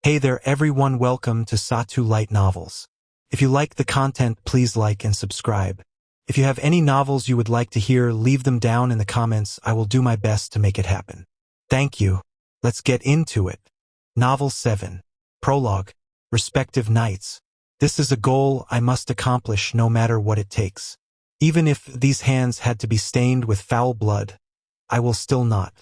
Hey there everyone, welcome to Satu Light Novels. If you like the content, please like and subscribe. If you have any novels you would like to hear, leave them down in the comments. I will do my best to make it happen. Thank you. Let's get into it. Novel 7. Prologue. Respective Knights. This is a goal I must accomplish no matter what it takes. Even if these hands had to be stained with foul blood, I will still not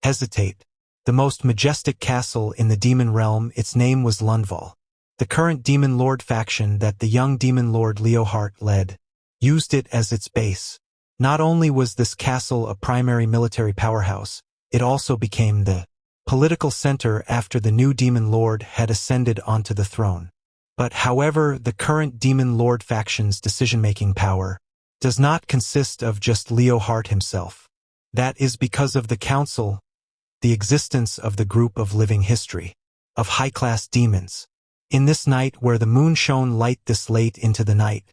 hesitate. The most majestic castle in the demon realm, its name was Lundval. The current Demon Lord faction that the young Demon Lord Leohart led used it as its base. Not only was this castle a primary military powerhouse, it also became the political center after the new Demon Lord had ascended onto the throne. But however, the current Demon Lord faction's decision-making power does not consist of just Leohart himself. That is because of the council, the existence of the group of living history, of high-class demons. In this night where the moon shone light this late into the night,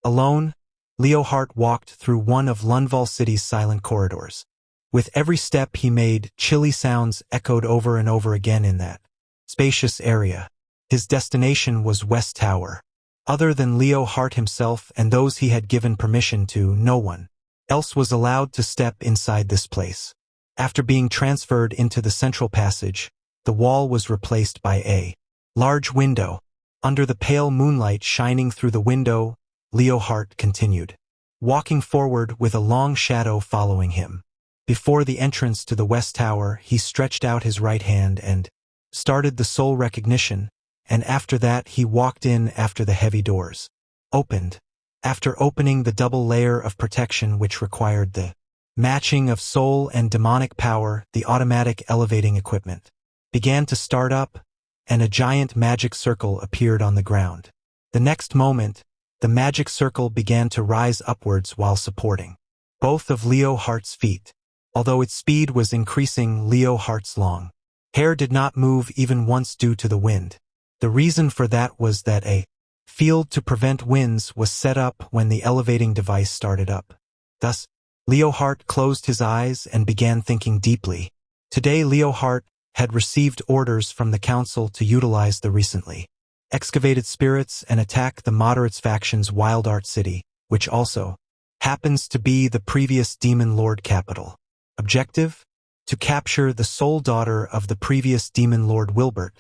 alone, Leohart walked through one of Lundval City's silent corridors. With every step he made, chilly sounds echoed over and over again in that spacious area. His destination was West Tower. Other than Leohart himself and those he had given permission to, no one else was allowed to step inside this place. After being transferred into the central passage, the wall was replaced by a large window. Under the pale moonlight shining through the window, Leohart continued, walking forward with a long shadow following him. Before the entrance to the West Tower, he stretched out his right hand and started the soul recognition, and after that he walked in after the heavy doors opened. After opening the double layer of protection which required the matching of soul and demonic power, the automatic elevating equipment began to start up, and a giant magic circle appeared on the ground. The next moment, the magic circle began to rise upwards while supporting both of Leohart's feet. Although its speed was increasing, Leohart's long hair did not move even once due to the wind. The reason for that was that a field to prevent winds was set up when the elevating device started up. Thus, Leohart closed his eyes and began thinking deeply. Today Leohart had received orders from the council to utilize the recently excavated spirits and attack the Moderates faction's Wild Art City, which also happens to be the previous Demon Lord capital. Objective? To capture the sole daughter of the previous Demon Lord Wilbert,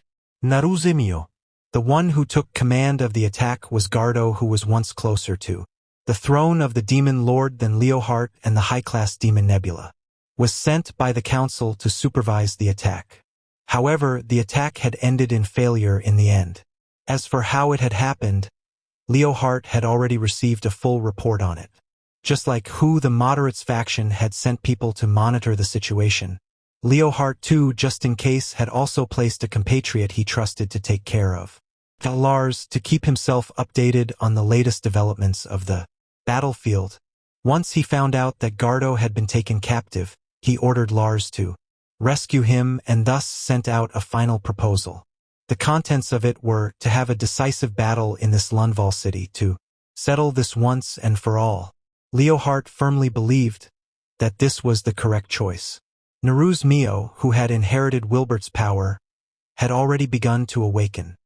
Naruzimio. The one who took command of the attack was Gardo, who was once closer to the throne of the Demon Lord than Leohart, and the high-class demon Nebula was sent by the council to supervise the attack. However, the attack had ended in failure in the end. As for how it had happened, Leohart had already received a full report on it. Just like who the Moderates faction had sent people to monitor the situation, Leohart too, just in case, had also placed a compatriot he trusted to take care of Lars to keep himself updated on the latest developments of the battlefield. Once he found out that Gardo had been taken captive, he ordered Lars to rescue him and thus sent out a final proposal. The contents of it were to have a decisive battle in this Lundval city to settle this once and for all. Leohart firmly believed that this was the correct choice. Naruz Mio, who had inherited Wilbert's power, had already begun to awaken.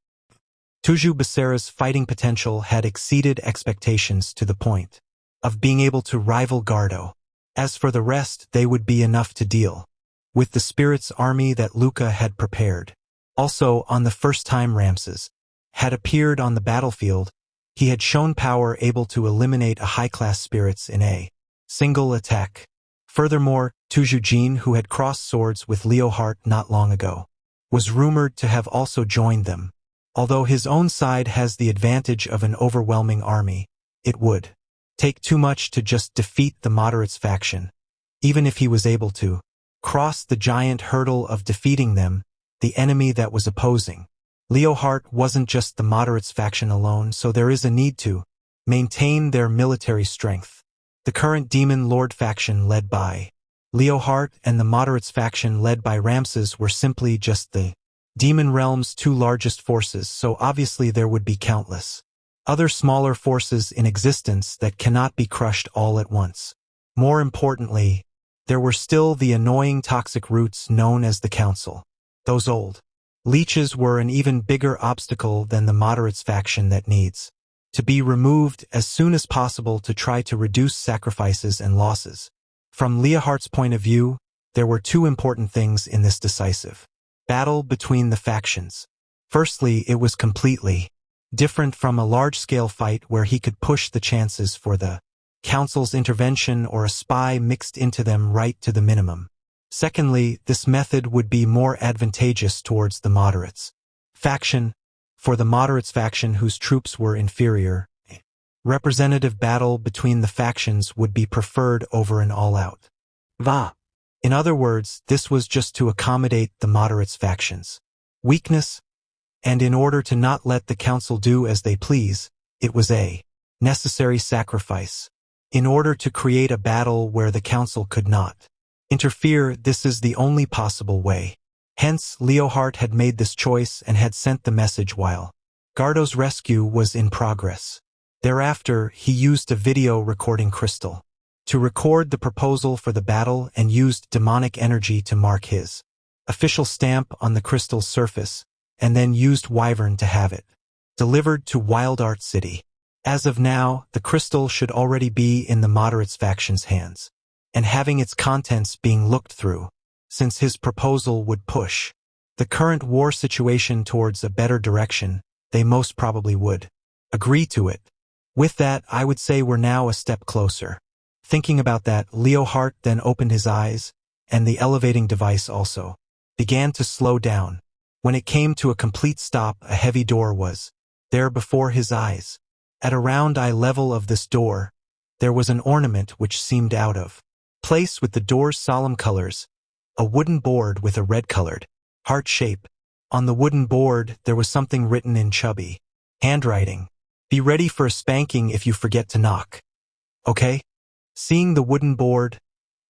Tuju Becerra's fighting potential had exceeded expectations to the point of being able to rival Gardo. As for the rest, they would be enough to deal with the spirit's army that Luca had prepared. Also, on the first time Ramses had appeared on the battlefield, he had shown power able to eliminate a high-class spirits in a single attack. Furthermore, Tuju Jin, who had crossed swords with Leohart not long ago, was rumored to have also joined them. Although his own side has the advantage of an overwhelming army, it would take too much to just defeat the Moderates faction. Even if he was able to cross the giant hurdle of defeating them, the enemy that was opposing Leohart wasn't just the Moderates faction alone, so there is a need to maintain their military strength. The current Demon Lord faction led by Leohart and the Moderates faction led by Ramses were simply just the Demon Realm's two largest forces, so obviously there would be countless other smaller forces in existence that cannot be crushed all at once. More importantly, there were still the annoying toxic roots known as the Council. Those old Leeches were an even bigger obstacle than the moderates faction that needs to be removed as soon as possible to try to reduce sacrifices and losses. From Leohardt's point of view, there were two important things in this decisive battle between the factions. Firstly, it was completely different from a large-scale fight where he could push the chances for the council's intervention or a spy mixed into them right to the minimum. Secondly, this method would be more advantageous towards the moderates faction. For the moderates faction whose troops were inferior, a representative battle between the factions would be preferred over an all-out va. In other words, this was just to accommodate the moderates faction's weakness, and in order to not let the council do as they please, it was a necessary sacrifice. In order to create a battle where the council could not interfere, this is the only possible way. Hence, Leohardt had made this choice and had sent the message while Gardo's rescue was in progress. Thereafter, he used a video recording crystal to record the proposal for the battle and used demonic energy to mark his official stamp on the crystal's surface, and then used Wyvern to have it delivered to Wild Art City. As of now, the crystal should already be in the moderates faction's hands, and having its contents being looked through, since his proposal would push the current war situation towards a better direction, they most probably would agree to it. With that, I would say we're now a step closer. Thinking about that, Leohardt then opened his eyes, and the elevating device also began to slow down. When it came to a complete stop, a heavy door was there before his eyes. At around eye level of this door, there was an ornament which seemed out of place with the door's solemn colors, a wooden board with a red-colored heart shape. On the wooden board, there was something written in chubby handwriting. Be ready for a spanking if you forget to knock. Okay? Seeing the wooden board,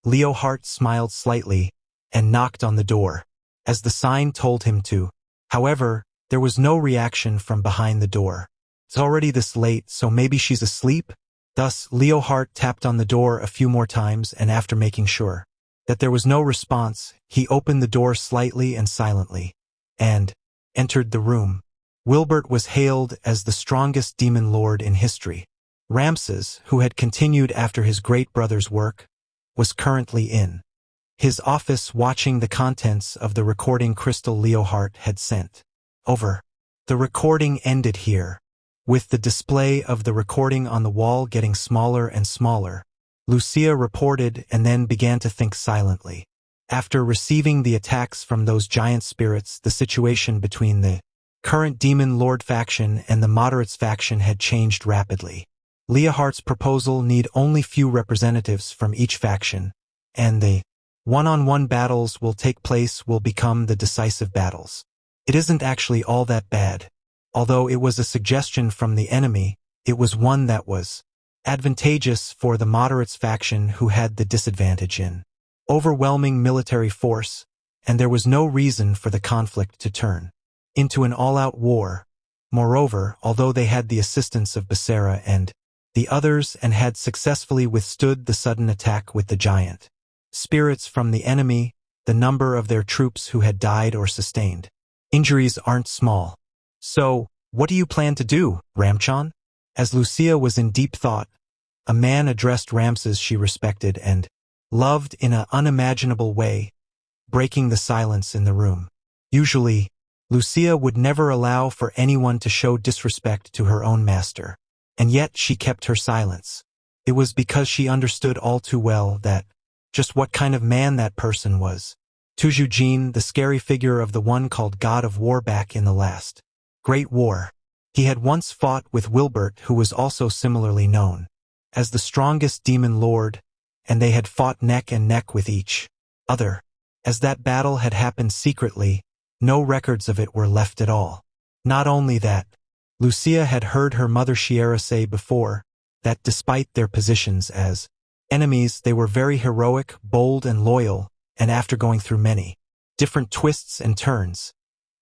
Leohardt smiled slightly and knocked on the door, as the sign told him to. However, there was no reaction from behind the door. It's already this late, so maybe she's asleep? Thus, Leohardt tapped on the door a few more times, and after making sure that there was no response, he opened the door slightly and silently, and entered the room. Wilbert was hailed as the strongest demon lord in history. Ramses, who had continued after his great brother's work, was currently in his office watching the contents of the recording crystal Leohardt had sent over. The recording ended here, with the display of the recording on the wall getting smaller and smaller. Lucia reported and then began to think silently. After receiving the attacks from those giant spirits, the situation between the current Demon Lord faction and the Moderates faction had changed rapidly. Leohardt's proposal need only few representatives from each faction, and the one-on-one battles will become the decisive battles. It isn't actually all that bad. Although it was a suggestion from the enemy, it was one that was advantageous for the Moderates faction who had the disadvantage in overwhelming military force, and there was no reason for the conflict to turn into an all-out war. Moreover, although they had the assistance of Becerra and the others and had successfully withstood the sudden attack with the giant spirits from the enemy, the number of their troops who had died or sustained injuries aren't small. So, what do you plan to do, Ramchan? As Lucia was in deep thought, a man addressed Ramses she respected and loved in an unimaginable way, breaking the silence in the room. Usually, Lucia would never allow for anyone to show disrespect to her own master, and yet she kept her silence. It was because she understood all too well that just what kind of man that person was. Tujujin, the scary figure of the one called God of War back in the last Great War. He had once fought with Wilbert, who was also similarly known as the strongest demon lord, and they had fought neck and neck with each other. As that battle had happened secretly, no records of it were left at all. Not only that, Lucia had heard her mother Shiera say before that despite their positions as enemies, they were very heroic, bold, and loyal, and after going through many different twists and turns,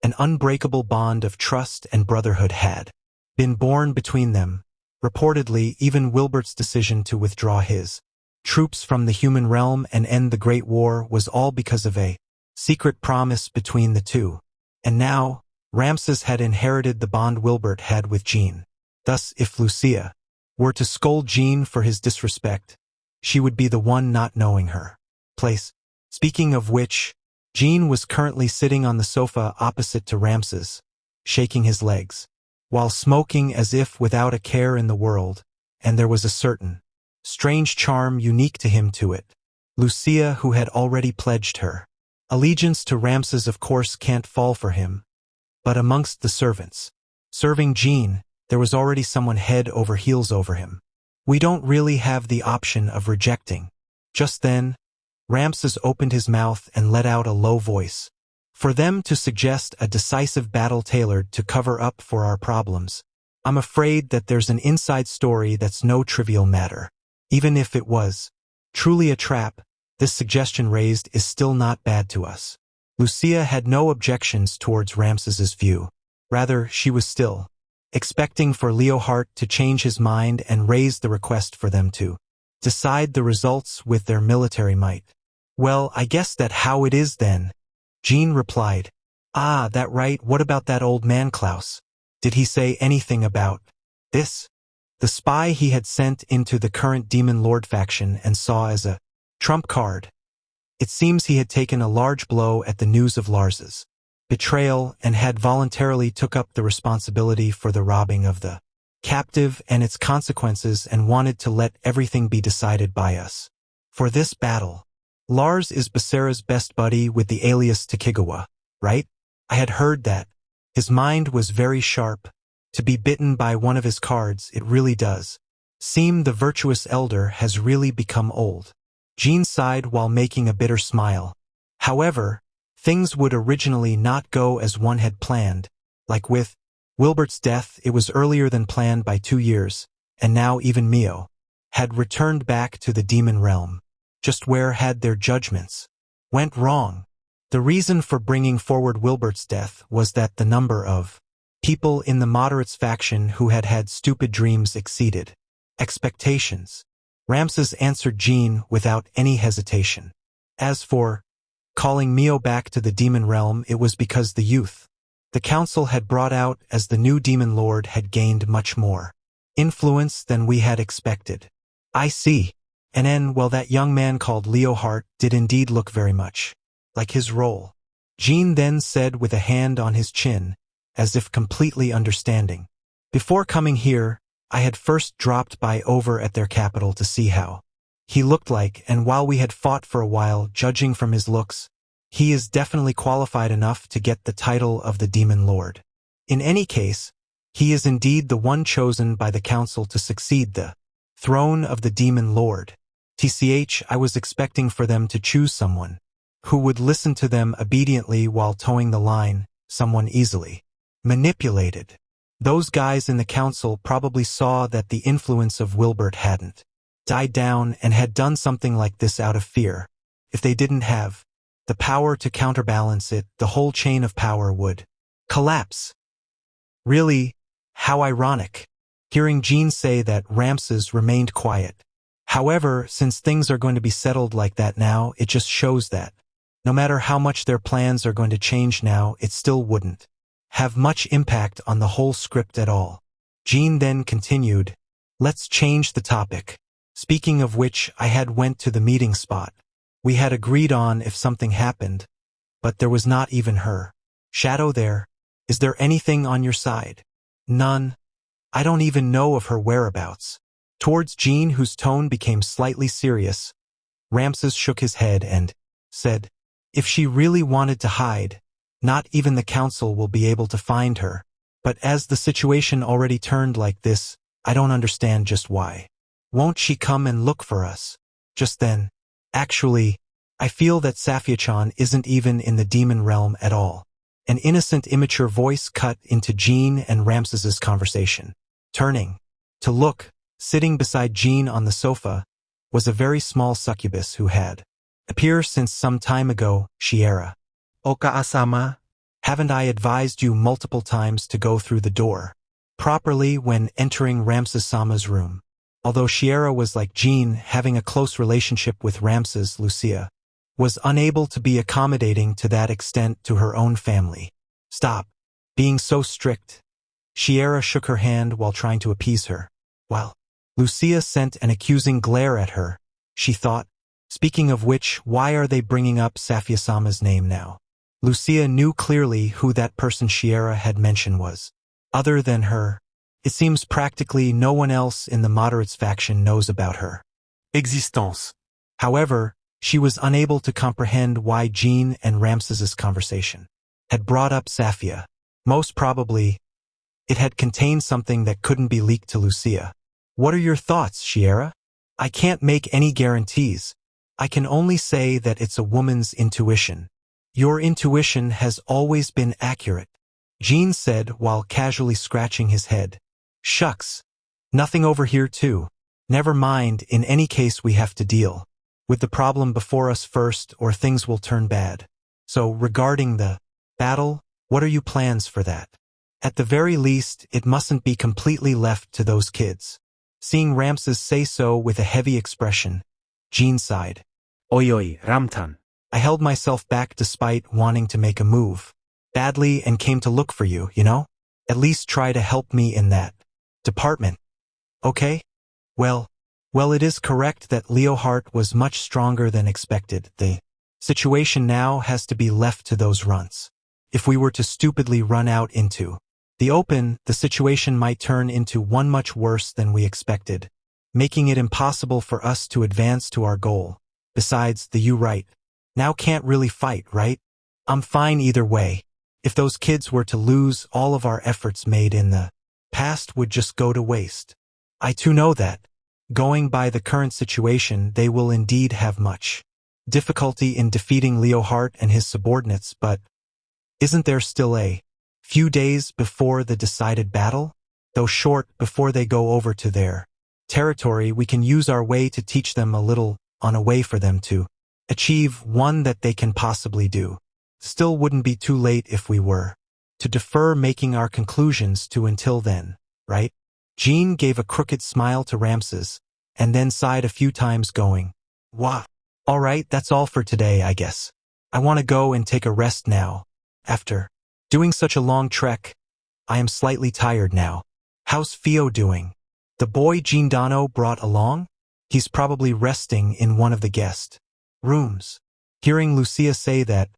an unbreakable bond of trust and brotherhood had been born between them. Reportedly, even Wilbert's decision to withdraw his troops from the human realm and end the Great War was all because of a secret promise between the two. And now, Ramses had inherited the bond Wilbert had with Jean. Thus, if Lucia were to scold Jean for his disrespect, she would be the one not knowing her place. Speaking of which, Jean was currently sitting on the sofa opposite to Ramses, shaking his legs, while smoking as if without a care in the world, and there was a certain strange charm unique to him to it. Lucia, who had already pledged her allegiance to Ramses, of course can't fall for him, but amongst the servants serving Jean, there was already someone head over heels over him. We don't really have the option of rejecting. Just then, Ramses opened his mouth and let out a low voice. For them to suggest a decisive battle tailored to cover up for our problems, I'm afraid that there's an inside story that's no trivial matter. Even if it was truly a trap, this suggestion raised is still not bad to us. Lucia had no objections towards Ramses's view. Rather, she was still expecting for Leonhart to change his mind and raise the request for them to decide the results with their military might. Well, I guess that how it is then, Jean replied. Ah, that right, what about that old man Klaus? Did he say anything about this? The spy he had sent into the current Demon Lord faction and saw as a trump card. It seems he had taken a large blow at the news of Lars's betrayal and had voluntarily took up the responsibility for the robbing of the captive and its consequences and wanted to let everything be decided by us. For this battle, Lars is Becerra's best buddy with the alias Takigawa, right? I had heard that. His mind was very sharp. To be bitten by one of his cards, it really does seem the virtuous elder has really become old. Jean sighed while making a bitter smile. However, things would originally not go as one had planned. Like with Wilbert's death, it was earlier than planned by 2 years, and now even Mio had returned back to the demon realm. Just where had their judgments went wrong? The reason for bringing forward Wilbert's death was that the number of people in the moderates faction who had had stupid dreams exceeded expectations. Ramses answered Jean without any hesitation. As for calling Mio back to the demon realm, it was because the youth the council had brought out as the new demon lord had gained much more influence than we had expected. I see. And then, well, that young man called Leonhart did indeed look very much like his role. Jean then said with a hand on his chin, as if completely understanding. Before coming here, I had first dropped by over at their capital to see how he looked like, and while we had fought for a while, judging from his looks, he is definitely qualified enough to get the title of the Demon Lord. In any case, he is indeed the one chosen by the council to succeed the throne of the Demon Lord. TCH, I was expecting for them to choose someone who would listen to them obediently while towing the line, someone easily manipulated. Those guys in the council probably saw that the influence of Wilbert hadn't died down and had done something like this out of fear. If they didn't have the power to counterbalance it, the whole chain of power would collapse. Really, how ironic. Hearing Jean say that, Ramses remained quiet. However, since things are going to be settled like that now, it just shows that no matter how much their plans are going to change now, it still wouldn't have much impact on the whole script at all. Jean then continued, let's change the topic. Speaking of which, I had went to the meeting spot. We had agreed on if something happened, but there was not even her shadow there. Is there anything on your side? None. I don't even know of her whereabouts. Towards Jean, whose tone became slightly serious, Ramses shook his head and said, if she really wanted to hide, not even the council will be able to find her. But as the situation already turned like this, I don't understand just why. Won't she come and look for us? Just then. Actually, I feel that Safia-chan isn't even in the demon realm at all. An innocent, immature voice cut into Jean and Ramses's conversation. Turning to look, sitting beside Jean on the sofa, was a very small succubus who had appeared since some time ago, Shiera. Oka-asama, haven't I advised you multiple times to go through the door properly when entering Ramses-sama's room? Although Shiera was like Jean, having a close relationship with Ramses, Lucia was unable to be accommodating to that extent to her own family. Stop being so strict. Shiera shook her hand while trying to appease her, while Lucia sent an accusing glare at her. She thought, speaking of which, why are they bringing up Safia-sama's name now? Lucia knew clearly who that person Shiera had mentioned was. Other than her, it seems practically no one else in the moderates faction knows about her existence. However, she was unable to comprehend why Jean and Ramses's conversation had brought up Safia. Most probably, it had contained something that couldn't be leaked to Lucia. What are your thoughts, Shiera? I can't make any guarantees. I can only say that it's a woman's intuition. Your intuition has always been accurate, Jean said while casually scratching his head. Shucks. Nothing over here too. Never mind, in any case we have to deal with the problem before us first or things will turn bad. So regarding the battle, what are your plans for that? At the very least, it mustn't be completely left to those kids. Seeing Ramses say so with a heavy expression, Jean sighed. Oi, Ramtan. I held myself back despite wanting to make a move badly and came to look for you, you know? At least try to help me in that department. Okay? Well, it is correct that Leohart was much stronger than expected. The situation now has to be left to those runts. If we were to stupidly run out into the open, the situation might turn into one much worse than we expected, making it impossible for us to advance to our goal. Besides, you right now can't really fight, right? I'm fine either way. If those kids were to lose, all of our efforts made in the past would just go to waste. I too know that. Going by the current situation, they will indeed have much difficulty in defeating Leohart and his subordinates, but isn't there still a few days before the decided battle? Though short before they go over to their territory, we can use our way to teach them a little on a way for them to achieve one that they can possibly do. Still wouldn't be too late if we were to defer making our conclusions to until then, right? Jean gave a crooked smile to Ramses, and then sighed a few times going, Wah. All right, that's all for today, I guess. I want to go and take a rest now. After doing such a long trek, I am slightly tired now. How's Fio doing? The boy Jean-Dano brought along? He's probably resting in one of the guest rooms. Hearing Lucia say that,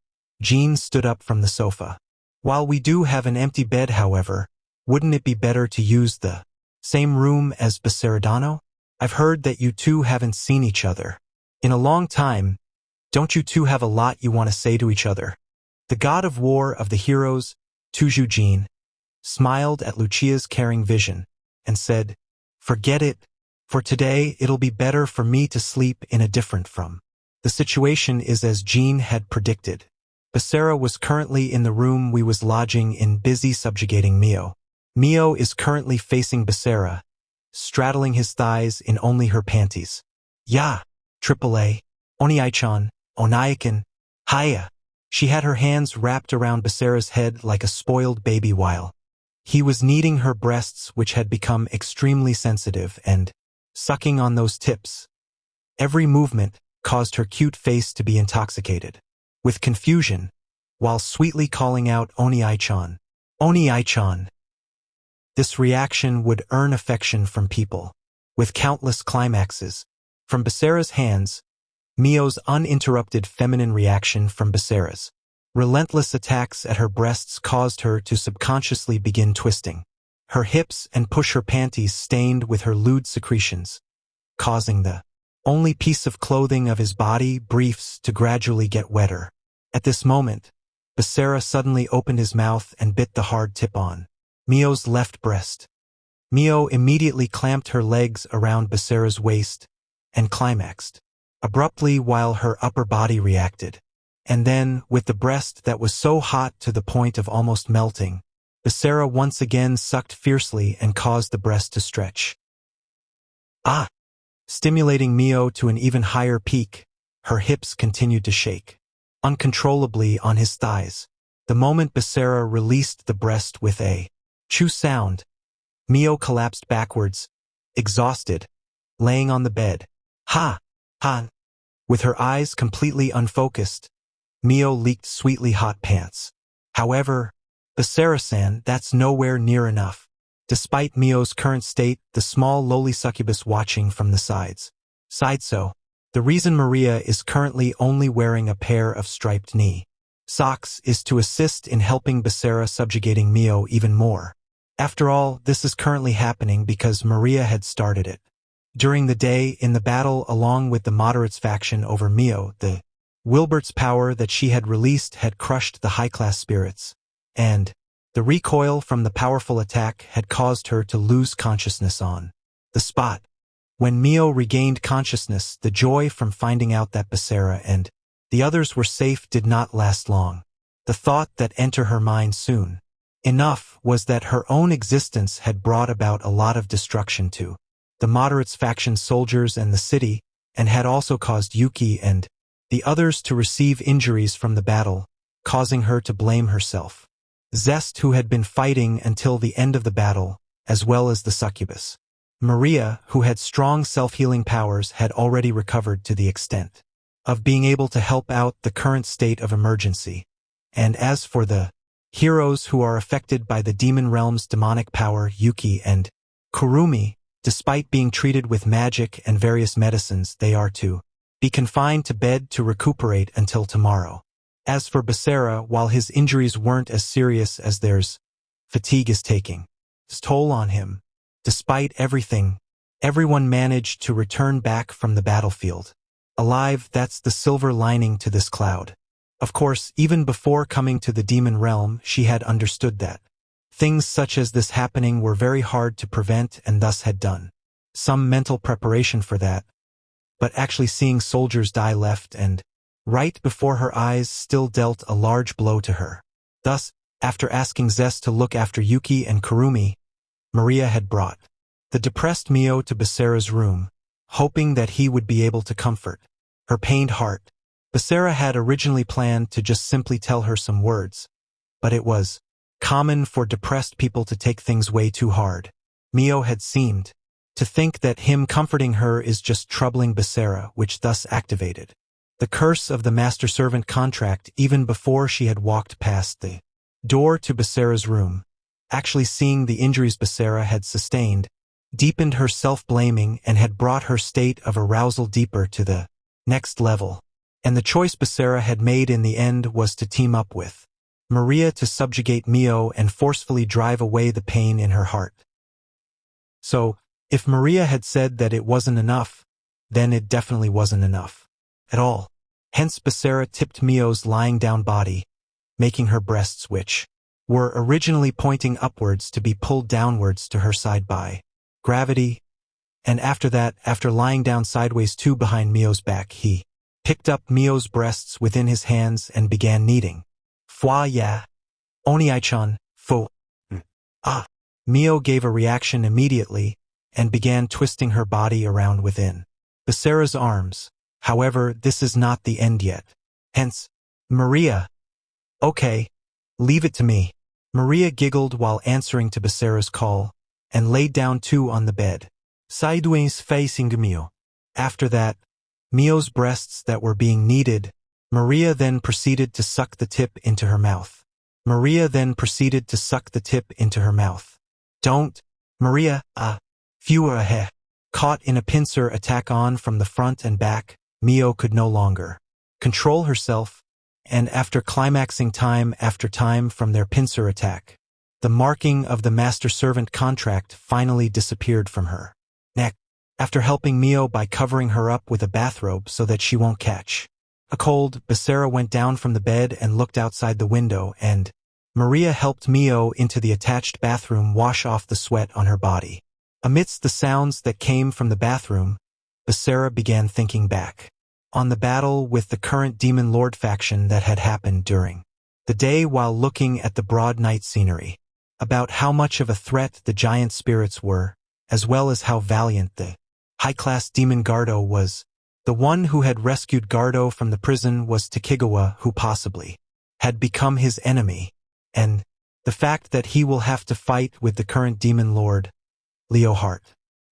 Jean stood up from the sofa. While we do have an empty bed, however, wouldn't it be better to use the same room as Baseradano? I've heard that you two haven't seen each other in a long time. Don't you two have a lot you want to say to each other? The god of war of the heroes, Tuju Jean, smiled at Lucia's caring vision and said, Forget it. For today, it'll be better for me to sleep in a different from. The situation is as Jean had predicted. Basara was currently in the room we was lodging in, busy subjugating Mio. Mio is currently facing Basara, straddling his thighs in only her panties. Ya, AAA, Oniai-chan, Onaikan, Haya. She had her hands wrapped around Basara's head like a spoiled baby while he was kneading her breasts, which had become extremely sensitive, and sucking on those tips. Every movement caused her cute face to be intoxicated with confusion, while sweetly calling out Oniai-chan. Oniai-chan. This reaction would earn affection from people, with countless climaxes. From Basara's hands, Mio's uninterrupted feminine reaction from Basara's relentless attacks at her breasts caused her to subconsciously begin twisting her hips and push her panties stained with her lewd secretions, causing the only piece of clothing of his body, briefs, to gradually get wetter. At this moment, Basara suddenly opened his mouth and bit the hard tip on Mio's left breast. Mio immediately clamped her legs around Basara's waist and climaxed abruptly while her upper body reacted. And then, with the breast that was so hot to the point of almost melting, Basara once again sucked fiercely and caused the breast to stretch. Ah! Stimulating Mio to an even higher peak, her hips continued to shake uncontrollably on his thighs. The moment Basara released the breast with a chew sound, Mio collapsed backwards, exhausted, laying on the bed. Ha! Ha! With her eyes completely unfocused, Mio leaked sweetly hot pants. However, Basara-san, that's nowhere near enough. Despite Mio's current state, the small lowly succubus watching from the sides. So, the reason Maria is currently only wearing a pair of striped knee socks is to assist in helping Basara subjugating Mio even more. After all, this is currently happening because Maria had started it. During the day, in the battle along with the moderates faction over Mio, the Wilbert's power that she had released had crushed the high-class spirits, and the recoil from the powerful attack had caused her to lose consciousness on the spot. When Mio regained consciousness, the joy from finding out that Basara and the others were safe did not last long. The thought that entered her mind soon enough was that her own existence had brought about a lot of destruction to the moderates faction soldiers and the city, and had also caused Yuki and the others to receive injuries from the battle, causing her to blame herself. Zest, who had been fighting until the end of the battle, as well as the succubus. Maria, who had strong self-healing powers, had already recovered to the extent of being able to help out the current state of emergency. And as for the heroes who are affected by the demon realm's demonic power, Yuki and Kurumi, despite being treated with magic and various medicines, they are to be confined to bed to recuperate until tomorrow. As for Basara, while his injuries weren't as serious as theirs, fatigue is taking its toll on him. Despite everything, everyone managed to return back from the battlefield alive. That's the silver lining to this cloud. Of course, even before coming to the demon realm, she had understood that things such as this happening were very hard to prevent and thus had done some mental preparation for that. But actually seeing soldiers die left and right before her eyes still dealt a large blow to her. Thus, after asking Zest to look after Yuki and Kurumi, Maria had brought the depressed Mio to Basara's room, hoping that he would be able to comfort her pained heart. Basara had originally planned to just simply tell her some words, but it was common for depressed people to take things way too hard. Mio had seemed to think that him comforting her is just troubling Basara, which thus activated the curse of the master-servant contract even before she had walked past the door to Basara's room. Actually seeing the injuries Basara had sustained deepened her self-blaming and had brought her state of arousal deeper to the next level. And the choice Basara had made in the end was to team up with Maria to subjugate Mio and forcefully drive away the pain in her heart. So, if Maria had said that it wasn't enough, then it definitely wasn't enough at all. Hence Basara tipped Mio's lying down body, making her breasts, which were originally pointing upwards, to be pulled downwards to her side by gravity. And after that, after lying down sideways too behind Mio's back, he picked up Mio's breasts within his hands and began kneading. Fwa ya. Oniai-chan, fo. Ah. Mio gave a reaction immediately and began twisting her body around within Basara's arms. However, this is not the end yet. Hence, Maria. Okay, leave it to me. Maria giggled while answering to Basara's call and laid down too on the bed, sideways facing Mio. After that, Mio's breasts that were being kneaded, Maria then proceeded to suck the tip into her mouth. Don't, Maria, Fuahe. Caught in a pincer attack on from the front and back, Mio could no longer control herself, and after climaxing time after time from their pincer attack, the marking of the master-servant contract finally disappeared from her neck. After helping Mio by covering her up with a bathrobe so that she won't catch a cold, Basara went down from the bed and looked outside the window, and Maria helped Mio into the attached bathroom wash off the sweat on her body. Amidst the sounds that came from the bathroom, Basara began thinking back on the battle with the current Demon Lord faction that had happened during the day while looking at the broad night scenery, about how much of a threat the giant spirits were, as well as how valiant the high-class demon Gardo was. The one who had rescued Gardo from the prison was Takigawa, who possibly had become his enemy, and the fact that he will have to fight with the current Demon Lord, Leohart.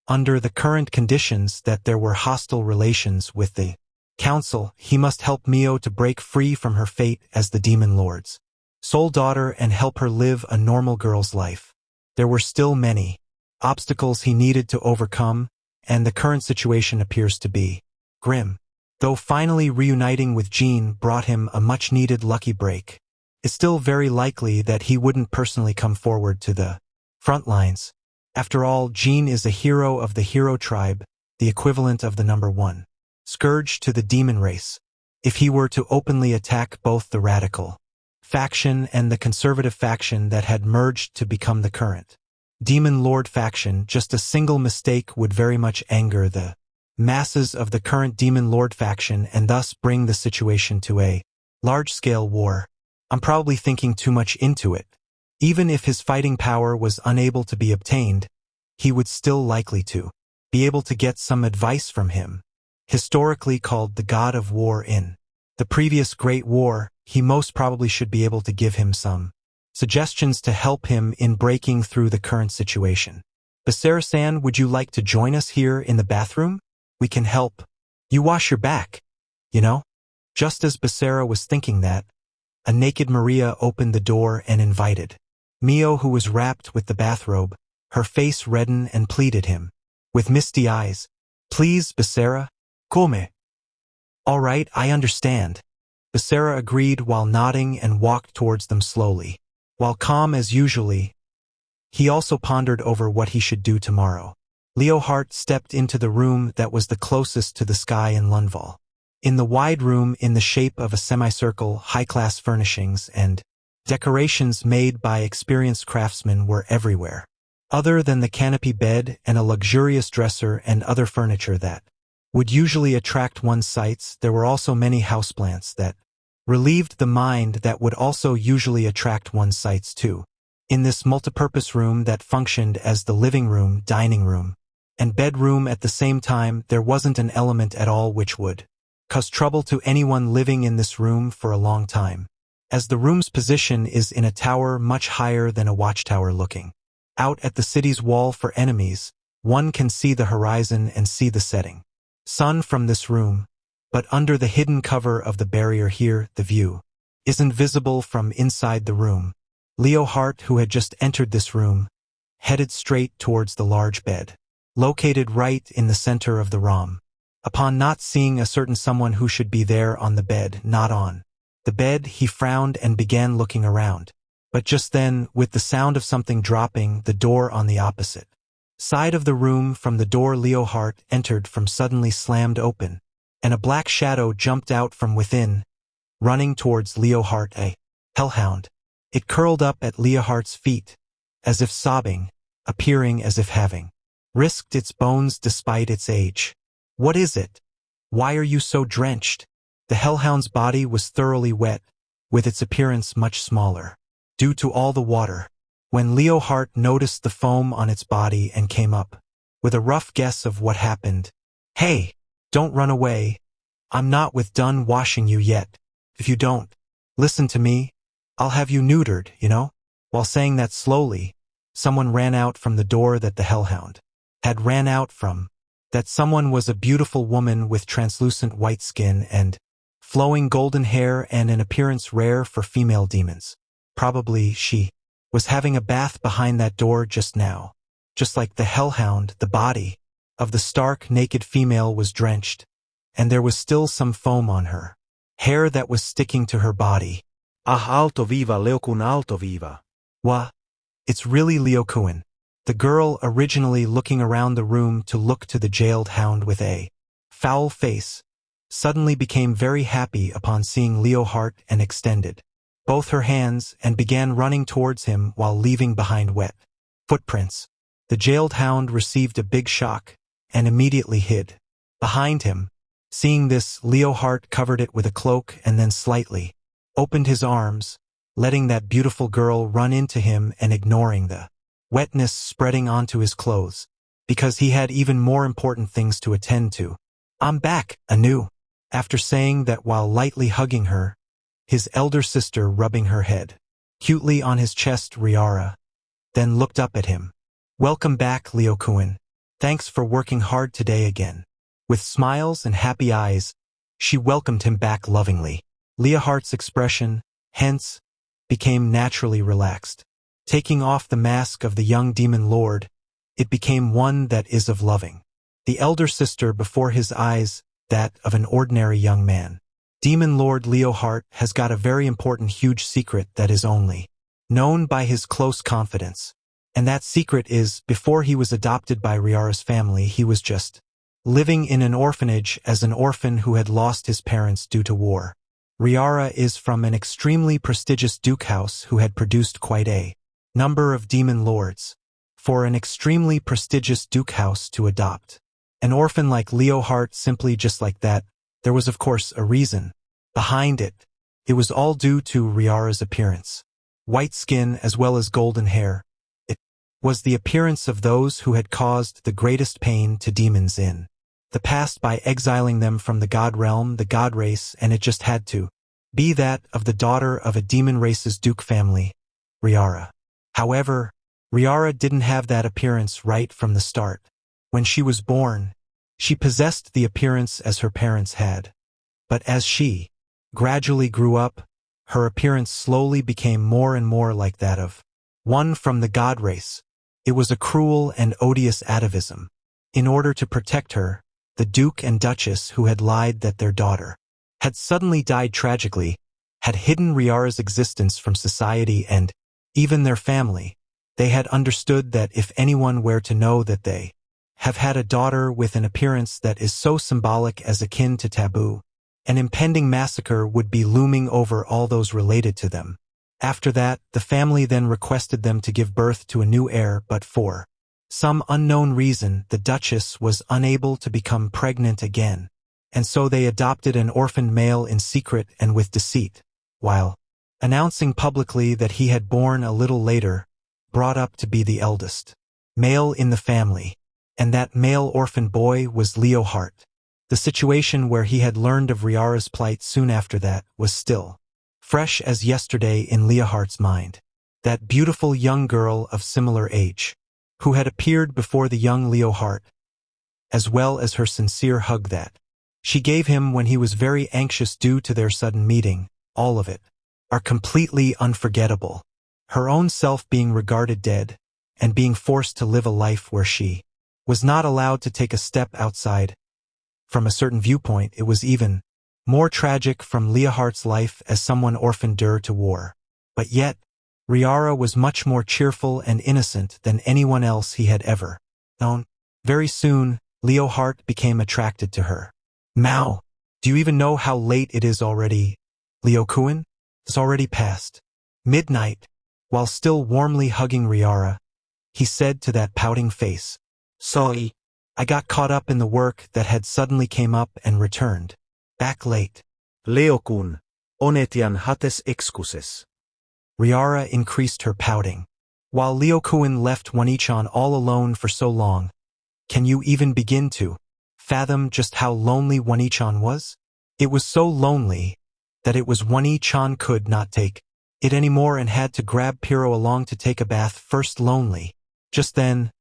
Under the current conditions that there were hostile relations with the Council, he must help Mio to break free from her fate as the Demon Lord's sole daughter and help her live a normal girl's life. There were still many obstacles he needed to overcome, and the current situation appears to be grim. Though finally reuniting with Jean brought him a much-needed lucky break, it's still very likely that he wouldn't personally come forward to the front lines. After all, Jean is a hero of the hero tribe, the equivalent of the #1 scourge to the demon race. If he were to openly attack both the radical faction and the conservative faction that had merged to become the current Demon Lord faction, just a single mistake would very much anger the masses of the current Demon Lord faction and thus bring the situation to a large-scale war. I'm probably thinking too much into it. Even if his fighting power was unable to be obtained, he would still likely to be able to get some advice from him. Historically called the God of War in the previous Great War, he most probably should be able to give him some suggestions to help him in breaking through the current situation. Basara-san, would you like to join us here in the bathroom? We can help you wash your back, you know? Just as Basara was thinking that, a naked Maria opened the door and invited Mio, who was wrapped with the bathrobe, her face reddened, and pleaded him with misty eyes. Please, Basara, come. All right, I understand. Basara agreed while nodding and walked towards them slowly. While calm as usually, he also pondered over what he should do tomorrow. Leohart stepped into the room that was the closest to the sky in Lundvall. In the wide room, in the shape of a semicircle, high-class furnishings and decorations made by experienced craftsmen were everywhere. Other than the canopy bed and a luxurious dresser and other furniture that would usually attract one's sights, there were also many houseplants that relieved the mind that would also usually attract one's sights too. In this multipurpose room that functioned as the living room, dining room, and bedroom at the same time, there wasn't an element at all which would cause trouble to anyone living in this room for a long time, as the room's position is in a tower much higher than a watchtower. Looking out at the city's wall for enemies, one can see the horizon and see the setting sun from this room, but under the hidden cover of the barrier here, the view isn't visible from inside the room. Leohart, who had just entered this room, headed straight towards the large bed, located right in the center of the room. Upon not seeing a certain someone who should be there on the bed, not on the bed, he frowned and began looking around. But just then, with the sound of something dropping, the door on the opposite side of the room from the door Leohart entered from suddenly slammed open, and a black shadow jumped out from within, running towards Leohart, a hellhound. It curled up at Leohart's feet, as if sobbing, appearing as if having risked its bones despite its age. What is it? Why are you so drenched? The hellhound's body was thoroughly wet, with its appearance much smaller, due to all the water. When Leohart noticed the foam on its body and came up, with a rough guess of what happened. Hey, don't run away. I'm not with done washing you yet. If you don't listen to me, I'll have you neutered, you know? While saying that slowly, someone ran out from the door that the hellhound had ran out from. That someone was a beautiful woman with translucent white skin and flowing golden hair and an appearance rare for female demons. Probably she was having a bath behind that door just now. Just like the hellhound, the body of the stark, naked female was drenched, and there was still some foam on her hair that was sticking to her body. Ah, alto viva, Leokun, alto viva. Wah, it's really Leokun. The girl, originally looking around the room to look to the jailed hound with a foul face, suddenly became very happy upon seeing Leohart and extended both her hands and began running towards him while leaving behind wet footprints. The jailed hound received a big shock and immediately hid behind him. Seeing this, Leohart covered it with a cloak and then slightly opened his arms, letting that beautiful girl run into him and ignoring the wetness spreading onto his clothes, because he had even more important things to attend to. I'm back, Anu. After saying that while lightly hugging her, his elder sister rubbing her head cutely on his chest, Riara then looked up at him. Welcome back, Leokun. Thanks for working hard today again. With smiles and happy eyes, she welcomed him back lovingly. Leohart's expression, hence, became naturally relaxed. Taking off the mask of the young demon lord, it became one that is of loving. The elder sister before his eyes, that of an ordinary young man. Demon Lord Leohart has got a very important huge secret that is only known by his close confidants. And that secret is, before he was adopted by Riara's family, he was just living in an orphanage as an orphan who had lost his parents due to war. Riara is from an extremely prestigious duke house who had produced quite a number of demon lords. For an extremely prestigious duke house to adopt an orphan like Leohart simply just like that, there was of course a reason behind it. It was all due to Riara's appearance. White skin as well as golden hair. It was the appearance of those who had caused the greatest pain to demons in the past by exiling them from the god realm, the god race, and it just had to be that of the daughter of a demon race's duke family, Riara. However, Riara didn't have that appearance right from the start. When she was born, she possessed the appearance as her parents had. But as she gradually grew up, her appearance slowly became more and more like that of one from the god race. It was a cruel and odious atavism. In order to protect her, the Duke and Duchess, who had lied that their daughter had suddenly died tragically, had hidden Riara's existence from society and even their family. They had understood that if anyone were to know that they have had a daughter with an appearance that is so symbolic as akin to taboo, an impending massacre would be looming over all those related to them. After that, the family then requested them to give birth to a new heir, but for some unknown reason, the Duchess was unable to become pregnant again, and so they adopted an orphaned male in secret and with deceit, while announcing publicly that he had born a little later, brought up to be the eldest male in the family, and that male orphan boy was Leohart. The situation where he had learned of Riara's plight soon after that was still fresh as yesterday in Leohart's mind. That beautiful young girl of similar age, who had appeared before the young Leohart, as well as her sincere hug that she gave him when he was very anxious due to their sudden meeting, all of it, are completely unforgettable. Her own self being regarded dead, and being forced to live a life where she was not allowed to take a step outside. From a certain viewpoint, it was even more tragic from Leohart's life as someone orphaned due to war. But yet, Riara was much more cheerful and innocent than anyone else he had ever known. Very soon, Leohart became attracted to her. Mao, do you even know how late it is already? Leokuin? It's already past midnight. While still warmly hugging Riara, he said to that pouting face, "Sorry, I got caught up in the work that had suddenly came up and returned back late." Leokun, onetian hates excuses. Riara increased her pouting. While Leokuin left Wanichan all alone for so long, can you even begin to fathom just how lonely Wanichan was? It was so lonely that it was Wanichan could not take it anymore and had to grab Pero along to take a bath first. Lonely. Just then,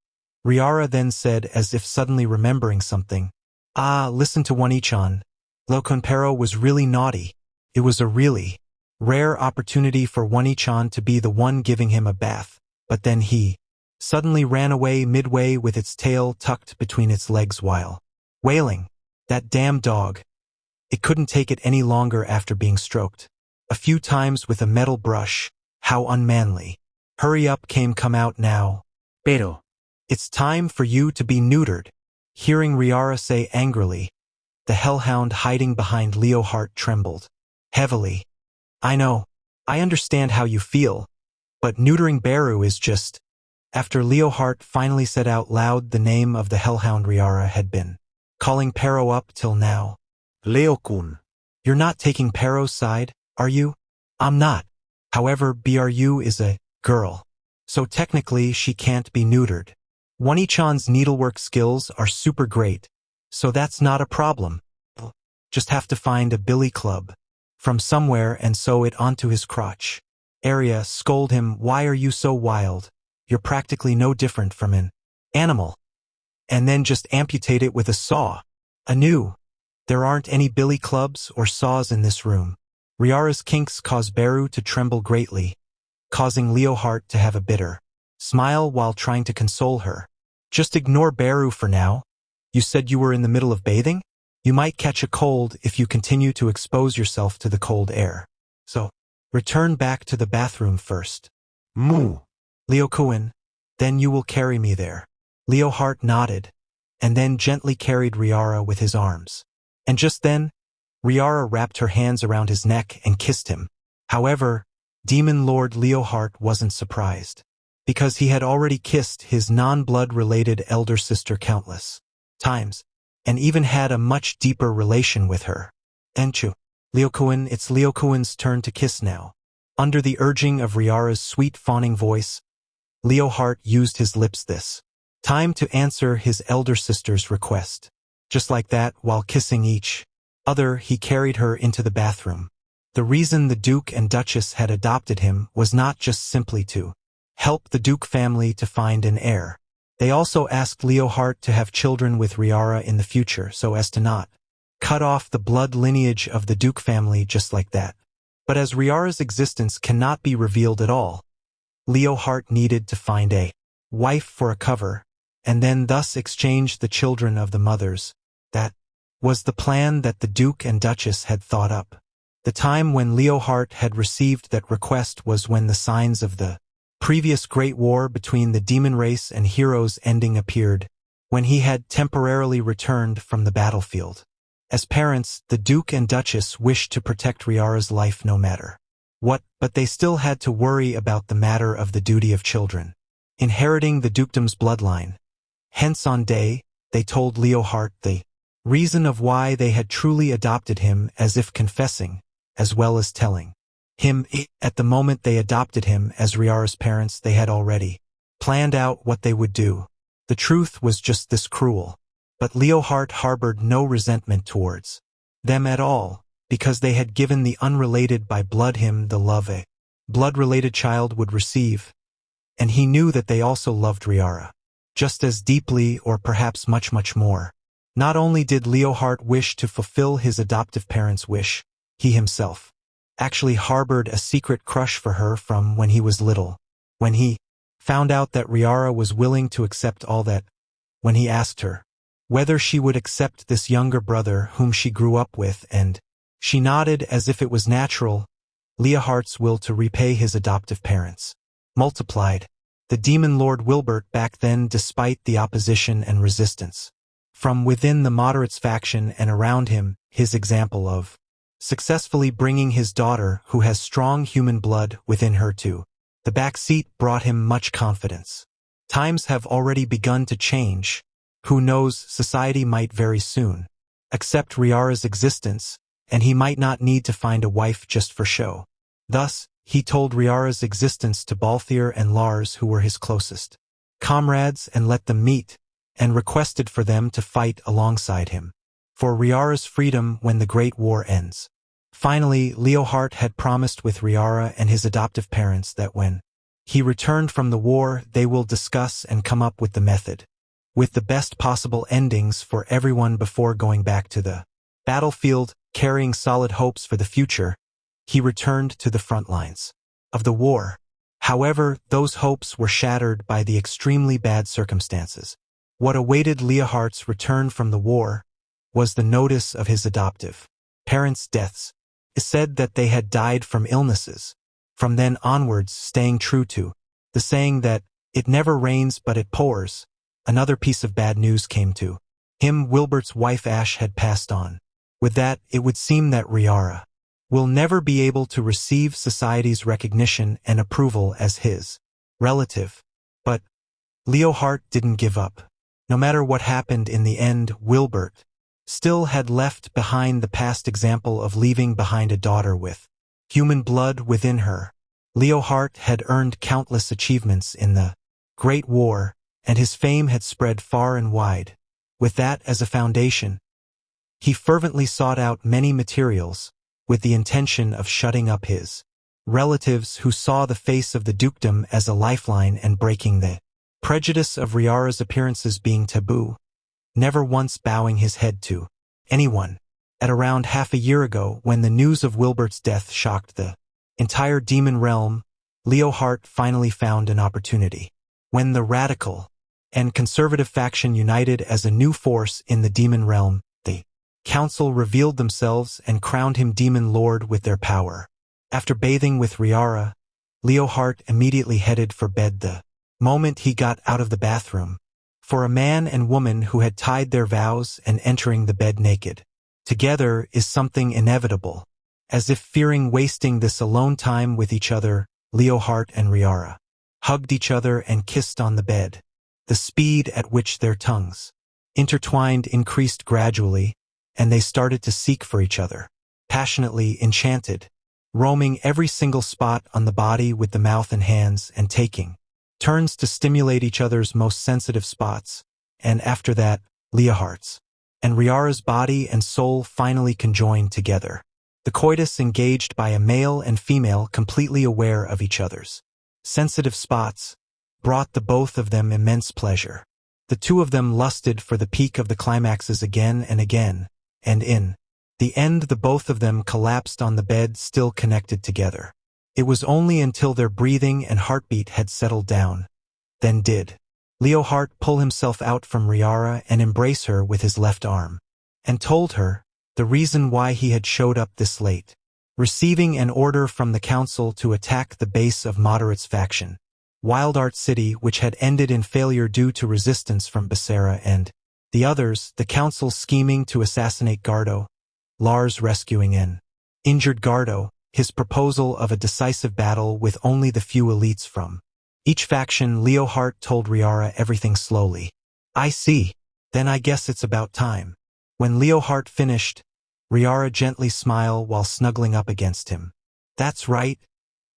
Riara then said, as if suddenly remembering something, listen to Wanichan. Leokun Pero was really naughty. It was a really rare opportunity for Wanichan to be the one giving him a bath, but then he suddenly ran away midway with its tail tucked between its legs while wailing. That damn dog. It couldn't take it any longer after being stroked a few times with a metal brush. How unmanly. Hurry up, come out now. Pero. It's time for you to be neutered. Hearing Riara say angrily, the hellhound hiding behind Leohart trembled heavily. I know. I understand how you feel. But neutering Beru is just... After Leohart finally said out loud the name of the hellhound Riara had been calling Pero up till now. Leokun. You're not taking Pero's side, are you? I'm not. However, Bru is a girl, so technically she can't be neutered. Wanichan's needlework skills are super great, so that's not a problem. Just have to find a billy club from somewhere and sew it onto his crotch. Arya scolded him, why are you so wild? You're practically no different from an animal. And then just amputate it with a saw. There aren't any billy clubs or saws in this room. Riara's kinks caused Beru to tremble greatly. causing Leohart to have a bitter smile while trying to console her. Just ignore Beru for now. You said you were in the middle of bathing? You might catch a cold if you continue to expose yourself to the cold air. So, return back to the bathroom first. Mu. Leokuin, then you will carry me there. Leohart nodded, and then gently carried Riara with his arms. And just then, Riara wrapped her hands around his neck and kissed him. However, Demon Lord Leohart wasn't surprised, because he had already kissed his non-blood-related elder sister countless times, and even had a much deeper relation with her. Enchu. Leokuin, it's Leokuin's turn to kiss now. Under the urging of Riara's sweet fawning voice, Leohart used his lips this time to answer his elder sister's request. Just like that, while kissing each other, he carried her into the bathroom. The reason the Duke and Duchess had adopted him was not just simply to help the Duke family to find an heir. They also asked Leohart to have children with Riara in the future so as to not cut off the blood lineage of the Duke family just like that. But as Riara's existence cannot be revealed at all, Leohart needed to find a wife for a cover, and then thus exchange the children of the mothers. That was the plan that the Duke and Duchess had thought up. The time when Leohart had received that request was when the signs of the previous great war between the demon race and heroes ending appeared, when he had temporarily returned from the battlefield. As parents, the Duke and Duchess wished to protect Riara's life no matter what, but they still had to worry about the matter of the duty of children inheriting the dukedom's bloodline. Hence on day, they told Leohart the reason of why they had truly adopted him, as if confessing, as well as telling him at the moment they adopted him as Riara's parents they had already planned out what they would do. The truth was just this cruel. But Leohart harbored no resentment towards them at all, because they had given the unrelated by blood him the love a blood-related child would receive, and he knew that they also loved Riara just as deeply, or perhaps much, much more. Not only did Leohart wish to fulfill his adoptive parents' wish, he himself actually harbored a secret crush for her from when he was little. When he found out that Riara was willing to accept all that, when he asked her whether she would accept this younger brother whom she grew up with, and she nodded as if it was natural, Leohart's will to repay his adoptive parents multiplied. The Demon Lord Wilbert back then, despite the opposition and resistance from within the moderates faction and around him, his example of successfully bringing his daughter, who has strong human blood within her to the back seat, brought him much confidence. Times have already begun to change. Who knows, society might very soon accept Riara's existence, and he might not need to find a wife just for show. Thus, he told Riara's existence to Balthier and Lars, who were his closest comrades, and let them meet, and requested for them to fight alongside him for Riara's freedom when the Great War ends. Finally, Leohart had promised with Riara and his adoptive parents that when he returned from the war, they will discuss and come up with the method with the best possible endings for everyone before going back to the battlefield. Carrying solid hopes for the future, he returned to the front lines of the war. However, those hopes were shattered by the extremely bad circumstances. What awaited Leohart's return from the war was the notice of his adoptive parents' deaths. It said that they had died from illnesses. From then onwards, staying true to the saying that it never rains but it pours, another piece of bad news came to him. Wilbert's wife Ash had passed on. With that, it would seem that Riara will never be able to receive society's recognition and approval as his relative. But Leohart didn't give up. No matter what happened in the end, Wilbert still had left behind the past example of leaving behind a daughter with human blood within her. Leohart had earned countless achievements in the Great War, and his fame had spread far and wide. With that as a foundation, he fervently sought out many materials with the intention of shutting up his relatives who saw the face of the dukedom as a lifeline and breaking the prejudice of Riara's appearances being taboo, never once bowing his head to anyone. At around half a year ago, when the news of Wilbert's death shocked the entire demon realm, Leohart finally found an opportunity. When the radical and conservative faction united as a new force in the demon realm, the council revealed themselves and crowned him demon lord with their power. After bathing with Riara, Leohart immediately headed for bed the moment he got out of the bathroom. For a man and woman who had tied their vows and entering the bed naked together is something inevitable. As if fearing wasting this alone time with each other, Leohart and Riara hugged each other and kissed on the bed. The speed at which their tongues intertwined increased gradually, and they started to seek for each other, passionately enchanted, roaming every single spot on the body with the mouth and hands and taking turns to stimulate each other's most sensitive spots. And after that, Leohart's and Riara's body and soul finally conjoined together. The coitus engaged by a male and female completely aware of each other's sensitive spots brought the both of them immense pleasure. The two of them lusted for the peak of the climaxes again and again, and in the end the both of them collapsed on the bed still connected together. It was only until their breathing and heartbeat had settled down. Then did Leohart pull himself out from Riara and embrace her with his left arm, and told her the reason why he had showed up this late. Receiving an order from the council to attack the base of Moderate's faction, Wildart City, which had ended in failure due to resistance from Becerra and the others, the council scheming to assassinate Gardo, Lars rescuing an injured Gardo, his proposal of a decisive battle with only the few elites from each faction. Leohart told Riara everything slowly. I see. Then I guess it's about time. When Leohart finished, Riara gently smiled while snuggling up against him. That's right.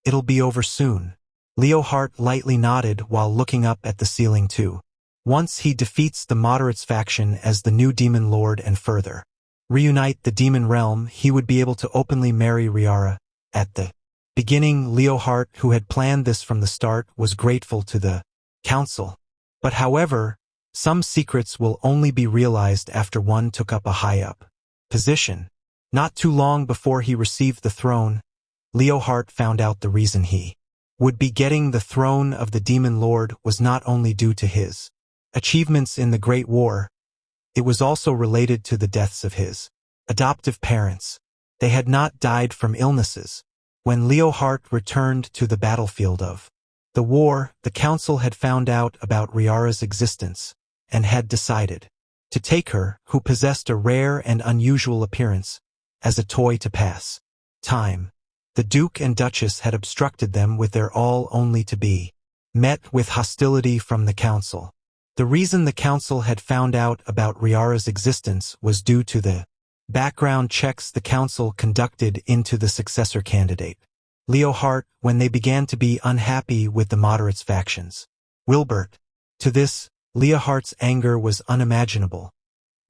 It'll be over soon. Leohart lightly nodded while looking up at the ceiling too. Once he defeats the Moderates faction as the new demon lord and further reunite the demon realm, he would be able to openly marry Riara. At the beginning, Leohart, who had planned this from the start, was grateful to the council. But however, some secrets will only be realized after one took up a high-up position. Not too long before he received the throne, Leohart found out the reason he would be getting the throne of the Demon Lord was not only due to his achievements in the Great War, it was also related to the deaths of his adoptive parents. They had not died from illnesses. When Leohart returned to the battlefield of the war, the council had found out about Riara's existence and had decided to take her, who possessed a rare and unusual appearance, as a toy to pass time. The Duke and Duchess had obstructed them with their all only to be met with hostility from the council. The reason the council had found out about Riara's existence was due to the background checks the council conducted into the successor candidate, Leohart, when they began to be unhappy with the Moderates factions. Wilbert. To this, Leohart's anger was unimaginable.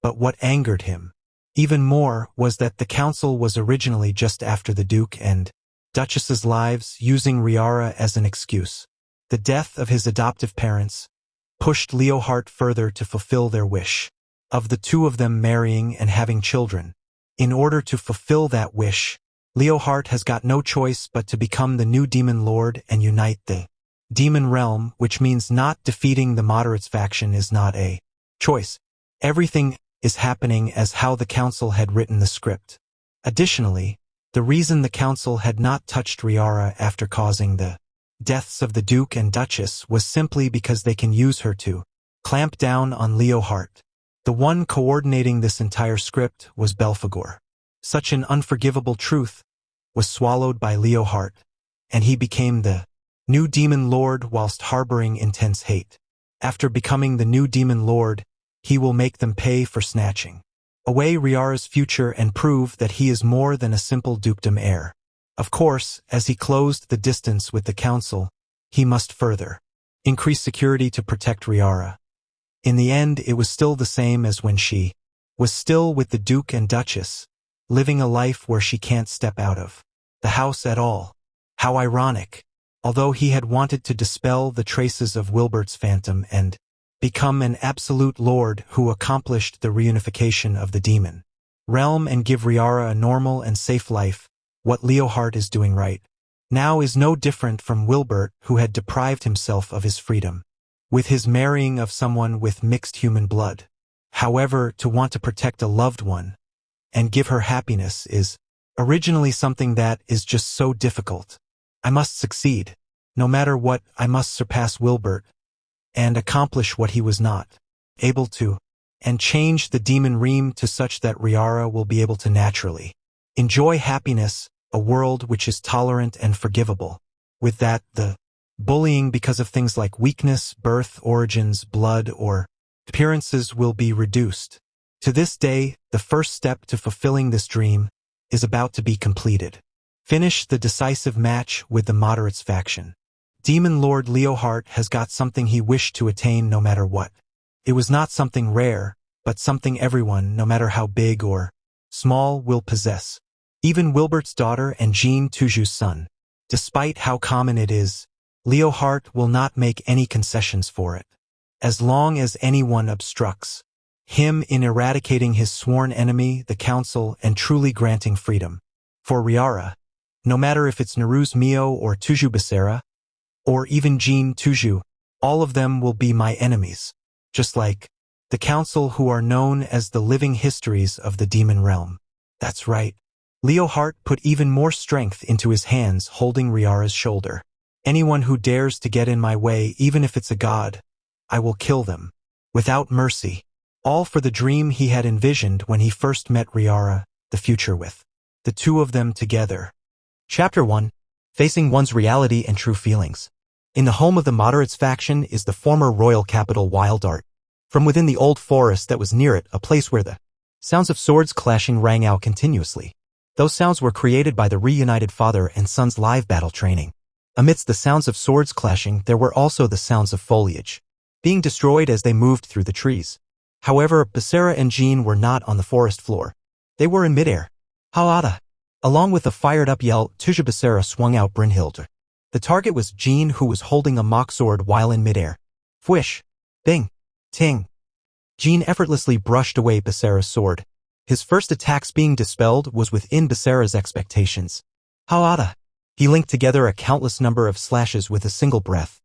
But what angered him even more was that the council was originally just after the Duke and Duchess's lives, using Riara as an excuse. The death of his adoptive parents pushed Leohart further to fulfill their wish of the two of them marrying and having children. In order to fulfill that wish, Leohart has got no choice but to become the new Demon Lord and unite the Demon Realm, which means not defeating the Moderates faction is not a choice. Everything is happening as how the council had written the script. Additionally, the reason the council had not touched Riara after causing the deaths of the Duke and Duchess was simply because they can use her to clamp down on Leohart. The one coordinating this entire script was Belphegor. Such an unforgivable truth was swallowed by Leohart, and he became the new Demon Lord whilst harboring intense hate. After becoming the new Demon Lord, he will make them pay for snatching away Riara's future and prove that he is more than a simple dukedom heir. Of course, as he closed the distance with the council, he must further increase security to protect Riara. In the end, it was still the same as when she was still with the Duke and Duchess, living a life where she can't step out of the house at all. How ironic. Although he had wanted to dispel the traces of Wilbert's phantom and become an absolute lord who accomplished the reunification of the demon realm and give Riara a normal and safe life, what Leohart is doing right now is no different from Wilbert, who had deprived himself of his freedom, with his marrying of someone with mixed human blood. However, to want to protect a loved one and give her happiness is originally something that is just so difficult. I must succeed. No matter what, I must surpass Wilbert and accomplish what he was not able to, and change the demon Reem to such that Riara will be able to naturally enjoy happiness, a world which is tolerant and forgivable. With that, the bullying because of things like weakness, birth, origins, blood, or appearances will be reduced. To this day, the first step to fulfilling this dream is about to be completed. Finish the decisive match with the moderates faction. Demon Lord Leohart has got something he wished to attain no matter what. It was not something rare, but something everyone, no matter how big or small, will possess. Even Wilbert's daughter and Jean Tuju's son. Despite how common it is, Leohart will not make any concessions for it. As long as anyone obstructs him in eradicating his sworn enemy, the council, and truly granting freedom. For Riara, no matter if it's Nuruz Mio or Tuju Becerra, or even Jean Tuju, all of them will be my enemies. Just like the council, who are known as the living histories of the demon realm. That's right. Leohart put even more strength into his hands, holding Riara's shoulder. Anyone who dares to get in my way, even if it's a god, I will kill them, without mercy. All for the dream he had envisioned when he first met Riara, the future with the two of them together. Chapter 1. Facing one's reality and true feelings. In the home of the moderates faction is the former royal capital Wildart. From within the old forest that was near it, a place where the sounds of swords clashing rang out continuously. Those sounds were created by the reunited father and son's live battle training. Amidst the sounds of swords clashing, there were also the sounds of foliage being destroyed as they moved through the trees. However, Becerra and Jean were not on the forest floor. They were in midair. Haada! Along with a fired-up yell, Tuja Becerra swung out Brynhilde. The target was Jean, who was holding a mock sword while in midair. Fwish! Bing! Ting! Jean effortlessly brushed away Becerra's sword. His first attacks being dispelled was within Becerra's expectations. Haada! He linked together a countless number of slashes with a single breath,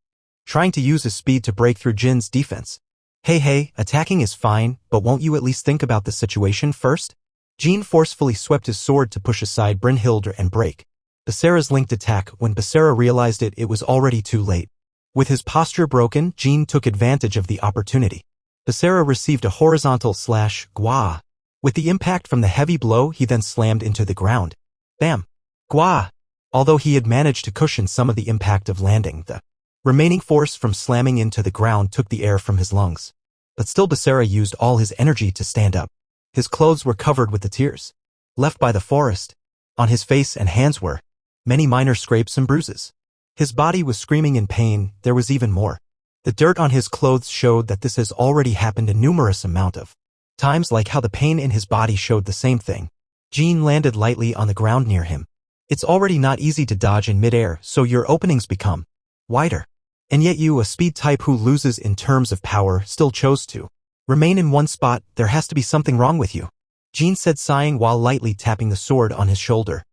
trying to use his speed to break through Jin's defense. Hey, attacking is fine, but won't you at least think about the situation first? Jean forcefully swept his sword to push aside Brynhilde and break Becerra's linked attack. When Becerra realized it, it was already too late. With his posture broken, Jean took advantage of the opportunity. Becerra received a horizontal slash, gwa. With the impact from the heavy blow, he then slammed into the ground. Bam! Gwa! Although he had managed to cushion some of the impact of landing, the remaining force from slamming into the ground took the air from his lungs. But still, Becerra used all his energy to stand up. His clothes were covered with the tears left by the forest. On his face and hands were many minor scrapes and bruises. His body was screaming in pain. There was even more. The dirt on his clothes showed that this has already happened a numerous amount of times, like how the pain in his body showed the same thing. Jean landed lightly on the ground near him. It's already not easy to dodge in midair, so your openings become wider. And yet you, a speed type who loses in terms of power, still chose to remain in one spot. There has to be something wrong with you, Jean said, sighing while lightly tapping the sword on his shoulder.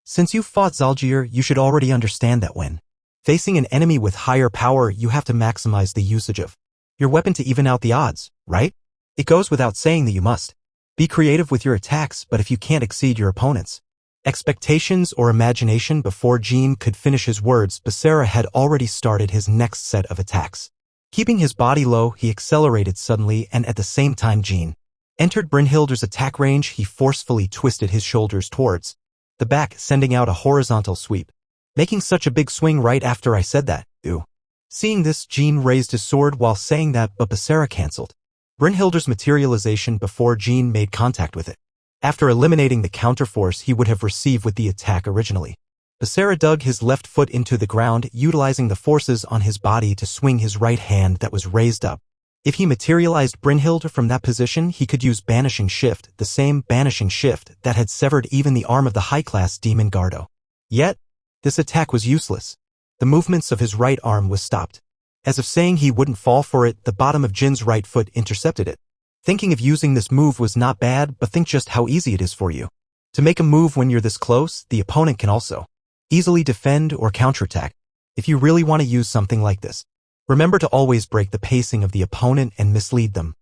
Since you fought Zalgir, you should already understand that when facing an enemy with higher power, you have to maximize the usage of your weapon to even out the odds, right? It goes without saying that you must be creative with your attacks, but if you can't exceed your opponent's expectations or imagination. Before Jean could finish his words, Becerra had already started his next set of attacks. Keeping his body low, he accelerated suddenly, and at the same time Jean entered Brynhilde's attack range, he forcefully twisted his shoulders towards the back, sending out a horizontal sweep. Making such a big swing right after I said that, ew. Seeing this, Jean raised his sword while saying that, but Becerra cancelled Brynhilde's materialization before Jean made contact with it. After eliminating the counterforce he would have received with the attack originally, Becerra dug his left foot into the ground, utilizing the forces on his body to swing his right hand that was raised up. If he materialized Brynhilde from that position, he could use Banishing Shift, the same Banishing Shift that had severed even the arm of the high-class demon Gardo. Yet, this attack was useless. The movements of his right arm was stopped. As if saying he wouldn't fall for it, the bottom of Jin's right foot intercepted it. Thinking of using this move was not bad, but think just how easy it is for you to make a move when you're this close. The opponent can also Easily defend or counterattack. If you really want to use something like this, remember to always break the pacing of the opponent and mislead them.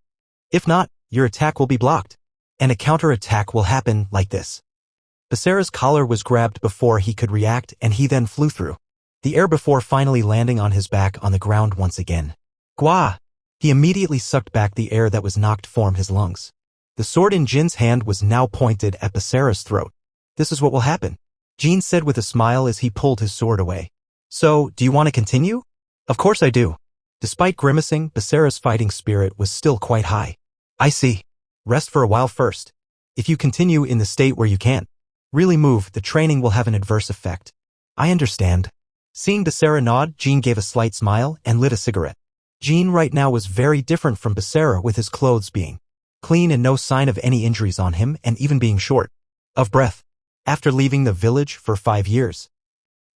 If not, your attack will be blocked, and a counterattack will happen like this. Basara's collar was grabbed before he could react, and he then flew through the air before finally landing on his back on the ground once again. Gwa! He immediately sucked back the air that was knocked from his lungs. The sword in Jin's hand was now pointed at Basara's throat. This is what will happen, Jin said with a smile as he pulled his sword away. So, do you want to continue? Of course I do. Despite grimacing, Basara's fighting spirit was still quite high. I see. Rest for a while first. If you continue in the state where you can't really move, the training will have an adverse effect. I understand. Seeing Basara nod, Jin gave a slight smile and lit a cigarette. Jin right now was very different from Basara, with his clothes being clean and no sign of any injuries on him, and even being short of breath. After leaving the village for 5 years,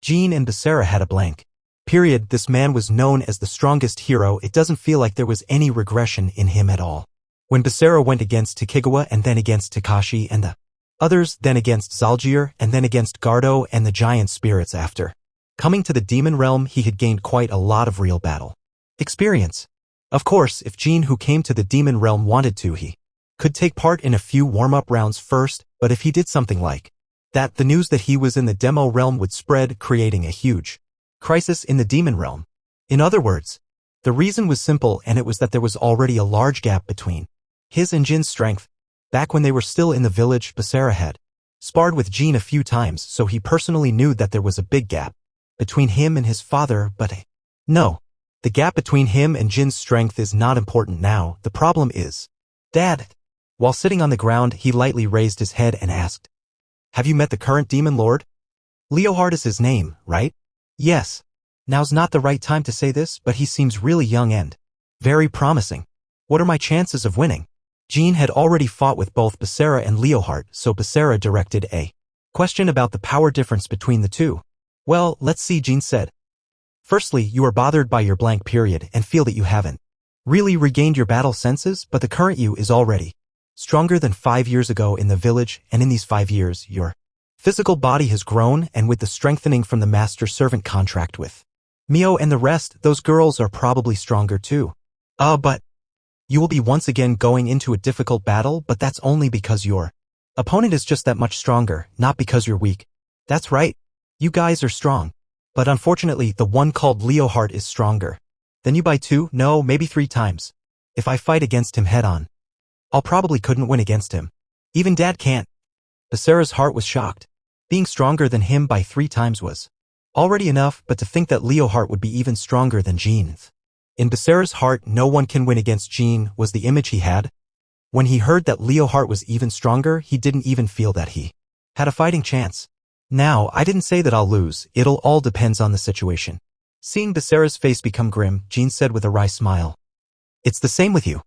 Jin and Basara had a blank period. This man was known as the strongest hero. It doesn't feel like there was any regression in him at all. When Basara went against Takigawa and then against Takashi and the others, then against Zalgier and then against Gardo and the giant spirits after coming to the demon realm, he had gained quite a lot of real battle experience. Of course, if Jin, who came to the demon realm, wanted to, he could take part in a few warm-up rounds first, but if he did something like that, the news that he was in the demo realm would spread, creating a huge crisis in the demon realm. In other words, the reason was simple, and it was that there was already a large gap between his and Jin's strength. Back when they were still in the village, Basara had sparred with Jin a few times, so he personally knew that there was a big gap between him and his father, but no. The gap between him and Jin's strength is not important now. The problem is, Dad. While sitting on the ground, he lightly raised his head and asked, have you met the current demon lord? Leohard is his name, right? Yes. Now's not the right time to say this, but he seems really young and very promising. What are my chances of winning? Jin had already fought with both Basara and Leohard, so Basara directed a question about the power difference between the two. Well, let's see, Jin said. Firstly, you are bothered by your blank period and feel that you haven't really regained your battle senses, but the current you is already stronger than 5 years ago in the village, and in these 5 years, your physical body has grown, and with the strengthening from the master-servant contract with Mio and the rest, those girls are probably stronger too. But you will be once again going into a difficult battle, but that's only because your opponent is just that much stronger, not because you're weak. That's right. You guys are strong. But unfortunately, the one called Leohard is stronger than you by 2, no, maybe 3 times. If I fight against him head-on, I'll probably couldn't win against him. Even Dad can't. Basara's heart was shocked. Being stronger than him by 3 times was already enough, but to think that Leohard would be even stronger than Jin's. In Basara's heart, no one can win against Jin was the image he had. When he heard that Leohard was even stronger, he didn't even feel that he had a fighting chance. Now, I didn't say that I'll lose, it'll all depends on the situation. Seeing Basara's face become grim, Jin said with a wry smile. It's the same with you.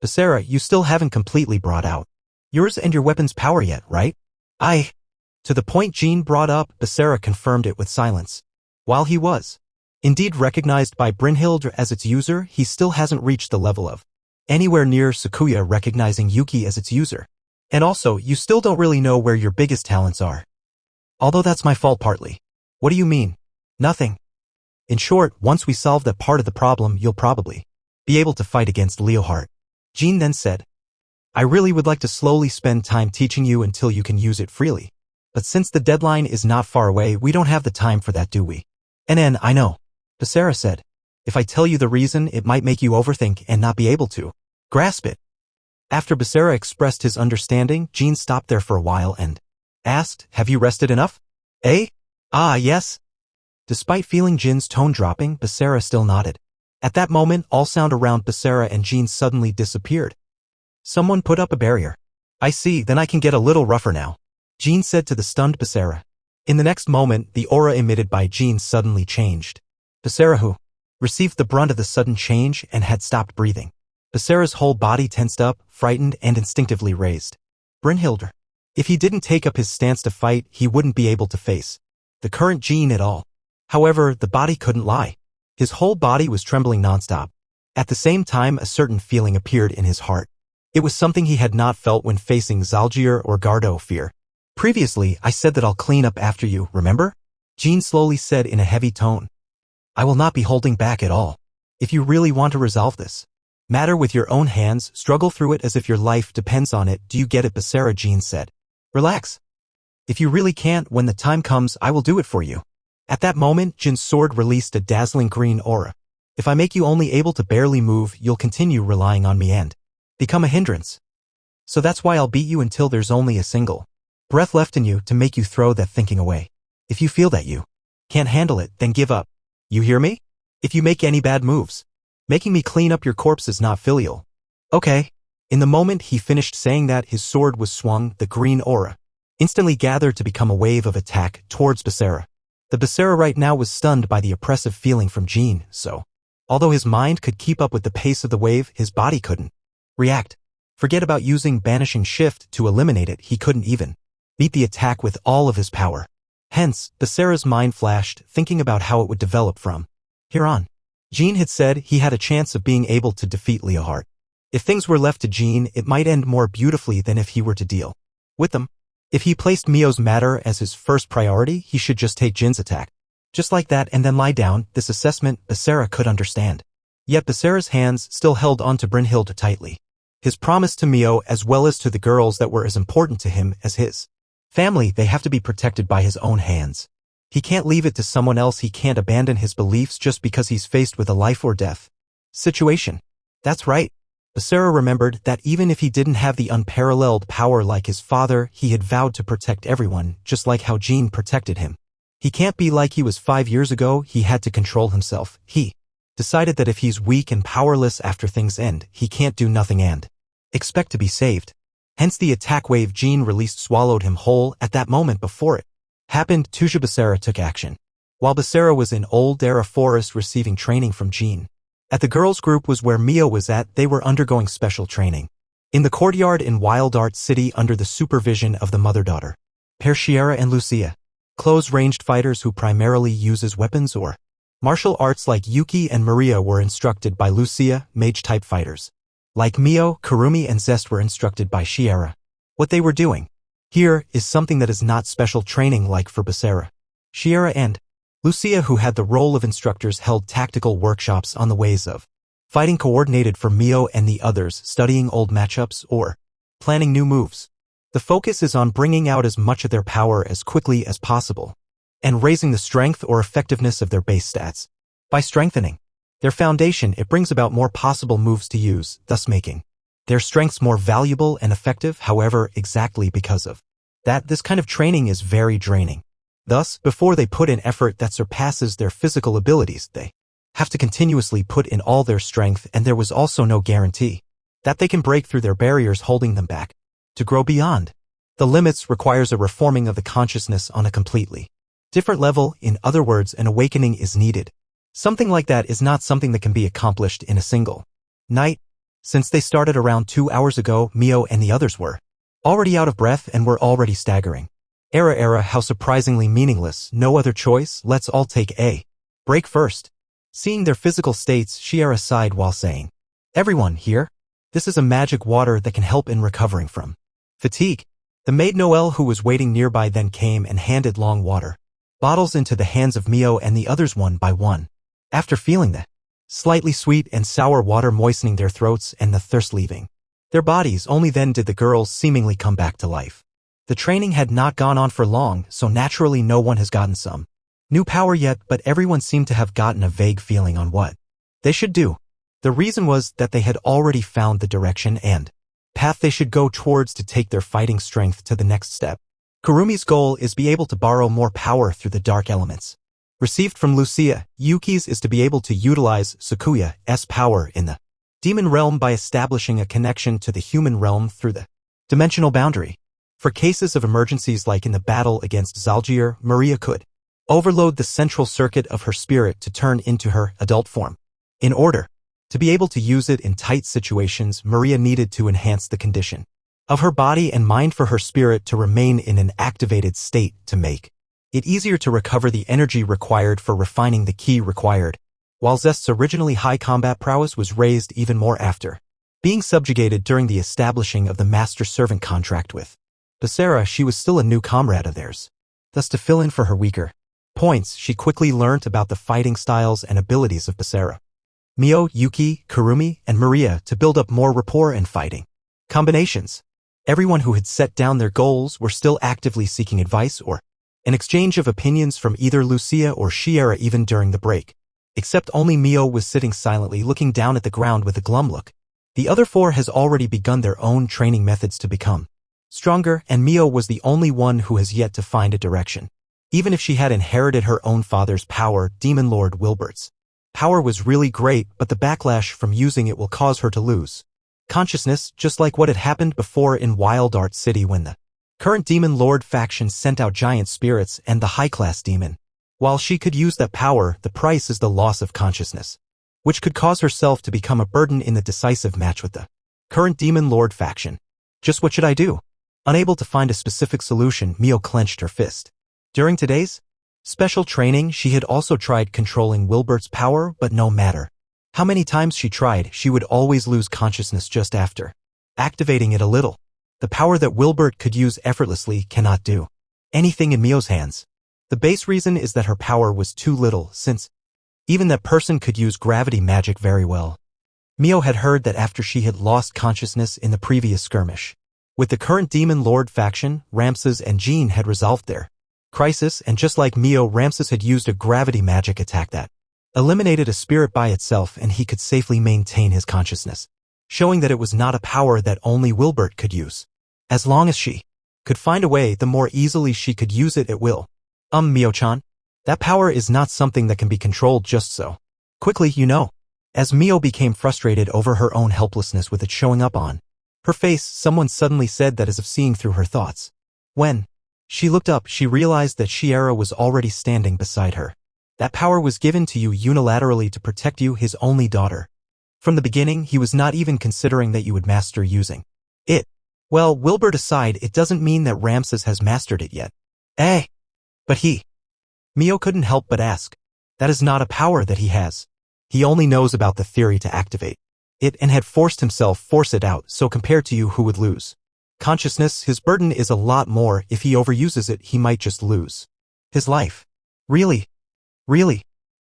Basara, you still haven't completely brought out yours and your weapon's power yet, right? To the point Jin brought up, Basara confirmed it with silence. While he was indeed recognized by Brynhild as its user, he still hasn't reached the level of anywhere near Sakuya recognizing Yuki as its user. And also, you still don't really know where your biggest talents are. Although that's my fault partly. What do you mean? Nothing. In short, once we solve that part of the problem, you'll probably be able to fight against Leohard. Jin then said, I really would like to slowly spend time teaching you until you can use it freely. But since the deadline is not far away, we don't have the time for that, do we? I know. Basara said. If I tell you the reason, it might make you overthink and not be able to grasp it. After Basara expressed his understanding, Jin stopped there for a while and asked, have you rested enough? Yes. Despite feeling Jin's tone dropping, Basara still nodded. At that moment, all sound around Basara and Jin suddenly disappeared. Someone put up a barrier. I see, then I can get a little rougher now, Jin said to the stunned Basara. In the next moment, the aura emitted by Jin suddenly changed. Basara, who received the brunt of the sudden change and had stopped breathing. Basara's whole body tensed up, frightened, and instinctively raised. Brynhilder. If he didn't take up his stance to fight, he wouldn't be able to face the current Jin at all. However, the body couldn't lie. His whole body was trembling nonstop. At the same time, a certain feeling appeared in his heart. It was something he had not felt when facing Zalgier or Gardo. Fear. Previously, I said that I'll clean up after you, remember? Jean slowly said in a heavy tone. I will not be holding back at all. If you really want to resolve this matter with your own hands, struggle through it as if your life depends on it. Do you get it, Basara? Jean said. Relax. If you really can't, when the time comes, I will do it for you. At that moment, Jin's sword released a dazzling green aura. If I make you only able to barely move, you'll continue relying on me and become a hindrance. So that's why I'll beat you until there's only a single breath left in you to make you throw that thinking away. If you feel that you can't handle it, then give up. You hear me? If you make any bad moves, making me clean up your corpse is not filial. Okay. In the moment he finished saying that, his sword was swung, the green aura instantly gathered to become a wave of attack towards Basara. The Basara right now was stunned by the oppressive feeling from Jean, so although his mind could keep up with the pace of the wave, his body couldn't react. Forget about using banishing shift to eliminate it, he couldn't even meet the attack with all of his power. Hence, Basara's mind flashed, thinking about how it would develop from here on. Jean had said he had a chance of being able to defeat Leohart. If things were left to Jean, it might end more beautifully than if he were to deal with them. If he placed Mio's matter as his first priority, he should just take Jin's attack. Just like that and then lie down. This assessment Basara could understand. Yet Basara's hands still held onto Brynhild tightly. His promise to Mio as well as to the girls that were as important to him as his family, they have to be protected by his own hands. He can't leave it to someone else. He can't abandon his beliefs just because he's faced with a life or death situation. That's right. Basara remembered that even if he didn't have the unparalleled power like his father, he had vowed to protect everyone, just like how Jean protected him. He can't be like he was 5 years ago. He had to control himself. He decided that if he's weak and powerless after things end, he can't do nothing and expect to be saved. Hence the attack wave Jean released swallowed him whole. At that moment before it happened, Tuja Basara took action. While Basara was in Old Era Forest receiving training from Jean, at the girls' group was where Mio was at. They were undergoing special training in the courtyard in Wild Art City under the supervision of the mother-daughter pair Shiera and Lucia, close-ranged fighters who primarily uses weapons or martial arts like Yuki and Maria were instructed by Lucia. Mage-type fighters like Mio, Kurumi and Zest were instructed by Shiera. What they were doing here is something that is not special training like for Basara. Shiera and Lucia, who had the role of instructors, held tactical workshops on the ways of fighting coordinated for Mio and the others, studying old matchups or planning new moves. The focus is on bringing out as much of their power as quickly as possible and raising the strength or effectiveness of their base stats. By strengthening their foundation, it brings about more possible moves to use, thus making their strengths more valuable and effective. However, exactly because of that, this kind of training is very draining. Thus, before they put in effort that surpasses their physical abilities, they have to continuously put in all their strength, and there was also no guarantee that they can break through their barriers holding them back. To grow beyond the limits requires a reforming of the consciousness on a completely different level. In other words, an awakening is needed. Something like that is not something that can be accomplished in a single night. Since they started around 2 hours ago, Mio and the others were already out of breath and were already staggering. Era, how surprisingly meaningless. No other choice. Let's all take a break first. Seeing their physical states, Shiera sighed while saying, everyone here, this is a magic water that can help in recovering from fatigue. The maid Noelle, who was waiting nearby, then came and handed long water bottles into the hands of Mio and the others one by one. After feeling the slightly sweet and sour water moistening their throats and the thirst leaving their bodies, only then did the girls seemingly come back to life. The training had not gone on for long, so naturally no one has gotten some new power yet, but everyone seemed to have gotten a vague feeling on what they should do. The reason was that they had already found the direction and path they should go towards to take their fighting strength to the next step. Kurumi's goal is be able to borrow more power through the dark elements received from Lucia. Yuki's is to be able to utilize Sakuya's power in the demon realm by establishing a connection to the human realm through the dimensional boundary. For cases of emergencies like in the battle against Zalgier, Maria could overload the central circuit of her spirit to turn into her adult form. In order to be able to use it in tight situations, Maria needed to enhance the condition of her body and mind for her spirit to remain in an activated state to make it easier to recover the energy required for refining the ki required. While Zest's originally high combat prowess was raised even more after being subjugated during the establishing of the master-servant contract with Basara, she was still a new comrade of theirs. Thus, to fill in for her weaker points, she quickly learnt about the fighting styles and abilities of Basara, Mio, Yuki, Kurumi, and Maria to build up more rapport and fighting combinations. Everyone who had set down their goals were still actively seeking advice or an exchange of opinions from either Lucia or Shiera even during the break. Except only Mio was sitting silently looking down at the ground with a glum look. The other four has already begun their own training methods to become stronger, and Mio was the only one who has yet to find a direction. Even if she had inherited her own father's power, Demon Lord Wilbert's power was really great, but the backlash from using it will cause her to lose consciousness, just like what had happened before in Wild Art City when the current Demon Lord faction sent out giant spirits and the high-class demon. While she could use that power, the price is the loss of consciousness, which could cause herself to become a burden in the decisive match with the current Demon Lord faction. Just what should I do? Unable to find a specific solution, Mio clenched her fist. During today's special training, she had also tried controlling Wilbert's power, but no matter how many times she tried, she would always lose consciousness just after activating it a little. The power that Wilbert could use effortlessly cannot do anything in Mio's hands. The base reason is that her power was too little, since even that person could use gravity magic very well. Mio had heard that after she had lost consciousness in the previous skirmish with the current Demon Lord faction, Ramses and Jean had resolved their crisis, and just like Mio, Ramses had used a gravity magic attack that eliminated a spirit by itself, and he could safely maintain his consciousness, showing that it was not a power that only Wilbert could use. As long as she could find a way, the more easily she could use it at will. Mio-chan, that power is not something that can be controlled just so quickly, you know. As Mio became frustrated over her own helplessness with it showing up on her face, someone suddenly said that as if seeing through her thoughts. When she looked up, she realized that Shiera was already standing beside her. That power was given to you unilaterally to protect you, his only daughter. From the beginning, he was not even considering that you would master using it. Well, Wilbert aside, it doesn't mean that Ramses has mastered it yet. But he. Mio couldn't help but ask. That is not a power that he has. He only knows about the theory to activate it and had forced himself force it out, so compared to you who would lose consciousness, his burden is a lot more. If he overuses it, he might just lose his life. Really?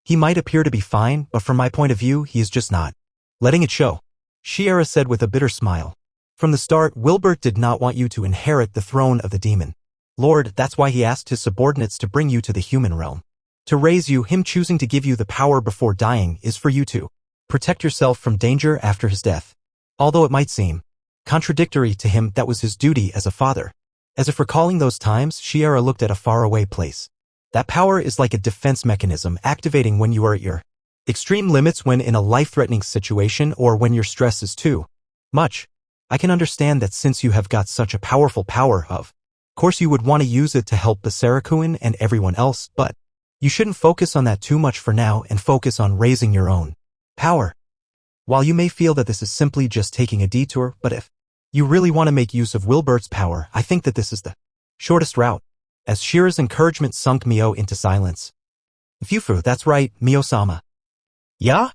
He might appear to be fine, but from my point of view, he is just not letting it show, Shiera said with a bitter smile. From the start, Wilbert did not want you to inherit the throne of the Demon Lord. That's why he asked his subordinates to bring you to the human realm. To raise you, him choosing to give you the power before dying is for you to protect yourself from danger after his death. Although it might seem contradictory to him, that was his duty as a father. As if recalling those times, Shiera looked at a faraway place. That power is like a defense mechanism activating when you are at your extreme limits, when in a life-threatening situation, or when your stress is too much. I can understand that since you have got such a powerful power, of course you would want to use it to help Basarakuin and everyone else, but you shouldn't focus on that too much for now and focus on raising your own power. While you may feel that this is simply just taking a detour, but if you really want to make use of Wilbert's power, I think that this is the shortest route. As Shiera's encouragement sunk Mio into silence. Fufu, that's right, Mio-sama. Yeah?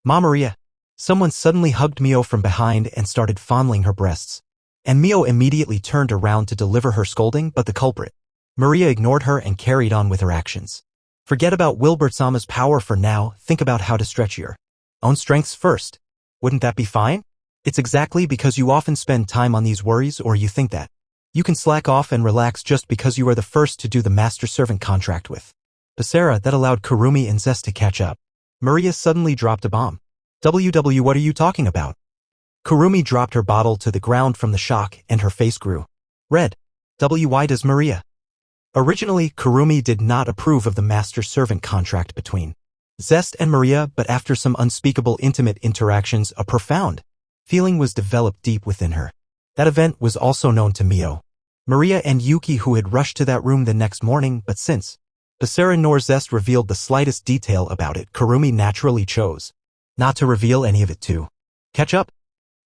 Ma Maria. Someone suddenly hugged Mio from behind and started fondling her breasts. And Mio immediately turned around to deliver her scolding, but the culprit, Maria, ignored her and carried on with her actions. Forget about Wilbert-sama's power for now, think about how to stretch your own strengths first. Wouldn't that be fine? It's exactly because you often spend time on these worries, or you think that you can slack off and relax just because you are the first to do the master-servant contract with Basara, that allowed Kurumi and Zest to catch up. Maria suddenly dropped a bomb. What are you talking about? Kurumi dropped her bottle to the ground from the shock, and her face grew red. Why does Maria? Originally, Kurumi did not approve of the master-servant contract between Zest and Maria, but after some unspeakable intimate interactions, a profound feeling was developed deep within her. That event was also known to Mio, Maria, and Yuki, who had rushed to that room the next morning, but since Basara nor Zest revealed the slightest detail about it, Kurumi naturally chose not to reveal any of it too. Catch up?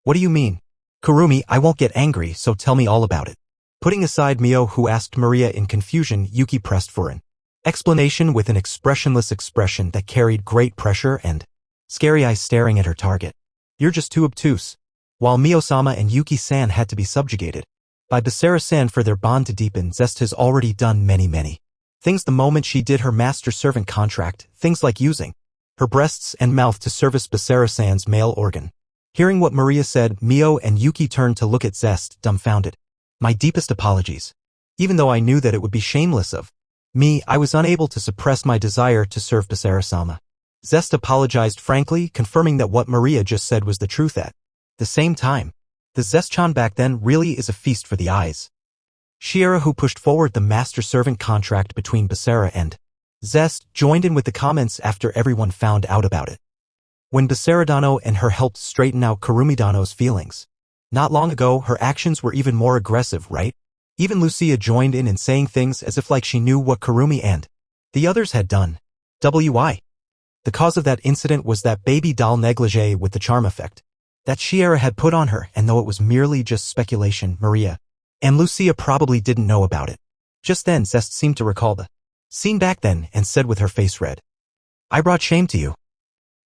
What do you mean? Kurumi, I won't get angry, so tell me all about it. Putting aside Mio, who asked Maria in confusion, Yuki pressed for an explanation with an expressionless expression that carried great pressure and scary eyes staring at her target. You're just too obtuse. While Mio-sama and Yuki-san had to be subjugated by Basara-san for their bond to deepen, Zest has already done many Things the moment she did her master-servant contract, things like using her breasts and mouth to service Basara-san's male organ. Hearing what Maria said, Mio and Yuki turned to look at Zest, dumbfounded. My deepest apologies. Even though I knew that it would be shameless of me, I was unable to suppress my desire to serve Basara-sama. Zest apologized frankly, confirming that what Maria just said was the truth at the same time. The Zest-chan back then really is a feast for the eyes. Shiera, who pushed forward the master-servant contract between Basara and Zest, joined in with the comments after everyone found out about it. When Basara-dano and her helped straighten out Kurumi-dano's feelings. Not long ago, her actions were even more aggressive, right? Even Lucia joined in saying things as if like she knew what Kurumi and the others had done. Why? The cause of that incident was that baby doll negligee with the charm effect that Shiera had put on her, and though it was merely just speculation, Maria and Lucia probably didn't know about it. Just then Zest seemed to recall the scene back then and said with her face red, I brought shame to you.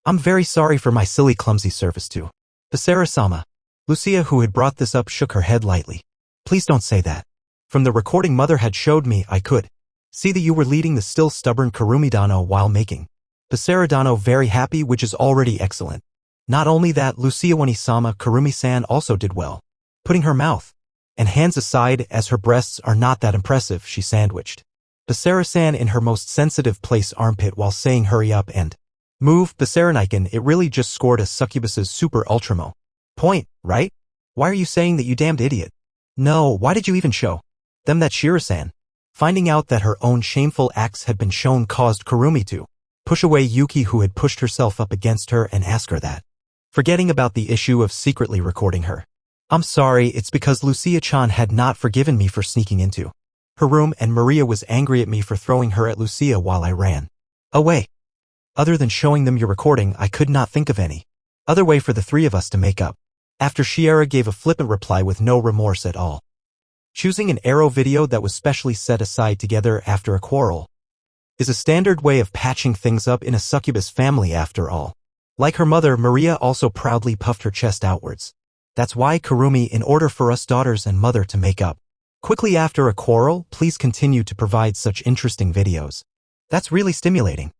I'm very sorry for my silly clumsy service to Basara-sama. Lucia, who had brought this up, shook her head lightly. Please don't say that. From the recording Mother had showed me, I could see that you were leading the still stubborn Kurumi-dano while making Basara-dano very happy, which is already excellent. Not only that, Lucia Wani-sama, Kurumi-san also did well. Putting her mouth and hands aside, as her breasts are not that impressive, she sandwiched Basara-san in her most sensitive place, armpit, while saying hurry up and move. Basara-niken, it really just scored a succubus's super ultramo point, right? Why are you saying that, you damned idiot? No, why did you even show them that? Shiera-san, finding out that her own shameful acts had been shown, caused Kurumi to push away Yuki, who had pushed herself up against her, and ask her that, forgetting about the issue of secretly recording her. I'm sorry, it's because Lucia-chan had not forgiven me for sneaking into her room, and Maria was angry at me for throwing her at Lucia while I ran away. Other than showing them your recording, I could not think of any other way for the three of us to make up. After Shiera gave a flippant reply with no remorse at all. Choosing an arrow video that was specially set aside together after a quarrel is a standard way of patching things up in a succubus family after all. Like her mother, Maria also proudly puffed her chest outwards. That's why, Kurumi, in order for us daughters and mother to make up quickly after a quarrel, please continue to provide such interesting videos. That's really stimulating.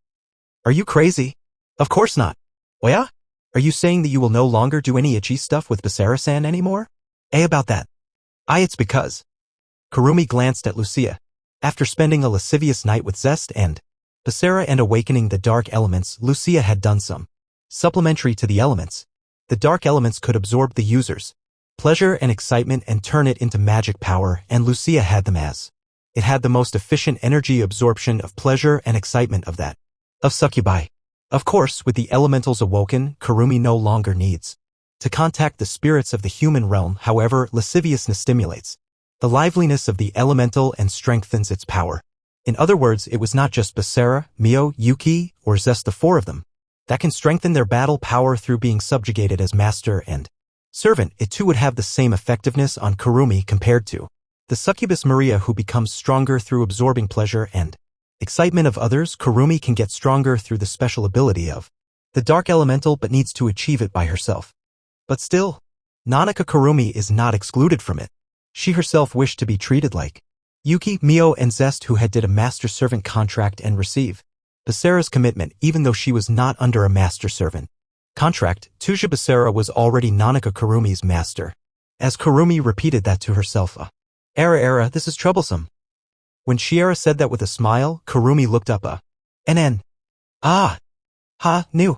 Are you crazy? Of course not. Oh yeah? Are you saying that you will no longer do any itchy stuff with Basara-san anymore? About that. It's because Kurumi glanced at Lucia. After spending a lascivious night with Zest and Basara and awakening the dark elements, Lucia had done some supplementary to the elements. The dark elements could absorb the user's pleasure and excitement and turn it into magic power, and Lucia had them as it had the most efficient energy absorption of pleasure and excitement of that of succubi. Of course, with the elementals awoken, Kurumi no longer needs to contact the spirits of the human realm. However, lasciviousness stimulates the liveliness of the elemental and strengthens its power. In other words, it was not just Basara, Mio, Yuki, or Zest, the four of them, that can strengthen their battle power through being subjugated as master and servant. It too would have the same effectiveness on Kurumi compared to the succubus Maria, who becomes stronger through absorbing pleasure and excitement of others. Kurumi can get stronger through the special ability of the dark elemental, but needs to achieve it by herself. But still, Nanaka Kurumi is not excluded from it. She herself wished to be treated like Yuki, Mio, and Zest, who had did a master-servant contract and receive Basara's commitment, even though she was not under a master-servant contract. Tuja Basara was already Nanaka Kurumi's master. As Kurumi repeated that to herself, Era, this is troublesome. When Shiera said that with a smile, Kurumi looked up knew,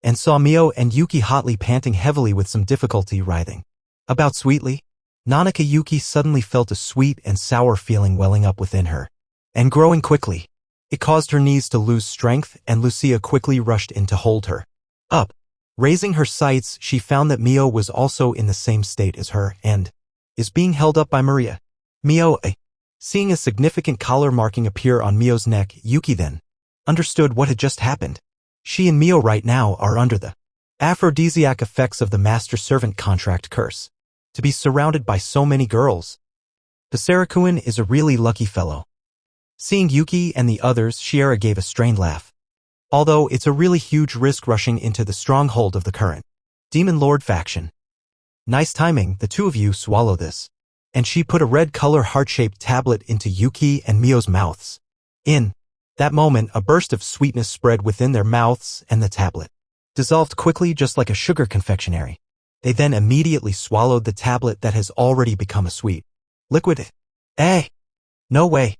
and saw Mio and Yuki hotly panting heavily with some difficulty writhing about sweetly. Nanaka Yuki suddenly felt a sweet and sour feeling welling up within her, and growing quickly. It caused her knees to lose strength, and Lucia quickly rushed in to hold her up. Raising her sights, she found that Mio was also in the same state as her and is being held up by Maria. Mio, seeing a significant collar marking appear on Mio's neck, Yuki then understood what had just happened. She and Mio right now are under the aphrodisiac effects of the master-servant contract curse. To be surrounded by so many girls. Basara-kun is a really lucky fellow. Seeing Yuki and the others, Shiera gave a strained laugh. Although it's a really huge risk rushing into the stronghold of the current Demon Lord faction. Nice timing, the two of you swallow this. And she put a red color heart-shaped tablet into Yuki and Mio's mouths. In that moment, a burst of sweetness spread within their mouths, and the tablet dissolved quickly just like a sugar confectionery. They then immediately swallowed the tablet that has already become a sweet liquid. No way.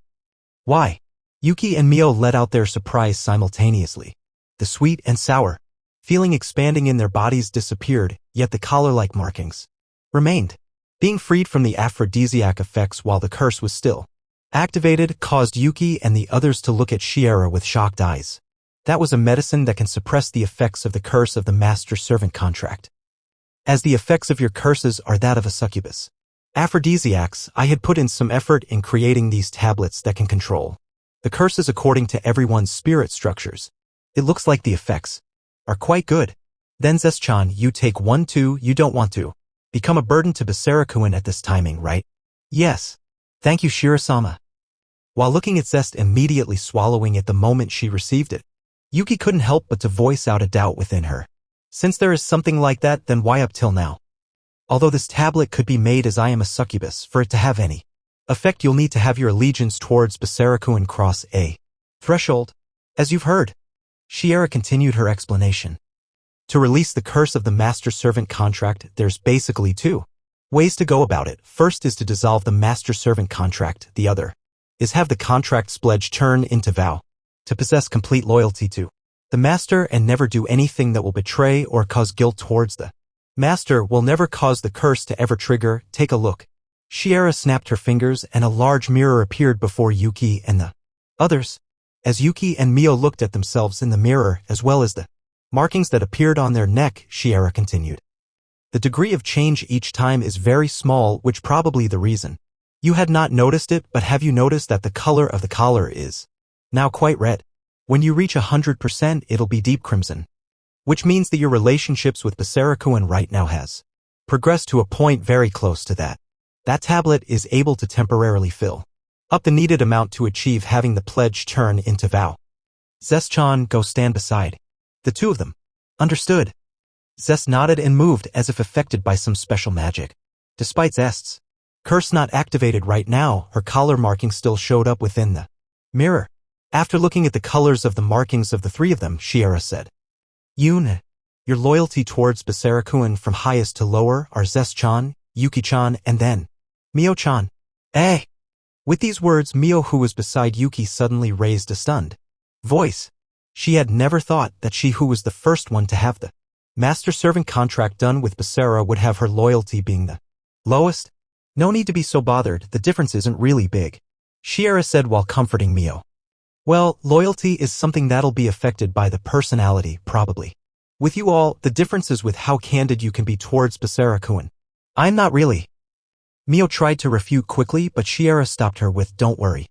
Why? Yuki and Mio let out their surprise simultaneously. The sweet and sour feeling expanding in their bodies disappeared, yet the collar-like markings remained. Being freed from the aphrodisiac effects while the curse was still activated caused Yuki and the others to look at Shiera with shocked eyes. That was a medicine that can suppress the effects of the curse of the master-servant contract. As the effects of your curses are that of a succubus aphrodisiacs, I had put in some effort in creating these tablets that can control the curses according to everyone's spirit structures. It looks like the effects are quite good. Then Zest-chan, you take one too. You don't want to become a burden to Basarakuin at this timing, right? Yes. Thank you, Shirasama. While looking at Zest immediately swallowing it the moment she received it, Yuki couldn't help but to voice out a doubt within her. Since there is something like that, then why up till now? Although this tablet could be made as I am a succubus, for it to have any effect you'll need to have your allegiance towards Basarakuin cross a threshold. As you've heard, Shiera continued her explanation. To release the curse of the master-servant contract, there's basically two ways to go about it. First is to dissolve the master-servant contract. The other is have the contract's pledge turn into vow to possess complete loyalty to the master and never do anything that will betray or cause guilt towards the master. Will never cause the curse to ever trigger. Take a look. Shiera snapped her fingers and a large mirror appeared before Yuki and the others. As Yuki and Mio looked at themselves in the mirror as well as the markings that appeared on their neck, Shiera continued. The degree of change each time is very small, which probably the reason you had not noticed it, but have you noticed that the color of the collar is now quite red? When you reach 100%, it'll be deep crimson, which means that your relationships with Basarakuin right now has progressed to a point very close to that. That tablet is able to temporarily fill up the needed amount to achieve having the pledge turn into vow. Zest-chan, go stand beside the two of them. Understood. Zest nodded and moved as if affected by some special magic. Despite Zest's curse not activated right now, her collar marking still showed up within the mirror. After looking at the colors of the markings of the three of them, Shiera said, Yun, your loyalty towards Basarakuin from highest to lower are Zest-chan, Yuki-chan, and then Mio-chan. With these words, Mio, who was beside Yuki, suddenly raised a stunned voice. She had never thought that she, who was the first one to have the master-servant contract done with Basara, would have her loyalty being the lowest. No need to be so bothered, the difference isn't really big, Shiera said while comforting Mio. Well, loyalty is something that'll be affected by the personality, probably. With you all, the difference is with how candid you can be towards Basarakuin. I'm not really. Mio tried to refute quickly, but Shiera stopped her with, don't worry.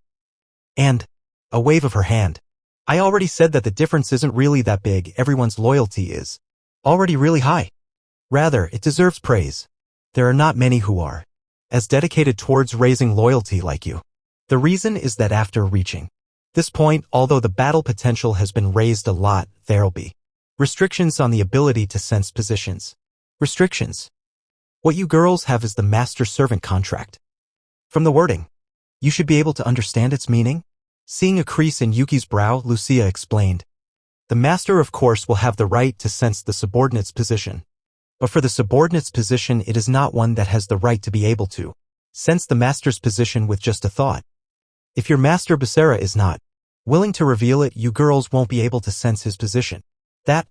And a wave of her hand. I already said that the difference isn't really that big. Everyone's loyalty is already really high. Rather, it deserves praise. There are not many who are as dedicated towards raising loyalty like you. The reason is that after reaching this point, although the battle potential has been raised a lot, there'll be restrictions on the ability to sense positions. Restrictions. What you girls have is the master-servant contract. From the wording, you should be able to understand its meaning. Seeing a crease in Yuki's brow, Lucia explained. The master, of course, will have the right to sense the subordinate's position. But for the subordinate's position, it is not one that has the right to be able to sense the master's position with just a thought. If your master Basara is not willing to reveal it, you girls won't be able to sense his position. That?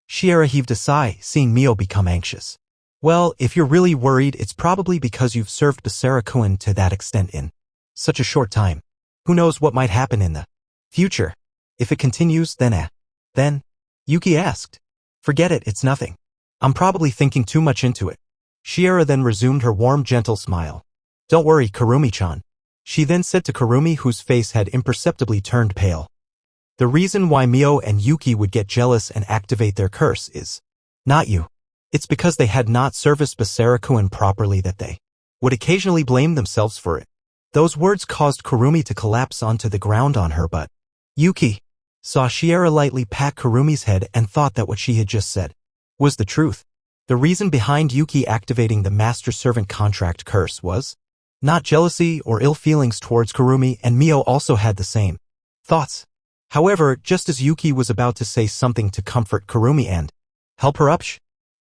Shiera heaved a sigh, seeing Mio become anxious. Well, if you're really worried, it's probably because you've served Basarakuin to that extent in such a short time. Who knows what might happen in the future? If it continues, then, Yuki asked. Forget it, it's nothing. I'm probably thinking too much into it. Shiera then resumed her warm, gentle smile. Don't worry, Kurumi-chan. She then said to Kurumi, whose face had imperceptibly turned pale. The reason why Mio and Yuki would get jealous and activate their curse is not you. It's because they had not serviced Basarakuin properly that they would occasionally blame themselves for it. Those words caused Kurumi to collapse onto the ground on her, but Yuki saw Shiera lightly pat Kurumi's head and thought that what she had just said was the truth. The reason behind Yuki activating the master-servant contract curse was not jealousy or ill feelings towards Kurumi, and Mio also had the same Thoughts? However, just as Yuki was about to say something to comfort Kurumi and help her up,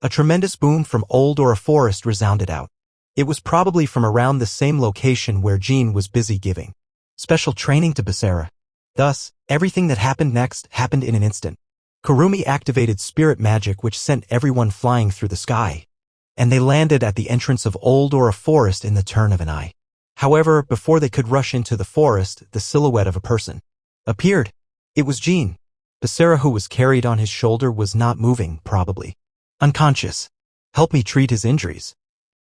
a tremendous boom from old Ora Forest resounded out. It was probably from around the same location where Jean was busy giving special training to Basara. Thus, everything that happened next happened in an instant. Kurumi activated spirit magic which sent everyone flying through the sky, and they landed at the entrance of Old Ora Forest in the turn of an eye. However, before they could rush into the forest, the silhouette of a person appeared. It was Jean. Basara, who was carried on his shoulder, was not moving, probably unconscious. Help me treat his injuries.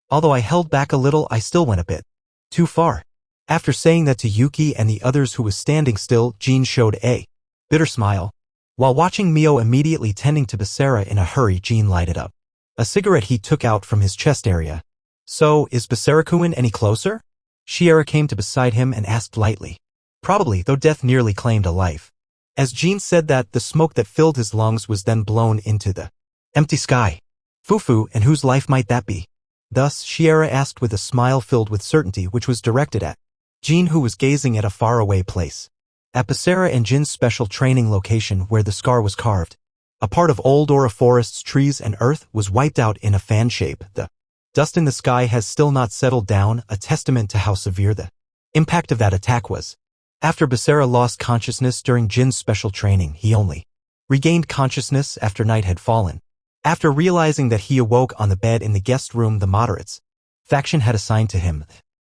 Although I held back a little, I still went a bit too far. After saying that to Yuki and the others who was standing still, Jean showed a bitter smile. While watching Mio immediately tending to Basara in a hurry, Jean lighted up a cigarette he took out from his chest area. So, is Basara-kun any closer? Shiera came to beside him and asked lightly. Probably, though death nearly claimed a life. As Jean said that, the smoke that filled his lungs was then blown into the empty sky. Fufu, and whose life might that be? Thus, Shiera asked with a smile filled with certainty which was directed at Jean, who was gazing at a faraway place. At Basara and Jin's special training location where the scar was carved, a part of Old Ora Forest's trees and earth was wiped out in a fan shape. The dust in the sky has still not settled down, a testament to how severe the impact of that attack was. After Basara lost consciousness during Jin's special training, he only regained consciousness after night had fallen. After realizing that he awoke on the bed in the guest room the moderates faction had assigned to him.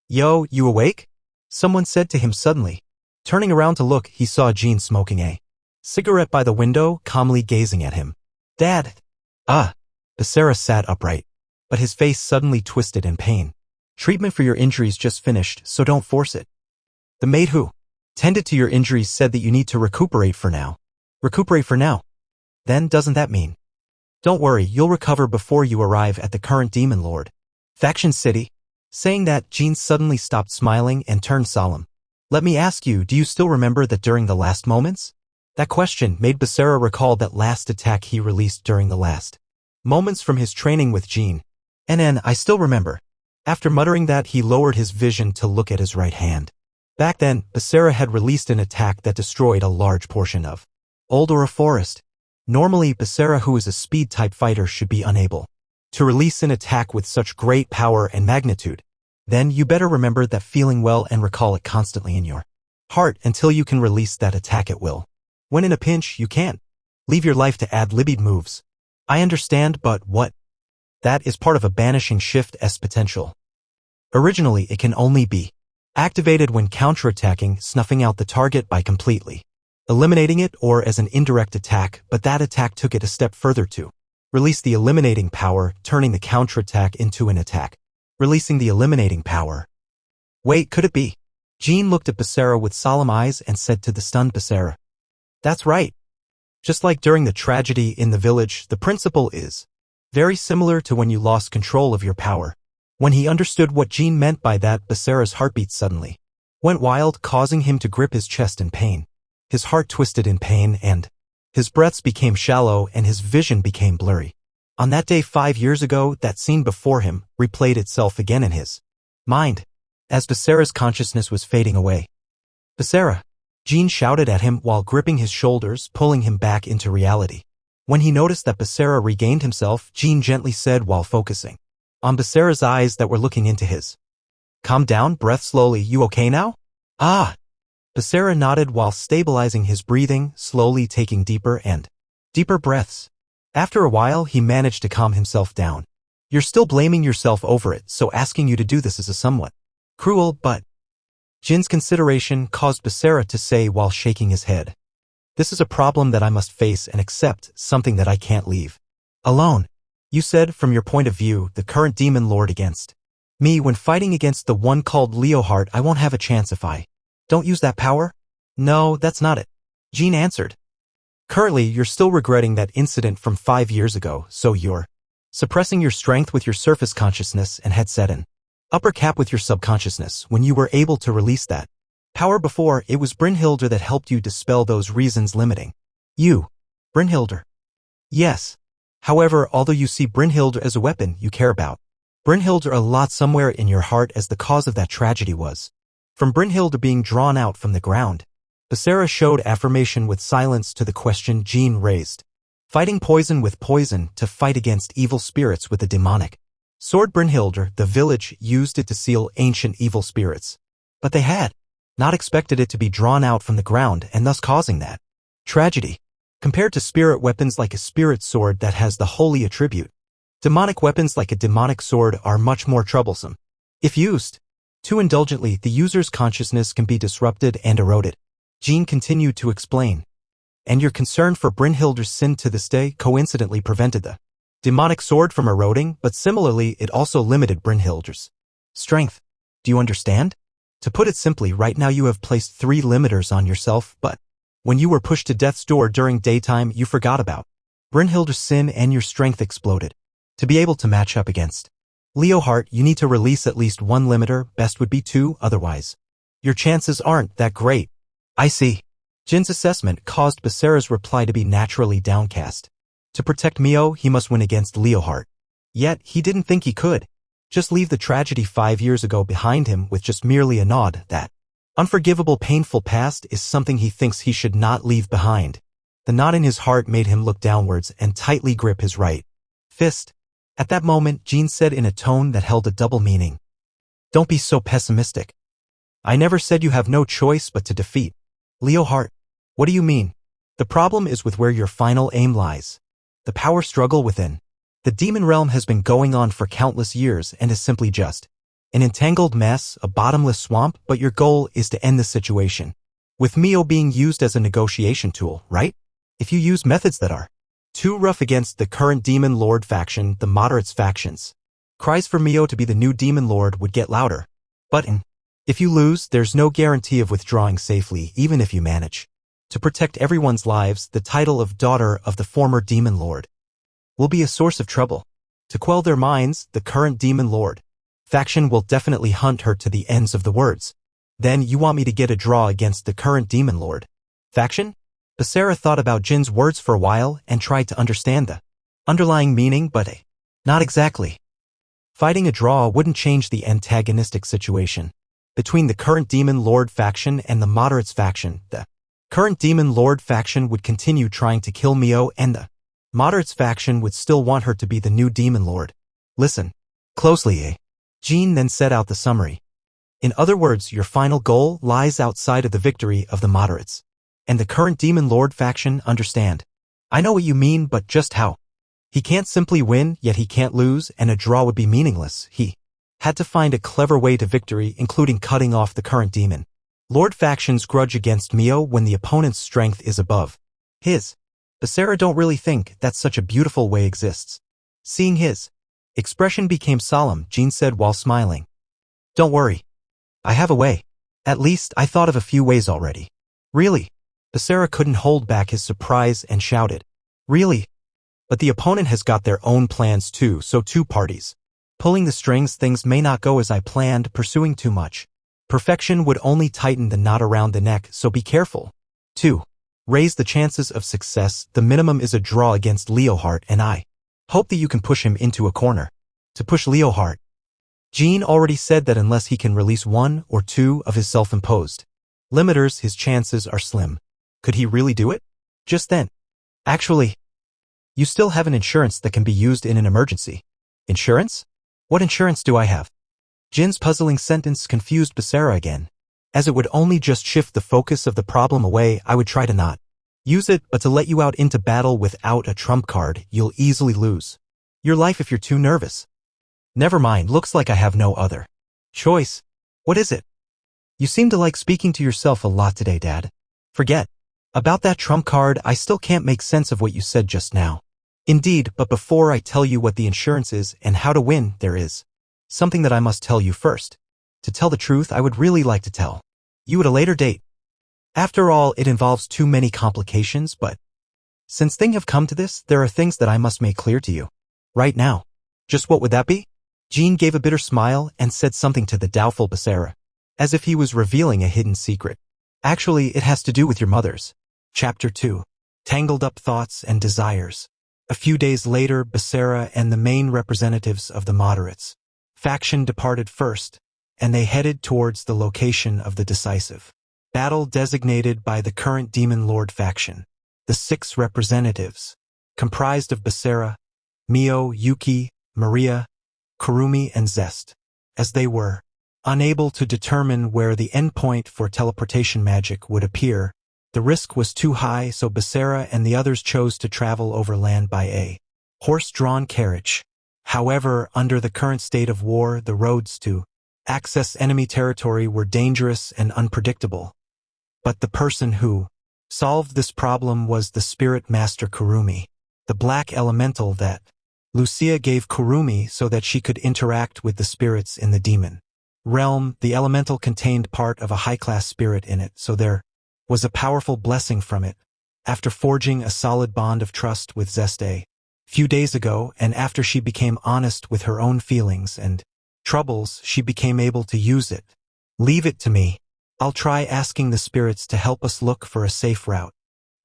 Yo, you awake? Someone said to him suddenly. Turning around to look, he saw Jean smoking a cigarette by the window, calmly gazing at him. Dad! Basara sat upright, but his face suddenly twisted in pain. Treatment for your injuries just finished, so don't force it. The maid who tended to your injuries said that you need to recuperate for now. Recuperate for now? Then doesn't that mean? Don't worry, you'll recover before you arrive at the current Demon Lord Faction City. Saying that, Jean suddenly stopped smiling and turned solemn. Let me ask you, do you still remember that during the last moments? That question made Basara recall that last attack he released during the last moments from his training with Jean. And I still remember. After muttering that, he lowered his vision to look at his right hand. Back then, Basara had released an attack that destroyed a large portion of Old Ora Forest. Normally, Basara, who is a speed-type fighter, should be unable to release an attack with such great power and magnitude. Then you better remember that feeling well and recall it constantly in your heart until you can release that attack at will. When in a pinch, you can't leave your life to ad-libbed moves. I understand, but what? That is part of a banishing shift's potential. Originally, it can only be activated when counterattacking, snuffing out the target by completely eliminating it, or as an indirect attack, but that attack took it a step further to release the eliminating power, turning the counterattack into an attack. Releasing the eliminating power. Wait, could it be? Jean looked at Basara with solemn eyes and said to the stunned Basara. That's right. Just like during the tragedy in the village, the principle is very similar to when you lost control of your power. When he understood what Jean meant by that, Basara's heartbeat suddenly went wild, causing him to grip his chest in pain. His heart twisted in pain, and his breaths became shallow and his vision became blurry. On that day 5 years ago, that scene before him replayed itself again in his mind, as Basara's consciousness was fading away. Basara! Jean shouted at him while gripping his shoulders, pulling him back into reality. When he noticed that Basara regained himself, Jean gently said while focusing on Basara's eyes that were looking into his. Calm down, breath slowly, you okay now? Basara nodded while stabilizing his breathing, slowly taking deeper and deeper breaths. After a while, he managed to calm himself down. You're still blaming yourself over it, so asking you to do this is a somewhat cruel, but Jin's consideration caused Basara to say while shaking his head. This is a problem that I must face and accept, something that I can't leave alone. You said, from your point of view, the current Demon Lord against me when fighting against the one called Leohart, I won't have a chance if I don't use that power? No, that's not it. Jean answered. Currently, you're still regretting that incident from 5 years ago, so you're suppressing your strength with your surface consciousness and had set an upper cap with your subconsciousness when you were able to release that power before. It was Brynhildr that helped you dispel those reasons limiting you. Brynhildr? Yes. However, although you see Brynhildr as a weapon you care about Brynhildr a lot, somewhere in your heart as the cause of that tragedy was from Brynhildr being drawn out from the ground. Basara showed affirmation with silence to the question Jean raised. Fighting poison with poison to fight against evil spirits with the demonic sword. Brynhildr, the village, used it to seal ancient evil spirits. But they had not expected it to be drawn out from the ground and thus causing that tragedy. Compared to spirit weapons like a spirit sword that has the holy attribute, demonic weapons like a demonic sword are much more troublesome. If used too indulgently, the user's consciousness can be disrupted and eroded. Jean continued to explain. And your concern for Brynhildr's sin to this day coincidentally prevented the demonic sword from eroding, but similarly it also limited Brynhildr's strength. Do you understand? To put it simply, right now you have placed 3 limiters on yourself, but when you were pushed to death's door during daytime, you forgot about Brynhildr's sin and your strength exploded. To be able to match up against Leohart, you need to release at least 1 limiter, best would be 2, otherwise your chances aren't that great. I see. Jin's assessment caused Basara's reply to be naturally downcast. To protect Mio, he must win against Leohart. Yet, he didn't think he could just leave the tragedy 5 years ago behind him with just merely a nod. That unforgivable, painful past is something he thinks he should not leave behind. The knot in his heart made him look downwards and tightly grip his right fist. At that moment, Jean said in a tone that held a double meaning. Don't be so pessimistic. I never said you have no choice but to defeat Leohart. What do you mean? The problem is with where your final aim lies. The power struggle within the demon realm has been going on for countless years and is simply just an entangled mess, a bottomless swamp, but your goal is to end the situation. With Mio being used as a negotiation tool, right? If you use methods that are too rough against the current Demon Lord faction, the moderates factions, cries for Mio to be the new Demon Lord would get louder. But if you lose, there's no guarantee of withdrawing safely, even if you manage to protect everyone's lives. The title of daughter of the former Demon Lord will be a source of trouble. To quell their minds, the current Demon Lord faction will definitely hunt her to the ends of the words. Then you want me to get a draw against the current Demon Lord faction? Basara thought about Jin's words for a while and tried to understand the underlying meaning, but not exactly. Fighting a draw wouldn't change the antagonistic situation between the current Demon Lord faction and the moderates faction. The current Demon Lord faction would continue trying to kill Mio, and the moderates faction would still want her to be the new Demon Lord. Listen closely, Jean then set out the summary. In other words, your final goal lies outside of the victory of the moderates and the current Demon Lord faction. Understand? I know what you mean, but just how? He can't simply win, yet he can't lose, and a draw would be meaningless. He had to find a clever way to victory, including cutting off the current Demon Lord faction's grudge against Mio when the opponent's strength is above his. Basara don't really think that such a beautiful way exists. Seeing his expression became solemn, Jean said while smiling. Don't worry. I have a way. At least, I thought of a few ways already. Really? Basara couldn't hold back his surprise and shouted. Really? But the opponent has got their own plans too, so 2 parties pulling the strings. Things may not go as I planned. Pursuing too much perfection would only tighten the knot around the neck, so be careful. 2. Raise the chances of success. The minimum is a draw against Leohart, and I hope that you can push him into a corner. To push Leohart, Jean already said that unless he can release 1 or 2 of his self-imposed limiters, his chances are slim. Could he really do it? Just then. Actually, you still have an insurance that can be used in an emergency. Insurance? What insurance do I have? Jin's puzzling sentence confused Basara again. As it would only just shift the focus of the problem away, I would try to not use it, but to let you out into battle without a trump card, you'll easily lose your life if you're too nervous. Never mind, looks like I have no other choice. What is it? You seem to like speaking to yourself a lot today, Dad. Forget about that trump card. I still can't make sense of what you said just now. Indeed, but before I tell you what the insurance is and how to win, there is something that I must tell you first. To tell the truth, I would really like to tell you at a later date. After all, it involves too many complications, but since things have come to this, there are things that I must make clear to you right now. Just what would that be? Jean gave a bitter smile and said something to the doubtful Basara, as if he was revealing a hidden secret. Actually, it has to do with your mother's. Chapter 2. Tangled Up Thoughts and Desires. A few days later, Basara and the main representatives of the moderates faction departed first, and they headed towards the location of the decisive Battle designated by the current Demon Lord faction. The 6 representatives, comprised of Basara, Mio, Yuki, Maria, Kurumi, and Zest, as they were unable to determine where the endpoint for teleportation magic would appear. The risk was too high, so Basara and the others chose to travel over land by a horse-drawn carriage. However, under the current state of war, the roads to access enemy territory were dangerous and unpredictable. But the person who solved this problem was the Spirit Master Kurumi, the black elemental that Lucia gave Kurumi so that she could interact with the spirits in the demon realm. The elemental contained part of a high-class spirit in it, so there was a powerful blessing from it. After forging a solid bond of trust with Zest a few days ago, and after she became honest with her own feelings and troubles, she became able to use it. Leave it to me. I'll try asking the spirits to help us look for a safe route.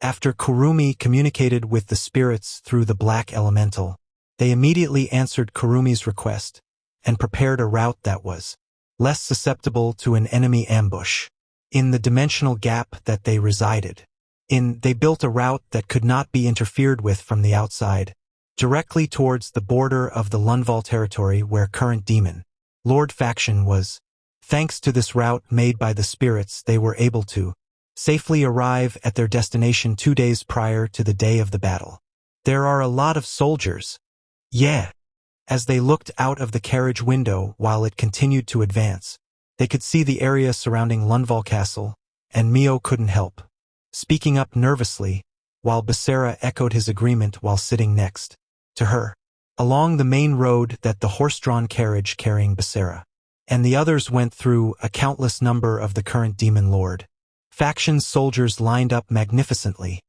After Kurumi communicated with the spirits through the black elemental, they immediately answered Kurumi's request and prepared a route that was less susceptible to an enemy ambush. In the dimensional gap that they resided in, they built a route that could not be interfered with from the outside, directly towards the border of the Lundval territory where current Demon Lord faction was. Thanks to this route made by the spirits, they were able to safely arrive at their destination 2 days prior to the day of the battle. There are a lot of soldiers. Yeah. As they looked out of the carriage window while it continued to advance, they could see the area surrounding Lundval Castle, and Mio couldn't help speaking up nervously, while Basara echoed his agreement while sitting next to her along the main road that the horse-drawn carriage carrying Basara and the others went through. A countless number of the current Demon Lord faction's soldiers lined up magnificently.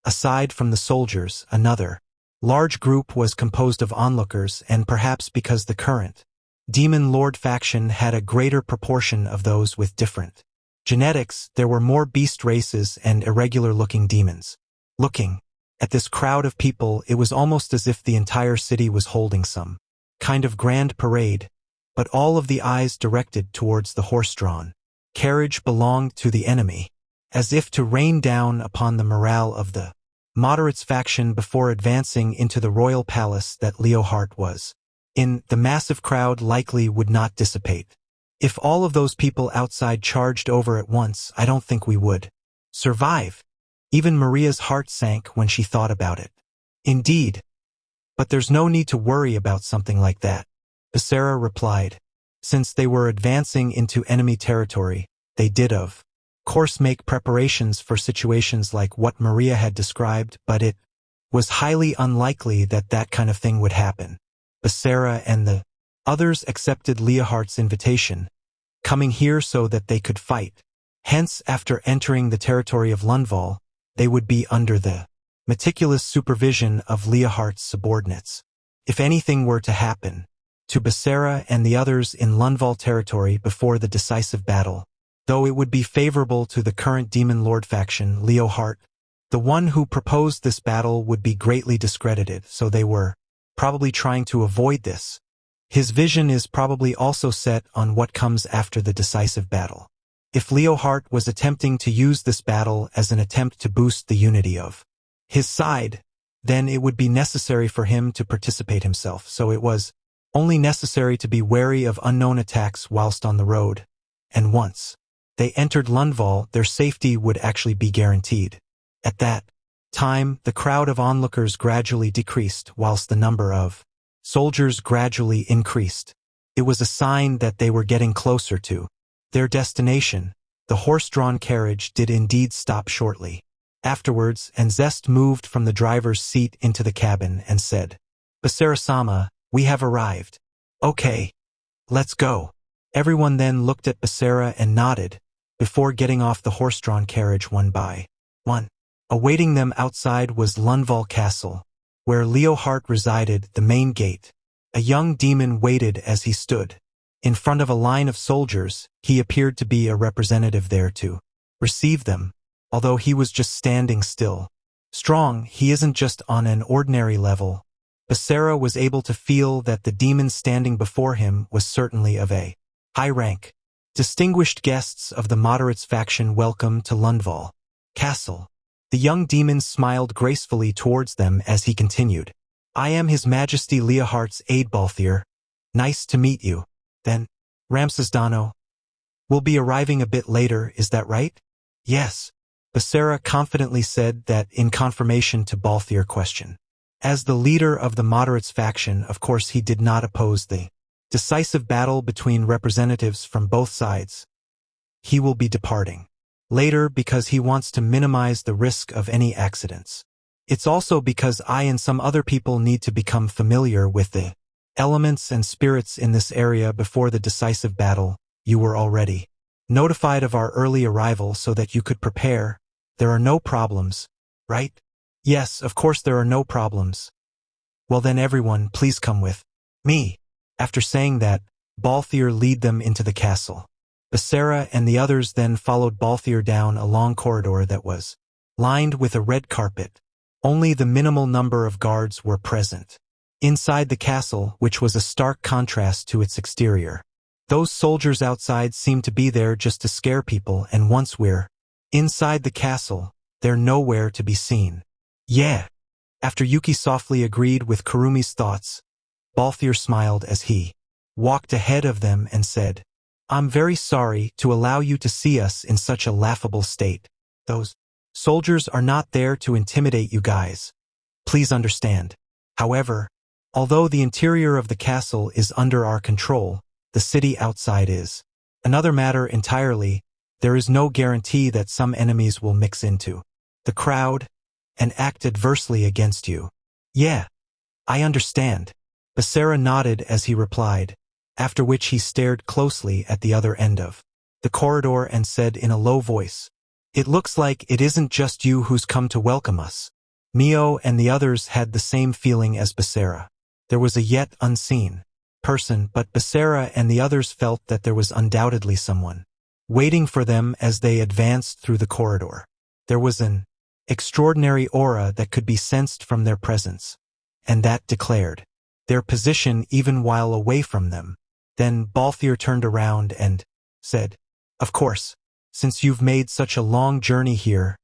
Aside from the soldiers, another large group was composed of onlookers, and perhaps because the current Demon Lord faction had a greater proportion of those with different genetics, there were more beast races and irregular-looking demons. Looking at this crowd of people, it was almost as if the entire city was holding some kind of grand parade, but all of the eyes directed towards the horse-drawn carriage belonged to the enemy, as if to rain down upon the morale of the moderates faction before advancing into the royal palace that Leohart was in. The massive crowd likely would not dissipate. If all of those people outside charged over at once, I don't think we would survive. Even Maria's heart sank when she thought about it. Indeed. But there's no need to worry about something like that, Basara replied. Since they were advancing into enemy territory, they did of course make preparations for situations like what Maria had described, but it was highly unlikely that that kind of thing would happen. Basara and the others accepted Leohart's invitation, coming here so that they could fight. Hence, after entering the territory of Lundval, they would be under the meticulous supervision of Leohart's subordinates. If anything were to happen to Basara and the others in Lundval territory before the decisive battle, though it would be favorable to the current Demon Lord faction, Leohart, the one who proposed this battle, would be greatly discredited, so they were probably trying to avoid this. His vision is probably also set on what comes after the decisive battle. If Leohart was attempting to use this battle as an attempt to boost the unity of his side, then it would be necessary for him to participate himself, so it was only necessary to be wary of unknown attacks whilst on the road, and once they entered Lundval, their safety would actually be guaranteed. At that time, the crowd of onlookers gradually decreased whilst the number of soldiers gradually increased. It was a sign that they were getting closer to their destination. The horse-drawn carriage did indeed stop shortly afterwards, and Zest moved from the driver's seat into the cabin and said, "Basara-sama, we have arrived." "Okay. Let's go." Everyone then looked at Basara and nodded, before getting off the horse-drawn carriage one by one. Awaiting them outside was Lundval Castle, where Leohart resided, the main gate. A young demon waited as he stood in front of a line of soldiers. He appeared to be a representative there to receive them, although he was just standing still. Strong, he isn't just on an ordinary level. Basara was able to feel that the demon standing before him was certainly of a high rank. Distinguished guests of the moderates faction, welcome to Lundval Castle. The young demon smiled gracefully towards them as he continued. I am His Majesty Leohart's aide Balthier. Nice to meet you. Then, Ramses Dano. We'll be arriving a bit later, is that right? Yes. Basara confidently said that in confirmation to Balthier's question. As the leader of the moderates faction, of course he did not oppose the decisive battle between representatives from both sides. He will be departing later because he wants to minimize the risk of any accidents. It's also because I and some other people need to become familiar with the elements and spirits in this area before the decisive battle. You were already notified of our early arrival so that you could prepare. There are no problems, right? Yes, of course there are no problems. Well then everyone, please come with me. After saying that, Balthier led them into the castle. Basara and the others then followed Balthier down a long corridor that was lined with a red carpet. Only the minimal number of guards were present. Inside the castle, which was a stark contrast to its exterior. Those soldiers outside seemed to be there just to scare people, and once we're inside the castle, they're nowhere to be seen. Yeah. After Yuki softly agreed with Kurumi's thoughts, Balthier smiled as he walked ahead of them and said, I'm very sorry to allow you to see us in such a laughable state. Those soldiers are not there to intimidate you guys. Please understand. However, although the interior of the castle is under our control, the city outside is another matter entirely. There is no guarantee that some enemies will mix into the crowd and act adversely against you. Yeah, I understand. Basara nodded as he replied, after which he stared closely at the other end of the corridor and said in a low voice, It looks like it isn't just you who's come to welcome us. Mio and the others had the same feeling as Basara. There was a yet unseen person, but Basara and the others felt that there was undoubtedly someone waiting for them as they advanced through the corridor. There was an extraordinary aura that could be sensed from their presence, and that declared their position even while away from them. Then Balthier turned around and said, Of course, since you've made such a long journey here,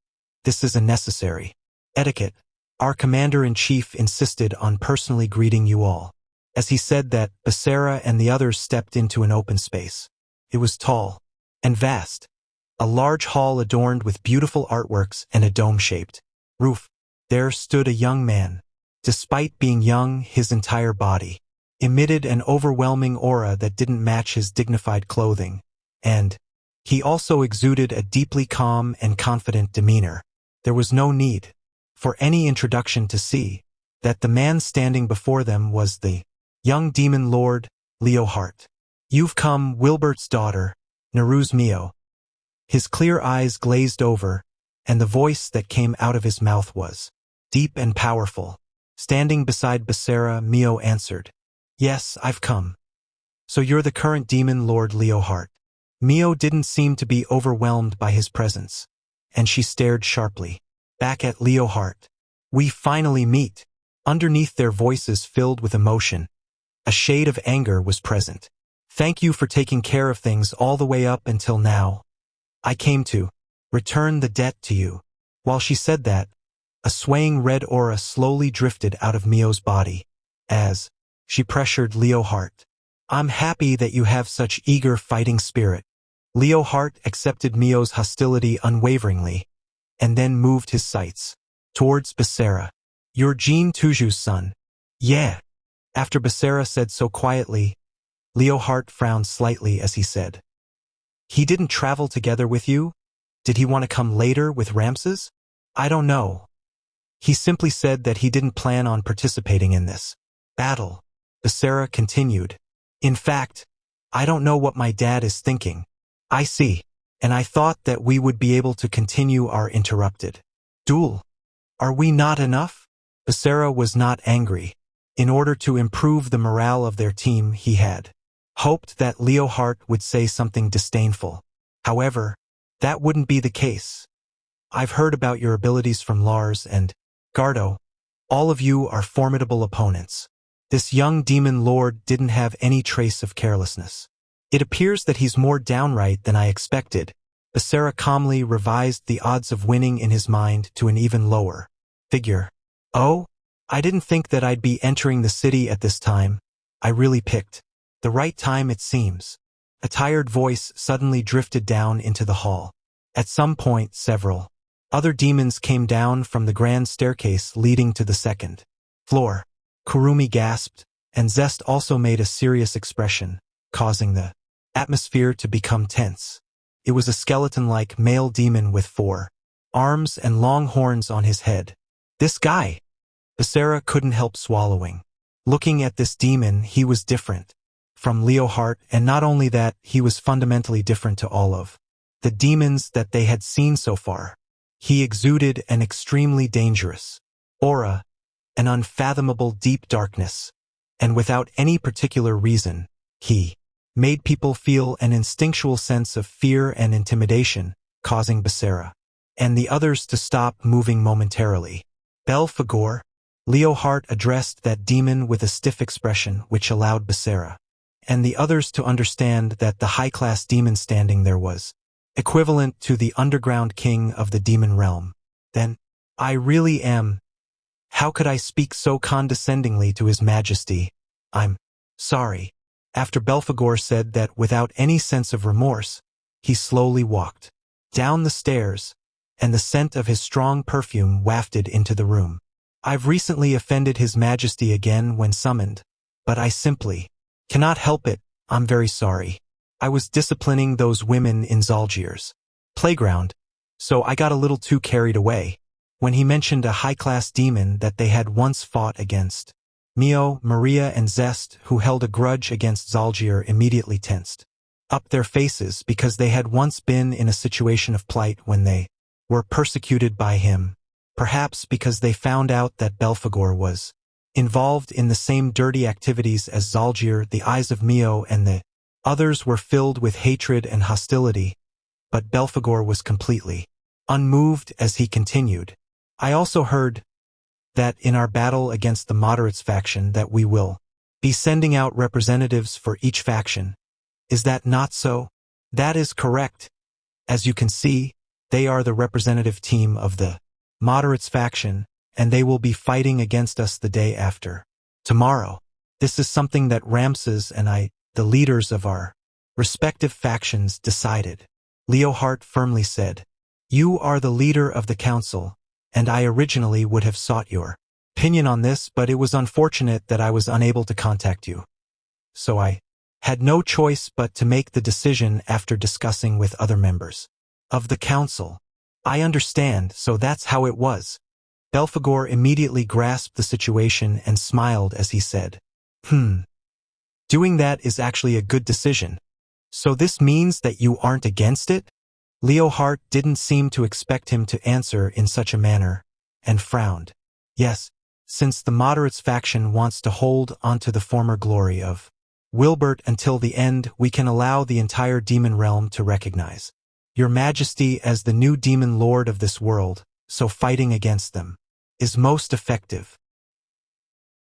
this is a necessary etiquette. Our commander-in-chief insisted on personally greeting you all. As he said that, Basara and the others stepped into an open space. It was tall and vast, a large hall adorned with beautiful artworks and a dome-shaped roof. There stood a young man. Despite being young, his entire body emitted an overwhelming aura that didn't match his dignified clothing, and he also exuded a deeply calm and confident demeanor. There was no need for any introduction to see that the man standing before them was the young demon lord, Leohart. You've come, Wilbert's daughter, Neruz Mio. His clear eyes glazed over, and the voice that came out of his mouth was deep and powerful. Standing beside Basara, Mio answered, Yes, I've come. So you're the current demon lord Leohart. Mio didn't seem to be overwhelmed by his presence, and she stared sharply back at Leohart. We finally meet. Underneath their voices filled with emotion, a shade of anger was present. Thank you for taking care of things all the way up until now. I came to return the debt to you. While she said that, a swaying red aura slowly drifted out of Mio's body as she pressured Leohart. I'm happy that you have such eager fighting spirit. Leohart accepted Mio's hostility unwaveringly and then moved his sights towards Basara. You're Jean Tuju's son. Yeah. After Basara said so quietly, Leohart frowned slightly as he said, He didn't travel together with you? Did he want to come later with Ramses? I don't know. He simply said that he didn't plan on participating in this battle. Basara continued. In fact, I don't know what my dad is thinking. I see. And I thought that we would be able to continue our interrupted duel. Are we not enough? Basara was not angry. In order to improve the morale of their team, he had hoped that Leohart would say something disdainful. However, that wouldn't be the case. I've heard about your abilities from Lars and Gardo. All of you are formidable opponents. This young demon lord didn't have any trace of carelessness. It appears that he's more downright than I expected. Basara calmly revised the odds of winning in his mind to an even lower figure. Oh? I didn't think that I'd be entering the city at this time. I really picked the right time, it seems. A tired voice suddenly drifted down into the hall. At some point, several other demons came down from the grand staircase leading to the second floor. Kurumi gasped, and Zest also made a serious expression, causing the atmosphere to become tense. It was a skeleton-like male demon with 4 arms and long horns on his head. This guy! Basara couldn't help swallowing. Looking at this demon, he was different from Leohart, and not only that, he was fundamentally different to all of the demons that they had seen so far. He exuded an extremely dangerous aura, an unfathomable deep darkness, and without any particular reason, he made people feel an instinctual sense of fear and intimidation, causing Basara and the others to stop moving momentarily. Belphegor, Leohart addressed that demon with a stiff expression which allowed Basara and the others to understand that the high-class demon standing there was equivalent to the underground king of the demon realm. Then, I really am. How could I speak so condescendingly to His Majesty? I'm sorry. After Belphegor said that without any sense of remorse, he slowly walked down the stairs, and the scent of his strong perfume wafted into the room. I've recently offended His Majesty again when summoned, but I simply cannot help it. I'm very sorry. I was disciplining those women in Zalgir's playground, so I got a little too carried away. When he mentioned a high-class demon that they had once fought against, Mio, Maria, and Zest, who held a grudge against Zalgir, immediately tensed up their faces because they had once been in a situation of plight when they were persecuted by him, perhaps because they found out that Belphegor was involved in the same dirty activities as Zalgir. The eyes of Mio and the others were filled with hatred and hostility, but Belphegor was completely unmoved as he continued. I also heard that in our battle against the moderates faction that we will be sending out representatives for each faction. Is that not so? That is correct. As you can see, they are the representative team of the moderates faction, and they will be fighting against us the day after tomorrow. This is something that Ramses and I, the leaders of our respective factions, decided. Leohart firmly said, "You are the leader of the council, and I originally would have sought your opinion on this, but it was unfortunate that I was unable to contact you. So I had no choice but to make the decision after discussing with other members of the council." I understand, so that's how it was. Belphegor immediately grasped the situation and smiled as he said, Doing that is actually a good decision. So this means that you aren't against it? Leohart didn't seem to expect him to answer in such a manner, and frowned. Yes, since the moderates faction wants to hold onto the former glory of Wilbert until the end, we can allow the entire demon realm to recognize Your Majesty as the new demon lord of this world, so fighting against them is most effective.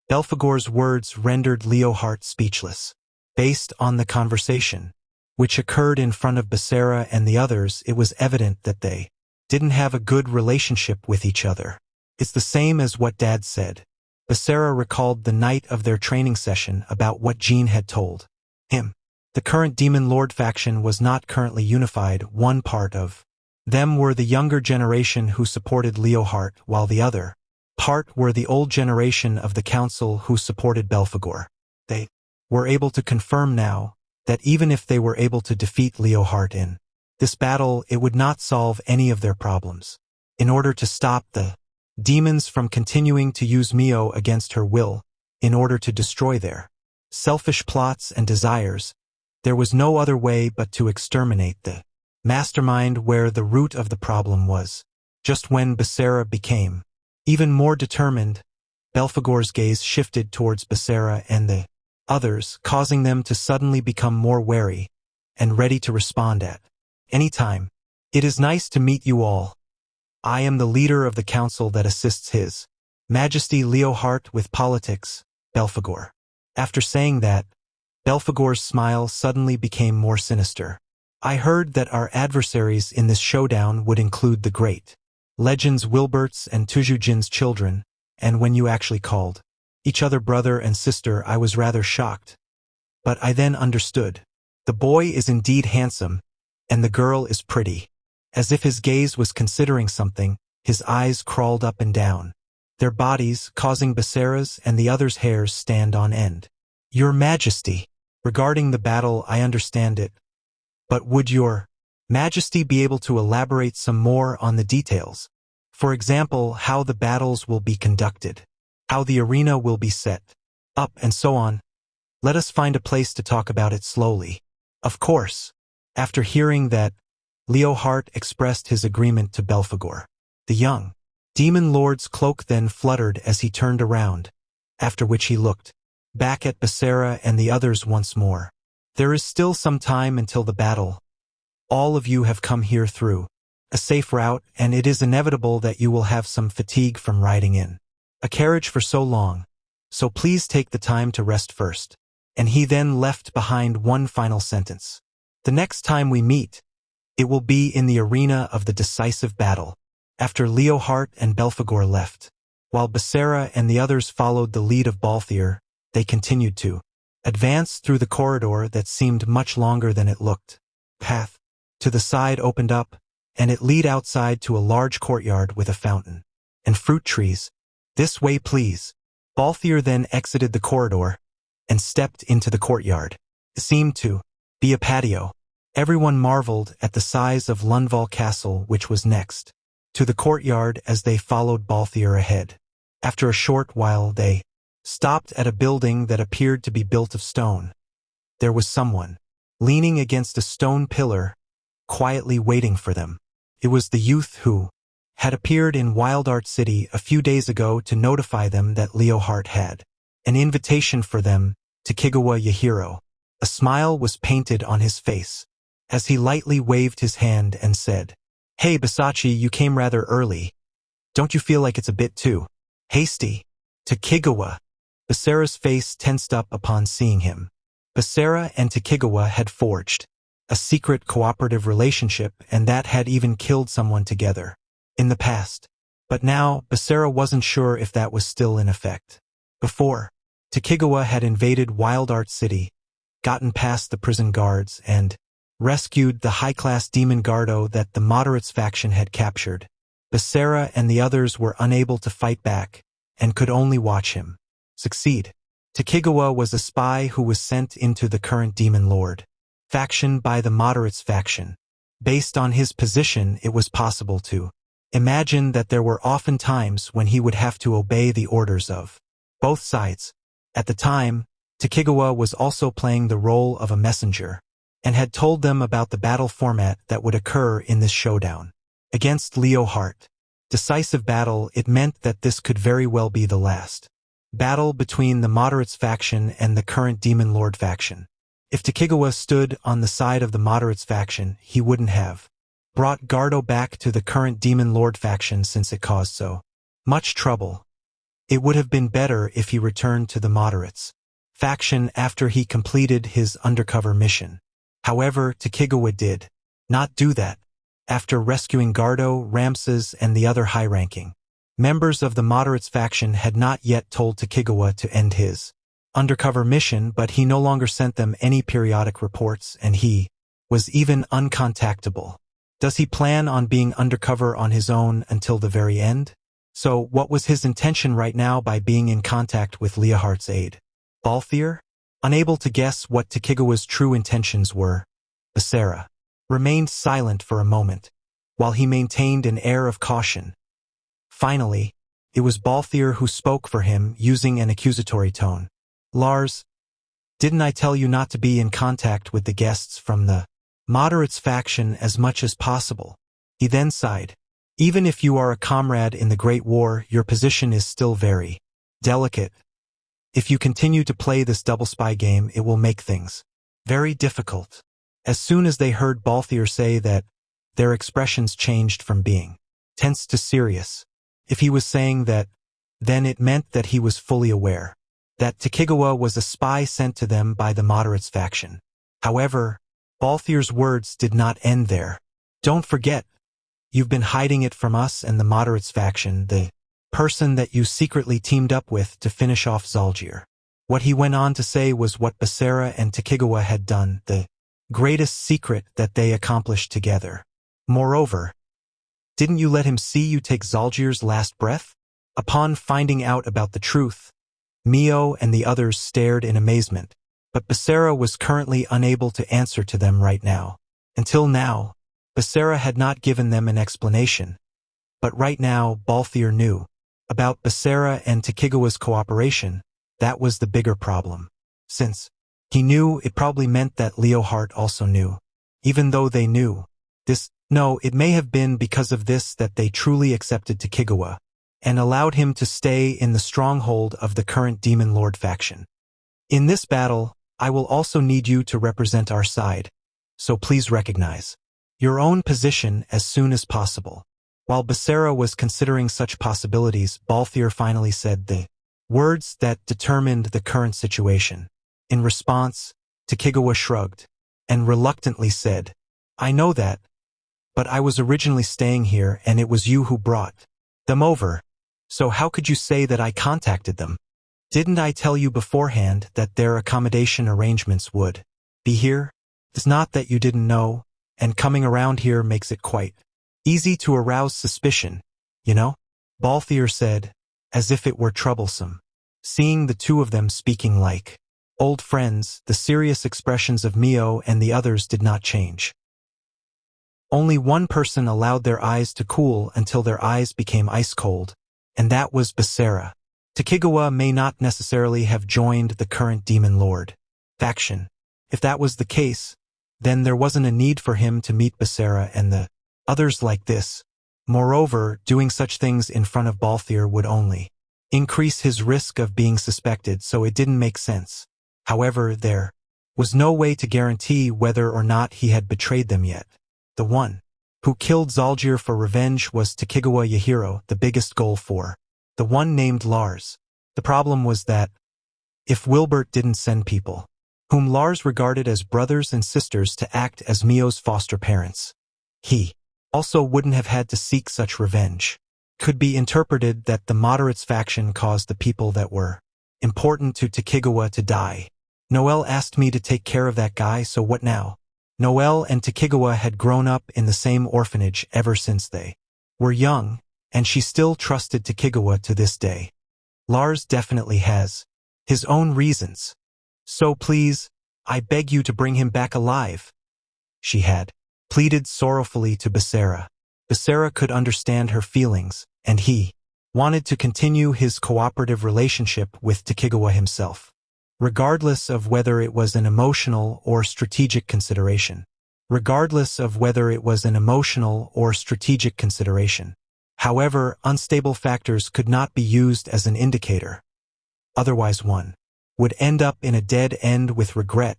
Belphegor's words rendered Leohart speechless. Based on the conversation, which occurred in front of Basara and the others, it was evident that they didn't have a good relationship with each other. It's the same as what Dad said. Basara recalled the night of their training session about what Jean had told him. The current Demon Lord faction was not currently unified. One part of them were the younger generation who supported Leohart, while the other part were the old generation of the council who supported Belphegor. They were able to confirm now that even if they were able to defeat Leohart in this battle, it would not solve any of their problems. In order to stop the demons from continuing to use Mio against her will, in order to destroy their selfish plots and desires, there was no other way but to exterminate the mastermind where the root of the problem was. Just when Basara became even more determined, Belphegor's gaze shifted towards Basara and the others, causing them to suddenly become more wary and ready to respond at any time. It is nice to meet you all. I am the leader of the council that assists His Majesty Leohart with politics, Belphegor. After saying that, Belphegor's smile suddenly became more sinister. I heard that our adversaries in this showdown would include the great legends Wilbert's and Tujujin's children, and when you actually called each other brother and sister, I was rather shocked. But I then understood. The boy is indeed handsome, and the girl is pretty. As if his gaze was considering something, his eyes crawled up and down, their bodies causing Basara's and the others' hairs stand on end. Your Majesty, regarding the battle, I understand it. But would your Majesty be able to elaborate some more on the details? For example, how the battles will be conducted, how the arena will be set up, and so on. Let us find a place to talk about it slowly. Of course. After hearing that, Leohart expressed his agreement to Belphegor. The young demon lord's cloak then fluttered as he turned around, after which he looked back at Basara and the others once more. There is still some time until the battle. All of you have come here through a safe route, and it is inevitable that you will have some fatigue from riding in a carriage for so long. So please take the time to rest first. And he then left behind one final sentence. The next time we meet, it will be in the arena of the decisive battle. After Leohart and Belphegor left, while Basara and the others followed the lead of Balthier, they continued to advance through the corridor that seemed much longer than it looked. Path to the side opened up, and it led outside to a large courtyard with a fountain and fruit trees. This way, please. Balthier then exited the corridor and stepped into the courtyard. It seemed to be a patio. Everyone marveled at the size of Lundval Castle, which was next to the courtyard, as they followed Balthier ahead. After a short while they stopped at a building that appeared to be built of stone. There was someone leaning against a stone pillar, quietly waiting for them. It was the youth who had appeared in Wildart City a few days ago to notify them that Leohart had an invitation for them to Kigawa Yahiro. A smile was painted on his face as he lightly waved his hand and said, "Hey Basachi, you came rather early. Don't you feel like it's a bit too hasty?" Tokigawa. Basara's face tensed up upon seeing him. Basara and Tokigawa had forged a secret cooperative relationship, and that had even killed someone together in the past. But now, Basara wasn't sure if that was still in effect. Before, Tokigawa had invaded Wildart City, gotten past the prison guards, and rescued the high-class demon Gardo that the Moderates faction had captured. Basara and the others were unable to fight back, and could only watch him succeed. Tokigawa was a spy who was sent into the current Demon Lord faction by the Moderates faction. Based on his position, it was possible to imagine that there were often times when he would have to obey the orders of both sides. At the time, Tokigawa was also playing the role of a messenger, and had told them about the battle format that would occur in this showdown. Against Leohart. Decisive battle, it meant that this could very well be the last battle between the Moderates faction and the current Demon Lord faction. If Tokigawa stood on the side of the Moderates faction, he wouldn't have brought Gardo back to the current Demon Lord faction since it caused so much trouble. It would have been better if he returned to the Moderates faction after he completed his undercover mission. However, Tokigawa did not do that. After rescuing Gardo, Ramses, and the other high-ranking members of the Moderates faction had not yet told Tokigawa to end his undercover mission, but he no longer sent them any periodic reports, and he was even uncontactable. Does he plan on being undercover on his own until the very end? So what was his intention right now by being in contact with Leohart's aide? Balthier? Unable to guess what Tokigawa's true intentions were, Basara remained silent for a moment, while he maintained an air of caution. Finally, it was Balthier who spoke for him, using an accusatory tone. "Lars, didn't I tell you not to be in contact with the guests from the Moderates faction as much as possible?" He then sighed. "Even if you are a comrade in the Great War, your position is still very delicate. If you continue to play this double spy game, it will make things very difficult." As soon as they heard Balthier say that, their expressions changed from being tense to serious. If he was saying that, then it meant that he was fully aware that Takigawa was a spy sent to them by the moderates faction. However, Balthier's words did not end there. Don't forget, you've been hiding it from us and the moderates faction, the person that you secretly teamed up with to finish off Zalgir. What he went on to say was what Basara and Takigawa had done, the greatest secret that they accomplished together. Moreover, didn't you let him see you take Zalgir's last breath? Upon finding out about the truth, Mio and the others stared in amazement, but Basara was currently unable to answer to them right now. Until now, Basara had not given them an explanation. But right now, Balthier knew about Basara and Takigawa's cooperation. That was the bigger problem. Since he knew, it probably meant that Leohart also knew. Even though they knew this, no, it may have been because of this that they truly accepted Takigawa and allowed him to stay in the stronghold of the current Demon Lord faction. In this battle, I will also need you to represent our side, so please recognize your own position as soon as possible. While Basara was considering such possibilities, Balthier finally said the words that determined the current situation. In response, Takigawa shrugged and reluctantly said, I know that, but I was originally staying here and it was you who brought them over. So how could you say that I contacted them? Didn't I tell you beforehand that their accommodation arrangements would be here? It's not that you didn't know, and coming around here makes it quite easy to arouse suspicion, you know? Balthier said, as if it were troublesome. Seeing the two of them speaking like old friends, the serious expressions of Mio and the others did not change. Only one person allowed their eyes to cool until their eyes became ice-cold, and that was Basara. Takigawa may not necessarily have joined the current Demon Lord faction. If that was the case, then there wasn't a need for him to meet Basara and the others like this. Moreover, doing such things in front of Balthier would only increase his risk of being suspected, so it didn't make sense. However, there was no way to guarantee whether or not he had betrayed them yet. The one who killed Zalgir for revenge was Takigawa Yahiro, the biggest goal for the one named Lars. The problem was that if Wilbert didn't send people whom Lars regarded as brothers and sisters to act as Mio's foster parents, he also wouldn't have had to seek such revenge. Could be interpreted that the moderates faction caused the people that were important to Takigawa to die. Noel asked me to take care of that guy, so what now? Noel and Takigawa had grown up in the same orphanage ever since they were young, and she still trusted Takigawa to this day. Lars definitely has his own reasons. So please, I beg you to bring him back alive, she had pleaded sorrowfully to Basara. Basara could understand her feelings, and he wanted to continue his cooperative relationship with Takigawa himself, regardless of whether it was an emotional or strategic consideration. However, unstable factors could not be used as an indicator. Otherwise one would end up in a dead end with regret,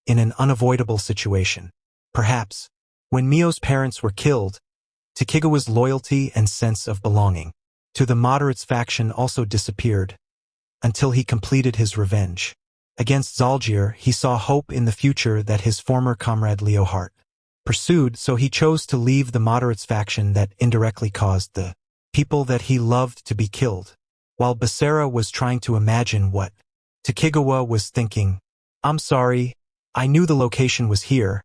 in an unavoidable situation. Perhaps, when Mio's parents were killed, Takigawa's loyalty and sense of belonging to the moderates faction also disappeared, until he completed his revenge. Against Zalgir, he saw hope in the future that his former comrade Leohart pursued, so he chose to leave the moderates faction that indirectly caused the people that he loved to be killed. While Basara was trying to imagine what Takigawa was thinking, I'm sorry, I knew the location was here,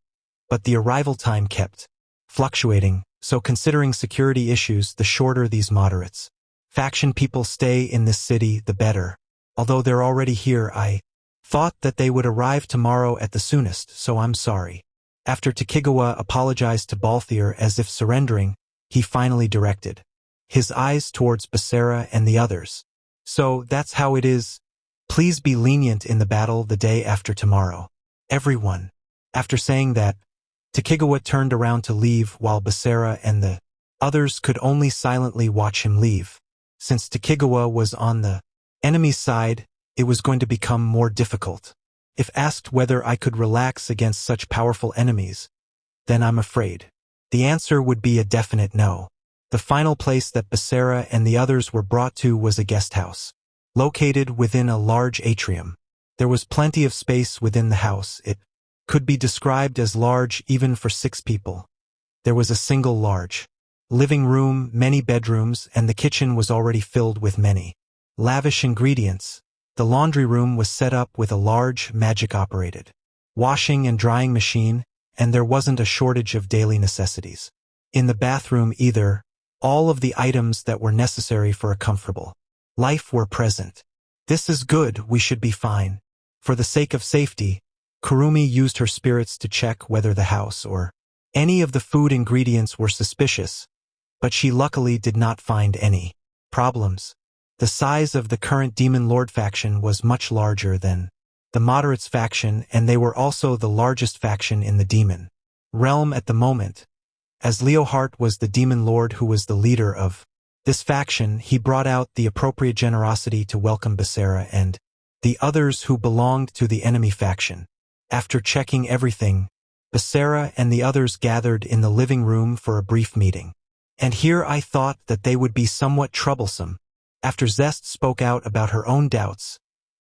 but the arrival time kept fluctuating, so considering security issues, the shorter these moderates faction people stay in this city, the better. Although they're already here, I thought that they would arrive tomorrow at the soonest, so I'm sorry. After Takigawa apologized to Balthier as if surrendering, he finally directed his eyes towards Basara and the others. So that's how it is. Please be lenient in the battle the day after tomorrow. Everyone. After saying that, Takigawa turned around to leave while Basara and the others could only silently watch him leave. Since Takigawa was on the enemy's side, it was going to become more difficult. If asked whether I could relax against such powerful enemies, then I'm afraid the answer would be a definite no. The final place that Basara and the others were brought to was a guest house. located within a large atrium. There was plenty of space within the house. It could be described as large even for 6 people. There was a single large living room, many bedrooms, and the kitchen was already filled with many lavish ingredients. The laundry room was set up with a large, magic-operated washing and drying machine, and there wasn't a shortage of daily necessities. In the bathroom either, all of the items that were necessary for a comfortable life were present. This is good, we should be fine. For the sake of safety, Kurumi used her spirits to check whether the house or any of the food ingredients were suspicious, but she luckily did not find any problems. The size of the current Demon Lord faction was much larger than the Moderates faction, and they were also the largest faction in the Demon realm at the moment. As Leohart was the Demon Lord who was the leader of this faction, he brought out the appropriate generosity to welcome Basara and the others who belonged to the enemy faction. After checking everything, Basara and the others gathered in the living room for a brief meeting. And here I thought that they would be somewhat troublesome. After Zest spoke out about her own doubts,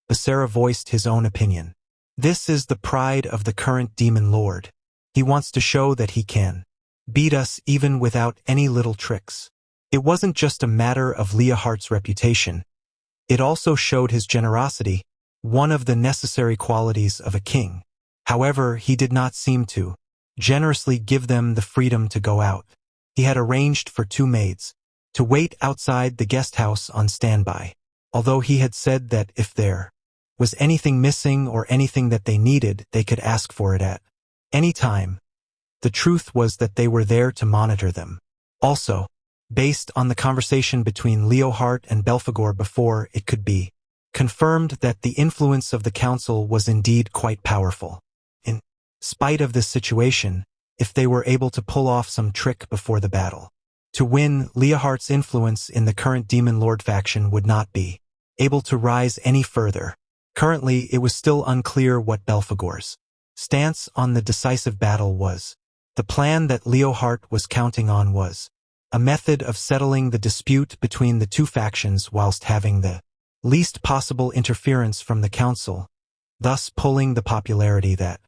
Basara voiced his own opinion. This is the pride of the current Demon Lord. He wants to show that he can beat us even without any little tricks. It wasn't just a matter of Leohart's reputation. It also showed his generosity, one of the necessary qualities of a king. However, he did not seem to generously give them the freedom to go out. He had arranged for 2 maids to wait outside the guest house on standby, although he had said that if there was anything missing or anything that they needed, they could ask for it at any time. The truth was that they were there to monitor them. Also, based on the conversation between Leohart and Belphegor before, it could be confirmed that the influence of the council was indeed quite powerful. In spite of this situation, if they were able to pull off some trick before the battle to win, Leohart's influence in the current Demon Lord faction would not be able to rise any further. Currently, it was still unclear what Belphegor's stance on the decisive battle was. The plan that Leohart was counting on was a method of settling the dispute between the 2 factions whilst having the least possible interference from the council, thus pulling the popularity that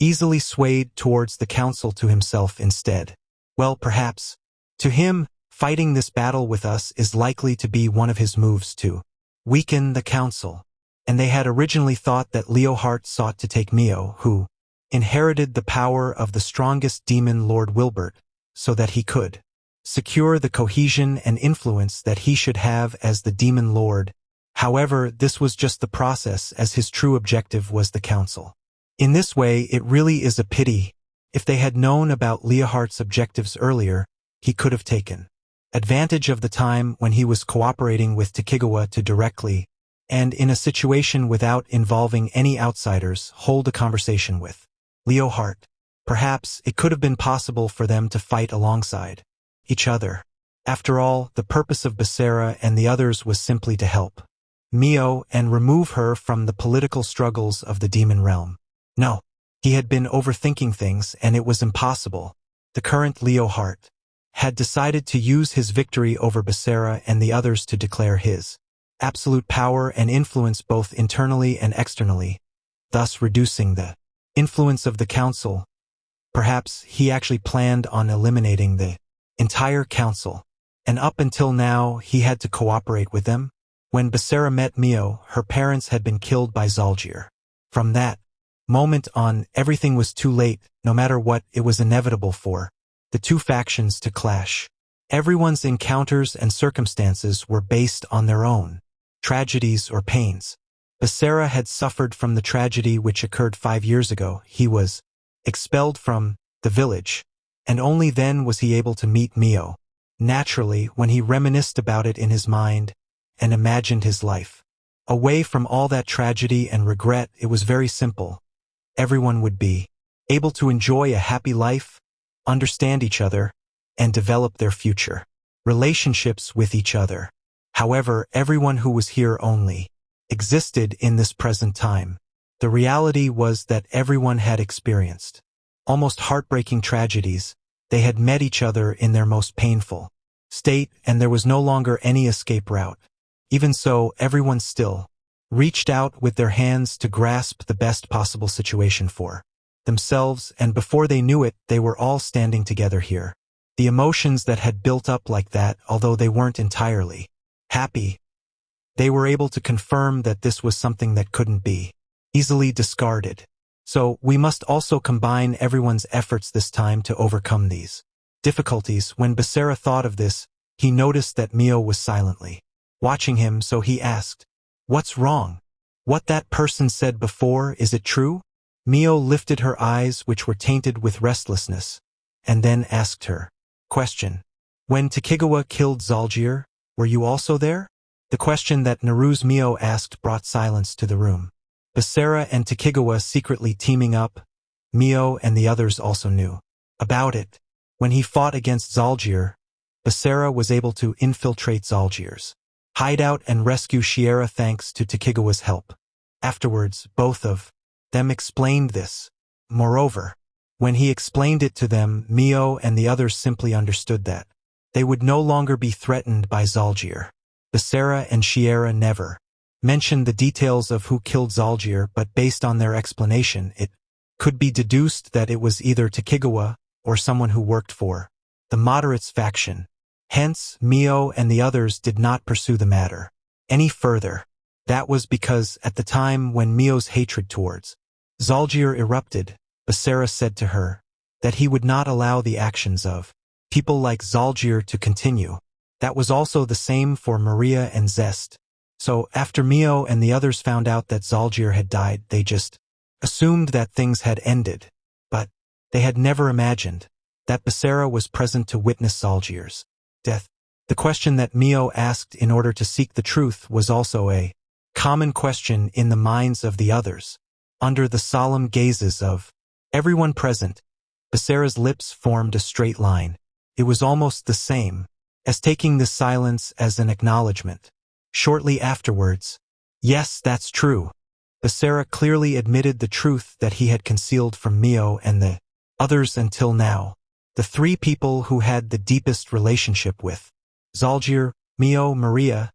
easily swayed towards the council to himself instead. Well, perhaps, to him, fighting this battle with us is likely to be one of his moves to weaken the council. And they had originally thought that Leohart sought to take Mio, who inherited the power of the strongest demon Lord Wilbert, so that he could secure the cohesion and influence that he should have as the Demon Lord. However, this was just the process, as his true objective was the council. In this way, it really is a pity. If they had known about Leohart's objectives earlier, he could have taken advantage of the time when he was cooperating with Takigawa to directly, and in a situation without involving any outsiders, hold a conversation with Leohart. Perhaps it could have been possible for them to fight alongside each other. After all, the purpose of Basara and the others was simply to help Mio and remove her from the political struggles of the demon realm. No, he had been overthinking things, and it was impossible. The current Leohart had decided to use his victory over Basara and the others to declare his absolute power and influence both internally and externally, thus reducing the influence of the council. Perhaps he actually planned on eliminating the entire council, and up until now he had to cooperate with them. When Basara met Mio, her parents had been killed by Zalgir. From that moment on, everything was too late. No matter what, it was inevitable for the 2 factions to clash. Everyone's encounters and circumstances were based on their own tragedies or pains. Basara had suffered from the tragedy which occurred 5 years ago. He was expelled from the village, and only then was he able to meet Mio. Naturally, when he reminisced about it in his mind and imagined his life away from all that tragedy and regret, it was very simple. Everyone would be able to enjoy a happy life, understand each other, and develop their future relationships with each other. However, everyone who was here only existed in this present time. The reality was that everyone had experienced almost heartbreaking tragedies. They had met each other in their most painful state, and there was no longer any escape route. Even so, everyone still reached out with their hands to grasp the best possible situation for themselves, and before they knew it, they were all standing together here. The emotions that had built up like that, although they weren't entirely happy, they were able to confirm that this was something that couldn't be easily discarded. So we must also combine everyone's efforts this time to overcome these difficulties. When Basara thought of this, he noticed that Mio was silently watching him, so he asked, "What's wrong? What that person said before, is it true?" Mio lifted her eyes, which were tainted with restlessness, and then asked her question. "When Takigawa killed Zalgir, were you also there?" The question that Naruse Mio asked brought silence to the room. Basara and Takigawa secretly teaming up, Mio and the others also knew about it. When he fought against Zalgir, Basara was able to infiltrate Zalgir's hideout and rescue Shiera thanks to Takigawa's help. Afterwards, both of them explained this. Moreover, when he explained it to them, Mio and the others simply understood that they would no longer be threatened by Zalgir. Basara and Shiera never mentioned the details of who killed Zalgir, but based on their explanation, it could be deduced that it was either Takigawa or someone who worked for the moderates faction. Hence, Mio and the others did not pursue the matter any further. That was because at the time when Mio's hatred towards Zalgir erupted, Basara said to her that he would not allow the actions of people like Zalgir to continue. That was also the same for Maria and Zest. So after Mio and the others found out that Zalgir had died, they just assumed that things had ended. But they had never imagined that Basara was present to witness Zalgir's death. The question that Mio asked in order to seek the truth was also a common question in the minds of the others. Under the solemn gazes of everyone present, Basara's lips formed a straight line. It was almost the same as taking the silence as an acknowledgement. Shortly afterwards, "Yes, that's true." Basara clearly admitted the truth that he had concealed from Mio and the others until now. The three people who had the deepest relationship with Zalgir, Mio, Maria,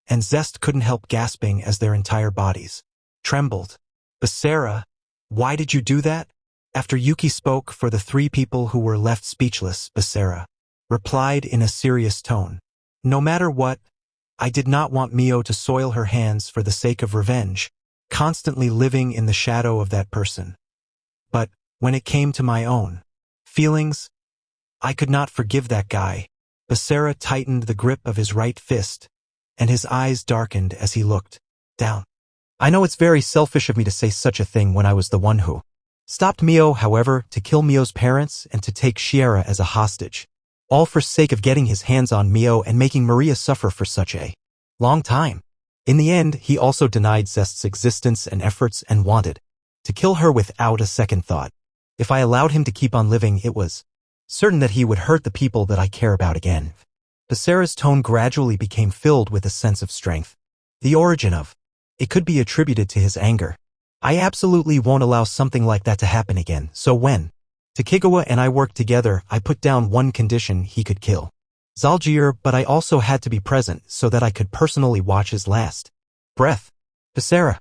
and Zest couldn't help gasping as their entire bodies trembled. "Basara, why did you do that?" After Yuki spoke for the three people who were left speechless, Basara replied in a serious tone, "No matter what, I did not want Mio to soil her hands for the sake of revenge, constantly living in the shadow of that person. But when it came to my own feelings, I could not forgive that guy." Basara tightened the grip of his right fist, and his eyes darkened as he looked down. "I know it's very selfish of me to say such a thing when I was the one who stopped Mio, however, to kill Mio's parents and to take Shiera as a hostage. All for sake of getting his hands on Mio and making Maria suffer for such a long time. In the end, he also denied Zest's existence and efforts and wanted to kill her without a second thought. If I allowed him to keep on living, it was certain that he would hurt the people that I care about again." Basara's tone gradually became filled with a sense of strength. The origin of it could be attributed to his anger. "I absolutely won't allow something like that to happen again, so when Takigawa and I worked together, I put down one condition: he could kill Zalgir, but I also had to be present so that I could personally watch his last breath." Basara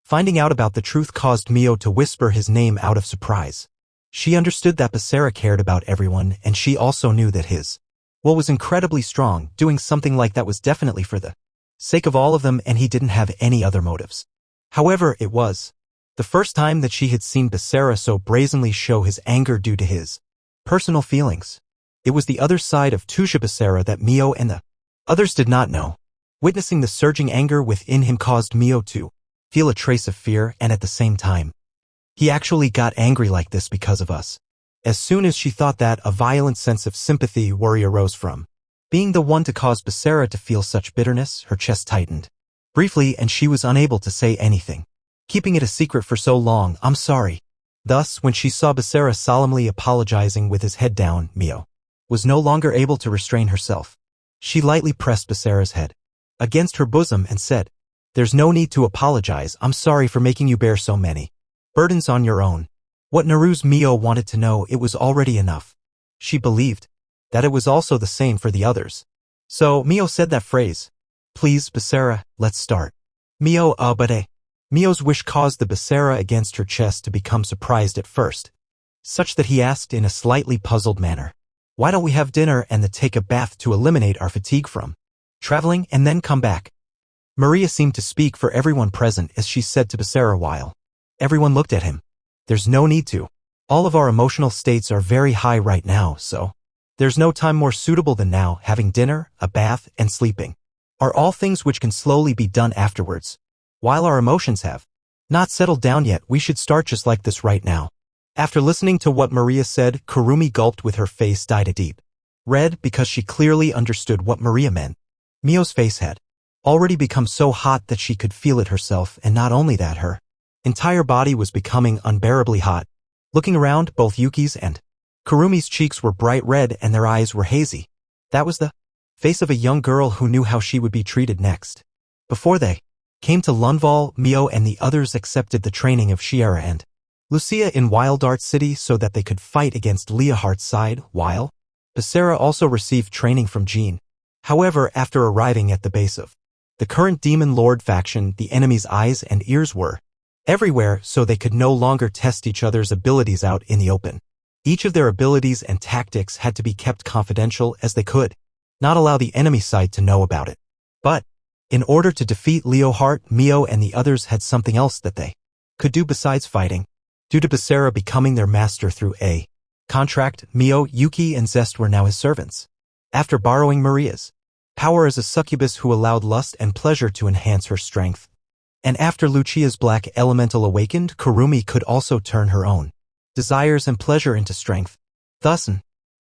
finding out about the truth caused Mio to whisper his name out of surprise. She understood that Basara cared about everyone, and she also knew that his will was incredibly strong. Doing something like that was definitely for the sake of all of them, and he didn't have any other motives. However, it was the first time that she had seen Basara so brazenly show his anger due to his personal feelings. It was the other side of Tusha Basara that Mio and the others did not know. Witnessing the surging anger within him caused Mio to feel a trace of fear, and at the same time, he actually got angry like this because of us. As soon as she thought that, a violent sense of sympathy worry arose from being the one to cause Basara to feel such bitterness. Her chest tightened briefly, and she was unable to say anything. Keeping it a secret for so long, "I'm sorry." Thus, when she saw Basara solemnly apologizing with his head down, Mio was no longer able to restrain herself. She lightly pressed Basara's head against her bosom and said, "There's no need to apologize. I'm sorry for making you bear so many burdens on your own." What Naruse Mio wanted to know, it was already enough. She believed that it was also the same for the others. So Mio said that phrase Please, Basara, let's start. Mio abade. Mio's wish caused the Basara against her chest to become surprised at first, such that he asked in a slightly puzzled manner, "Why don't we have dinner and then take a bath to eliminate our fatigue from traveling and then come back?" Maria seemed to speak for everyone present as she said to Basara while everyone looked at him. "There's no need to. All of our emotional states are very high right now, so there's no time more suitable than now. Having dinner, a bath, and sleeping are all things which can slowly be done afterwards. While our emotions have not settled down yet, we should start just like this right now." After listening to what Maria said, Kurumi gulped with her face dyed a deep red because she clearly understood what Maria meant. Mio's face had already become so hot that she could feel it herself, and not only that, her entire body was becoming unbearably hot. Looking around, both Yuki's and Kurumi's cheeks were bright red and their eyes were hazy. That was the face of a young girl who knew how she would be treated next. Before they came to Lunval, Mio and the others accepted the training of Shiera and Lucia in Wildart City so that they could fight against Leohart's side, while Basara also received training from Jean. However, after arriving at the base of the current Demon Lord faction, the enemy's eyes and ears were everywhere, so they could no longer test each other's abilities out in the open. Each of their abilities and tactics had to be kept confidential, as they could not allow the enemy side to know about it. But in order to defeat Leohart, Mio and the others had something else that they could do besides fighting. Due to Basara becoming their master through a contract, Mio, Yuki, and Zest were now his servants. After borrowing Maria's power as a succubus who allowed lust and pleasure to enhance her strength, and after Lucia's black elemental awakened, Kurumi could also turn her own desires and pleasure into strength. Thus,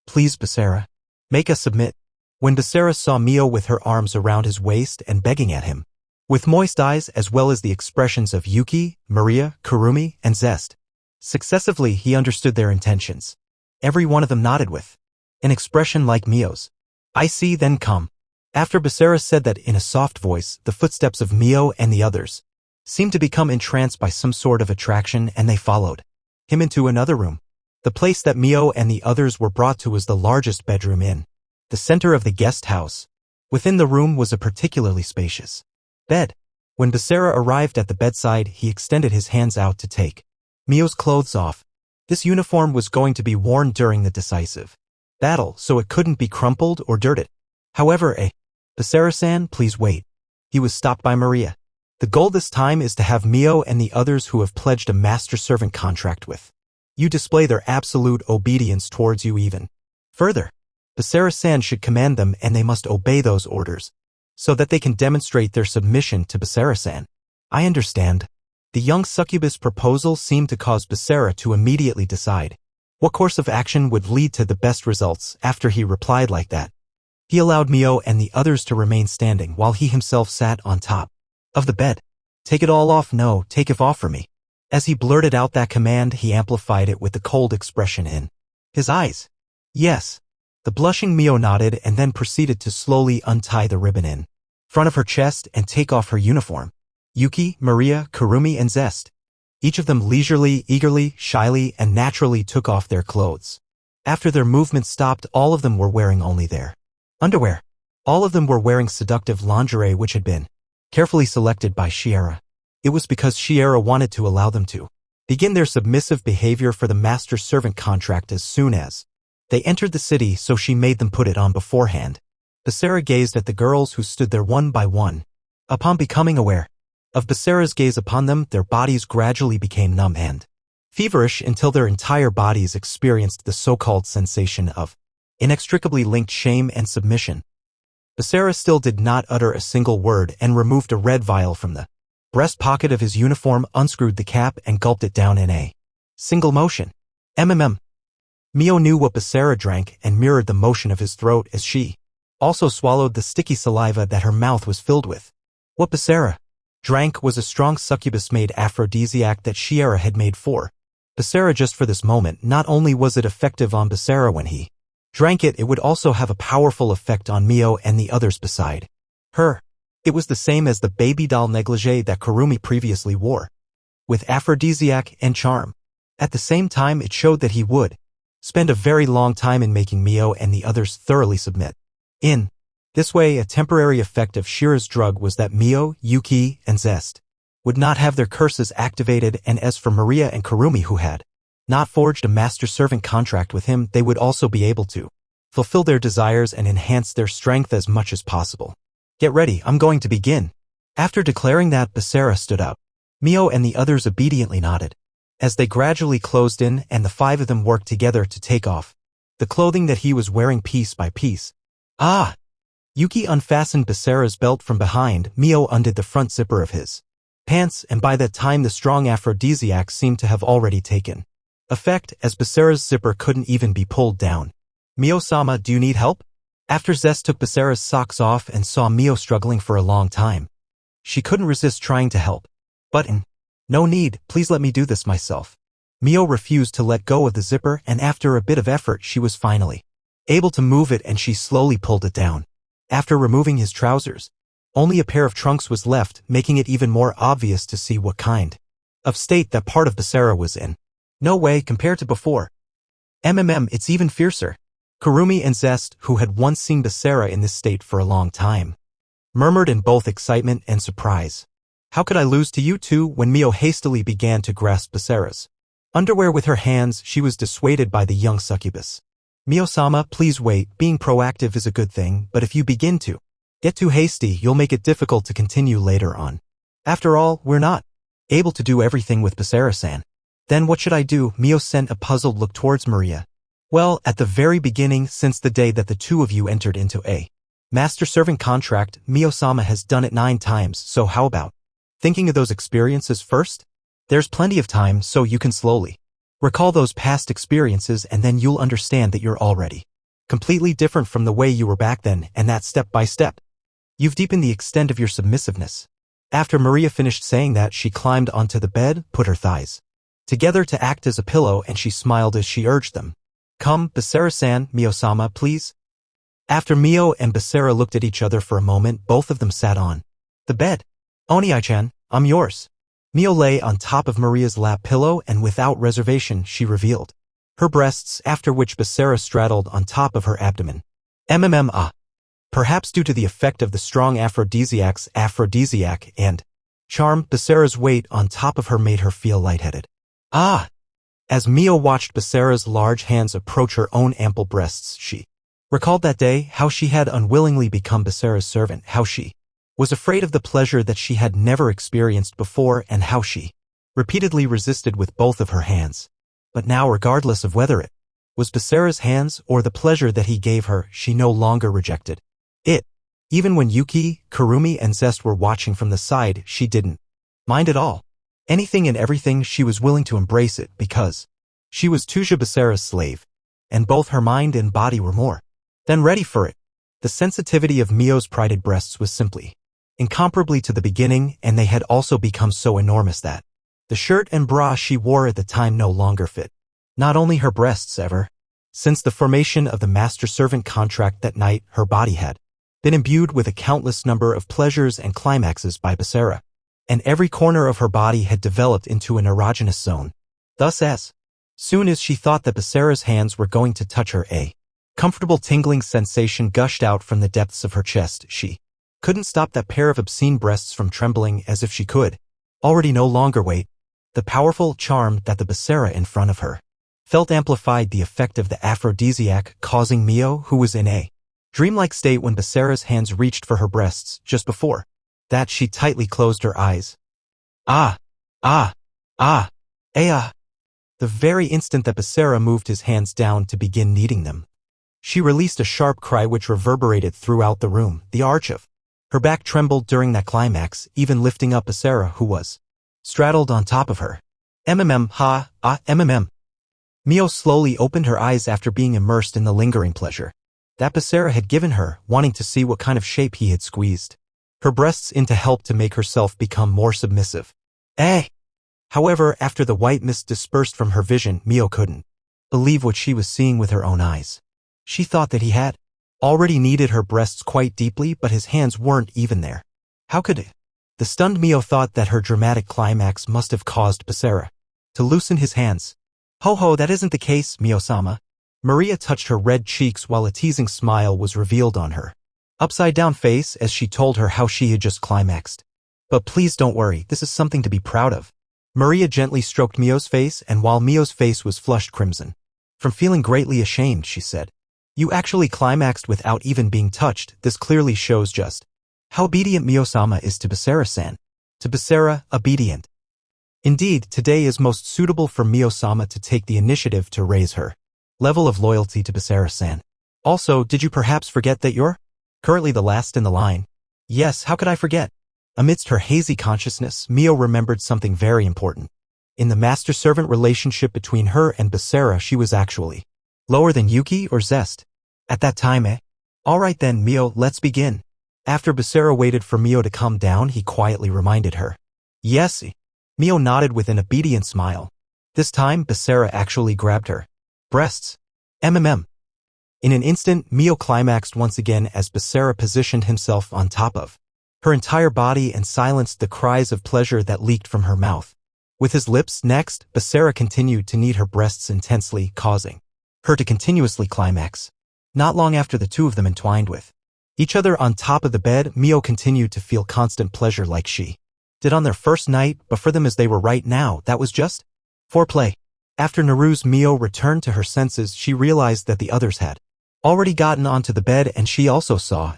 "Please, Basara, make us submit." When Basara saw Mio with her arms around his waist and begging at him, with moist eyes as well as the expressions of Yuki, Maria, Kurumi, and Zest, successively he understood their intentions. Every one of them nodded with an expression like Mio's. "I see, then come." After Basara said that in a soft voice, the footsteps of Mio and the others seemed to become entranced by some sort of attraction, and they followed him into another room. The place that Mio and the others were brought to was the largest bedroom in the center of the guest house. Within the room was a particularly spacious bed. When Basara arrived at the bedside, he extended his hands out to take Mio's clothes off. This uniform was going to be worn during the decisive battle, so it couldn't be crumpled or dirted. However, Basara-san, please wait. He was stopped by Maria. The goal this time is to have Mio and the others who have pledged a master-servant contract with you display their absolute obedience towards you even further. Basara-san should command them, and they must obey those orders so that they can demonstrate their submission to Basara-san. I understand. The young succubus proposal seemed to cause Basara to immediately decide what course of action would lead to the best results. After he replied like that, he allowed Mio and the others to remain standing while he himself sat on top of the bed. "Take it all off, no, take it off for me." As he blurted out that command, he amplified it with the cold expression in his eyes. "Yes." The blushing Mio nodded and then proceeded to slowly untie the ribbon in front of her chest and take off her uniform. Yuki, Maria, Kurumi, and Zest, each of them leisurely, eagerly, shyly, and naturally took off their clothes. After their movement stopped, all of them were wearing only their underwear. All of them were wearing seductive lingerie which had been carefully selected by Shiera. It was because Shiera wanted to allow them to begin their submissive behavior for the master-servant contract as soon as they entered the city, so she made them put it on beforehand. Basara gazed at the girls who stood there one by one. Upon becoming aware of Basara's gaze upon them, their bodies gradually became numb and feverish until their entire bodies experienced the so-called sensation of inextricably linked shame and submission. Basara still did not utter a single word and removed a red vial from the breast pocket of his uniform, unscrewed the cap, and gulped it down in a single motion. Mio knew what Basara drank and mirrored the motion of his throat as she also swallowed the sticky saliva that her mouth was filled with. What Basara drank was a strong succubus-made aphrodisiac that Shiera had made for Basara just for this moment. Not only was it effective on Basara when he drank it, it would also have a powerful effect on Mio and the others beside her. It was the same as the baby doll negligee that Kurumi previously wore, with aphrodisiac and charm. At the same time, it showed that he would spend a very long time in making Mio and the others thoroughly submit. In This way, a temporary effect of Shira's drug was that Mio, Yuki, and Zest would not have their curses activated, and as for Maria and Kurumi, who had not forged a master-servant contract with him, they would also be able to fulfill their desires and enhance their strength as much as possible. Get ready, I'm going to begin. After declaring that, Basara stood up. Mio and the others obediently nodded. As they gradually closed in and the five of them worked together to take off the clothing that he was wearing piece by piece. Ah! Yuki unfastened Basara's belt from behind, Mio undid the front zipper of his pants, and by that time the strong aphrodisiac seemed to have already taken effect, as Basara's zipper couldn't even be pulled down. Mio-sama, do you need help? After Zest took Basara's socks off and saw Mio struggling for a long time, she couldn't resist trying to help. No need, please let me do this myself. Mio refused to let go of the zipper, and after a bit of effort she was finally able to move it, and she slowly pulled it down. After removing his trousers, only a pair of trunks was left, making it even more obvious to see what kind of state that part of Basara was in. No way, compared to before. It's even fiercer. Kurumi and Zest, who had once seen Basara in this state for a long time, murmured in both excitement and surprise. How could I lose to you two? When Mio hastily began to grasp Basara's underwear with her hands, she was dissuaded by the young succubus. Mio-sama, please wait, being proactive is a good thing, but if you begin to get too hasty, you'll make it difficult to continue later on. After all, we're not able to do everything with Basara-san. Then what should I do? Mio sent a puzzled look towards Maria. Well, at the very beginning, since the day that the two of you entered into a master-servant contract, Mio-sama has done it 9 times, so how about thinking of those experiences first? There's plenty of time, so you can slowly recall those past experiences, and then you'll understand that you're already completely different from the way you were back then, and that step by step, you've deepened the extent of your submissiveness. After Maria finished saying that, she climbed onto the bed, put her thighs together to act as a pillow, and she smiled as she urged them. Come, Basara-san, Mio-sama, please. After Mio and Basara looked at each other for a moment, both of them sat on the bed. Oni-chan, I'm yours. Mio lay on top of Maria's lap pillow, and without reservation she revealed her breasts, after which Basara straddled on top of her abdomen. Perhaps due to the effect of the strong aphrodisiac and charm, Basara's weight on top of her made her feel lightheaded. As Mio watched Basara's large hands approach her own ample breasts, she recalled that day, how she had unwillingly become Basara's servant, how she was afraid of the pleasure that she had never experienced before, and how she repeatedly resisted with both of her hands. But now, regardless of whether it was Basara's hands or the pleasure that he gave her, she no longer rejected it. Even when Yuki, Kurumi, and Zest were watching from the side, she didn't mind at all. Anything and everything, she was willing to embrace it, because she was Tuja Basara's slave, and both her mind and body were more than ready for it. The sensitivity of Mio's prided breasts was simply incomparably to the beginning, and they had also become so enormous that the shirt and bra she wore at the time no longer fit not only her breasts ever. Since the formation of the master-servant contract that night, her body had been imbued with a countless number of pleasures and climaxes by Basara, and every corner of her body had developed into an erogenous zone. Thus, as soon as she thought that Basara's hands were going to touch her, a comfortable tingling sensation gushed out from the depths of her chest. She couldn't stop that pair of obscene breasts from trembling, as if she could already no longer wait. The powerful charm that the Basara in front of her felt amplified the effect of the aphrodisiac, causing Mio, who was in a dreamlike state when Basara's hands reached for her breasts. Just before that, she tightly closed her eyes. The very instant that Basara moved his hands down to begin kneading them, she released a sharp cry which reverberated throughout the room. The arch of her back trembled during that climax, even lifting up Basara, who was straddled on top of her. Mio slowly opened her eyes after being immersed in the lingering pleasure that Basara had given her, wanting to see what kind of shape he had squeezed her breasts in to help to make herself become more submissive. However, after the white mist dispersed from her vision, Mio couldn't believe what she was seeing with her own eyes. She thought that he had already kneaded her breasts quite deeply, but his hands weren't even there. How could it? The stunned Mio thought that her dramatic climax must have caused Basara to loosen his hands. Ho, that isn't the case, Mio-sama. Maria touched her red cheeks while a teasing smile was revealed on her upside-down face as she told her how she had just climaxed. But please don't worry, this is something to be proud of. Maria gently stroked Mio's face, and while Mio's face was flushed crimson from feeling greatly ashamed, she said, "You actually climaxed without even being touched. This clearly shows just how obedient Mio-sama is to Basara-san. To Basara, obedient. Indeed, today is most suitable for Mio-sama to take the initiative to raise her level of loyalty to Basara-san. Also, did you perhaps forget that you're currently the last in the line?" "Yes, how could I forget?" Amidst her hazy consciousness, Mio remembered something very important. In the master-servant relationship between her and Basara, she was actually lower than Yuki or Zest. At that time, Alright then, Mio, let's begin. After Basara waited for Mio to calm down, he quietly reminded her. Yes. Mio nodded with an obedient smile. This time, Basara actually grabbed her breasts. In an instant, Mio climaxed once again as Basara positioned himself on top of her entire body and silenced the cries of pleasure that leaked from her mouth. With his lips next, Basara continued to knead her breasts intensely, causing her to continuously climax. Not long after the two of them entwined with each other on top of the bed, Mio continued to feel constant pleasure like she did on their first night, but for them as they were right now, that was just foreplay. After Naru's Mio returned to her senses, she realized that the others had already gotten onto the bed, and she also saw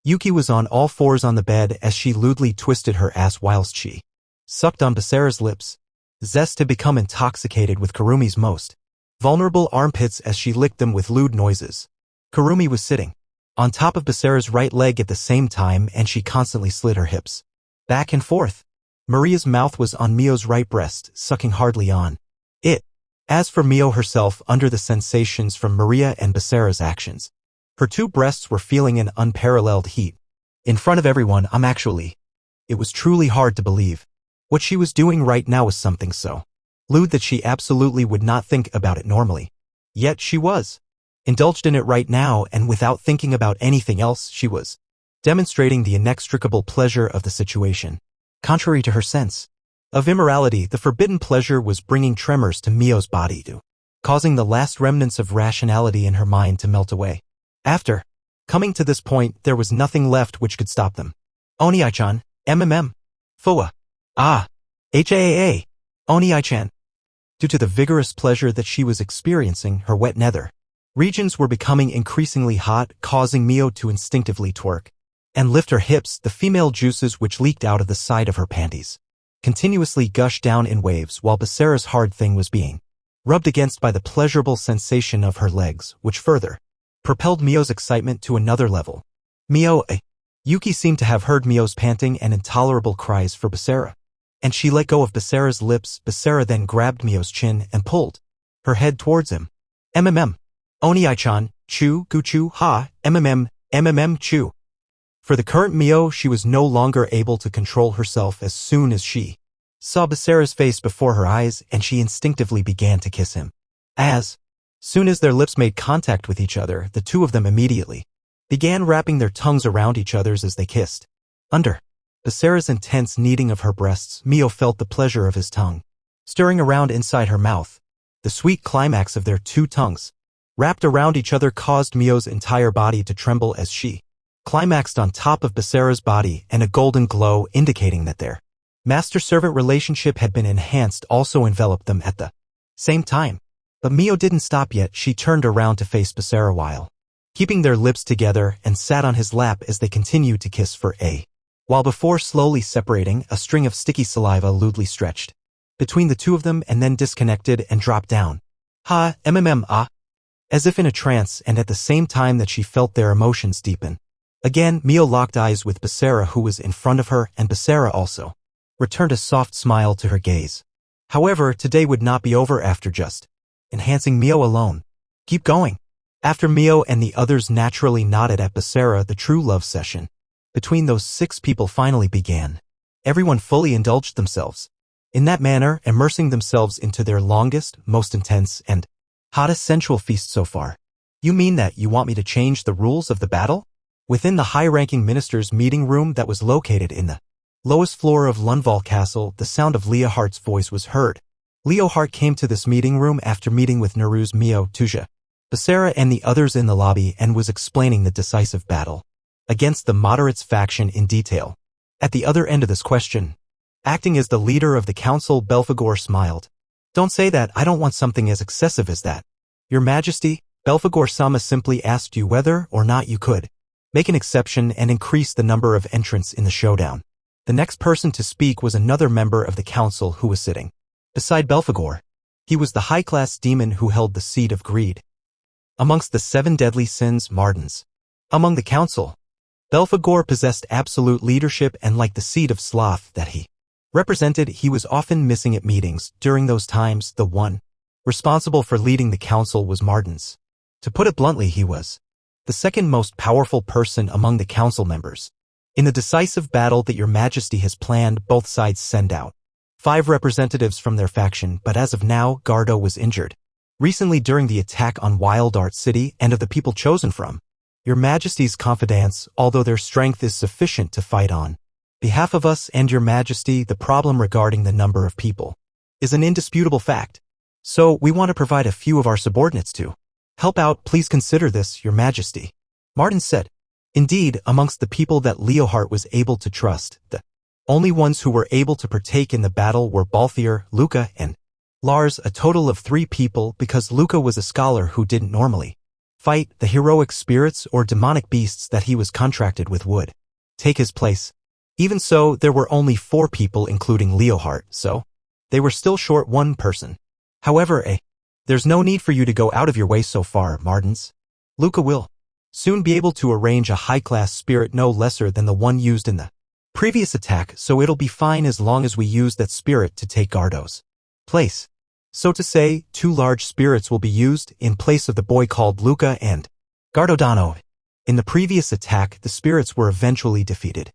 Yuki was on all fours on the bed as she lewdly twisted her ass whilst she sucked on Basara's lips. Zest had become intoxicated with Kurumi's most vulnerable armpits as she licked them with lewd noises. Kurumi was sitting on top of Basara's right leg at the same time, and she constantly slid her hips back and forth. Maria's mouth was on Mio's right breast, sucking hardly on it. As for Mio herself, under the sensations from Maria and Basara's actions, her two breasts were feeling an unparalleled heat. In front of everyone, it was truly hard to believe. What she was doing right now was something so lewd that she absolutely would not think about it normally. Yet she was indulged in it right now, and without thinking about anything else, she was demonstrating the inextricable pleasure of the situation. Contrary to her sense of immorality, the forbidden pleasure was bringing tremors to Mio's body, causing the last remnants of rationality in her mind to melt away. After coming to this point, there was nothing left which could stop them. Oni-chan, Fua. HAAA. Oni-chan. Due to the vigorous pleasure that she was experiencing, her wet nether regions were becoming increasingly hot, causing Mio to instinctively twerk and lift her hips. The female juices which leaked out of the side of her panties continuously gushed down in waves, while Basara's hard thing was being rubbed against by the pleasurable sensation of her legs, which further propelled Mio's excitement to another level. Yuki seemed to have heard Mio's panting and intolerable cries for Basara, and she let go of Basara's lips. Basara then grabbed Mio's chin and pulled her head towards him. Oni-chan, chu, guchu, ha, chu. For the current Mio, she was no longer able to control herself as soon as she saw Basara's face before her eyes, and she instinctively began to kiss him. As soon as their lips made contact with each other, the two of them immediately began wrapping their tongues around each other's as they kissed. Under Basara's intense kneading of her breasts, Mio felt the pleasure of his tongue stirring around inside her mouth. The sweet climax of their two tongues wrapped around each other caused Mio's entire body to tremble as she climaxed on top of Basara's body, and a golden glow indicating that their master-servant relationship had been enhanced also enveloped them at the same time. But Mio didn't stop yet. She turned around to face Basara while keeping their lips together and sat on his lap as they continued to kiss for a while before slowly separating. A string of sticky saliva lewdly stretched between the two of them and then disconnected and dropped down. As if in a trance, and at the same time that she felt their emotions deepen. Again, Mio locked eyes with Basara, who was in front of her, and Basara also returned a soft smile to her gaze. However, today would not be over after just enhancing Mio alone. Keep going. After Mio and the others naturally nodded at Basara, the true love session between those 6 people finally began. Everyone fully indulged themselves in that manner, immersing themselves into their longest, most intense, and hottest sensual feast so far. You mean that you want me to change the rules of the battle? Within the high-ranking minister's meeting room that was located in the lowest floor of Lundvall Castle, the sound of Leohart's voice was heard. Leohart came to this meeting room after meeting with Naru's Mio, Tuja, Basara and the others in the lobby, and was explaining the decisive battle against the moderates faction in detail. At the other end of this question, acting as the leader of the council, Belphegor smiled. Don't say that, I don't want something as excessive as that. Your Majesty, Belphegor Sama simply asked you whether or not you could make an exception and increase the number of entrants in the showdown. The next person to speak was another member of the council who was sitting beside Belphegor. He was the high-class demon who held the seed of greed. Amongst the 7 deadly sins, Mardens. Among the council, Belphegor possessed absolute leadership, and like the seed of sloth that he represented, he was often missing at meetings. During those times, the one responsible for leading the council was Mardens. To put it bluntly, he was the second most powerful person among the council members. In the decisive battle that your Majesty has planned, both sides send out 5 representatives from their faction, but as of now, Gardo was injured recently during the attack on Wildart City, and of the people chosen from your Majesty's confidants, although their strength is sufficient to fight on behalf of us and your Majesty, the problem regarding the number of people is an indisputable fact. So we want to provide a few of our subordinates to help out. Please consider this, your Majesty. Martin said. Indeed, amongst the people that Leohart was able to trust, the only ones who were able to partake in the battle were Balthier, Luca, and Lars, a total of 3 people, because Luca was a scholar who didn't normally fight. The heroic spirits or demonic beasts that he was contracted with would take his place. Even so, there were only 4 people including Leohart, so they were still short 1 person. However, there's no need for you to go out of your way so far, Mardens. Luca will soon be able to arrange a high-class spirit no lesser than the one used in the previous attack, so it'll be fine as long as we use that spirit to take Gardo's place. So to say, 2 large spirits will be used in place of the boy called Luca and Gardodano. In the previous attack, the spirits were eventually defeated.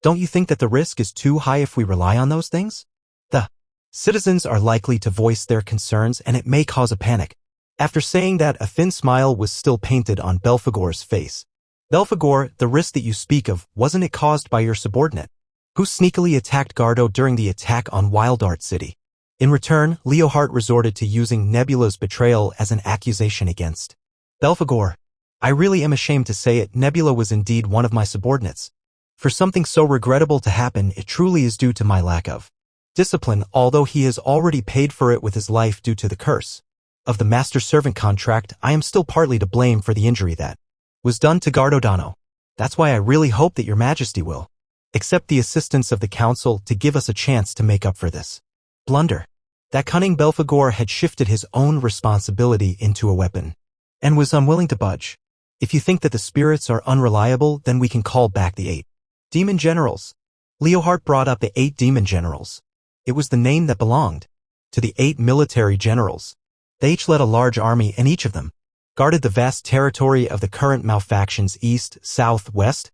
Don't you think that the risk is too high if we rely on those things? The citizens are likely to voice their concerns, and it may cause a panic. After saying that, a thin smile was still painted on Belphegor's face. Belphegor, the risk that you speak of, wasn't it caused by your subordinate, who sneakily attacked Gardo during the attack on Wildart City? In return, Leohart resorted to using Nebula's betrayal as an accusation against Belphegor. I really am ashamed to say it, Nebula was indeed one of my subordinates. For something so regrettable to happen, it truly is due to my lack of discipline, although he has already paid for it with his life due to the curse of the master-servant contract. I am still partly to blame for the injury that was done to Gardodano. That's why I really hope that your Majesty will accept the assistance of the council to give us a chance to make up for this blunder. That cunning Belphegor had shifted his own responsibility into a weapon and was unwilling to budge. If you think that the spirits are unreliable, then we can call back the 8 demon generals. Leohart brought up the 8 demon generals. It was the name that belonged to the 8 military generals. They each led a large army, and each of them guarded the vast territory of the current malfactions: east, south, west,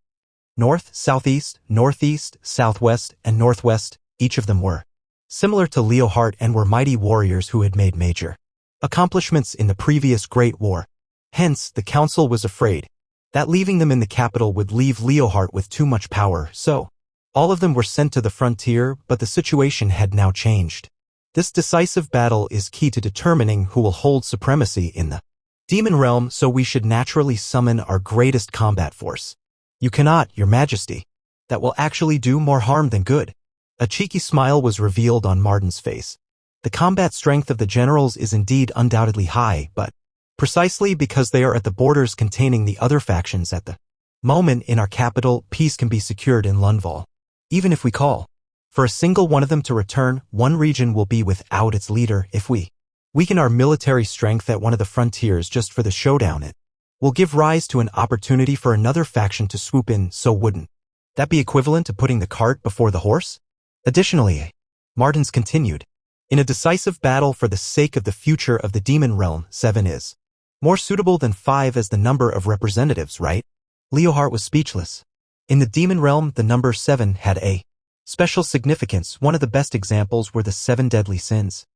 north, southeast, northeast, southwest, and northwest. Each of them were similar to Leohart and were mighty warriors who had made major accomplishments in the previous Great War. Hence, the council was afraid that leaving them in the capital would leave Leohart with too much power, so all of them were sent to the frontier, but the situation had now changed. This decisive battle is key to determining who will hold supremacy in the demon realm, so we should naturally summon our greatest combat force. You cannot, your Majesty. That will actually do more harm than good. A cheeky smile was revealed on Martin's face. The combat strength of the generals is indeed undoubtedly high, but precisely because they are at the borders containing the other factions at the moment in our capital, peace can be secured in Lundval. Even if we call for a single one of them to return, one region will be without its leader. If we weaken our military strength at one of the frontiers just for the showdown, it will give rise to an opportunity for another faction to swoop in, so wouldn't that be equivalent to putting the cart before the horse? Additionally, Martins continued, in a decisive battle for the sake of the future of the demon realm, 7 is more suitable than 5 as the number of representatives, right? Leohart was speechless. In the demon realm, the number 7 had a special significance. One of the best examples were the 7 deadly sins.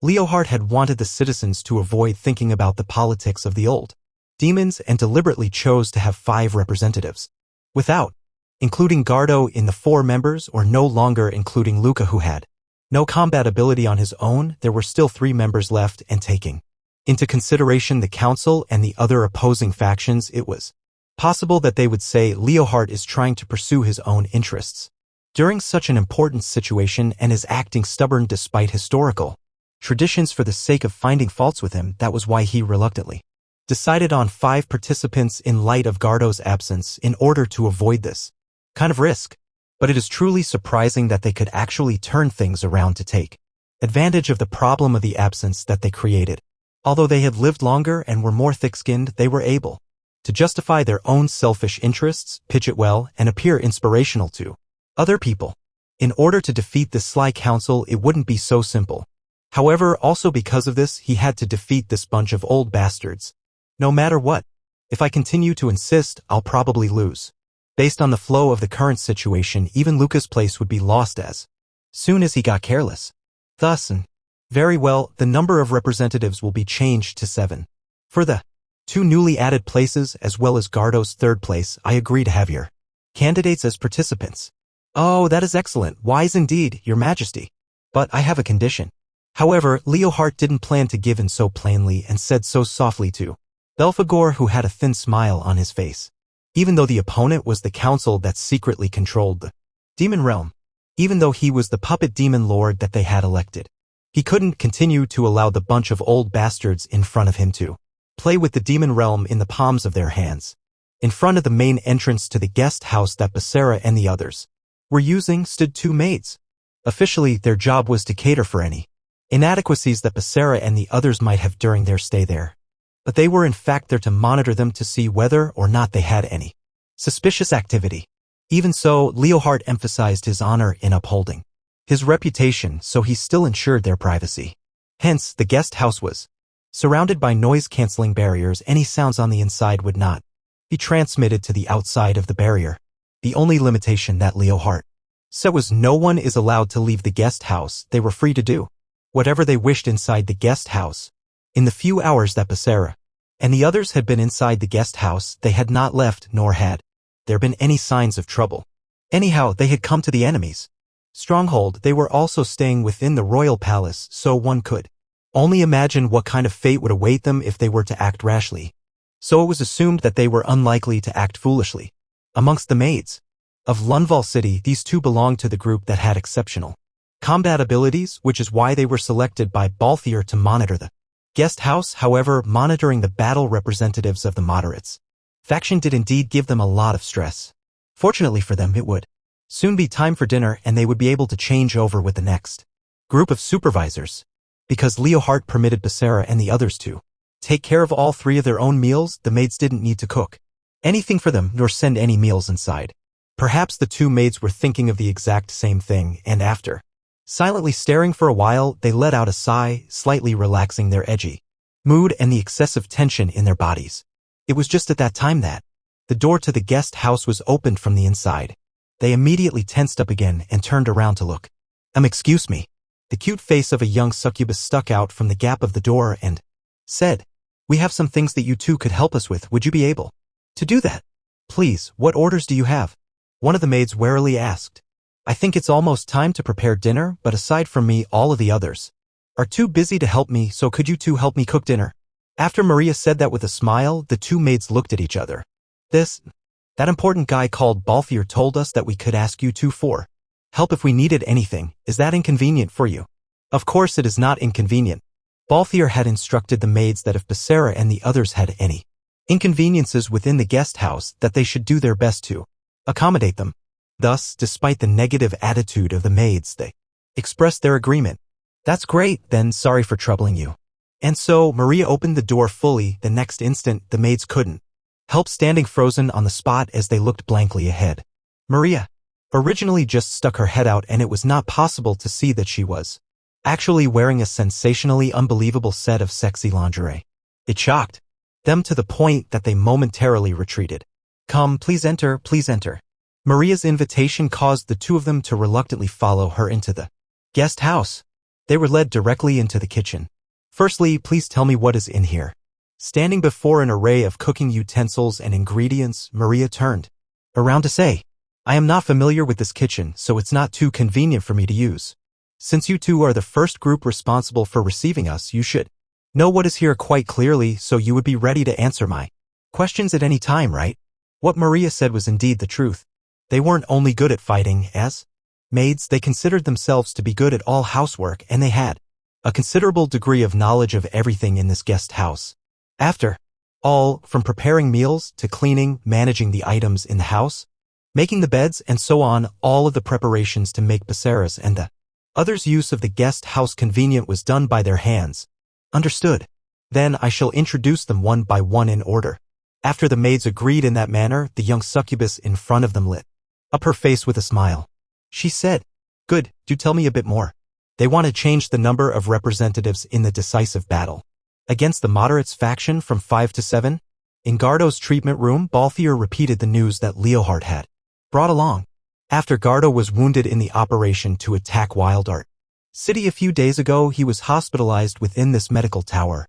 Leohart had wanted the citizens to avoid thinking about the politics of the old demons and deliberately chose to have 5 representatives. Without including Gardo in the 4 members, or no longer including Luca, who had no combat ability on his own, there were still 3 members left, and taking into consideration the council and the other opposing factions, it was Possible that they would say Leohart is trying to pursue his own interests during such an important situation and is acting stubborn despite historical traditions for the sake of finding faults with him. That was why he reluctantly decided on 5 participants in light of Gardo's absence in order to avoid this kind of risk. But it is truly surprising that they could actually turn things around to take advantage of the problem of the absence that they created. Although they had lived longer and were more thick-skinned, they were able to justify their own selfish interests, pitch it well, and appear inspirational to other people. In order to defeat this sly council, it wouldn't be so simple. However, also because of this, he had to defeat this bunch of old bastards. No matter what, if I continue to insist, I'll probably lose. Based on the flow of the current situation, even Lucas' place would be lost as soon as he got careless. Thus, and very well, the number of representatives will be changed to 7. For the 2 newly added places as well as Gardo's 3rd place, I agree to have your candidates as participants. Oh, that is excellent, wise indeed, your majesty. But I have a condition. However, Leohart didn't plan to give in so plainly and said so softly to Belphegor, who had a thin smile on his face. Even though the opponent was the council that secretly controlled the demon realm, even though he was the puppet demon lord that they had elected, he couldn't continue to allow the bunch of old bastards in front of him to play with the demon realm in the palms of their hands. In front of the main entrance to the guest house that Basara and the others were using stood 2 maids. Officially, their job was to cater for any inadequacies that Basara and the others might have during their stay there. But they were in fact there to monitor them to see whether or not they had any suspicious activity. Even so, Leohart emphasized his honor in upholding his reputation, so he still ensured their privacy. Hence, the guest house was surrounded by noise-canceling barriers. Any sounds on the inside would not be transmitted to the outside of the barrier. The only limitation that Leohart said was no one is allowed to leave the guest house. They were free to do whatever they wished inside the guest house. In the few hours that Basara and the others had been inside the guest house, they had not left, nor had there been any signs of trouble. Anyhow, they had come to the enemy's stronghold. They were also staying within the royal palace, so one could only imagine what kind of fate would await them if they were to act rashly. So it was assumed that they were unlikely to act foolishly. Amongst the maids of Lunval City, these 2 belonged to the group that had exceptional combat abilities, which is why they were selected by Balthier to monitor the guest house. However, monitoring the battle representatives of the moderates faction did indeed give them a lot of stress. Fortunately for them, it would soon be time for dinner and they would be able to change over with the next group of supervisors. Because Leohart permitted Basara and the others to take care of all 3 of their own meals, the maids didn't need to cook anything for them nor send any meals inside. Perhaps the 2 maids were thinking of the exact same thing, and after silently staring for a while, they let out a sigh, slightly relaxing their edgy mood and the excessive tension in their bodies. It was just at that time that the door to the guest house was opened from the inside. They immediately tensed up again and turned around to look. Excuse me. The cute face of a young succubus stuck out from the gap of the door and said, "We have some things that you 2 could help us with. Would you be able to do that?" "Please, what orders do you have?" one of the maids warily asked. "I think it's almost time to prepare dinner, but aside from me, all of the others are too busy to help me, so could you 2 help me cook dinner?" After Maria said that with a smile, the 2 maids looked at each other. That important guy called Balthier told us that we could ask you 2 for help if we needed anything. Is that inconvenient for you?" "Of course it is not inconvenient." Balthier had instructed the maids that if Basara and the others had any inconveniences within the guest house, that they should do their best to accommodate them. Thus, despite the negative attitude of the maids, they expressed their agreement. "That's great, then, sorry for troubling you." And so, Maria opened the door fully. The next instant, the maids couldn't help standing frozen on the spot as they looked blankly ahead. Maria originally just stuck her head out, and it was not possible to see that she was actually wearing a sensationally unbelievable set of sexy lingerie. It shocked them to the point that they momentarily retreated. "Come, please enter, please enter." Maria's invitation caused the 2 of them to reluctantly follow her into the guest house. They were led directly into the kitchen. "Firstly, please tell me what is in here." Standing before an array of cooking utensils and ingredients, Maria turned around to say, "I am not familiar with this kitchen, so it's not too convenient for me to use. Since you 2 are the first group responsible for receiving us, you should know what is here quite clearly, so you would be ready to answer my questions at any time, right?" What Maria said was indeed the truth. They weren't only good at fighting, as maids, they considered themselves to be good at all housework, and they had a considerable degree of knowledge of everything in this guest house. After all, from preparing meals to cleaning, managing the items in the house, making the beds, and so on, all of the preparations to make paseras and the others' use of the guest house convenient was done by their hands. Understood. Then I shall introduce them one by one in order. After the maids agreed in that manner, the young succubus in front of them lit up her face with a smile. She said, "Good, do tell me a bit more." They want to change the number of representatives in the decisive battle against the moderates faction from 5 to 7. In Gardo's treatment room, Balthier repeated the news that Leohart had brought along. After Gardo was wounded in the operation to attack Wildart City a few days ago, he was hospitalized within this medical tower.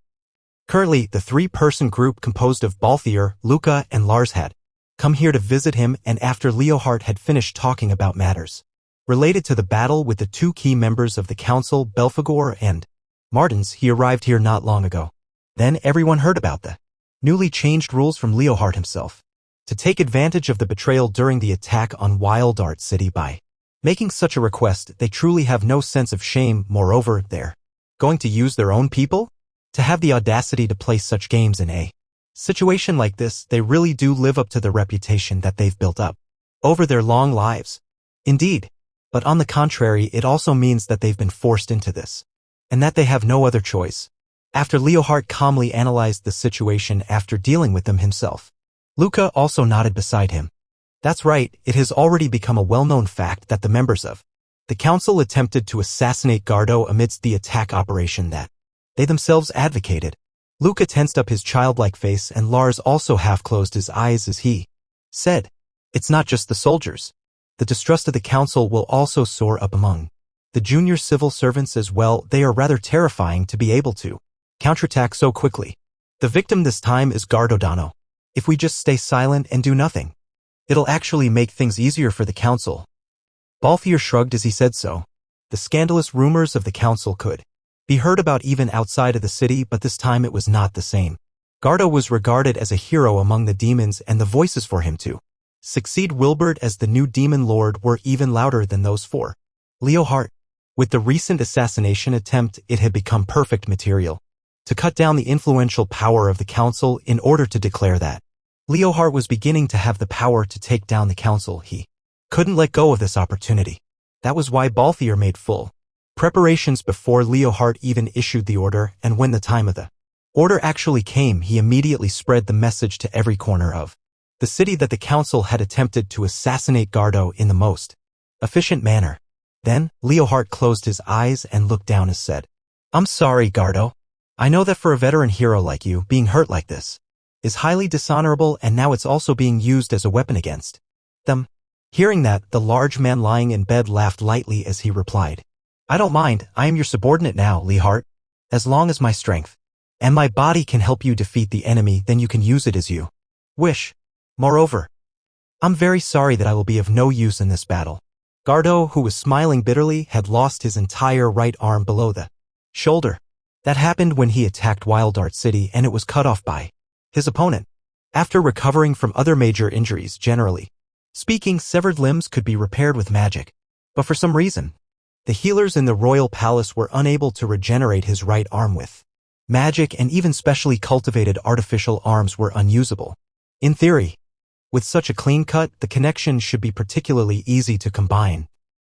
Currently, the three-person group composed of Balthier, Luca, and Lars had come here to visit him, and after Leohart had finished talking about matters related to the battle with the two key members of the council, Belphegor and Martins, he arrived here not long ago. Then everyone heard about the newly changed rules from Leohart himself to take advantage of the betrayal during the attack on Wildart City by making such a request. They truly have no sense of shame. Moreover, they're going to use their own people to have the audacity to play such games in a situation like this. They really do live up to the reputation that they've built up over their long lives. Indeed. But on the contrary, it also means that they've been forced into this, and that they have no other choice. After Leohart calmly analyzed the situation after dealing with them himself, Luca also nodded beside him. That's right, it has already become a well-known fact that the members of the council attempted to assassinate Gardo amidst the attack operation that they themselves advocated. Luca tensed up his childlike face, and Lars also half-closed his eyes as he said, "It's not just the soldiers. The distrust of the council will also soar up among the junior civil servants as well. They are rather terrifying to be able to counterattack so quickly. The victim this time is Gardodano. If we just stay silent and do nothing, it'll actually make things easier for the council." Balthier shrugged as he said so. The scandalous rumors of the council could be heard about even outside of the city, but this time it was not the same. Gardo was regarded as a hero among the demons, and the voices for him to succeed Wilbert as the new demon lord were even louder than those for Leohart. With the recent assassination attempt, it had become perfect material to cut down the influential power of the council. In order to declare that Leohart was beginning to have the power to take down the council, he couldn't let go of this opportunity. That was why Balthier made full preparations before Leohart even issued the order, and when the time of the order actually came, he immediately spread the message to every corner of the city that the council had attempted to assassinate Gardo in the most efficient manner. Then, Leohart closed his eyes and looked down and said, "I'm sorry, Gardo. I know that for a veteran hero like you, being hurt like this is highly dishonorable, and now it's also being used as a weapon against them." Hearing that, the large man lying in bed laughed lightly as he replied, "I don't mind. I am your subordinate now, Leohart. As long as my strength and my body can help you defeat the enemy, then you can use it as you wish. Moreover, I'm very sorry that I will be of no use in this battle." Gardo, who was smiling bitterly, had lost his entire right arm below the shoulder. That happened when he attacked Wildart City, and it was cut off by his opponent. After recovering from other major injuries, generally speaking, severed limbs could be repaired with magic. But for some reason, the healers in the royal palace were unable to regenerate his right arm with magic, and even specially cultivated artificial arms were unusable. In theory, with such a clean cut, the connection should be particularly easy to combine,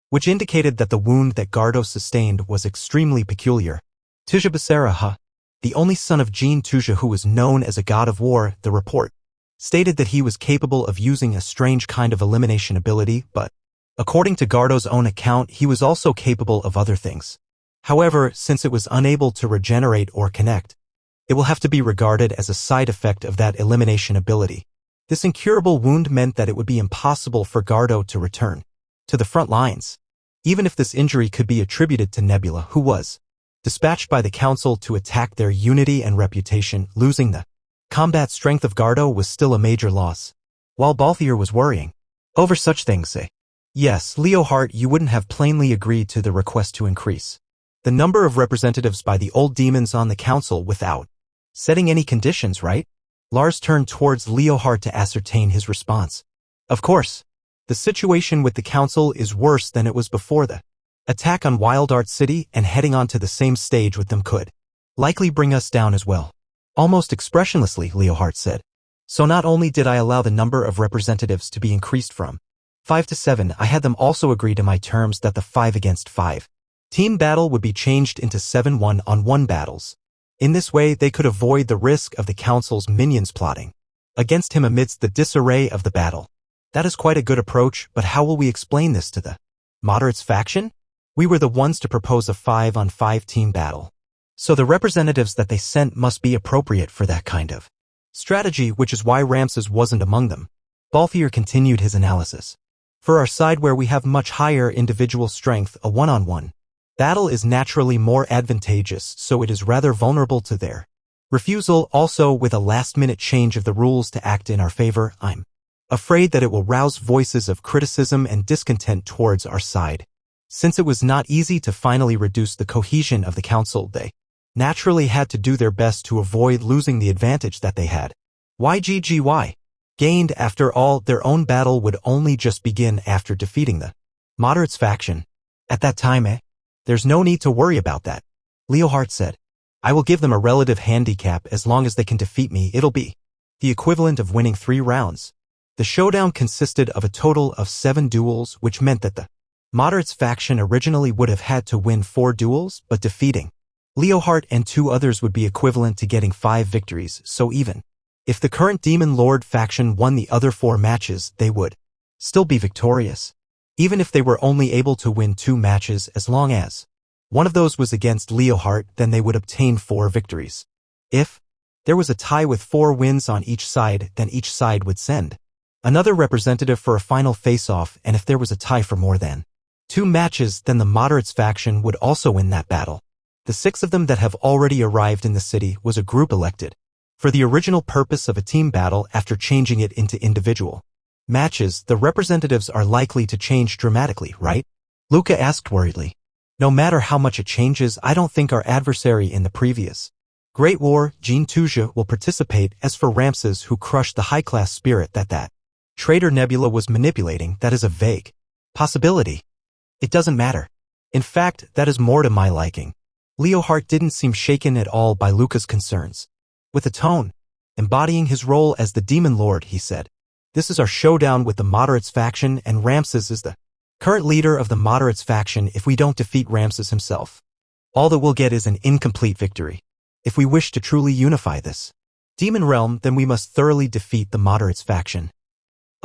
which indicated that the wound that Gardo sustained was extremely peculiar. Tuja Basara, the only son of Jean Tuja, who was known as a god of war, the report stated that he was capable of using a strange kind of elimination ability, but according to Gardo's own account, he was also capable of other things. However, since it was unable to regenerate or connect, it will have to be regarded as a side effect of that elimination ability. This incurable wound meant that it would be impossible for Gardo to return to the front lines, even if this injury could be attributed to Nebula, who was dispatched by the council to attack their unity and reputation. Losing the combat strength of Gardo was still a major loss. While Balthier was worrying over such things, yes, Leohart, you wouldn't have plainly agreed to the request to increase the number of representatives by the old demons on the council without setting any conditions, right? Lars turned towards Leohart to ascertain his response. Of course. The situation with the council is worse than it was before the attack on Wild Art City, and heading onto the same stage with them could likely bring us down as well. Almost expressionlessly, Leohart said. So not only did I allow the number of representatives to be increased from 5 to 7, I had them also agree to my terms that the 5 against 5 team battle would be changed into 7 1-on-1 battles. In this way, they could avoid the risk of the council's minions plotting against him amidst the disarray of the battle. That is quite a good approach, but how will we explain this to the moderates faction? We were the ones to propose a 5-on-5 team battle. So the representatives that they sent must be appropriate for that kind of strategy, which is why Ramses wasn't among them. Balthier continued his analysis. For our side, where we have much higher individual strength, a 1-on-1 battle is naturally more advantageous, so it is rather vulnerable to their refusal. Also, with a last-minute change of the rules to act in our favor, I'm afraid that it will rouse voices of criticism and discontent towards our side. Since it was not easy to finally reduce the cohesion of the council, they naturally had to do their best to avoid losing the advantage that they had. YGGY gained. After all, their own battle would only just begin after defeating the moderates faction. At that time, there's no need to worry about that, Leohart said. I will give them a relative handicap. As long as they can defeat me, it'll be the equivalent of winning 3 rounds. The showdown consisted of a total of 7 duels, which meant that the moderates faction originally would have had to win 4 duels, but defeating Leohart and 2 others would be equivalent to getting 5 victories, so even if the current Demon Lord faction won the other 4 matches, they would still be victorious. Even if they were only able to win 2 matches, as long as one of those was against Leohart, then they would obtain 4 victories. If there was a tie with 4 wins on each side, then each side would send another representative for a final face-off, and if there was a tie for more than 2 matches, then the moderates faction would also win that battle. The 6 of them that have already arrived in the city was a group elected for the original purpose of a team battle. After changing it into individual matches, the representatives are likely to change dramatically, right? Luca asked worriedly. No matter how much it changes, I don't think our adversary in the previous Great War, Jean Tuja, will participate. As for Ramses, who crushed the high-class spirit that traitor Nebula was manipulating, that is a vague possibility. It doesn't matter. In fact, that is more to my liking. Leohart didn't seem shaken at all by Luca's concerns. With a tone embodying his role as the Demon Lord, he said, This is our showdown with the moderates faction, and Ramses is the current leader of the moderates faction. If we don't defeat Ramses himself, all that we'll get is an incomplete victory. If we wish to truly unify this demon realm, then we must thoroughly defeat the moderates faction.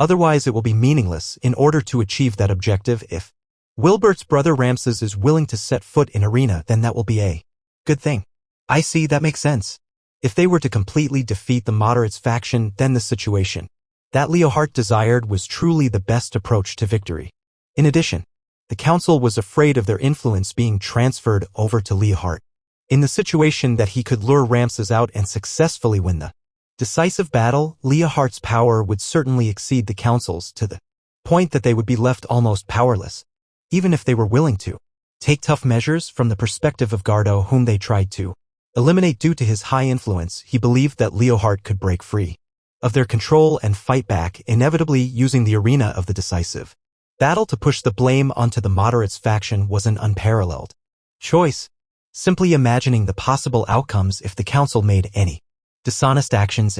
Otherwise it will be meaningless. In order to achieve that objective, if Wilbert's brother Ramses is willing to set foot in arena, then that will be a good thing. I see, that makes sense. If they were to completely defeat the moderates faction, then the situation that Leohart desired was truly the best approach to victory. In addition, the council was afraid of their influence being transferred over to Leohart. In the situation that he could lure Ramses out and successfully win the decisive battle, Leohart's power would certainly exceed the council's, to the point that they would be left almost powerless. Even if they were willing to take tough measures. From the perspective of Gardo, whom they tried to eliminate due to his high influence, he believed that Leohart could break free of their control and fight back, inevitably using the arena of the decisive battle to push the blame onto the moderates faction. Was an unparalleled choice. Simply imagining the possible outcomes if the council made any dishonest actions,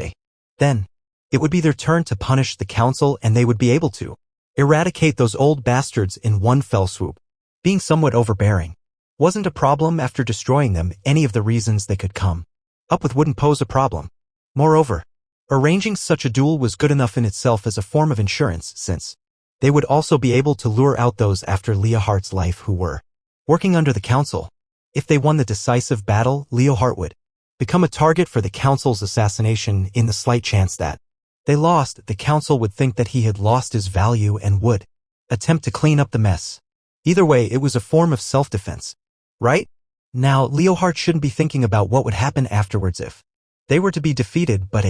then it would be their turn to punish the council, and they would be able to eradicate those old bastards in one fell swoop. Being somewhat overbearing wasn't a problem. After destroying them, any of the reasons they could come up with wouldn't pose a problem. Moreover, arranging such a duel was good enough in itself as a form of insurance, since they would also be able to lure out those after Leohart's life who were working under the council. If they won the decisive battle, Leohart would become a target for the council's assassination. In the slight chance that they lost, the council would think that he had lost his value and would attempt to clean up the mess. Either way, it was a form of self-defense, right? Now, Leohart shouldn't be thinking about what would happen afterwards if they were to be defeated, but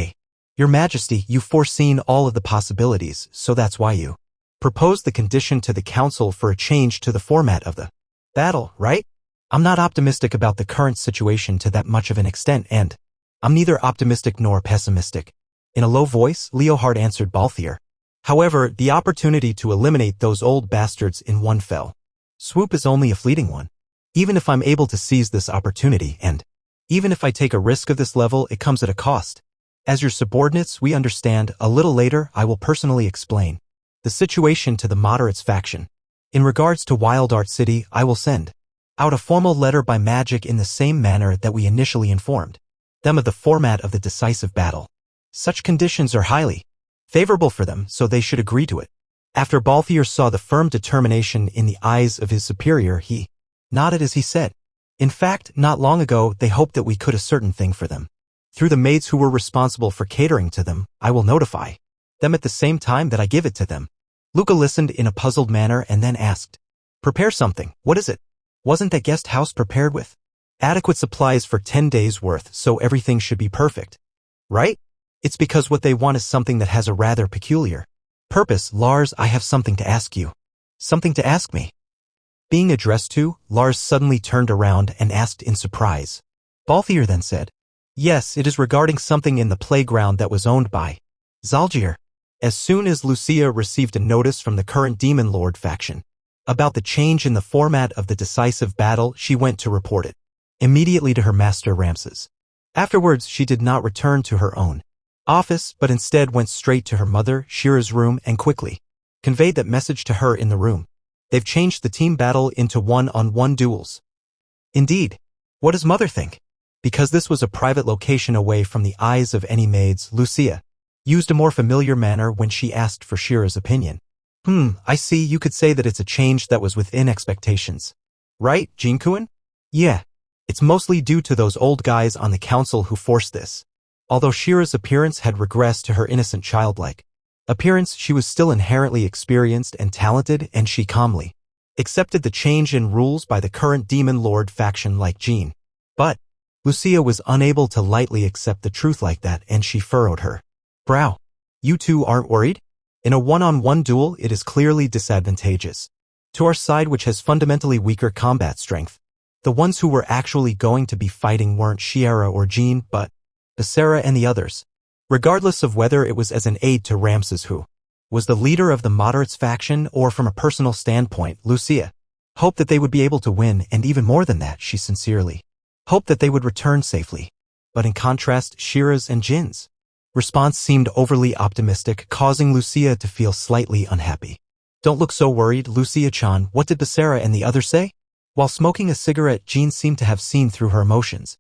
Your Majesty, you've foreseen all of the possibilities, so that's why you proposed the condition to the council for a change to the format of the battle, right? I'm not optimistic about the current situation to that much of an extent, and I'm neither optimistic nor pessimistic. In a low voice, Leohard answered Balthier. However, the opportunity to eliminate those old bastards in one fell swoop is only a fleeting one. Even if I'm able to seize this opportunity and even if I take a risk of this level, it comes at a cost. As your subordinates, we understand. A little later, I will personally explain the situation to the moderates faction. In regards to Wild Art City, I will send out a formal letter by magic in the same manner that we initially informed them of the format of the decisive battle. Such conditions are highly favorable for them, so they should agree to it. After Balthier saw the firm determination in the eyes of his superior, he nodded as he said, in fact, not long ago they hoped that we could a certain thing for them. Through the maids who were responsible for catering to them, I will notify them at the same time that I give it to them. Luca listened in a puzzled manner and then asked, prepare something, what is it? Wasn't that guest house prepared with adequate supplies for 10 days worth, so everything should be perfect, right? It's because what they want is something that has a rather peculiar purpose. Lars, I have something to ask you. Something to ask me? Being addressed to, Lars suddenly turned around and asked in surprise. Balthier then said, yes, it is regarding something in the playground that was owned by Zalgier. As soon as Lucia received a notice from the current Demon Lord faction about the change in the format of the decisive battle, she went to report it immediately to her master Ramses. Afterwards, she did not return to her own office, but instead went straight to her mother, Shira's room, and quickly conveyed that message to her in the room. They've changed the team battle into one-on-one duels. Indeed. What does mother think? Because this was a private location away from the eyes of any maids, Lucia used a more familiar manner when she asked for Shira's opinion. I see, you could say that it's a change that was within expectations. Right, Jinkuin? Yeah. It's mostly due to those old guys on the council who forced this. Although Shira's appearance had regressed to her innocent childlike appearance, she was still inherently experienced and talented, and she calmly accepted the change in rules by the current Demon Lord faction like Jean. But Lucia was unable to lightly accept the truth like that, and she furrowed her brow. You two aren't worried? In a one-on-one duel, it is clearly disadvantageous to our side, which has fundamentally weaker combat strength. The ones who were actually going to be fighting weren't Shiera or Jean, but Becerra and the others. Regardless of whether it was as an aide to Ramses, who was the leader of the moderates faction, or from a personal standpoint, Lucia hoped that they would be able to win, and even more than that, she sincerely hoped that they would return safely. But in contrast, Shira's and Jin's response seemed overly optimistic, causing Lucia to feel slightly unhappy. Don't look so worried, Lucia-chan. What did Becerra and the others say? While smoking a cigarette, Jean seemed to have seen through her emotions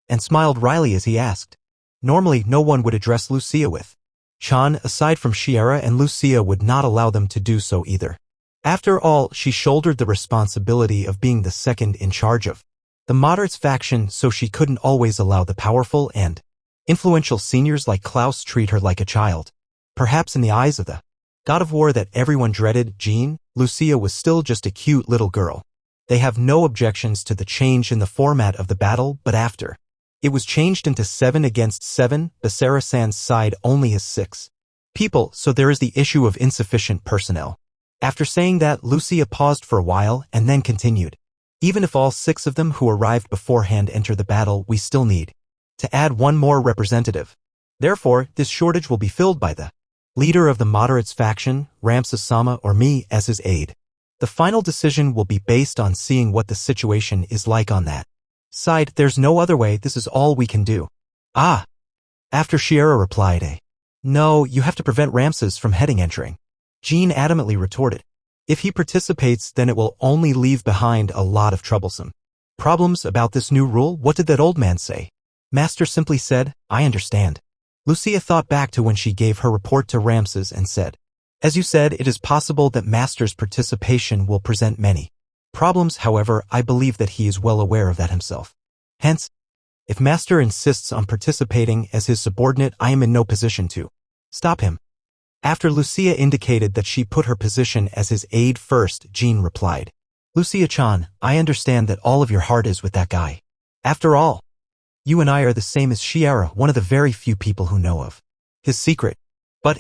and smiled wryly as he asked. Normally, no one would address Lucia with Chan, aside from Shiera, and Lucia would not allow them to do so either. After all, she shouldered the responsibility of being the second in charge of the moderates faction, so she couldn't always allow the powerful and influential seniors like Klaus treat her like a child. Perhaps in the eyes of the god of war that everyone dreaded, Jean, Lucia was still just a cute little girl. They have no objections to the change in the format of the battle, but after it was changed into 7 against 7, Becerra-san's side only has 6 people, so there is the issue of insufficient personnel. After saying that, Lucia paused for a while and then continued. Even if all 6 of them who arrived beforehand enter the battle, we still need to add one more representative. Therefore, this shortage will be filled by the leader of the moderates faction, Ramses-sama, or me as his aide. The final decision will be based on seeing what the situation is like on that side. There's no other way, this is all we can do. Ah! After Shiera replied, no, you have to prevent Ramses from entering. Jean adamantly retorted. If he participates, then it will only leave behind a lot of troublesome problems about this new rule. What did that old man say? Master simply said, I understand. Lucia thought back to when she gave her report to Ramses and said, as you said, it is possible that Master's participation will present many problems. However, I believe that he is well aware of that himself. Hence, if Master insists on participating as his subordinate, I am in no position to stop him. After Lucia indicated that she put her position as his aide first, Jean replied, Lucia-chan, I understand that all of your heart is with that guy. After all, you and I are the same as Shiera, one of the very few people who know of his secret. But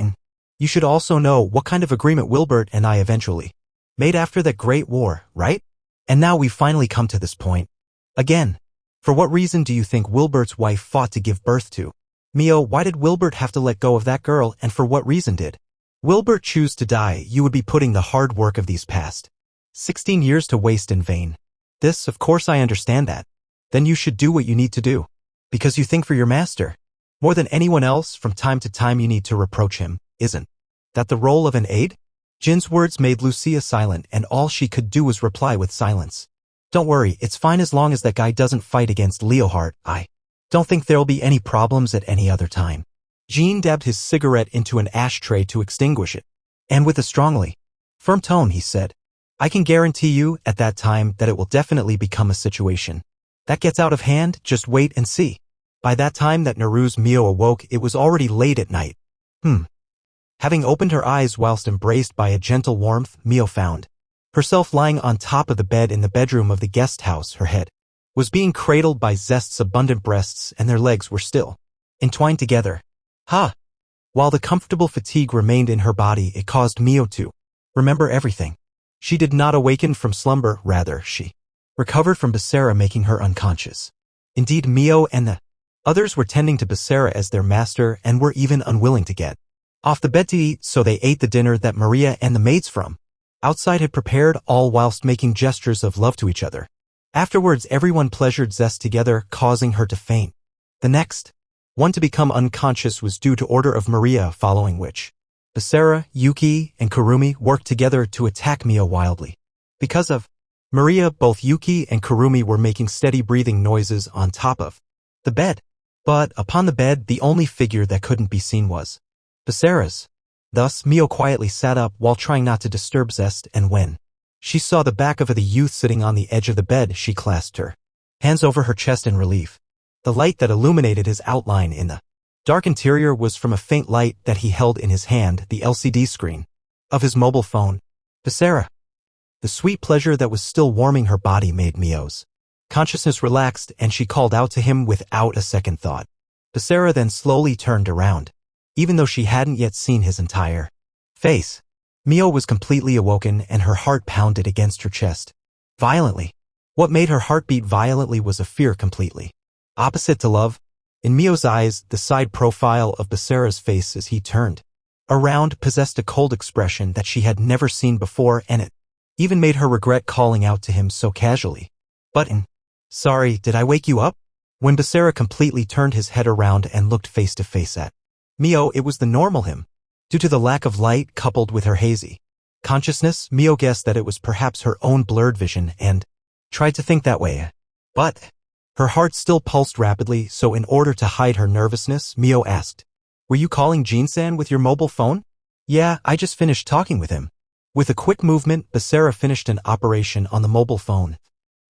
you should also know what kind of agreement Wilbert and I eventually made after that great war, right? And now we've finally come to this point. Again, for what reason do you think Wilbert's wife fought to give birth to Mio, why did Wilbert have to let go of that girl, and for what reason did Wilbert choose to die? You would be putting the hard work of these past 16 years to waste in vain. This, of course I understand that. Then you should do what you need to do. Because you think for your master. More than anyone else, from time to time you need to reproach him. Isn't that the role of an aide? Jin's words made Lucia silent, and all she could do was reply with silence. Don't worry, it's fine as long as that guy doesn't fight against Leohart. I don't think there'll be any problems at any other time. Jean dabbed his cigarette into an ashtray to extinguish it. And with a strongly firm tone he said, I can guarantee you, at that time, that it will definitely become a situation that gets out of hand. Just wait and see. By that time that Nehru's Mio awoke, it was already late at night. Having opened her eyes whilst embraced by a gentle warmth, Mio found herself lying on top of the bed in the bedroom of the guest house. Her head was being cradled by Zest's abundant breasts, and their legs were still entwined together. While the comfortable fatigue remained in her body, it caused Mio to remember everything. She did not awaken from slumber, rather, she recovered from Becerra making her unconscious. Indeed, Mio and the others were tending to Becerra as their master and were even unwilling to get off the bed to eat, so they ate the dinner that Maria and the maids from outside had prepared, all whilst making gestures of love to each other. Afterwards, everyone pleasured Zest together, causing her to faint. The next one to become unconscious was due to order of Maria, following which Becerra, Yuki, and Kurumi worked together to attack Mio wildly. Because of Maria, both Yuki and Kurumi were making steady breathing noises on top of the bed. But upon the bed, the only figure that couldn't be seen was Becerra's. Thus, Mio quietly sat up while trying not to disturb Zest, and when she saw the back of the youth sitting on the edge of the bed, she clasped her hands over her chest in relief. The light that illuminated his outline in the dark interior was from a faint light that he held in his hand, the LCD screen of his mobile phone. Becerra. The sweet pleasure that was still warming her body made Mio's consciousness relaxed, and she called out to him without a second thought. Becerra then slowly turned around, even though she hadn't yet seen his entire face. Mio was completely awoken, and her heart pounded against her chest violently. What made her heart beat violently was a fear completely opposite to love. In Mio's eyes, the side profile of Becerra's face as he turned around possessed a cold expression that she had never seen before, and it even made her regret calling out to him so casually. Sorry, did I wake you up? When Becerra completely turned his head around and looked face to face at Mio, it was the normal him. Due to the lack of light coupled with her hazy consciousness, Mio guessed that it was perhaps her own blurred vision and tried to think that way. But her heart still pulsed rapidly, so in order to hide her nervousness, Mio asked, Were you calling Jean-san with your mobile phone? Yeah, I just finished talking with him. With a quick movement, Becerra finished an operation on the mobile phone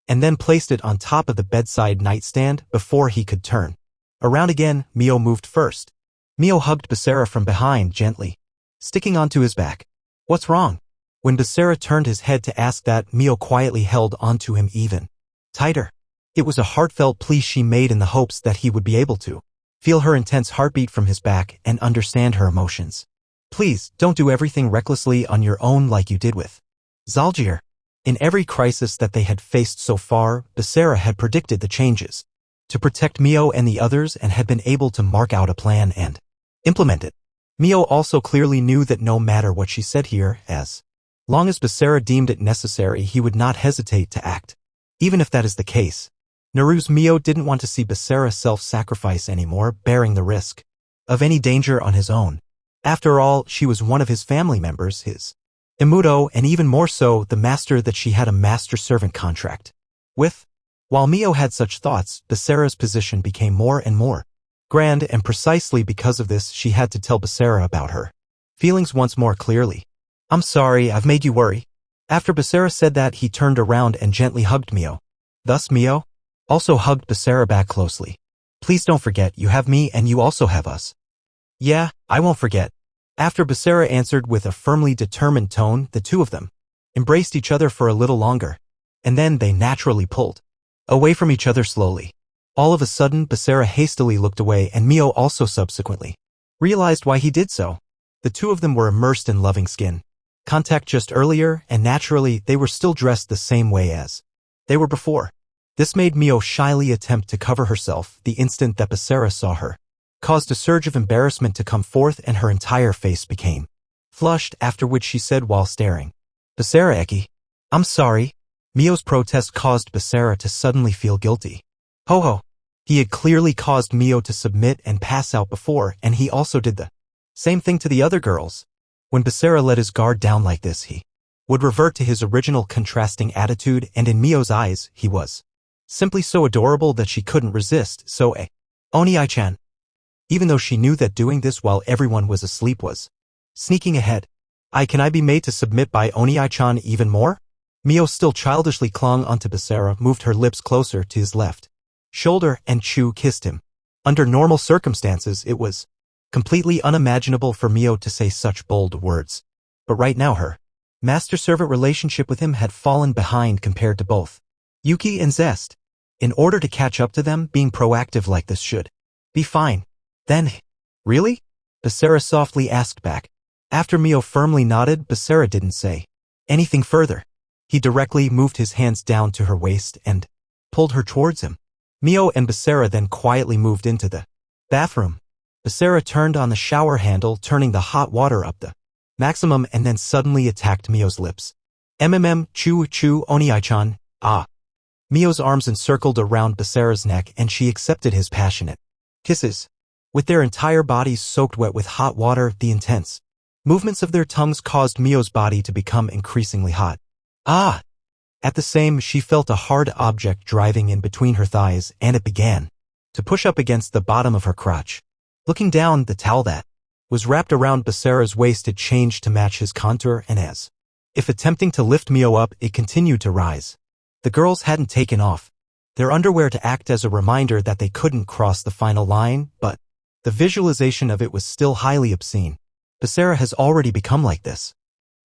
and then placed it on top of the bedside nightstand before he could turn around again. Mio moved first. Mio hugged Becerra from behind gently, sticking onto his back. What's wrong? When Becerra turned his head to ask that, Mio quietly held onto him even tighter. It was a heartfelt plea she made in the hopes that he would be able to feel her intense heartbeat from his back and understand her emotions. Please, don't do everything recklessly on your own like you did with Zalgier. In every crisis that they had faced so far, Becerra had predicted the changes to protect Mio and the others and had been able to mark out a plan and implement it. Mio also clearly knew that no matter what she said here, as long as Becerra deemed it necessary, he would not hesitate to act. Even if that is the case, Nehru's Mio didn't want to see Becerra self-sacrifice anymore, bearing the risk of any danger on his own. After all, she was one of his family members, his Imudo, and even more so, the master that she had a master-servant contract with. While Mio had such thoughts, Becerra's position became more and more grand, and precisely because of this, she had to tell Becerra about her feelings once more clearly. I'm sorry, I've made you worry. After Becerra said that, he turned around and gently hugged Mio. Thus Mio also hugged Becerra back closely. Please don't forget, you have me and you also have us. Yeah, I won't forget. After Becerra answered with a firmly determined tone, the two of them embraced each other for a little longer, and then they naturally pulled away from each other slowly. All of a sudden, Becerra hastily looked away, and Mio also subsequently realized why he did so. The two of them were immersed in loving skin contact just earlier, and naturally, they were still dressed the same way as they were before. This made Mio shyly attempt to cover herself the instant that Becerra saw her caused a surge of embarrassment to come forth and her entire face became flushed, after which she said while staring, "Basara Eki, I'm sorry." Mio's protest caused Basara to suddenly feel guilty. Ho. He had clearly caused Mio to submit and pass out before, and he also did the same thing to the other girls. When Basara let his guard down like this, he would revert to his original contrasting attitude, and in Mio's eyes, he was simply so adorable that she couldn't resist. So Oni-chan, even though she knew that doing this while everyone was asleep was sneaking ahead. Can I be made to submit by Oni-chan even more? Mio still childishly clung onto Basara, moved her lips closer to his left shoulder, and kissed him. Under normal circumstances, it was completely unimaginable for Mio to say such bold words. But right now her master-servant relationship with him had fallen behind compared to both Yuki and Zest. In order to catch up to them, being proactive like this should be fine. Then, really? Basara softly asked back. After Mio firmly nodded, Basara didn't say anything further. He directly moved his hands down to her waist and pulled her towards him. Mio and Basara then quietly moved into the bathroom. Basara turned on the shower handle, turning the hot water up the maximum, and then suddenly attacked Mio's lips. Chu Oni-chan, ah. Mio's arms encircled around Basara's neck, and she accepted his passionate kisses. With their entire bodies soaked wet with hot water, the intense movements of their tongues caused Mio's body to become increasingly hot. Ah! At the same, she felt a hard object driving in between her thighs, and it began to push up against the bottom of her crotch. Looking down, the towel that was wrapped around Basara's waist had changed to match his contour, and as if attempting to lift Mio up, it continued to rise. The girls hadn't taken off their underwear to act as a reminder that they couldn't cross the final line, but the visualization of it was still highly obscene. Basara has already become like this.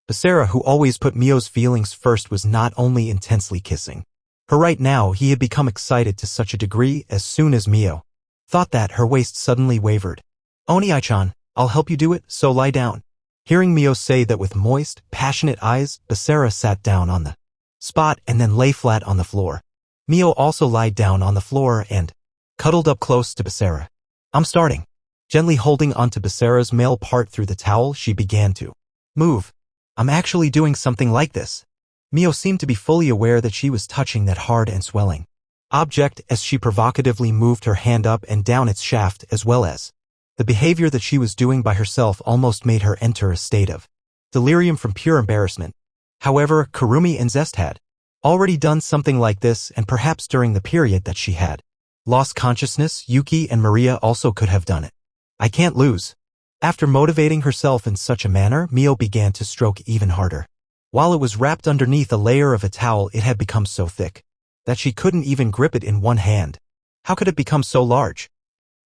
Basara, who always put Mio's feelings first, was not only intensely kissing her right now, he had become excited to such a degree as soon as Mio thought that, her waist suddenly wavered. Oni-chan, I'll help you do it, so lie down. Hearing Mio say that with moist, passionate eyes, Basara sat down on the spot and then lay flat on the floor. Mio also lied down on the floor and cuddled up close to Basara. I'm starting. Gently holding onto Basara's male part through the towel, she began to move. I'm actually doing something like this. Mio seemed to be fully aware that she was touching that hard and swelling object as she provocatively moved her hand up and down its shaft, as well as the behavior that she was doing by herself almost made her enter a state of delirium from pure embarrassment. However, Kurumi and Zest had already done something like this, and perhaps during the period that she had lost consciousness, Yuki and Maria also could have done it. I can't lose. After motivating herself in such a manner, Mio began to stroke even harder. While it was wrapped underneath a layer of a towel, it had become so thick that she couldn't even grip it in one hand. How could it become so large?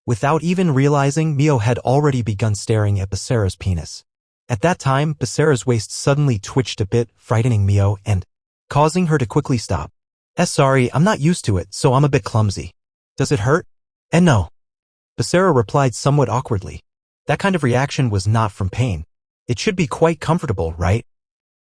Without even realizing, Mio had already begun staring at Basara's penis. At that time, Basara's waist suddenly twitched a bit, frightening Mio and causing her to quickly stop. Sorry, I'm not used to it, so I'm a bit clumsy. Does it hurt? No. Basara replied somewhat awkwardly. That kind of reaction was not from pain. It should be quite comfortable, right?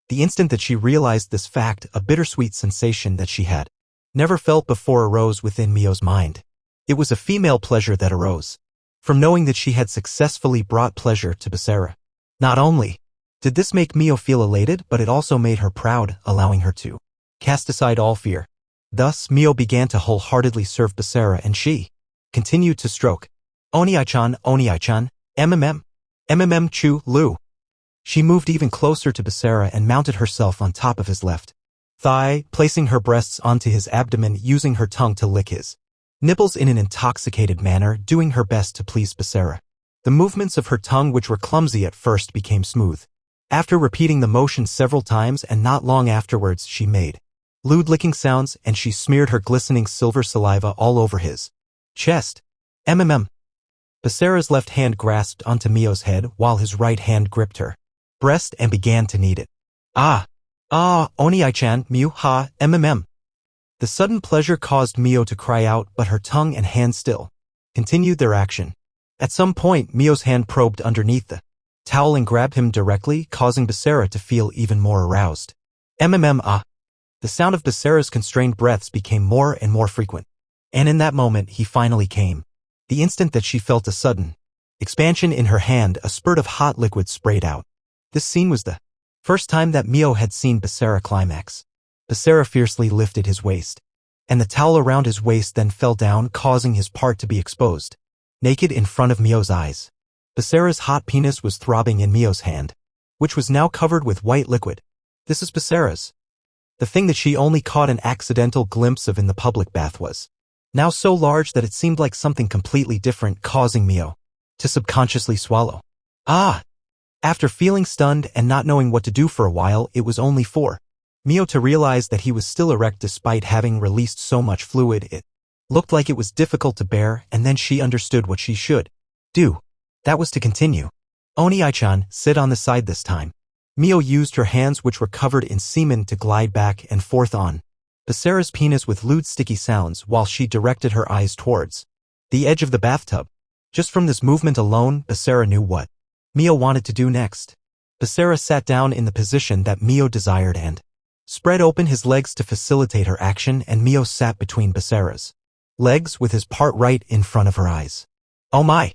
The instant that she realized this fact, a bittersweet sensation that she had never felt before arose within Mio's mind. It was a female pleasure that arose from knowing that she had successfully brought pleasure to Basara. Not only did this make Mio feel elated, but it also made her proud, allowing her to cast aside all fear. Thus, Mio began to wholeheartedly serve Basara, and she continued to stroke. Oni-chan, Chu, Lu. She moved even closer to Basara and mounted herself on top of his left thigh, placing her breasts onto his abdomen, using her tongue to lick his nipples in an intoxicated manner, doing her best to please Basara. The movements of her tongue, which were clumsy at first, became smooth. After repeating the motion several times, and not long afterwards, she made lewd licking sounds, and she smeared her glistening silver saliva all over his chest. Basara's left hand grasped onto Mio's head, while his right hand gripped her breast and began to knead it. Oni-chan, The sudden pleasure caused Mio to cry out, but her tongue and hand still continued their action. At some point, Mio's hand probed underneath the towel and grabbed him directly, causing Basara to feel even more aroused. The sound of Basara's constrained breaths became more and more frequent. And in that moment, he finally came. The instant that she felt a sudden Expansion in her hand, a spurt of hot liquid sprayed out. This scene was the first time that Mio had seen Becerra climax. Becerra fiercely lifted his waist, and the towel around his waist then fell down, causing his part to be exposed, naked in front of Mio's eyes. Becerra's hot penis was throbbing in Mio's hand, which was now covered with white liquid. This is Becerra's. The thing that she only caught an accidental glimpse of in the public bath was now so large that it seemed like something completely different, causing Mio to subconsciously swallow. Ah! After feeling stunned and not knowing what to do for a while, it was only for Mio to realize that he was still erect despite having released so much fluid. It looked like it was difficult to bear, and then she understood what she should do. That was to continue. Oni-chan, sit on the side this time. Mio used her hands, which were covered in semen, to glide back and forth on Becerra's penis with lewd sticky sounds while she directed her eyes towards the edge of the bathtub. Just from this movement alone, Becerra knew what Mio wanted to do next. Becerra sat down in the position that Mio desired and spread open his legs to facilitate her action, and Mio sat between Becerra's legs with his part right in front of her eyes. Oh my!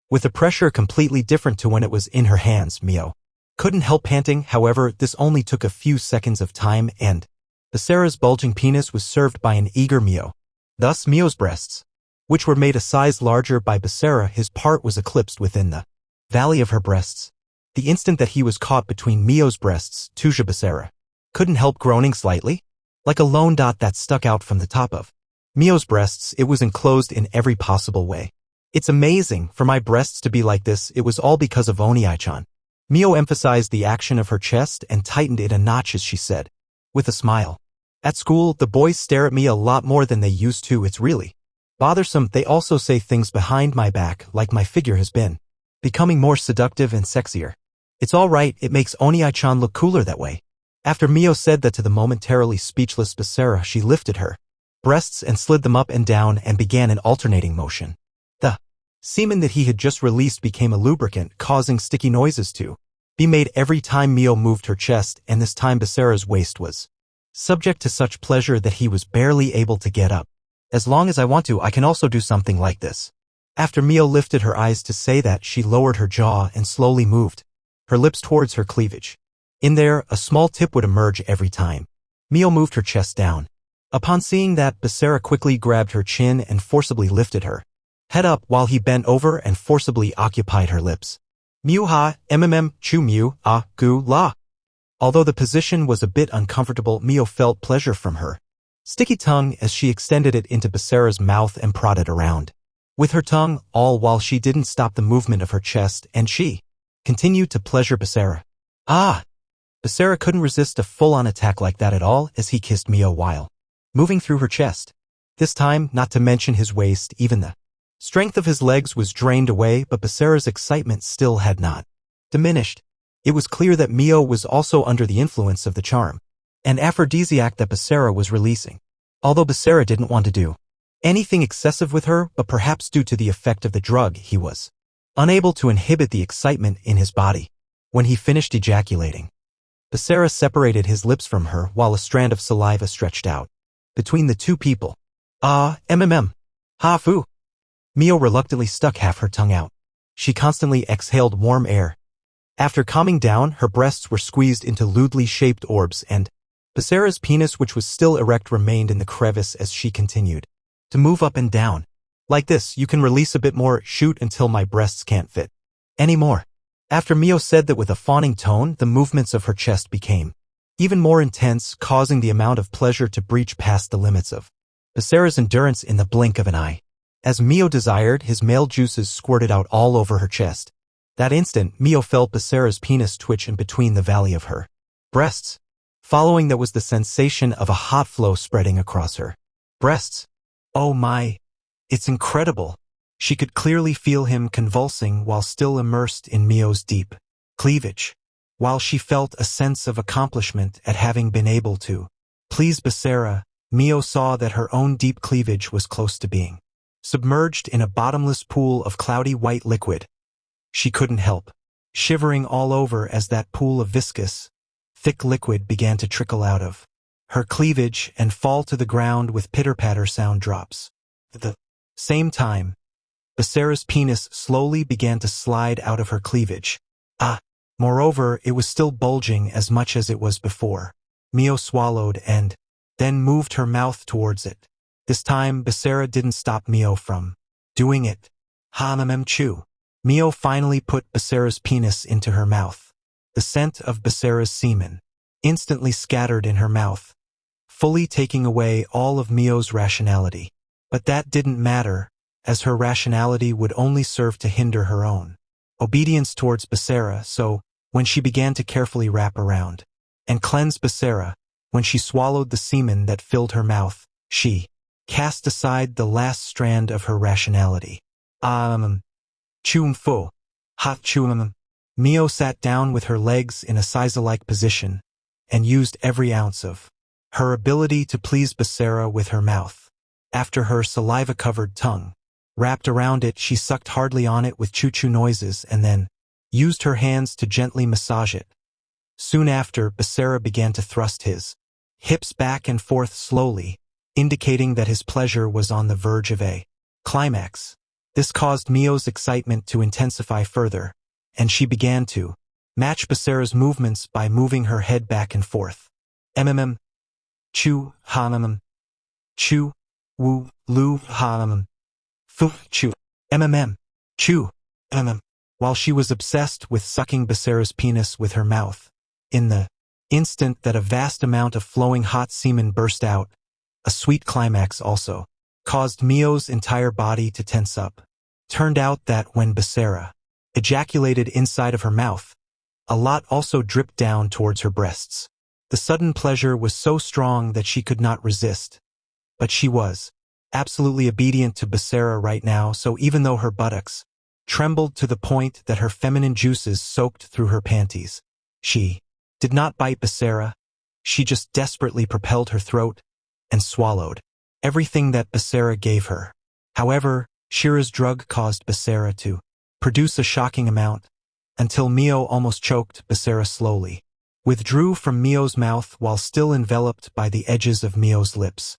With the pressure completely different to when it was in her hands, Mio couldn't help panting. However, this only took a few seconds of time, and Becerra's bulging penis was served by an eager Mio. Thus, Mio's breasts, which were made a size larger by Becerra, his part was eclipsed within the valley of her breasts. The instant that he was caught between Mio's breasts, Tuja Becerra couldn't help groaning slightly, like a lone dot that stuck out from the top of Mio's breasts. It was enclosed in every possible way. It's amazing for my breasts to be like this. It was all because of Oni-chan. Mio emphasized the action of her chest and tightened it a notch as she said, with a smile. At school, the boys stare at me a lot more than they used to. It's really bothersome. They also say things behind my back, like my figure has been becoming more seductive and sexier. It's all right, it makes Oni-chan look cooler that way. After Mio said that to the momentarily speechless Becerra, she lifted her breasts and slid them up and down and began an alternating motion. The semen that he had just released became a lubricant, causing sticky noises to be made every time Mio moved her chest, and this time Becerra's waist was subject to such pleasure that he was barely able to get up. As long as I want to, I can also do something like this. After Mio lifted her eyes to say that, she lowered her jaw and slowly moved her lips towards her cleavage. In there, a small tip would emerge every time Mio moved her chest down. Upon seeing that, Becerra quickly grabbed her chin and forcibly lifted her head up while he bent over and forcibly occupied her lips. Mew ha, chu mew, ah, gu, la. Although the position was a bit uncomfortable, Mio felt pleasure from her sticky tongue as she extended it into Becerra's mouth and prodded around with her tongue, all while she didn't stop the movement of her chest, and she continued to pleasure Becerra. Ah! Becerra couldn't resist a full-on attack like that at all as he kissed Mio while moving through her chest. This time, not to mention his waist, even the strength of his legs was drained away, but Becerra's excitement still had not diminished. It was clear that Mio was also under the influence of the charm and aphrodisiac that Becerra was releasing. Although Becerra didn't want to do anything excessive with her, but perhaps due to the effect of the drug, he was unable to inhibit the excitement in his body. When he finished ejaculating, Becerra separated his lips from her while a strand of saliva stretched out between the two people. Ah, ha fu. Mio reluctantly stuck half her tongue out. She constantly exhaled warm air. After calming down, her breasts were squeezed into lewdly shaped orbs, and Becerra's penis, which was still erect, remained in the crevice as she continued to move up and down. Like this, you can release a bit more, shoot until my breasts can't fit anymore. After Mio said that with a fawning tone, the movements of her chest became even more intense, causing the amount of pleasure to breach past the limits of Becerra's endurance in the blink of an eye. As Mio desired, his male juices squirted out all over her chest. That instant, Mio felt Becerra's penis twitch in between the valley of her breasts. Following that was the sensation of a hot flow spreading across her breasts. Oh my! It's incredible. She could clearly feel him convulsing while still immersed in Mio's deep cleavage. While she felt a sense of accomplishment at having been able to please Becerra, Mio saw that her own deep cleavage was close to being submerged in a bottomless pool of cloudy white liquid. She couldn't help shivering all over as that pool of viscous, thick liquid began to trickle out of her cleavage and fall to the ground with pitter-patter sound drops. At the same time, Basara's penis slowly began to slide out of her cleavage. Moreover, it was still bulging as much as it was before. Mio swallowed and then moved her mouth towards it. This time, Basara didn't stop Mio from doing it. Chew. Mio finally put Basara's penis into her mouth. The scent of Basara's semen instantly scattered in her mouth, fully taking away all of Mio's rationality. But that didn't matter, as her rationality would only serve to hinder her own obedience towards Basara, so when she began to carefully wrap around and cleanse Basara, when she swallowed the semen that filled her mouth, she cast aside the last strand of her rationality. Chum-fu. Ha-chum. Mio sat down with her legs in a Caesar-like position and used every ounce of her ability to please Basara with her mouth. After her saliva-covered tongue wrapped around it, she sucked hardly on it with choo-choo noises and then used her hands to gently massage it. Soon after, Basara began to thrust his hips back and forth slowly, indicating that his pleasure was on the verge of a climax. This caused Mio's excitement to intensify further, and she began to match Basara's movements by moving her head back and forth. Chew, chew, woo, loo, fu, chew, chew, while she was obsessed with sucking Basara's penis with her mouth. In the instant that a vast amount of flowing hot semen burst out, a sweet climax also caused Mio's entire body to tense up. Turned out that when Basara ejaculated inside of her mouth, a lot also dripped down towards her breasts. The sudden pleasure was so strong that she could not resist. But she was absolutely obedient to Basara right now, so even though her buttocks trembled to the point that her feminine juices soaked through her panties, she did not bite Basara. She just desperately propelled her throat and swallowed everything that Basara gave her. However, Shira's drug caused Basara to produce a shocking amount, until Mio almost choked. Basara slowly withdrew from Mio's mouth while still enveloped by the edges of Mio's lips.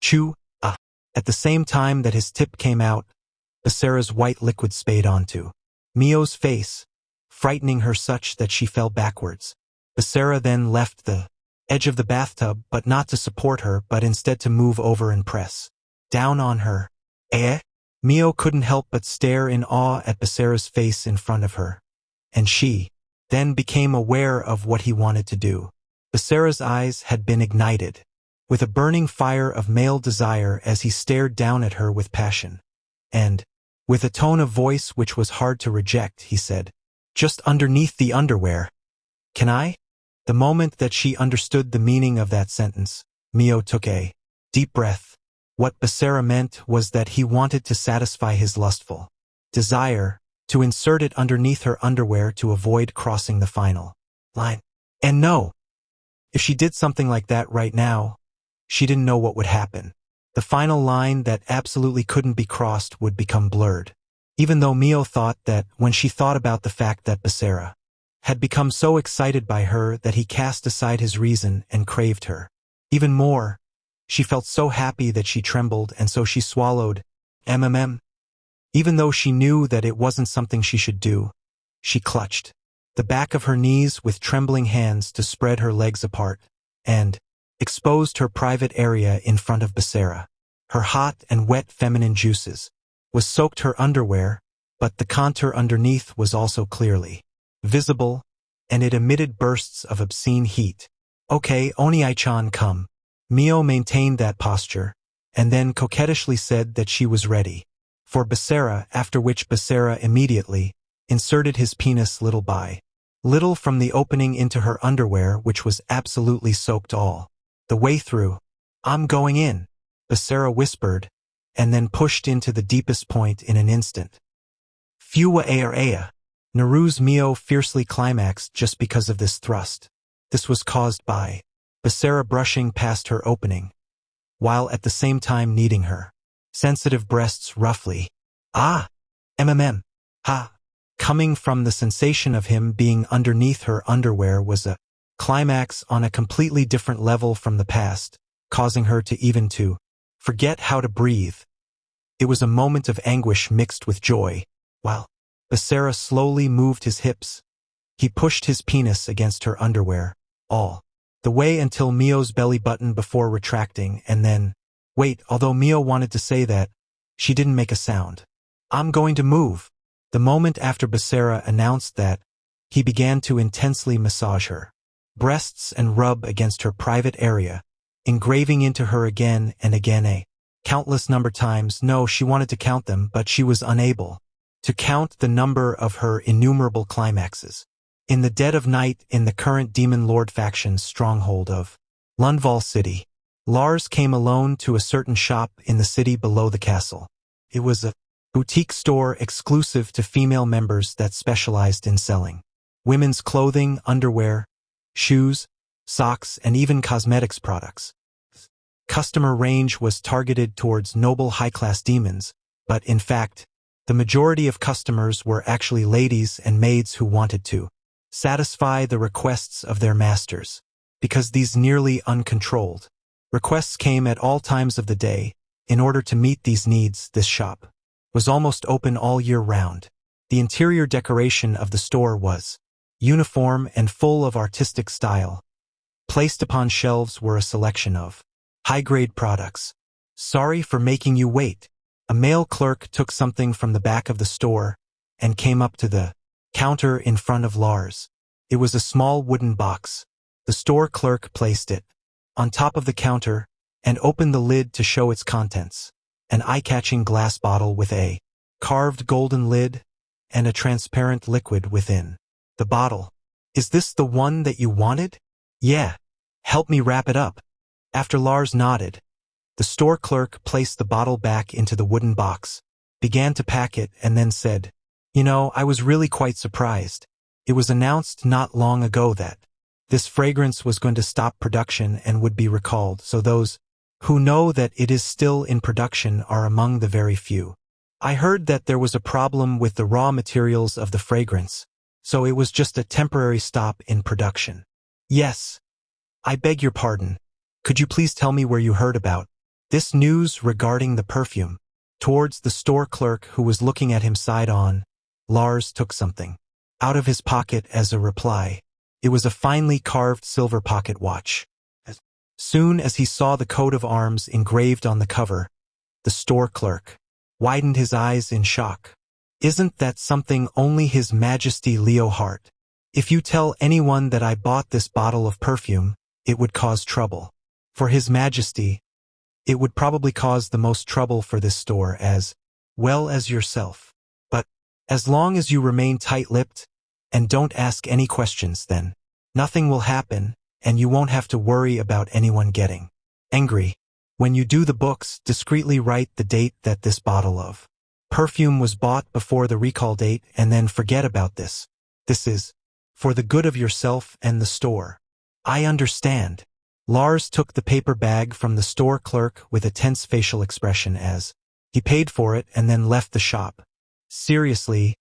Chew, At the same time that his tip came out, Basara's white liquid spayed onto Mio's face, frightening her such that she fell backwards. Basara then left the edge of the bathtub, but not to support her, but instead to move over and press down on her. Mio couldn't help but stare in awe at Basara's face in front of her, and she then became aware of what he wanted to do. Basara's eyes had been ignited with a burning fire of male desire as he stared down at her with passion. And, with a tone of voice which was hard to reject, he said, "Just underneath the underwear. Can I?" The moment that she understood the meaning of that sentence, Mio took a deep breath. What Basara meant was that he wanted to satisfy his lustful desire to insert it underneath her underwear to avoid crossing the final line. And no, if she did something like that right now, she didn't know what would happen. The final line that absolutely couldn't be crossed would become blurred. Even though Mio thought that when she thought about the fact that Basara had become so excited by her that he cast aside his reason and craved her even more, she felt so happy that she trembled, and so she swallowed. Even though she knew that it wasn't something she should do, she clutched the back of her knees with trembling hands to spread her legs apart, and exposed her private area in front of Basara. Her hot and wet feminine juices was soaked her underwear, but the contour underneath was also clearly visible, and it emitted bursts of obscene heat. "Okay, Oni-chan, come." Mio maintained that posture, and then coquettishly said that she was ready for Basara, after which Basara immediately inserted his penis little by little from the opening into her underwear, which was absolutely soaked all the way through. "I'm going in," Basara whispered, and then pushed into the deepest point in an instant. Fuwa ea. Naru's Mio fiercely climaxed just because of this thrust. This was caused by Basara brushing past her opening, while at the same time kneading her sensitive breasts roughly. Coming from the sensation of him being underneath her underwear was a climax on a completely different level from the past, causing her to even to forget how to breathe. It was a moment of anguish mixed with joy. While Becerra slowly moved his hips, he pushed his penis against her underwear, all the way until Mio's belly button before retracting, and then, wait, although Mio wanted to say that, she didn't make a sound. I'm going to move. The moment after Becerra announced that, he began to intensely massage her breasts and rub against her private area, engraving into her again and again a countless number times. No, she wanted to count them, but she was unable to count the number of her innumerable climaxes. In the dead of night, in the current Demon Lord faction's stronghold of Lundvall City, Lars came alone to a certain shop in the city below the castle. It was a boutique store exclusive to female members that specialized in selling women's clothing, underwear, shoes, socks, and even cosmetics products. Customer range was targeted towards noble high-class demons, but in fact, the majority of customers were actually ladies and maids who wanted to satisfy the requests of their masters. Because these nearly uncontrolled requests came at all times of the day, in order to meet these needs, this shop was almost open all year round. The interior decoration of the store was uniform and full of artistic style. Placed upon shelves were a selection of high-grade products. Sorry for making you wait. A male clerk took something from the back of the store and came up to the counter in front of Lars. It was a small wooden box. The store clerk placed it on top of the counter and opened the lid to show its contents. An eye-catching glass bottle with a carved golden lid and a transparent liquid within the bottle. Is this the one that you wanted? Yeah. Help me wrap it up. After Lars nodded, the store clerk placed the bottle back into the wooden box, began to pack it, and then said, "You know, I was really quite surprised. It was announced not long ago that this fragrance was going to stop production and would be recalled, so those who know that it is still in production are among the very few. I heard that there was a problem with the raw materials of the fragrance, so it was just a temporary stop in production." "Yes. I beg your pardon. Could you please tell me where you heard about this news regarding the perfume?" Towards the store clerk, who was looking at him side-on, Lars took something out of his pocket as a reply. It was a finely carved silver pocket watch. As soon as he saw the coat of arms engraved on the cover, the store clerk widened his eyes in shock. "Isn't that something only His Majesty Leo Hart? If you tell anyone that I bought this bottle of perfume, it would cause trouble. For His Majesty, it would probably cause the most trouble for this store as well as yourself. But as long as you remain tight-lipped and don't ask any questions, then nothing will happen and you won't have to worry about anyone getting angry. When you do the books, discreetly write the date that this bottle of perfume was bought before the recall date, and then forget about this. This is for the good of yourself and the store." "I understand." Lars took the paper bag from the store clerk with a tense facial expression as he paid for it and then left the shop. "Seriously,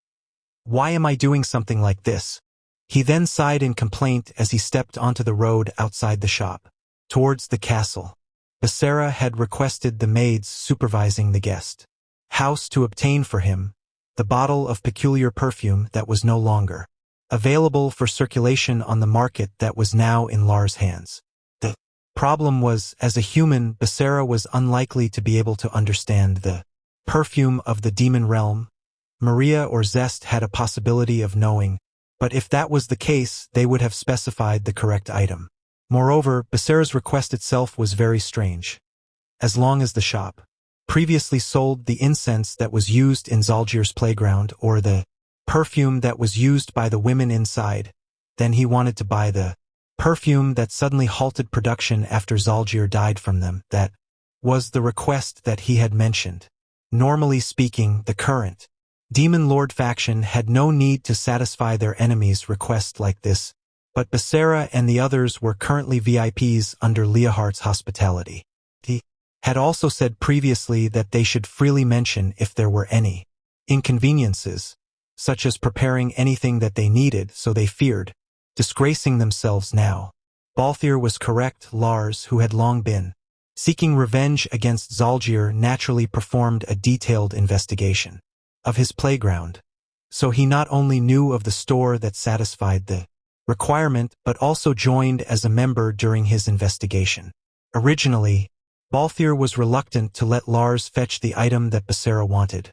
why am I doing something like this?" He then sighed in complaint as he stepped onto the road outside the shop. Towards the castle, Becerra had requested the maids supervising the guest house to obtain for him the bottle of peculiar perfume that was no longer available for circulation on the market that was now in Lars' hands. The problem was, as a human, Becerra was unlikely to be able to understand the perfume of the demon realm. Maria or Zest had a possibility of knowing, but if that was the case, they would have specified the correct item. Moreover, Becerra's request itself was very strange. As long as the shop previously sold the incense that was used in Zalgir's playground or the perfume that was used by the women inside, then he wanted to buy the perfume that suddenly halted production after Zalgir died from them. That was the request that he had mentioned. Normally speaking, the current Demon Lord faction had no need to satisfy their enemies' request like this, but Becerra and the others were currently VIPs under Leohart's hospitality. He had also said previously that they should freely mention if there were any inconveniences, such as preparing anything that they needed, so they feared disgracing themselves now. Balthier was correct. Lars, who had long been Seeking revenge against Zalgir naturally performed a detailed investigation of his playground. So he not only knew of the store that satisfied the requirement but also joined as a member during his investigation. Originally, Balthier was reluctant to let Lars fetch the item that Becerra wanted,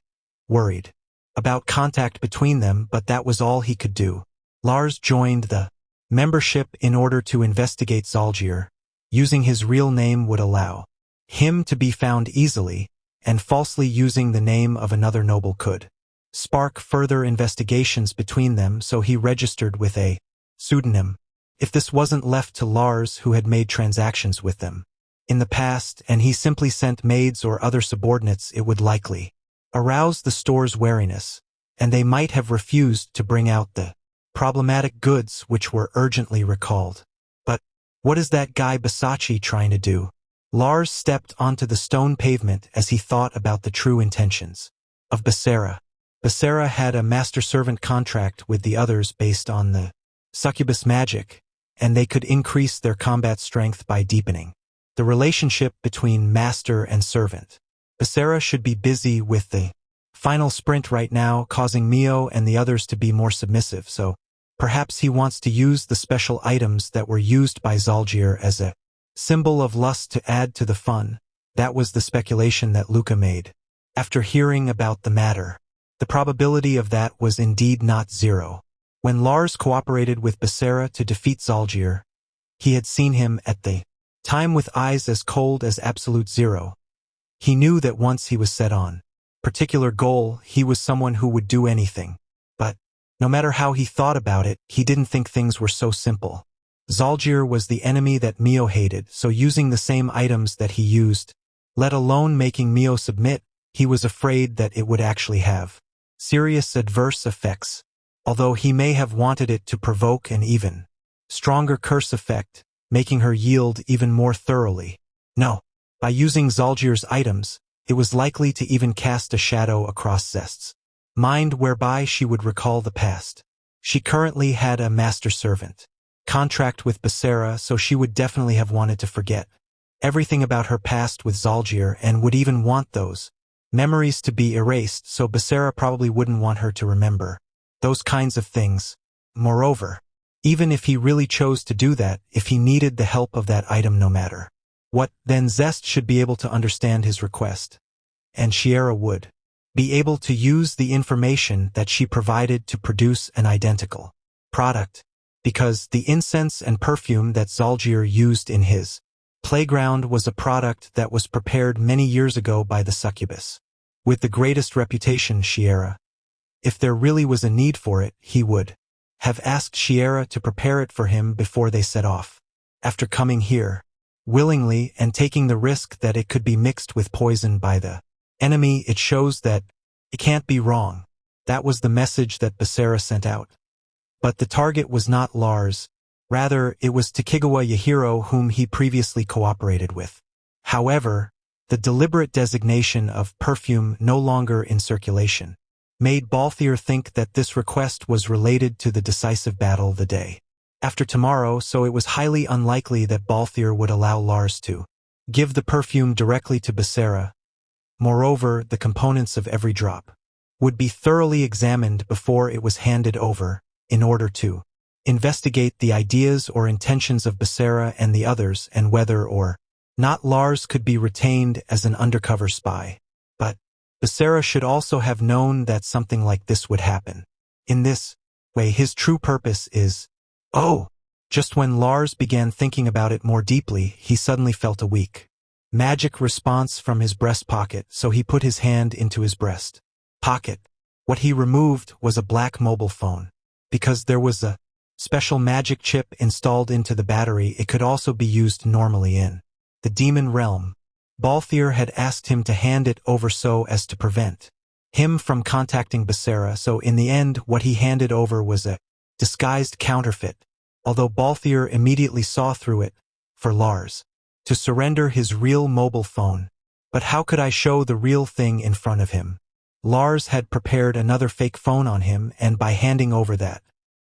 worried about contact between them, but that was all he could do. Lars joined the membership in order to investigate Zalgir. Using his real name would allow him to be found easily, and falsely using the name of another noble could spark further investigations between them, so he registered with a pseudonym. If this wasn't left to Lars, who had made transactions with them in the past, and he simply sent maids or other subordinates, it would likely arouse the store's wariness, and they might have refused to bring out the problematic goods which were urgently recalled. But what is that guy Basacci trying to do? Lars stepped onto the stone pavement as he thought about the true intentions of Becerra. Becerra had a master-servant contract with the others based on the succubus magic, and they could increase their combat strength by deepening the relationship between master and servant. Becerra should be busy with the final sprint right now, causing Mio and the others to be more submissive, so perhaps he wants to use the special items that were used by Zalgir as a symbol of lust to add to the fun. That was the speculation that Luca made. After hearing about the matter, the probability of that was indeed not zero. When Lars cooperated with Becerra to defeat Zalgir, he had seen him at the time with eyes as cold as absolute zero. He knew that once he was set on particular goal, he was someone who would do anything. But no matter how he thought about it, he didn't think things were so simple. Zalgir was the enemy that Mio hated, so using the same items that he used, let alone making Mio submit, he was afraid that it would actually have serious adverse effects, although he may have wanted it to provoke an even stronger curse effect, making her yield even more thoroughly. No, by using Zalgir's items, it was likely to even cast a shadow across Zest's mind whereby she would recall the past. She currently had a master-servant contract with Becerra, so she would definitely have wanted to forget everything about her past with Zalgir and would even want those memories to be erased, so Becerra probably wouldn't want her to remember those kinds of things. Moreover, even if he really chose to do that, if he needed the help of that item no matter what, then Zest should be able to understand his request, and Shiera would be able to use the information that she provided to produce an identical product, because the incense and perfume that Zalgir used in his playground was a product that was prepared many years ago by the succubus with the greatest reputation, Shiera. If there really was a need for it, he would have asked Shiera to prepare it for him before they set off. After coming here willingly and taking the risk that it could be mixed with poison by the enemy, it shows that it can't be wrong. That was the message that Becerra sent out. But the target was not Lars. Rather, it was Takigawa Yahiro, whom he previously cooperated with. However, the deliberate designation of perfume no longer in circulation made Balthier think that this request was related to the decisive battle the day after tomorrow, so it was highly unlikely that Balthier would allow Lars to give the perfume directly to Becerra. Moreover, the components of every drop would be thoroughly examined before it was handed over, in order to investigate the ideas or intentions of Becerra and the others, and whether or not Lars could be retained as an undercover spy. But Becerra should also have known that something like this would happen. In this way, his true purpose is... Oh! Just when Lars began thinking about it more deeply, he suddenly felt a weak magic response from his breast pocket, so he put his hand into his breast pocket. What he removed was a black mobile phone. Because there was a special magic chip installed into the battery, it could also be used normally in the demon realm. Balthier had asked him to hand it over so as to prevent him from contacting Becerra, so in the end what he handed over was a disguised counterfeit, although Balthier immediately saw through it for Lars to surrender his real mobile phone. But how could I show the real thing in front of him? Lars had prepared another fake phone on him, and by handing over that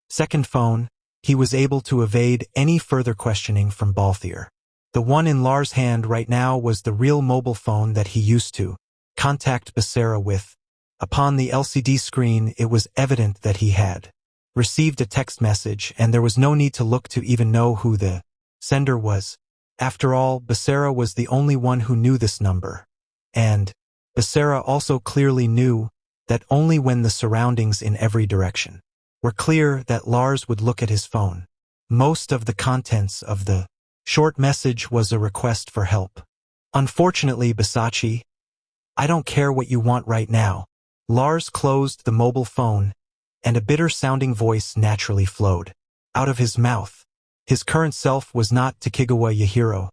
second phone, he was able to evade any further questioning from Balthier. The one in Lars' hand right now was the real mobile phone that he used to contact Becerra with. Upon the LCD screen, it was evident that he had received a text message, and there was no need to look to even know who the sender was. After all, Becerra was the only one who knew this number. And Becerra also clearly knew that only when the surroundings in every direction were clear that Lars would look at his phone. Most of the contents of the short message was a request for help. Unfortunately, Besace, I don't care what you want right now. Lars closed the mobile phone, and a bitter-sounding voice naturally flowed out of his mouth. His current self was not Takigawa Yahiro.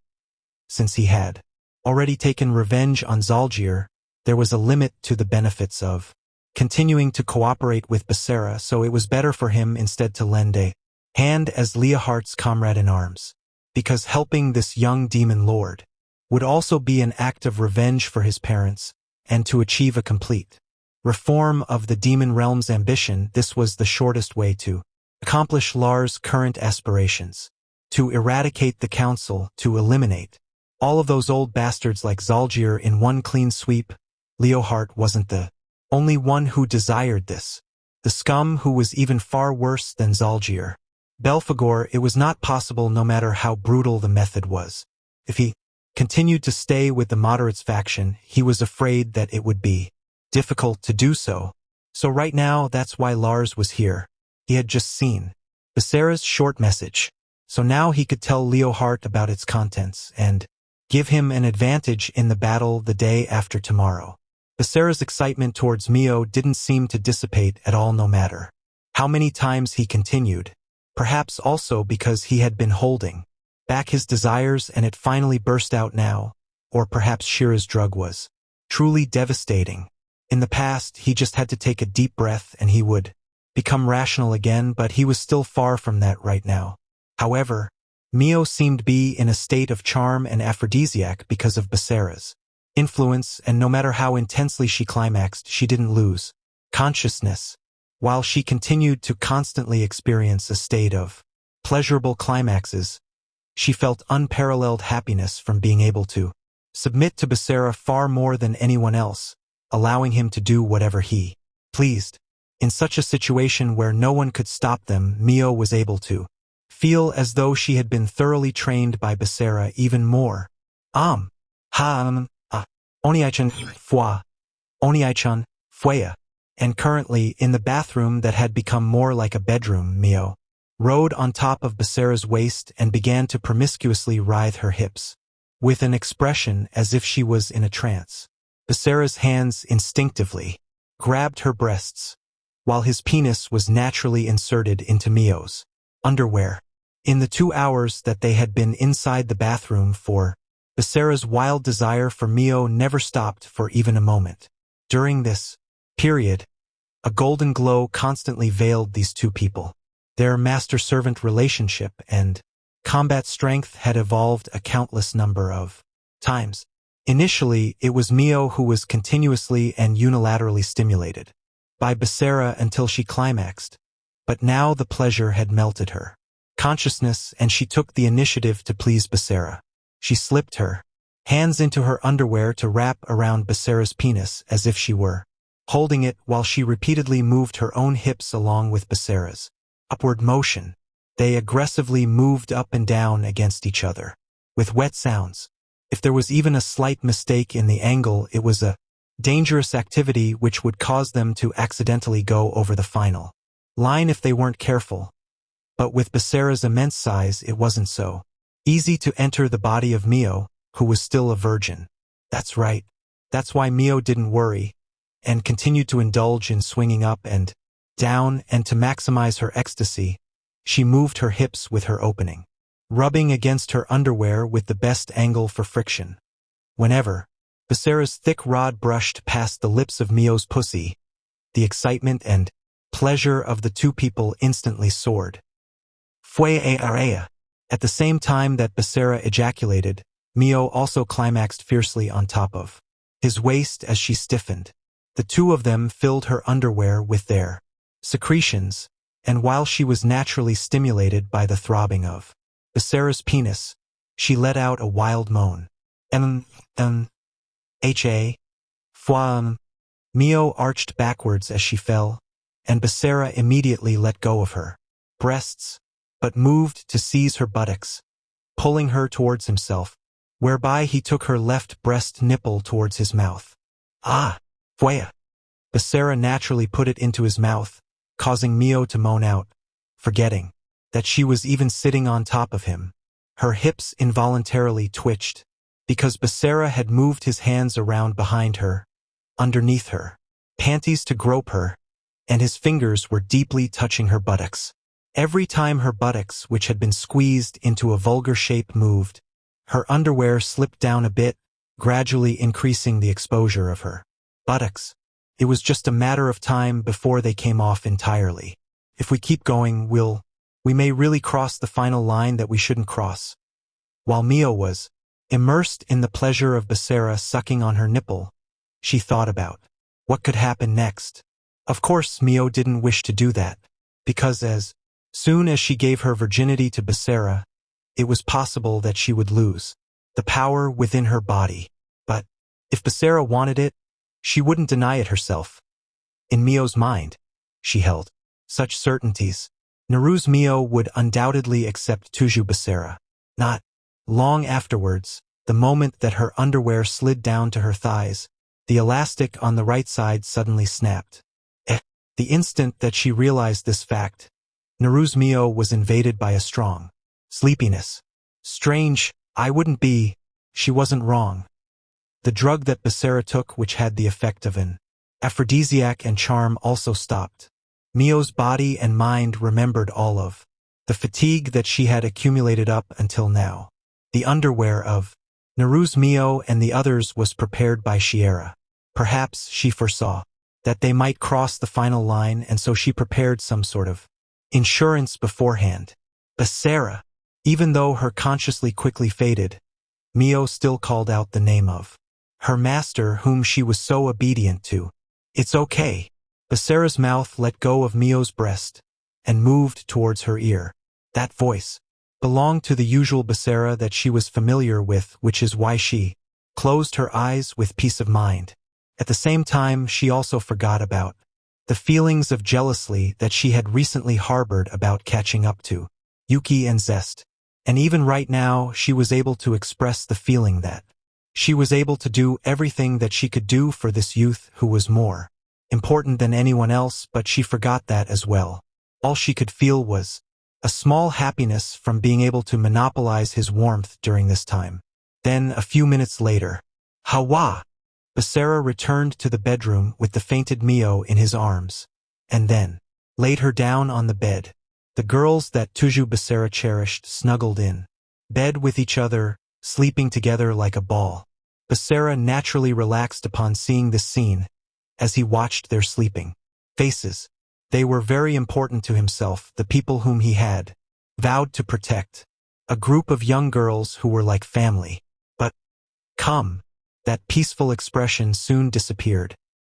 Since he had already taken revenge on Zalgir, there was a limit to the benefits of continuing to cooperate with Becerra, so it was better for him instead to lend a hand as Leohardt's comrade-in-arms, because helping this young demon lord would also be an act of revenge for his parents, and to achieve a complete reform of the demon realm's ambition. This was the shortest way to accomplish Lars' current aspirations, to eradicate the council, to eliminate all of those old bastards like Zalgir in one clean sweep. Leohardt wasn't the only one who desired this. The scum who was even far worse than Zalgir. Belphegor, it was not possible, no matter how brutal the method was. If he continued to stay with the moderates faction, he was afraid that it would be difficult to do so. So right now, that's why Lars was here. He had just seen Becerra's short message, so now he could tell Leohardt about its contents and give him an advantage in the battle the day after tomorrow. Becerra's excitement towards Mio didn't seem to dissipate at all, no matter how many times he continued. Perhaps also because he had been holding back his desires and it finally burst out now. Or perhaps Shira's drug was truly devastating. In the past, he just had to take a deep breath and he would become rational again, but he was still far from that right now. However, Mio seemed to be in a state of charm and aphrodisiac because of Becerra's influence, and no matter how intensely she climaxed, she didn't lose consciousness. While she continued to constantly experience a state of pleasurable climaxes, she felt unparalleled happiness from being able to submit to Becerra far more than anyone else, allowing him to do whatever he pleased. In such a situation where no one could stop them, Mio was able to feel as though she had been thoroughly trained by Becerra even more. Oniai-chan foi. Oniai-chan fuea. And currently, in the bathroom that had become more like a bedroom, Mio rode on top of Becerra's waist and began to promiscuously writhe her hips, with an expression as if she was in a trance. Becerra's hands instinctively grabbed her breasts, while his penis was naturally inserted into Mio's underwear. In the 2 hours that they had been inside the bathroom for, Becerra's wild desire for Mio never stopped for even a moment. During this period, a golden glow constantly veiled these two people. Their master-servant relationship and combat strength had evolved a countless number of times. Initially, it was Mio who was continuously and unilaterally stimulated by Becerra until she climaxed, but now the pleasure had melted her consciousness and she took the initiative to please Becerra. She slipped her hands into her underwear to wrap around Becerra's penis as if she were holding it, while she repeatedly moved her own hips along with Becerra's upward motion. They aggressively moved up and down against each other, with wet sounds. If there was even a slight mistake in the angle, it was a dangerous activity which would cause them to accidentally go over the final line if they weren't careful. But with Becerra's immense size, it wasn't so easy to enter the body of Mio, who was still a virgin. That's right. That's why Mio didn't worry, and continued to indulge in swinging up and down, and to maximize her ecstasy, she moved her hips with her opening, rubbing against her underwear with the best angle for friction. Whenever Becerra's thick rod brushed past the lips of Mio's pussy, the excitement and pleasure of the two people instantly soared. Fue area. At the same time that Becerra ejaculated, Mio also climaxed fiercely on top of his waist as she stiffened. The two of them filled her underwear with their secretions, and while she was naturally stimulated by the throbbing of Becerra's penis, she let out a wild moan. Ha. Fwa. Mio arched backwards as she fell, and Becerra immediately let go of her breasts, but moved to seize her buttocks, pulling her towards himself, whereby he took her left breast nipple towards his mouth. Ah! Fwaya! Becerra naturally put it into his mouth, causing Mio to moan out, forgetting that she was even sitting on top of him. Her hips involuntarily twitched, because Becerra had moved his hands around behind her, underneath her panties to grope her, and his fingers were deeply touching her buttocks. Every time her buttocks, which had been squeezed into a vulgar shape, moved, her underwear slipped down a bit, gradually increasing the exposure of her buttocks. It was just a matter of time before they came off entirely. If we keep going, we may really cross the final line that we shouldn't cross. While Mio was immersed in the pleasure of Becerra sucking on her nipple, she thought about what could happen next. Of course, Mio didn't wish to do that, because as soon as she gave her virginity to Becerra, it was possible that she would lose the power within her body. But if Becerra wanted it, she wouldn't deny it herself. In Mio's mind, she held such certainties. Naruse Mio would undoubtedly accept Tuju Becerra. Not long afterwards, the moment that her underwear slid down to her thighs, the elastic on the right side suddenly snapped. The instant that she realized this fact, Naruse Mio was invaded by a strong sleepiness. Strange, she wasn't wrong. The drug that Becerra took, which had the effect of an aphrodisiac and charm, also stopped. Mio's body and mind remembered all of the fatigue that she had accumulated up until now. The underwear of Naruse Mio and the others was prepared by Shiera. Perhaps she foresaw that they might cross the final line, and so she prepared some sort of insurance beforehand. Becerra! Even though her consciously quickly faded, Mio still called out the name of her master, whom she was so obedient to. It's okay. Becerra's mouth let go of Mio's breast and moved towards her ear. That voice belonged to the usual Becerra that she was familiar with, which is why she closed her eyes with peace of mind. At the same time, she also forgot about the feelings of jealousy that she had recently harbored about catching up to Yuki and Zest. And even right now, she was able to express the feeling that she was able to do everything that she could do for this youth who was more important than anyone else, but she forgot that as well. All she could feel was a small happiness from being able to monopolize his warmth during this time. Then, a few minutes later, Hawa! Becerra returned to the bedroom with the fainted Mio in his arms, and then laid her down on the bed. The girls that Tuju Becerra cherished snuggled in bed with each other, sleeping together like a ball. Becerra naturally relaxed upon seeing this scene as he watched their sleeping faces. They were very important to himself, the people whom he had vowed to protect. A group of young girls who were like family. But come, that peaceful expression soon disappeared.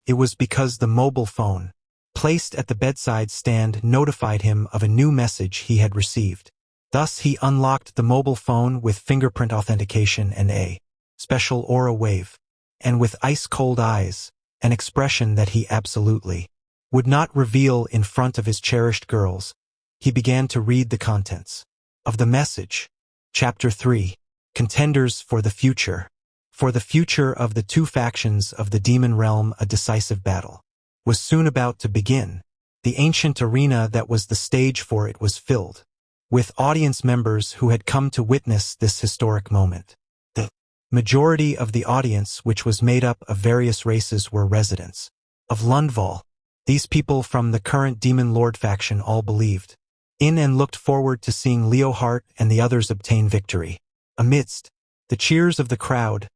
It was because the mobile phone placed at the bedside stand notified him of a new message he had received. Thus he unlocked the mobile phone with fingerprint authentication and a special aura wave, and with ice-cold eyes, an expression that he absolutely would not reveal in front of his cherished girls, he began to read the contents of the message. Chapter 3. Contenders for the future. For the future of the two factions of the demon realm, a decisive battle was soon about to begin. The ancient arena that was the stage for it was filled with audience members who had come to witness this historic moment. The majority of the audience, which was made up of various races, were residents of Lundval. These people from the current Demon Lord faction all believed in and looked forward to seeing Leohart and the others obtain victory. Amidst the cheers of the crowd,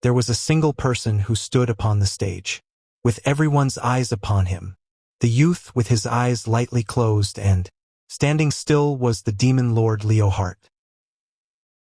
there was a single person who stood upon the stage, with everyone's eyes upon him. The youth with his eyes lightly closed and standing still was the Demon Lord Leohart.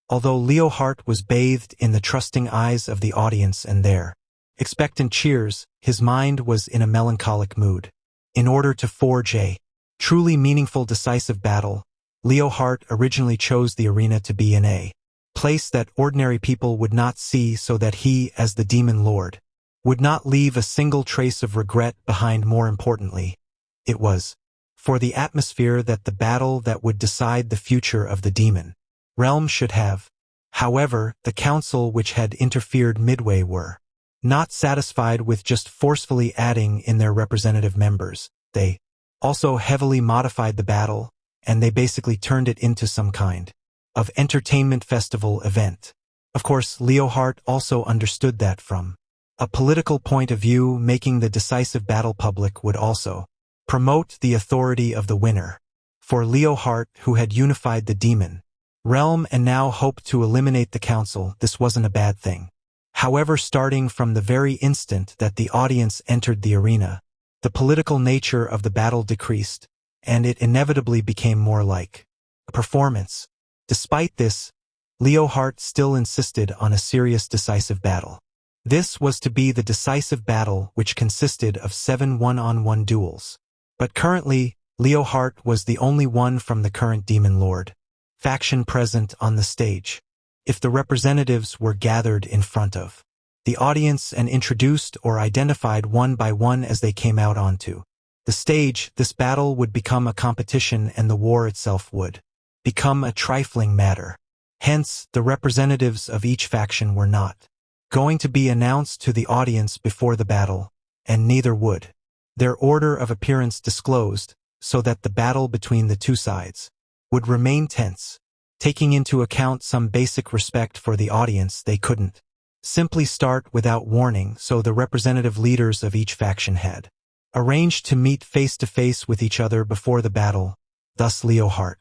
Although Leohart was bathed in the trusting eyes of the audience and their expectant cheers, his mind was in a melancholic mood. In order to forge a truly meaningful decisive battle, Leohart originally chose the arena to be in a place that ordinary people would not see so that he, as the demon lord, would not leave a single trace of regret behind. More importantly, it was for the atmosphere that the battle that would decide the future of the demon realm should have. However, the council which had interfered midway were not satisfied with just forcefully adding in their representative members. They also heavily modified the battle, and they basically turned it into some kind of entertainment festival event. Of course, Leohart also understood that from a political point of view, making the decisive battle public would also promote the authority of the winner. For Leohart, who had unified the demon realm and now hoped to eliminate the council, this wasn't a bad thing. However, starting from the very instant that the audience entered the arena, the political nature of the battle decreased, and it inevitably became more like a performance. Despite this, Leohart still insisted on a serious decisive battle. This was to be the decisive battle, which consisted of 7 one-on-one duels. But currently, Leohart was the only one from the current Demon Lord faction present on the stage. If the representatives were gathered in front of the audience and introduced or identified one by one as they came out onto the stage, this battle would become a competition and the war itself would become a trifling matter. Hence, the representatives of each faction were not going to be announced to the audience before the battle, and neither would their order of appearance disclosed, so that the battle between the two sides would remain tense. Taking into account some basic respect for the audience, they couldn't simply start without warning, so the representative leaders of each faction had arranged to meet face-to-face with each other before the battle. Thus Leohart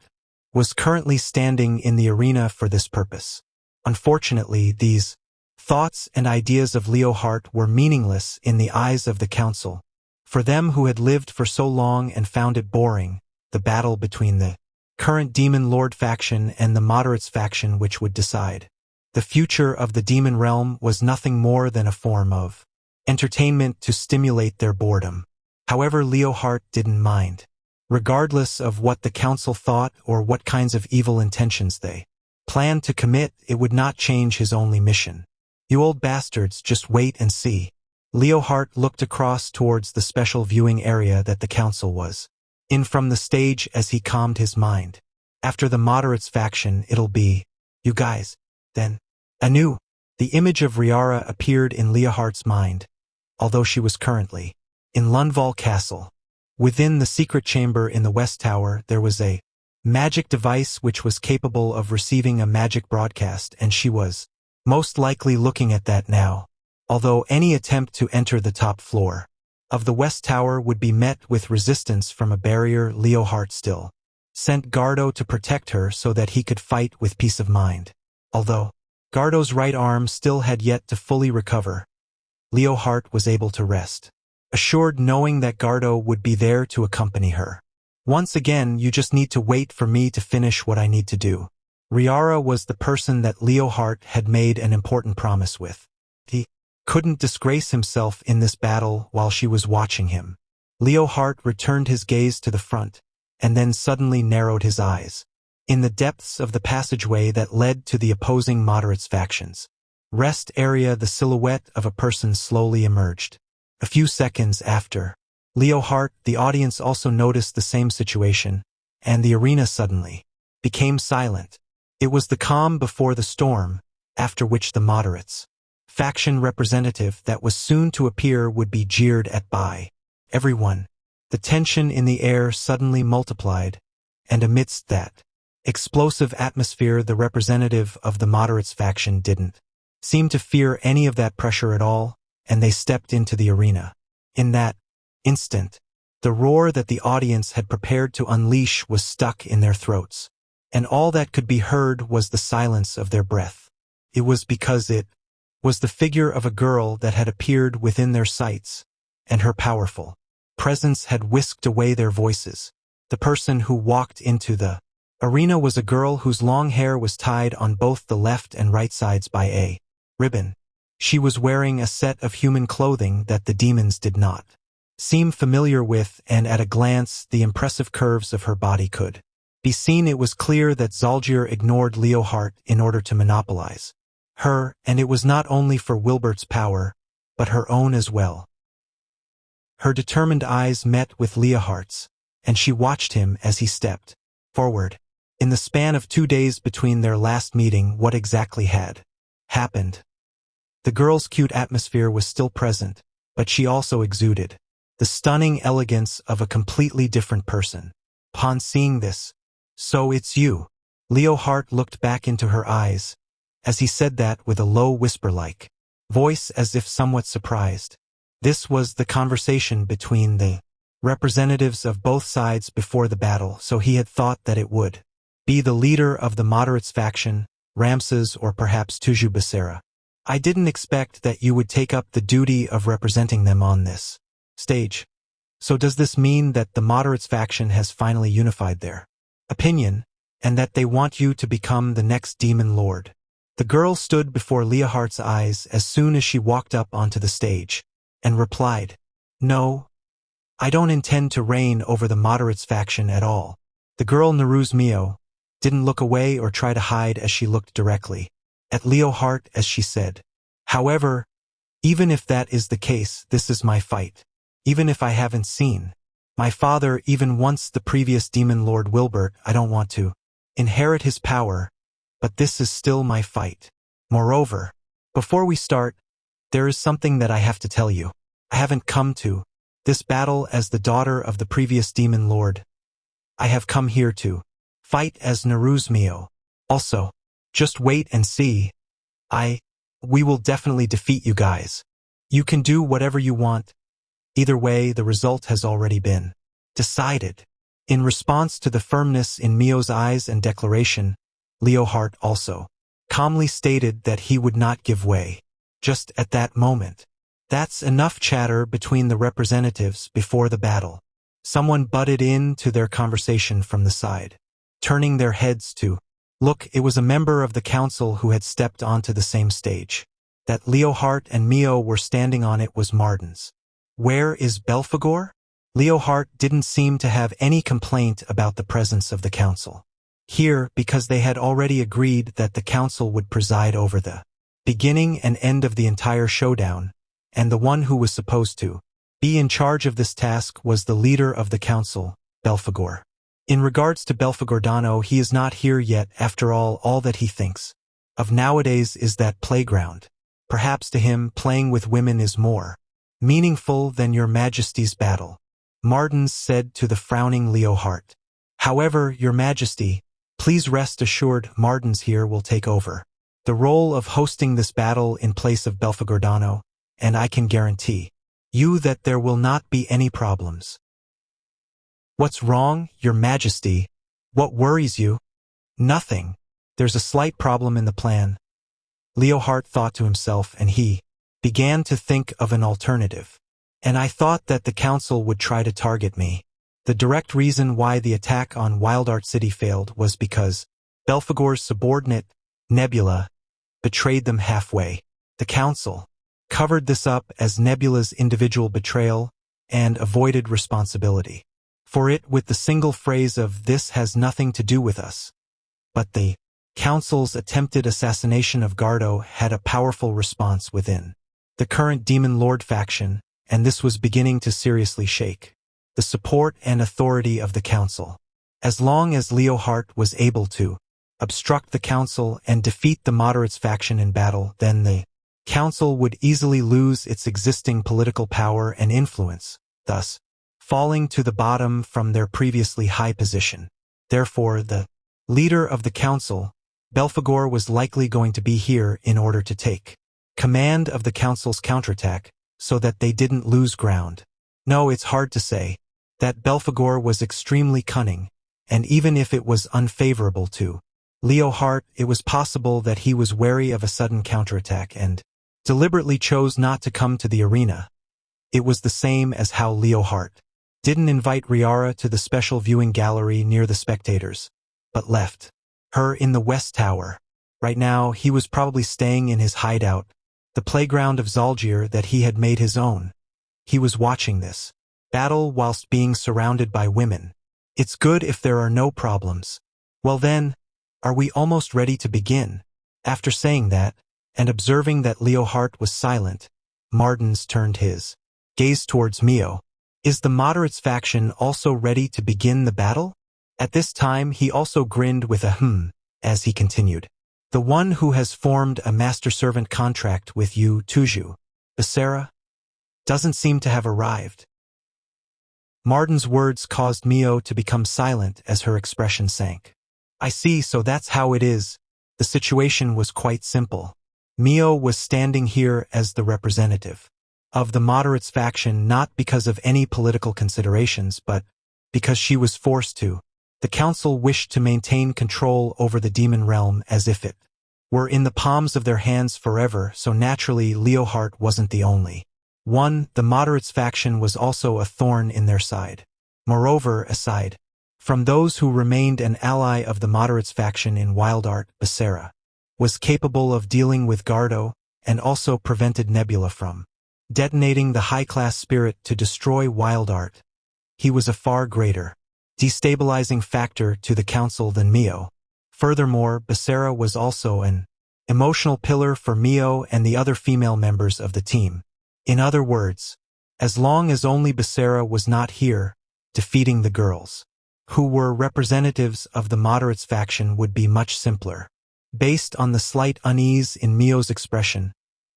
was currently standing in the arena for this purpose. Unfortunately, these thoughts and ideas of Leohart were meaningless in the eyes of the council. For them who had lived for so long and found it boring, the battle between the current Demon Lord faction and the Moderates faction which would decide the future of the demon realm was nothing more than a form of entertainment to stimulate their boredom. However, Leohart didn't mind. Regardless of what the council thought or what kinds of evil intentions they planned to commit, it would not change his only mission. You old bastards, just wait and see. Leohart looked across towards the special viewing area that the council was in from the stage as he calmed his mind. After the Moderates faction, it'll be you guys. Then, anew, the image of Riara appeared in Leohart's mind, although she was currently in Lundval Castle. Within the secret chamber in the West Tower, there was a magic device which was capable of receiving a magic broadcast, and she was most likely looking at that now. Although any attempt to enter the top floor of the West Tower would be met with resistance from a barrier, Leohart still sent Gardo to protect her so that he could fight with peace of mind. Although Gardo's right arm still had yet to fully recover, Leohart was able to rest assured knowing that Gardo would be there to accompany her. Once again, you just need to wait for me to finish what I need to do. Riara was the person that Leohart had made an important promise with. He couldn't disgrace himself in this battle while she was watching him. Leohart returned his gaze to the front, and then suddenly narrowed his eyes. In the depths of the passageway that led to the opposing Moderates factions rest area, the silhouette of a person slowly emerged. A few seconds after Leohart, the audience also noticed the same situation, and the arena suddenly became silent. It was the calm before the storm, after which the Moderates faction representative that was soon to appear would be jeered at by everyone. The tension in the air suddenly multiplied, and amidst that explosive atmosphere, the representative of the Moderates faction didn't seem to fear any of that pressure at all, and they stepped into the arena. In that instant, the roar that the audience had prepared to unleash was stuck in their throats, and all that could be heard was the silence of their breath. It was because it was the figure of a girl that had appeared within their sights, and her powerful presence had whisked away their voices. The person who walked into the arena was a girl whose long hair was tied on both the left and right sides by a ribbon. She was wearing a set of human clothing that the demons did not seem familiar with, and at a glance the impressive curves of her body could be seen it was clear that Zalgier ignored Leo Hart in order to monopolize her, and it was not only for Wilbert's power, but her own as well. Her determined eyes met with Leohart's, and she watched him as he stepped forward. In the span of 2 days between their last meeting, what exactly had happened? The girl's cute atmosphere was still present, but she also exuded the stunning elegance of a completely different person. Upon seeing this, "So it's you." Leo Hart looked back into her eyes, as he said that with a low whisper-like voice as if somewhat surprised. This was the conversation between the representatives of both sides before the battle, so he had thought that it would be the leader of the moderates faction, Ramses or perhaps Tuju Becerra. "I didn't expect that you would take up the duty of representing them on this stage. So does this mean that the moderates faction has finally unified their opinion, and that they want you to become the next demon lord?" The girl stood before Leohart's eyes as soon as she walked up onto the stage, and replied, "No, I don't intend to reign over the moderates faction at all." The girl Nuruz Mio didn't look away or try to hide as she looked directly at Leo Hart as she said, "However, even if that is the case, this is my fight. Even if I haven't seen my father even once, the previous demon lord Wilbert, I don't want to inherit his power, but this is still my fight. Moreover, before we start, there is something that I have to tell you. I haven't come to this battle as the daughter of the previous demon lord. I have come here to fight as Nuruz Mio. Also, just wait and see. We will definitely defeat you guys. You can do whatever you want. Either way, the result has already been decided." In response to the firmness in Mio's eyes and declaration, Leo Hart also calmly stated that he would not give way. Just at that moment, "That's enough chatter between the representatives before the battle." Someone butted in to their conversation from the side, turning their heads to look. It was a member of the council who had stepped onto the same stage that Leo Hart and Mio were standing on. It was Martins. "Where is Belphegor?" Leo Hart didn't seem to have any complaint about the presence of the council here, because they had already agreed that the council would preside over the beginning and end of the entire showdown, and the one who was supposed to be in charge of this task was the leader of the council, Belphegor. In regards to Belphegordano, he is not here yet. After all that he thinks of nowadays is that playground. Perhaps to him, playing with women is more meaningful than your Majesty's battle, Martins said to the frowning Leo Hart. "However, your Majesty, please rest assured Martins here will take over the role of hosting this battle in place of Belphegordano, and I can guarantee you that there will not be any problems." "What's wrong, your Majesty? What worries you?" "Nothing. There's a slight problem in the plan," Leo Hart thought to himself, and he began to think of an alternative. "And I thought that the council would try to target me. The direct reason why the attack on Wildart City failed was because Belphegor's subordinate, Nebula, betrayed them halfway. The council covered this up as Nebula's individual betrayal and avoided responsibility for it with the single phrase of 'this has nothing to do with us.' But the council's attempted assassination of Gardo had a powerful response within the current Demon Lord faction, and this was beginning to seriously shake the support and authority of the council. As long as Leo Hart was able to obstruct the council and defeat the moderates faction in battle, then the council would easily lose its existing political power and influence, thus falling to the bottom from their previously high position. Therefore, the leader of the council, Belphegor, was likely going to be here in order to take command of the council's counterattack, so that they didn't lose ground. No, it's hard to say. That Belphegor was extremely cunning, and even if it was unfavorable to Leo Hart, it was possible that he was wary of a sudden counterattack and deliberately chose not to come to the arena. It was the same as how Leo Hart didn't invite Riara to the special viewing gallery near the spectators, but left her in the West Tower. Right now, he was probably staying in his hideout, the playground of Zalgier that he had made his own. He was watching this battle whilst being surrounded by women, It's good if there are no problems. Well then, are we almost ready to begin? After saying that, and observing that Leohart was silent, Martins turned his gaze towards Mio. Is the moderates faction also ready to begin the battle? At this time he also grinned with a as he continued. The one who has formed a master-servant contract with you, Tuju, Basara, doesn't seem to have arrived. Martin's words caused Mio to become silent as her expression sank. I see, so that's how it is. The situation was quite simple. Mio was standing here as the representative of the moderates faction, not because of any political considerations, but because she was forced to. The council wished to maintain control over the demon realm as if it were in the palms of their hands forever, so naturally Leohart wasn't the only one. The moderates faction was also a thorn in their side. Moreover, aside from those who remained an ally of the moderates faction in Wildart, Basara was capable of dealing with Gardo and also prevented Nebula from detonating the high-class spirit to destroy Wildart. He was a far greater destabilizing factor to the council than Mio. Furthermore, Basara was also an emotional pillar for Mio and the other female members of the team. In other words, as long as only Basara was not here, defeating the girls who were representatives of the moderates faction would be much simpler. Based on the slight unease in Mio's expression,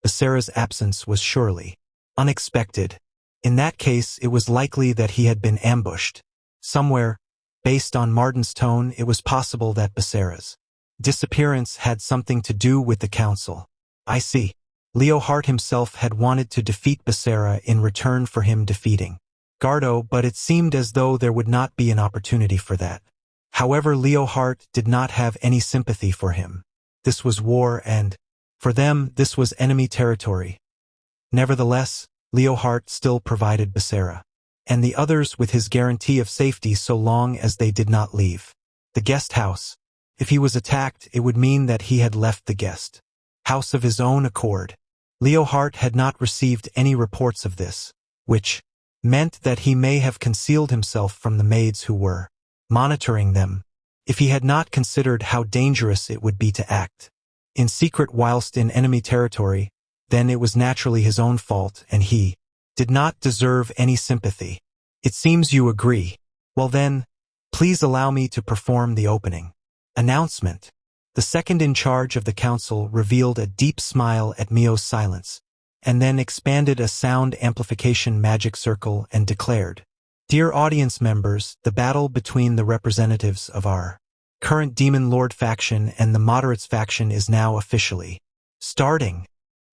Basara's absence was surely unexpected. In that case, it was likely that he had been ambushed somewhere. Based on Martin's tone, it was possible that Basara's disappearance had something to do with the council. I see. Leohart himself had wanted to defeat Basara in return for him defeating Gardo, but it seemed as though there would not be an opportunity for that. However, Leohart did not have any sympathy for him. This was war and, for them, this was enemy territory. Nevertheless, Leohart still provided Basara and the others with his guarantee of safety so long as they did not leave the guest house. If he was attacked, it would mean that he had left the guest house of his own accord. Leohart had not received any reports of this, which meant that he may have concealed himself from the maids who were monitoring them. If he had not considered how dangerous it would be to act in secret whilst in enemy territory, then it was naturally his own fault and he did not deserve any sympathy. It seems you agree. Well then, please allow me to perform the opening announcement. The second in charge of the council revealed a deep smile at Mio's silence, and then expanded a sound amplification magic circle and declared, Dear audience members, the battle between the representatives of our current Demon Lord faction and the moderates faction is now officially starting.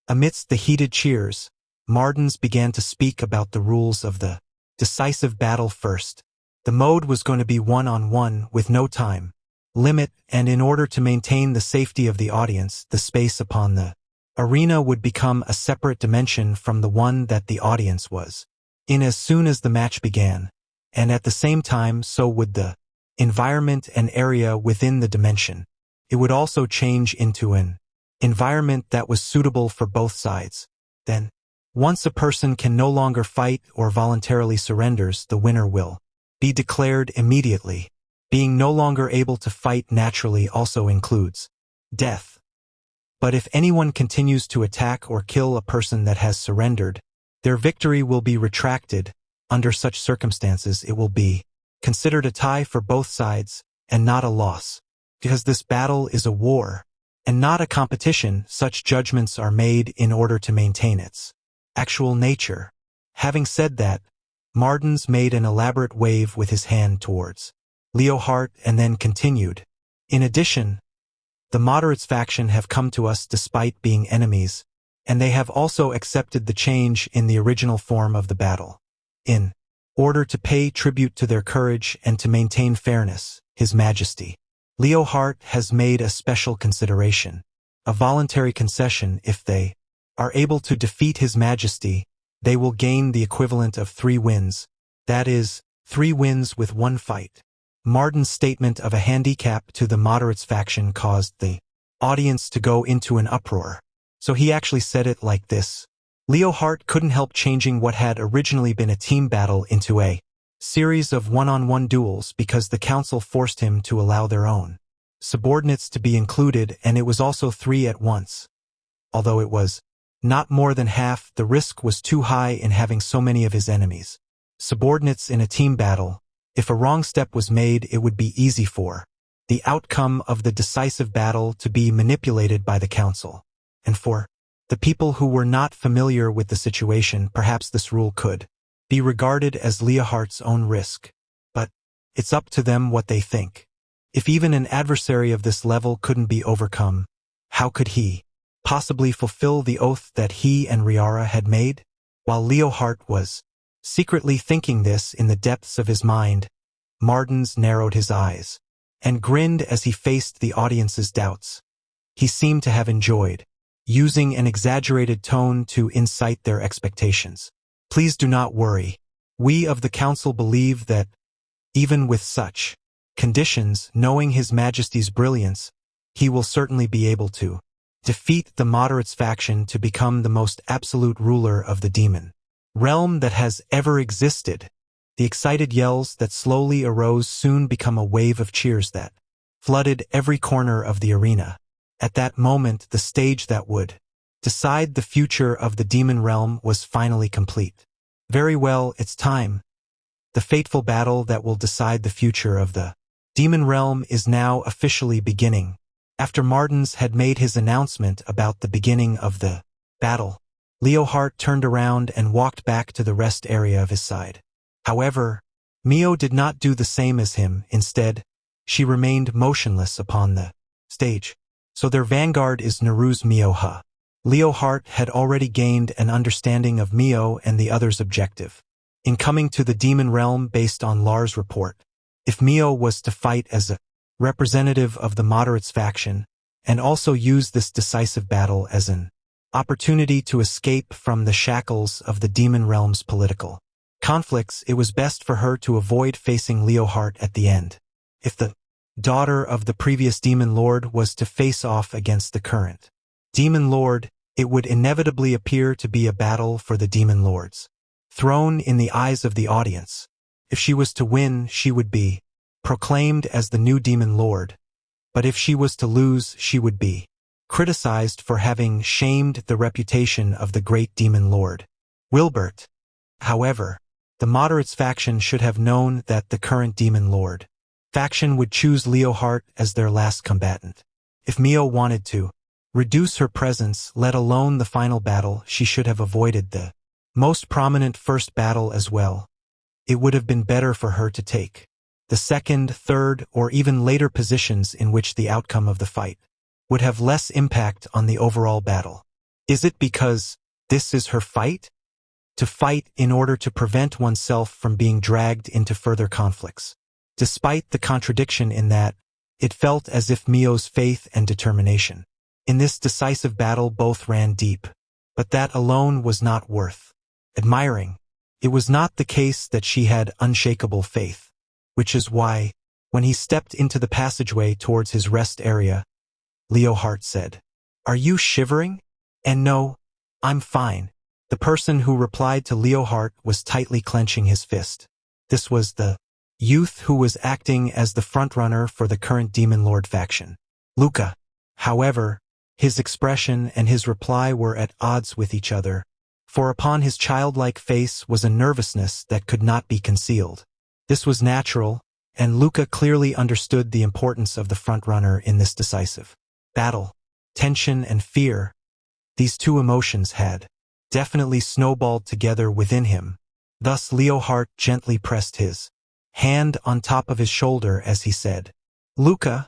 Amidst the heated cheers, Martins began to speak about the rules of the decisive battle first. The mode was going to be one-on-one with no time limit, and in order to maintain the safety of the audience, the space upon the arena would become a separate dimension from the one that the audience was in as soon as the match began, and at the same time so would the environment and area within the dimension. It would also change into an environment that was suitable for both sides. Then, once a person can no longer fight or voluntarily surrenders, the winner will be declared immediately. Being no longer able to fight naturally also includes death. But if anyone continues to attack or kill a person that has surrendered, their victory will be retracted. Under such circumstances, it will be considered a tie for both sides and not a loss. Because this battle is a war and not a competition, such judgments are made in order to maintain its actual nature. Having said that, Martins made an elaborate wave with his hand towards Leohart and then continued. In addition, the moderates faction have come to us despite being enemies, and they have also accepted the change in the original form of the battle. In order to pay tribute to their courage and to maintain fairness, His Majesty Leohart has made a special consideration, a voluntary concession. If they are able to defeat His Majesty, they will gain the equivalent of 3 wins, that is, 3 wins with 1 fight. Martin's statement of a handicap to the moderates faction caused the audience to go into an uproar. So he actually said it like this. Leohart couldn't help changing what had originally been a team battle into a series of one-on-one duels because the council forced him to allow their own subordinates to be included, and it was also 3 at once. Although it was not more than half, the risk was too high in having so many of his enemies subordinates in a team battle. If a wrong step was made, it would be easy for the outcome of the decisive battle to be manipulated by the council. And for the people who were not familiar with the situation, perhaps this rule could be regarded as Leohardt's own risk. But it's up to them what they think. If even an adversary of this level couldn't be overcome, how could he possibly fulfill the oath that he and Riara had made? While Leohardt was secretly thinking this in the depths of his mind, Martens narrowed his eyes and grinned as he faced the audience's doubts. He seemed to have enjoyed using an exaggerated tone to incite their expectations. Please do not worry. We of the council believe that, even with such conditions, knowing His Majesty's brilliance, he will certainly be able to defeat the moderates faction to become the most absolute ruler of the demon realm that has ever existed. The excited yells that slowly arose soon become a wave of cheers that flooded every corner of the arena. At that moment, the stage that would decide the future of the demon realm was finally complete. Very well, it's time. The fateful battle that will decide the future of the demon realm is now officially beginning. After Martens had made his announcement about the beginning of the battle, Leohardt turned around and walked back to the rest area of his side. However, Mio did not do the same as him. Instead, she remained motionless upon the stage. So their vanguard is Naru's Mio-ha. Leohardt had already gained an understanding of Mio and the other's objective in coming to the demon realm based on Lars' report. If Mio was to fight as a representative of the moderates faction and also use this decisive battle as an opportunity to escape from the shackles of the demon realm's political conflicts, it was best for her to avoid facing Leohardt at the end. If the daughter of the previous demon lord was to face off against the current demon lord, it would inevitably appear to be a battle for the demon lord's throne in the eyes of the audience. If she was to win, she would be proclaimed as the new demon lord, but if she was to lose, she would be criticized for having shamed the reputation of the great demon lord, Wilbert. However, the moderates faction should have known that the current demon lord faction would choose Leohardt as their last combatant. If Mio wanted to reduce her presence, let alone the final battle, she should have avoided the most prominent first battle as well. It would have been better for her to take the second, third, or even later positions in which the outcome of the fight would have less impact on the overall battle. Is it because this is her fight? To fight in order to prevent oneself from being dragged into further conflicts. Despite the contradiction in that, it felt as if Mio's faith and determination in this decisive battle both ran deep. But that alone was not worth admiring. It was not the case that she had unshakable faith, which is why, when he stepped into the passageway towards his rest area, Leohardt said, "Are you shivering?" And no, I'm fine. The person who replied to Leohardt was tightly clenching his fist. This was the youth who was acting as the frontrunner for the current Demon Lord faction, Luca. However, his expression and his reply were at odds with each other, for upon his childlike face was a nervousness that could not be concealed. This was natural, and Luca clearly understood the importance of the frontrunner in this decisive battle. Tension and fear, these two emotions had definitely snowballed together within him. Thus Leohardt gently pressed his hand on top of his shoulder as he said, "Luca,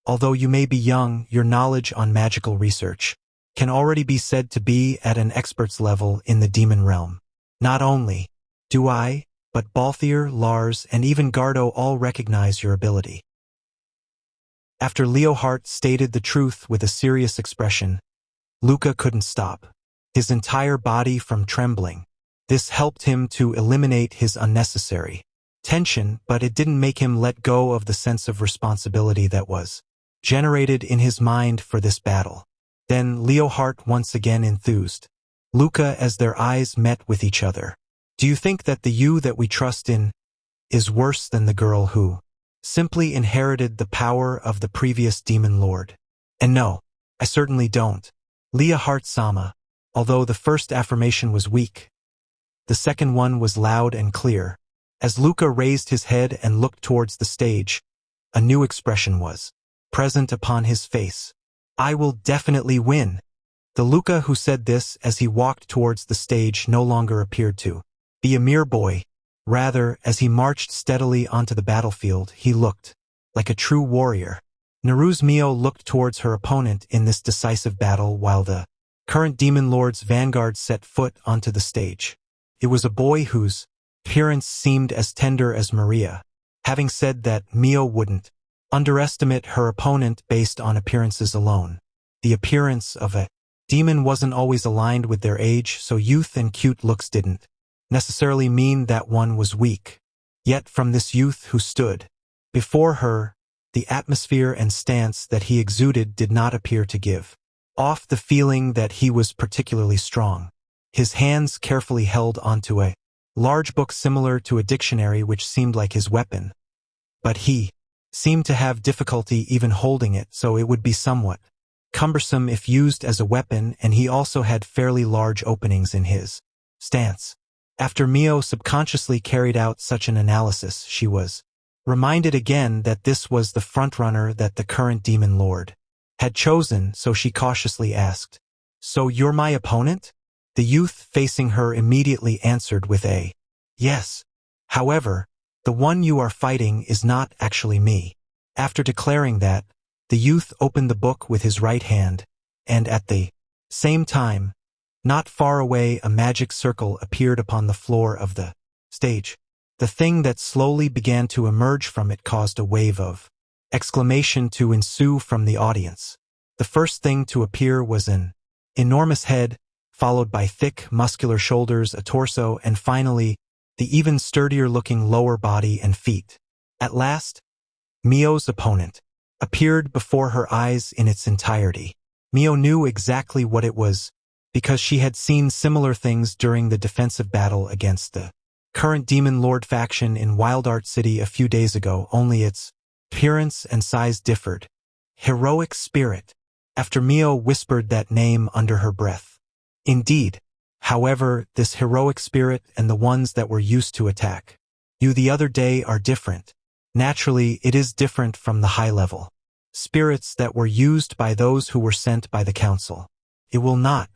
although you may be young, your knowledge on magical research can already be said to be at an expert's level in the demon realm. Not only do I, but Balthier, Lars, and even Gardo all recognize your ability." After Leohardt stated the truth with a serious expression, Luca couldn't stop his entire body from trembling. This helped him to eliminate his unnecessary tension, but it didn't make him let go of the sense of responsibility that was generated in his mind for this battle. Then Leohardt once again enthused Luca as their eyes met with each other. "Do you think that the you that we trust in is worse than the girl who simply inherited the power of the previous demon lord. And no, I certainly don't. Leah Hart-sama, although the first affirmation was weak, the second one was loud and clear. As Luca raised his head and looked towards the stage, a new expression was present upon his face. I will definitely win. The Luca who said this as he walked towards the stage no longer appeared to be a mere boy. Rather, as he marched steadily onto the battlefield, he looked like a true warrior. Naru's Mio looked towards her opponent in this decisive battle while the current Demon Lord's vanguard set foot onto the stage. It was a boy whose appearance seemed as tender as Maria. Having said that, Mio wouldn't underestimate her opponent based on appearances alone. The appearance of a demon wasn't always aligned with their age, so youth and cute looks didn't necessarily mean that one was weak. Yet from this youth who stood before her, the atmosphere and stance that he exuded did not appear to give off the feeling that he was particularly strong. His hands carefully held onto a large book similar to a dictionary which seemed like his weapon. But he seemed to have difficulty even holding it, so it would be somewhat cumbersome if used as a weapon, and he also had fairly large openings in his stance. After Mio subconsciously carried out such an analysis, she was reminded again that this was the frontrunner that the current Demon Lord had chosen, so she cautiously asked, "So you're my opponent?" The youth facing her immediately answered with a yes. However, the one you are fighting is not actually me. After declaring that, the youth opened the book with his right hand, and at the same time, not far away, a magic circle appeared upon the floor of the stage. The thing that slowly began to emerge from it caused a wave of exclamation to ensue from the audience. The first thing to appear was an enormous head, followed by thick, muscular shoulders, a torso, and finally, the even sturdier-looking lower body and feet. At last, Mio's opponent appeared before her eyes in its entirety. Mio knew exactly what it was, because she had seen similar things during the defensive battle against the current Demon Lord faction in Wildart City a few days ago, only its appearance and size differed. Heroic Spirit. After Mio whispered that name under her breath. Indeed. However, this heroic spirit and the ones that were used to attack you the other day are different. Naturally, it is different from the high-level spirits that were used by those who were sent by the council. It will not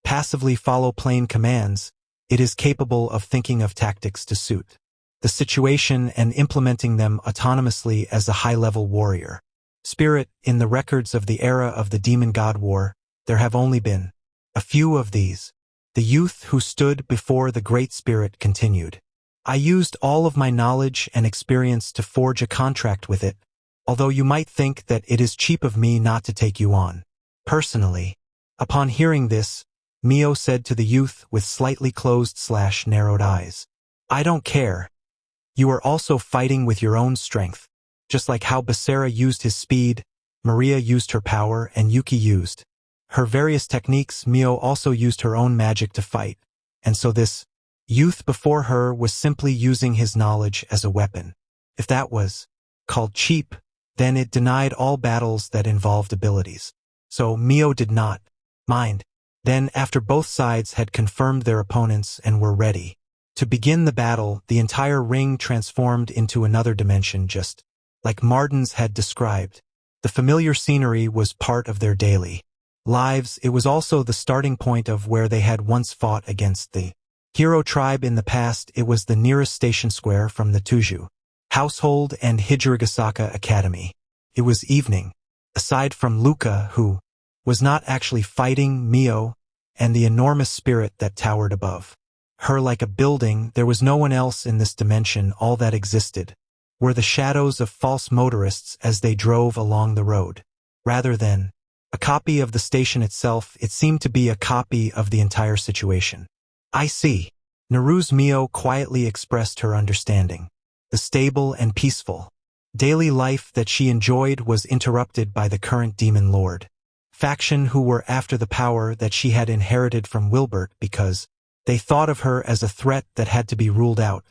passively follow plain commands. It is capable of thinking of tactics to suit the situation and implementing them autonomously as a high-level warrior. Spirit. In the records of the era of the Demon God War, there have only been a few of these. The youth who stood before the Great Spirit continued. I used all of my knowledge and experience to forge a contract with it, although you might think that it is cheap of me not to take you on personally. Upon hearing this, Mio said to the youth with slightly closed/narrowed eyes, I don't care. You are also fighting with your own strength. Just like how Becerra used his speed, Maria used her power, and Yuki used her various techniques, Mio also used her own magic to fight. And so this youth before her was simply using his knowledge as a weapon. If that was called cheap, then it denied all battles that involved abilities. So Mio did not mind. Then, after both sides had confirmed their opponents and were ready to begin the battle, the entire ring transformed into another dimension, just like Martins had described. The familiar scenery was part of their daily lives. It was also the starting point of where they had once fought against the Hero tribe in the past. It was the nearest station square from the Tuju household and Hijirigasaka Academy. It was evening. Aside from Luca, who was not actually fighting, Mio, and the enormous spirit that towered above her like a building, there was no one else in this dimension. All that existed were the shadows of false motorists as they drove along the road. Rather than a copy of the station itself, it seemed to be a copy of the entire situation. I see. Naru's Mio quietly expressed her understanding. The stable and peaceful daily life that she enjoyed was interrupted by the current Demon Lord faction, who were after the power that she had inherited from Wilbert because they thought of her as a threat that had to be ruled out.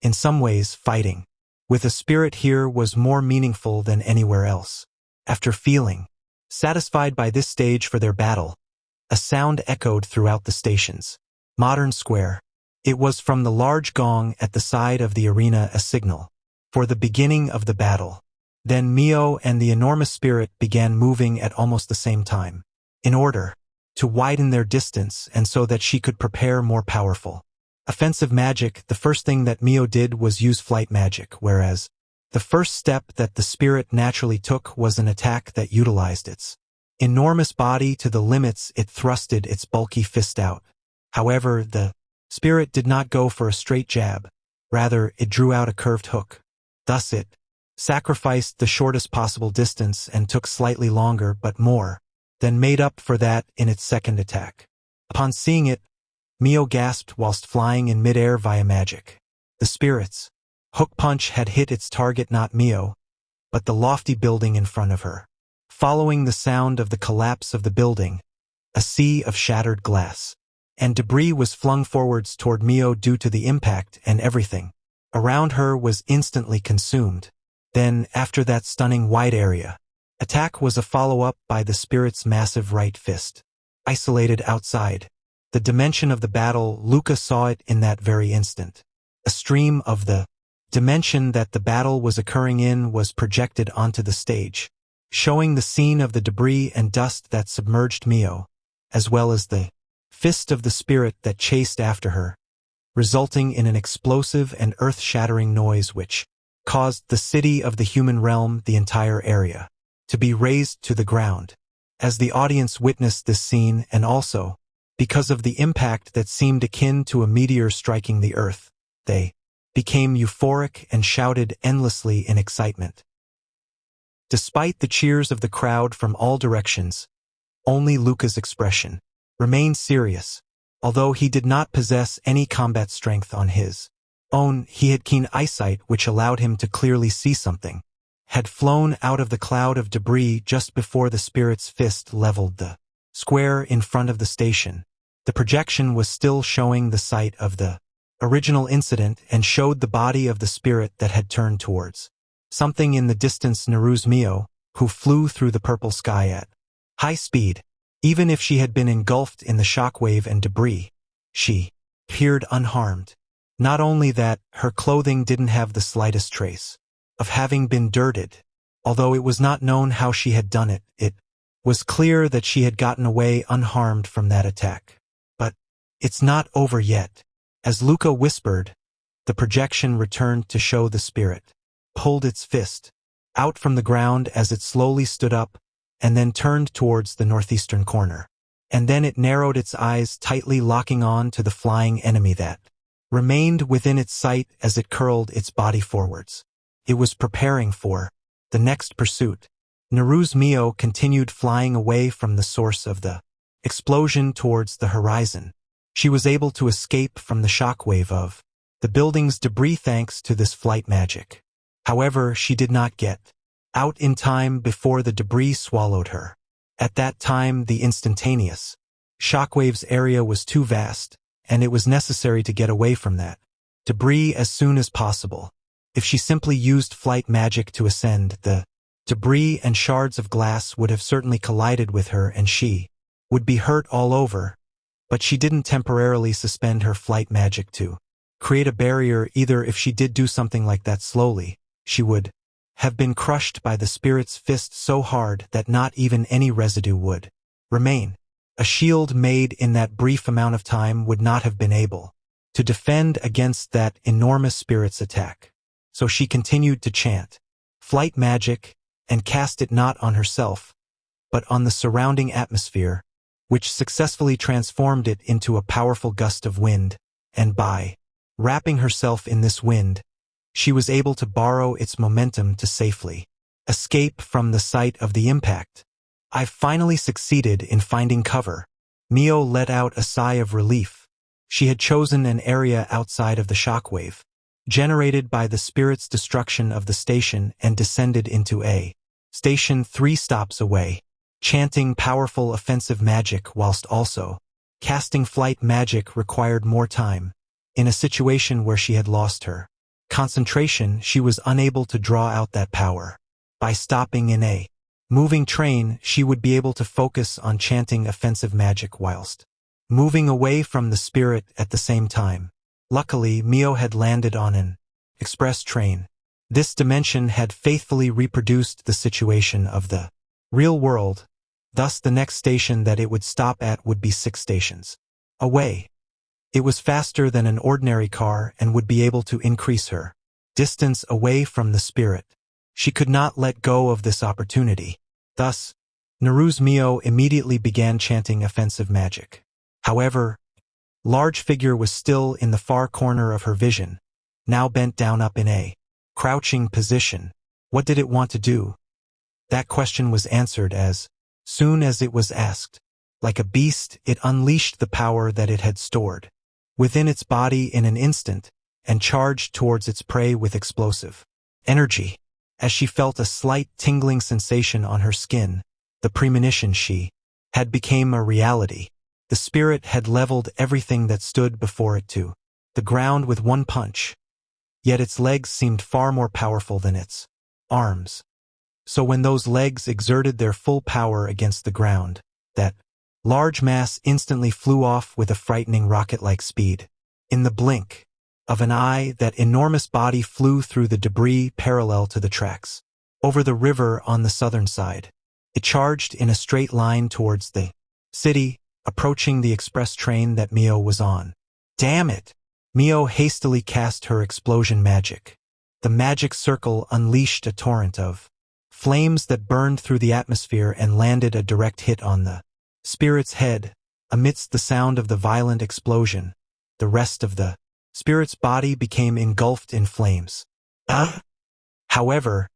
In some ways, fighting with a spirit here was more meaningful than anywhere else. After feeling satisfied by this stage for their battle, a sound echoed throughout the station's modern square. It was from the large gong at the side of the arena, a signal for the beginning of the battle. Then Mio and the enormous spirit began moving at almost the same time, in order to widen their distance and so that she could prepare more powerful offensive magic. The first thing that Mio did was use flight magic, whereas the first step that the spirit naturally took was an attack that utilized its enormous body to the limits. It thrusted its bulky fist out. However, the spirit did not go for a straight jab. Rather, it drew out a curved hook. Thus it sacrificed the shortest possible distance and took slightly longer but more than made up for that in its second attack. Upon seeing it, Mio gasped whilst flying in midair via magic. The spirit's hook punch had hit its target, not Mio, but the lofty building in front of her. Following the sound of the collapse of the building, a sea of shattered glass and debris was flung forwards toward Mio due to the impact, and everything around her was instantly consumed. Then, after that stunning wide area attack was a follow-up by the spirit's massive right fist. Isolated outside the dimension of the battle, Luca saw it in that very instant. A stream of the dimension that the battle was occurring in was projected onto the stage, showing the scene of the debris and dust that submerged Mio, as well as the fist of the spirit that chased after her, resulting in an explosive and earth-shattering noise which caused the city of the human realm, the entire area, to be razed to the ground. As the audience witnessed this scene, and also because of the impact that seemed akin to a meteor striking the earth, they became euphoric and shouted endlessly in excitement. Despite the cheers of the crowd from all directions, only Luca's expression remained serious. Although he did not possess any combat strength on his own, he had keen eyesight which allowed him to clearly see something had flown out of the cloud of debris just before the spirit's fist leveled the square in front of the station. The projection was still showing the site of the original incident and showed the body of the spirit that had turned towards something in the distance. Naru's Mio, who flew through the purple sky at high speed. Even if she had been engulfed in the shockwave and debris, she appeared unharmed. Not only that, her clothing didn't have the slightest trace of having been dirted. Although it was not known how she had done it, it was clear that she had gotten away unharmed from that attack. But it's not over yet. As Luca whispered, the projection returned to show the spirit pulled its fist out from the ground as it slowly stood up and then turned towards the northeastern corner. And then it narrowed its eyes, tightly locking on to the flying enemy that remained within its sight as it curled its body forwards. It was preparing for the next pursuit. Naru's Mio continued flying away from the source of the explosion towards the horizon. She was able to escape from the shockwave of the building's debris thanks to this flight magic. However, she did not get out in time before the debris swallowed her. At that time, the instantaneous shockwave's area was too vast, and it was necessary to get away from that debris as soon as possible. If she simply used flight magic to ascend, the debris and shards of glass would have certainly collided with her and she would be hurt all over. But she didn't temporarily suspend her flight magic to create a barrier either. If she did do something like that slowly, she would have been crushed by the spirit's fist so hard that not even any residue would remain. A shield made in that brief amount of time would not have been able to defend against that enormous spirit's attack. So she continued to chant flight magic and cast it not on herself, but on the surrounding atmosphere, which successfully transformed it into a powerful gust of wind, and by wrapping herself in this wind, she was able to borrow its momentum to safely escape from the site of the impact. "I've finally succeeded in finding cover." Mio let out a sigh of relief. She had chosen an area outside of the shockwave generated by the spirit's destruction of the station and descended into a station 3 stops away, chanting powerful offensive magic whilst also casting flight magic required more time. In a situation where she had lost her concentration, she was unable to draw out that power. By stopping in a moving train, she would be able to focus on chanting offensive magic whilst moving away from the spirit at the same time. Luckily, Mio had landed on an express train. This dimension had faithfully reproduced the situation of the real world. Thus, the next station that it would stop at would be 6 stations away. It was faster than an ordinary car and would be able to increase her distance away from the spirit. She could not let go of this opportunity. Thus, Naru's Mio immediately began chanting offensive magic. However, large figure was still in the far corner of her vision, now bent down up in a crouching position. What did it want to do? That question was answered as soon as it was asked. Like a beast, it unleashed the power that it had stored within its body in an instant and charged towards its prey with explosive energy. As she felt a slight tingling sensation on her skin, the premonition she had became a reality. The spirit had leveled everything that stood before it to the ground with one punch. Yet its legs seemed far more powerful than its arms. So when those legs exerted their full power against the ground, that large mass instantly flew off with a frightening rocket-like speed. In the blink of an eye, that enormous body flew through the debris parallel to the tracks. Over the river on the southern side, it charged in a straight line towards the city, approaching the express train that Mio was on. Damn it! Mio hastily cast her explosion magic. The magic circle unleashed a torrent of flames that burned through the atmosphere and landed a direct hit on the spirit's head. Amidst the sound of the violent explosion, the rest of the spirit's body became engulfed in flames. However,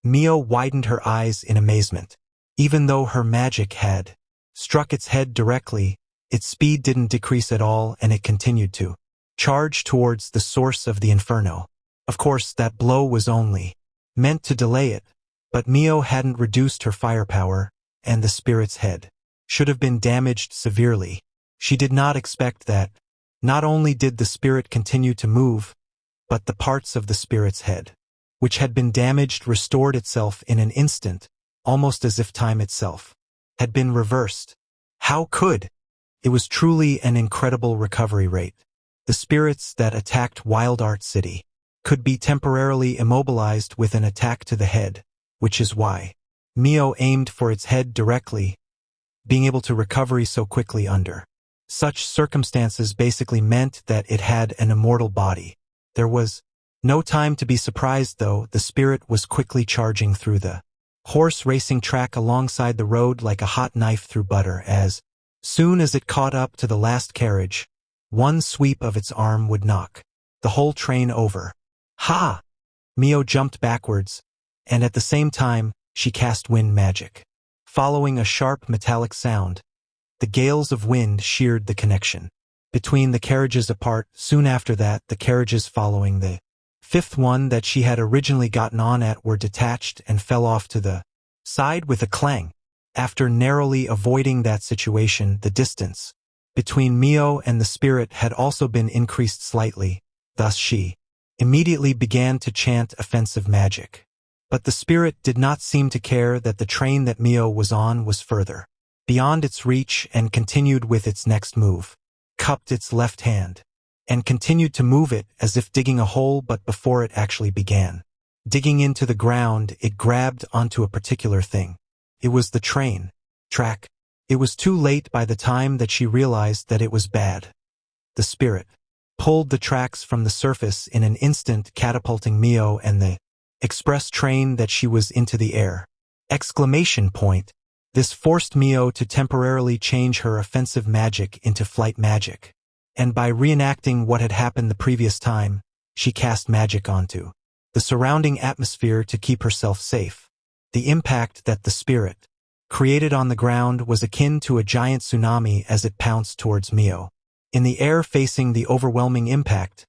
Mio widened her eyes in amazement. Even though her magic had struck its head directly, its speed didn't decrease at all and it continued to charge towards the source of the inferno. Of course, that blow was only meant to delay it, but Mio hadn't reduced her firepower, and the spirit's head should have been damaged severely. She did not expect that. Not only did the spirit continue to move, but the parts of the spirit's head, which had been damaged, restored itself in an instant, almost as if time itself had been reversed. How could? It was truly an incredible recovery rate. The spirits that attacked Wild Art City could be temporarily immobilized with an attack to the head, which is why Mio aimed for its head directly. Being able to recover so quickly under such circumstances basically meant that it had an immortal body. There was no time to be surprised, though. The spirit was quickly charging through the horse racing track alongside the road like a hot knife through butter. As soon as it caught up to the last carriage, one sweep of its arm would knock the whole train over. Ha! Mio jumped backwards, and at the same time, she cast wind magic. Following a sharp metallic sound, the gales of wind sheared the connection between the carriages apart. Soon after that, the carriages following the fifth one that she had originally gotten on at were detached and fell off to the side with a clang. After narrowly avoiding that situation, the distance between Mio and the spirit had also been increased slightly. Thus she immediately began to chant offensive magic. But the spirit did not seem to care that the train that Mio was on was further beyond its reach and continued with its next move. Cupped its left hand and continued to move it as if digging a hole, but before it actually began digging into the ground, it grabbed onto a particular thing. It was the train track. It was too late by the time that she realized that it was bad. The spirit pulled the tracks from the surface in an instant, catapulting Mio and the express train that she was into the air. Exclamation point. This forced Mio to temporarily change her offensive magic into flight magic. And by reenacting what had happened the previous time, she cast magic onto the surrounding atmosphere to keep herself safe. The impact that the spirit created on the ground was akin to a giant tsunami as it pounced towards Mio. In the air facing the overwhelming impact,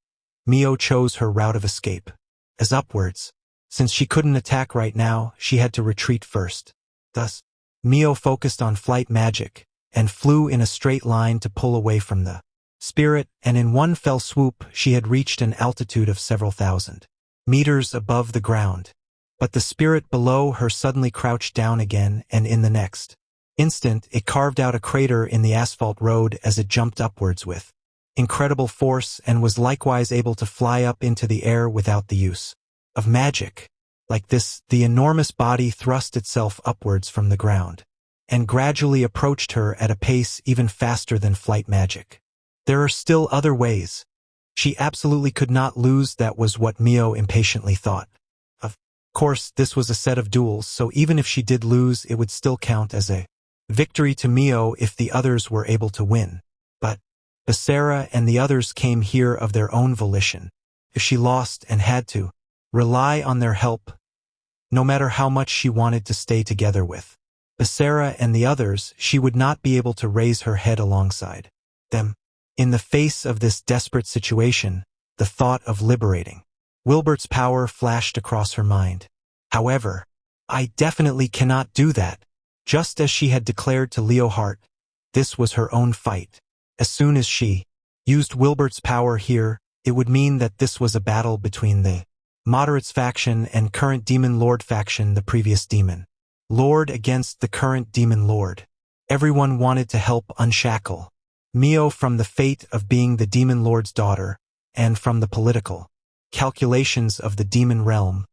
Mio chose her route of escape as upwards. Since she couldn't attack right now, she had to retreat first. Thus, Mio focused on flight magic and flew in a straight line to pull away from the spirit, and in one fell swoop she had reached an altitude of several thousand meters above the ground. But the spirit below her suddenly crouched down again, and in the next instant it carved out a crater in the asphalt road as it jumped upwards with incredible force and was likewise able to fly up into the air without the use of magic. Like this, the enormous body thrust itself upwards from the ground and gradually approached her at a pace even faster than flight magic. There are still other ways. She absolutely could not lose, that was what Mio impatiently thought. Of course, this was a set of duels, so even if she did lose, it would still count as a victory to Mio if the others were able to win. But Basara and the others came here of their own volition. If she lost and had to rely on their help, no matter how much she wanted to stay together with Basara and the others, she would not be able to raise her head alongside them. In the face of this desperate situation, the thought of liberating Wilbert's power flashed across her mind. However, I definitely cannot do that. Just as she had declared to Leo Hart, this was her own fight. As soon as she used Wilbert's power here, it would mean that this was a battle between the Moderates faction and current Demon Lord faction, the previous Demon Lord against the current Demon Lord. Everyone wanted to help unshackle Mio from the fate of being the Demon Lord's daughter, and from the political calculations of the demon realm.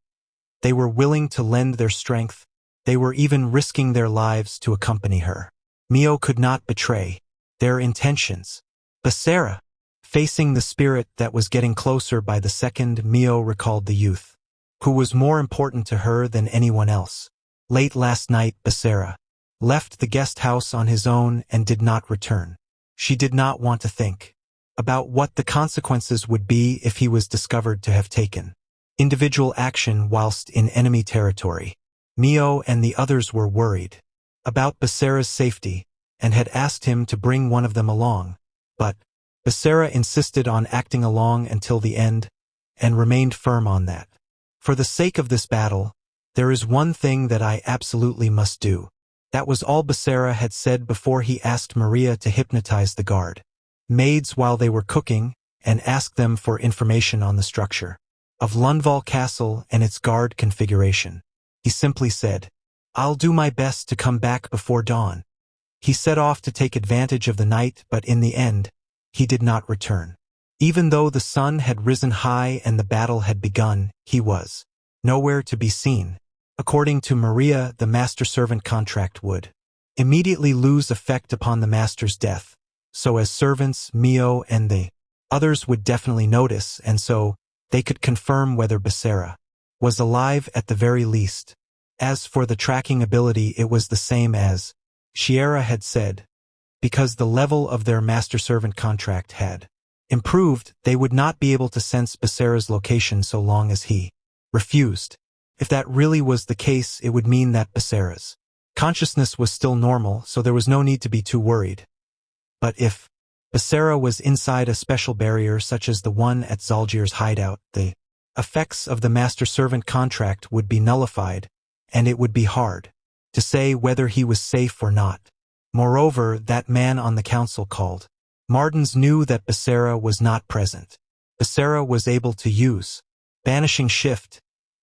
They were willing to lend their strength. They were even risking their lives to accompany her. Mio could not betray their intentions. Basara, facing the spirit that was getting closer by the second, Mio recalled the youth, who was more important to her than anyone else. Late last night, Basara left the guest house on his own and did not return. She did not want to think about what the consequences would be if he was discovered to have taken individual action whilst in enemy territory. Mio and the others were worried about Basara's safety and had asked him to bring one of them along, but Basara insisted on acting along until the end and remained firm on that. For the sake of this battle, there is one thing that I absolutely must do. That was all Basara had said before he asked Maria to hypnotize the guard maids while they were cooking and ask them for information on the structure of Lundvall Castle and its guard configuration. He simply said, "I'll do my best to come back before dawn." He set off to take advantage of the night, but in the end, he did not return. Even though the sun had risen high and the battle had begun, he was nowhere to be seen. According to Maria, the master-servant contract would immediately lose effect upon the master's death, so as servants, Mio and the others would definitely notice, and so they could confirm whether Basara was alive at the very least. As for the tracking ability, it was the same as Shiera had said. Because the level of their master-servant contract had improved, they would not be able to sense Basara's location so long as he refused. If that really was the case, it would mean that Basara's consciousness was still normal, so there was no need to be too worried. But if Basara was inside a special barrier such as the one at Zalgir's hideout, the effects of the master-servant contract would be nullified, and it would be hard to say whether he was safe or not. Moreover, that man on the council called Mardens knew that Basara was not present. Basara was able to use Banishing Shift,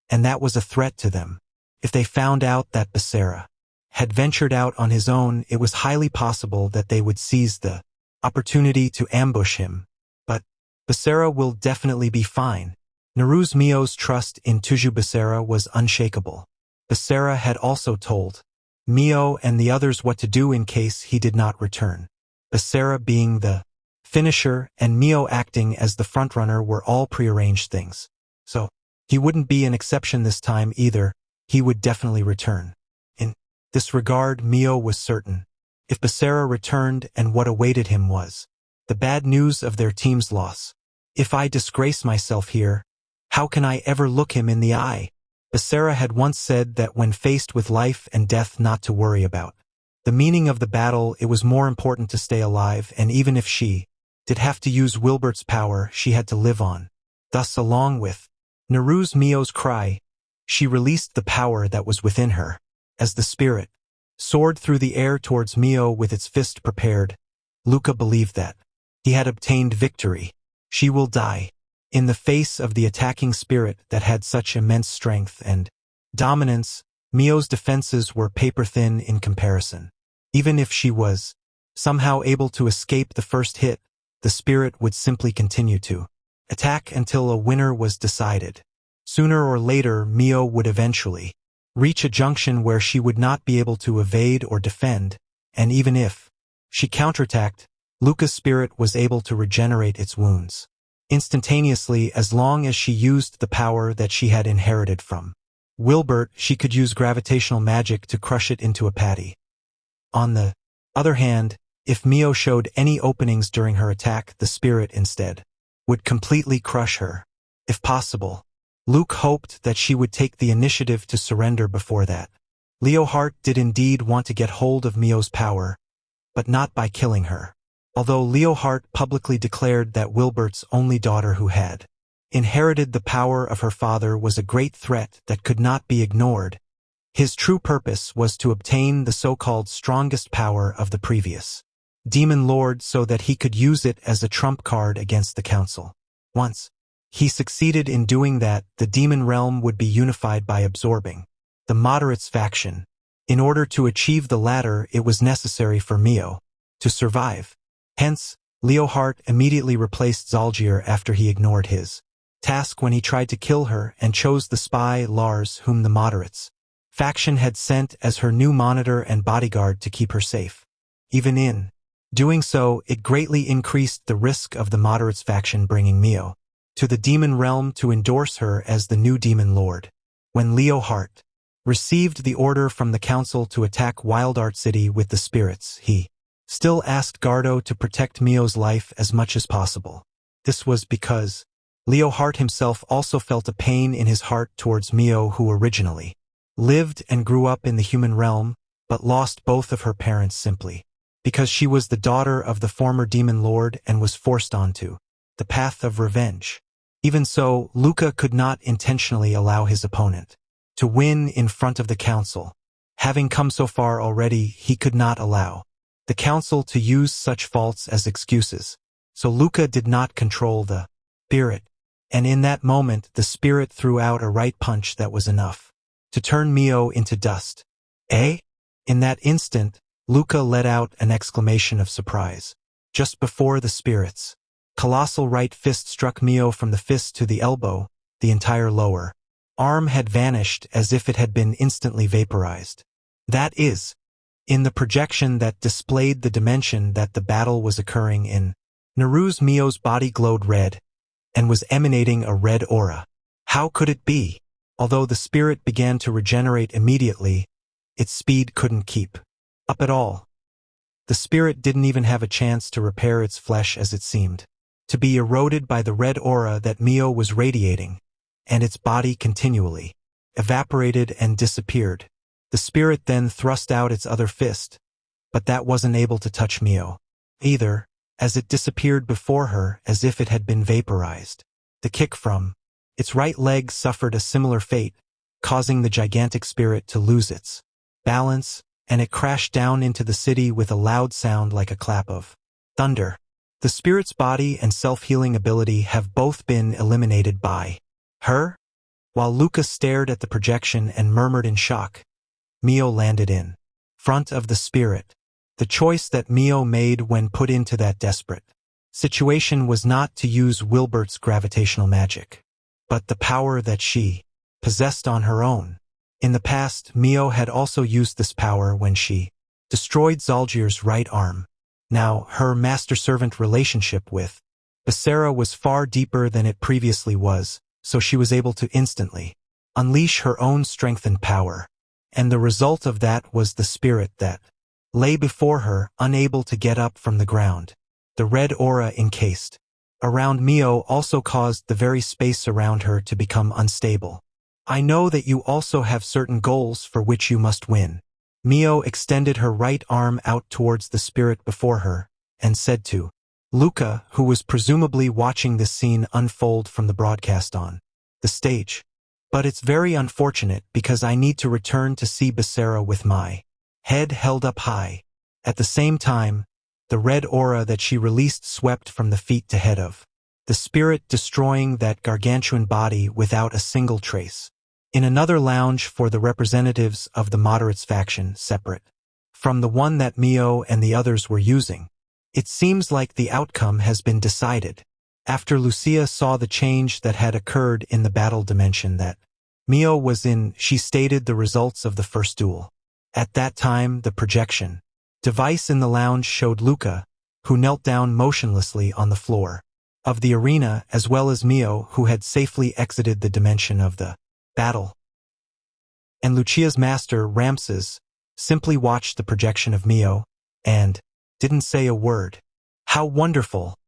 and that was a threat to them. If they found out that Basara had ventured out on his own, it was highly possible that they would seize the opportunity to ambush him. But Basara will definitely be fine. Naruz Mio's trust in Tuju Basara was unshakable. Basara had also told Mio and the others what to do in case he did not return. Basara being the finisher and Mio acting as the frontrunner were all prearranged things. So he wouldn't be an exception this time either. He would definitely return. In this regard, Mio was certain. If Basara returned, and what awaited him was the bad news of their team's loss. If I disgrace myself here, how can I ever look him in the eye? Basara had once said that when faced with life and death, not to worry about the meaning of the battle, it was more important to stay alive, and even if she did have to use Wilbert's power, she had to live on. Thus, along with Naruz Mio's cry, she released the power that was within her. As the spirit soared through the air towards Mio with its fist prepared, Luca believed that He had obtained victory. She will die. In the face of the attacking spirit that had such immense strength and dominance, Mio's defenses were paper-thin in comparison. Even if she was somehow able to escape the first hit, the spirit would simply continue to attack until a winner was decided. Sooner or later, Mio would eventually reach a junction where she would not be able to evade or defend, and even if she counterattacked, Luca's spirit was able to regenerate its wounds instantaneously as long as she used the power that she had inherited from Wilbert. She could use gravitational magic to crush it into a patty. On the other hand, if Mio showed any openings during her attack, the spirit instead would completely crush her. If possible, Luke hoped that she would take the initiative to surrender before that. Leohart did indeed want to get hold of Mio's power, but not by killing her. Although Leohart publicly declared that Wilbert's only daughter who had inherited the power of her father was a great threat that could not be ignored, his true purpose was to obtain the so-called strongest power of the previous Demon Lord so that he could use it as a trump card against the Council. Once he succeeded in doing that, the demon realm would be unified by absorbing the Moderates faction. In order to achieve the latter, it was necessary for Mio to survive. Hence, Leohart immediately replaced Zalgier after he ignored his task when he tried to kill her and chose the spy Lars, whom the Moderates faction had sent as her new monitor and bodyguard to keep her safe. Even in doing so, it greatly increased the risk of the Moderates faction bringing Mio to the demon realm to endorse her as the new demon lord. When Leohart received the order from the council to attack Wildart City with the spirits, he still asked Gardo to protect Mio's life as much as possible. This was because Leohart himself also felt a pain in his heart towards Mio, who originally lived and grew up in the human realm, but lost both of her parents simply because she was the daughter of the former demon lord and was forced onto the path of revenge. Even so, Luca could not intentionally allow his opponent to win in front of the council. Having come so far already, he could not allow the council to use such faults as excuses. So Luca did not control the spirit, and in that moment the spirit threw out a right punch that was enough to turn Mio into dust. Eh? In that instant, Luca let out an exclamation of surprise. Just before the spirit's colossal right fist struck Mio from the fist to the elbow, the entire lower arm had vanished as if it had been instantly vaporized. That is, in the projection that displayed the dimension that the battle was occurring in, Naru's Mio's body glowed red and was emanating a red aura. How could it be? Although the spirit began to regenerate immediately, its speed couldn't keep up at all. The spirit didn't even have a chance to repair its flesh, as it seemed to be eroded by the red aura that Mio was radiating, and its body continually evaporated and disappeared. The spirit then thrust out its other fist, but that wasn't able to touch Mio either, as it disappeared before her as if it had been vaporized. The kick from its right leg suffered a similar fate, causing the gigantic spirit to lose its balance, and it crashed down into the city with a loud sound like a clap of thunder. The spirit's body and self-healing ability have both been eliminated by her. While Luca stared at the projection and murmured in shock, Mio landed in front of the spirit. The choice that Mio made when put into that desperate situation was not to use Wilbert's gravitational magic, but the power that she possessed on her own. In the past, Mio had also used this power when she destroyed Zalgier's right arm. Now, her master-servant relationship with Becerra was far deeper than it previously was, so she was able to instantly unleash her own strength and power. And the result of that was the spirit that lay before her, unable to get up from the ground. The red aura encased around Mio also caused the very space around her to become unstable. I know that you also have certain goals for which you must win. Mio extended her right arm out towards the spirit before her, and said to Luca, who was presumably watching this scene unfold from the broadcast on the stage, "But it's very unfortunate because I need to return to see Becerra with my head held up high." At the same time, the red aura that she released swept from the feet to head of the spirit, destroying that gargantuan body without a single trace. In another lounge for the representatives of the moderates faction, separate from the one that Mio and the others were using, it seems like the outcome has been decided. After Lucia saw the change that had occurred in the battle dimension that Mio was in, she stated the results of the first duel. At that time, the projection device in the lounge showed Luca, who knelt down motionlessly on the floor of the arena, as well as Mio, who had safely exited the dimension of the battle. And Lucia's master, Ramses, simply watched the projection of Mio and didn't say a word. How wonderful!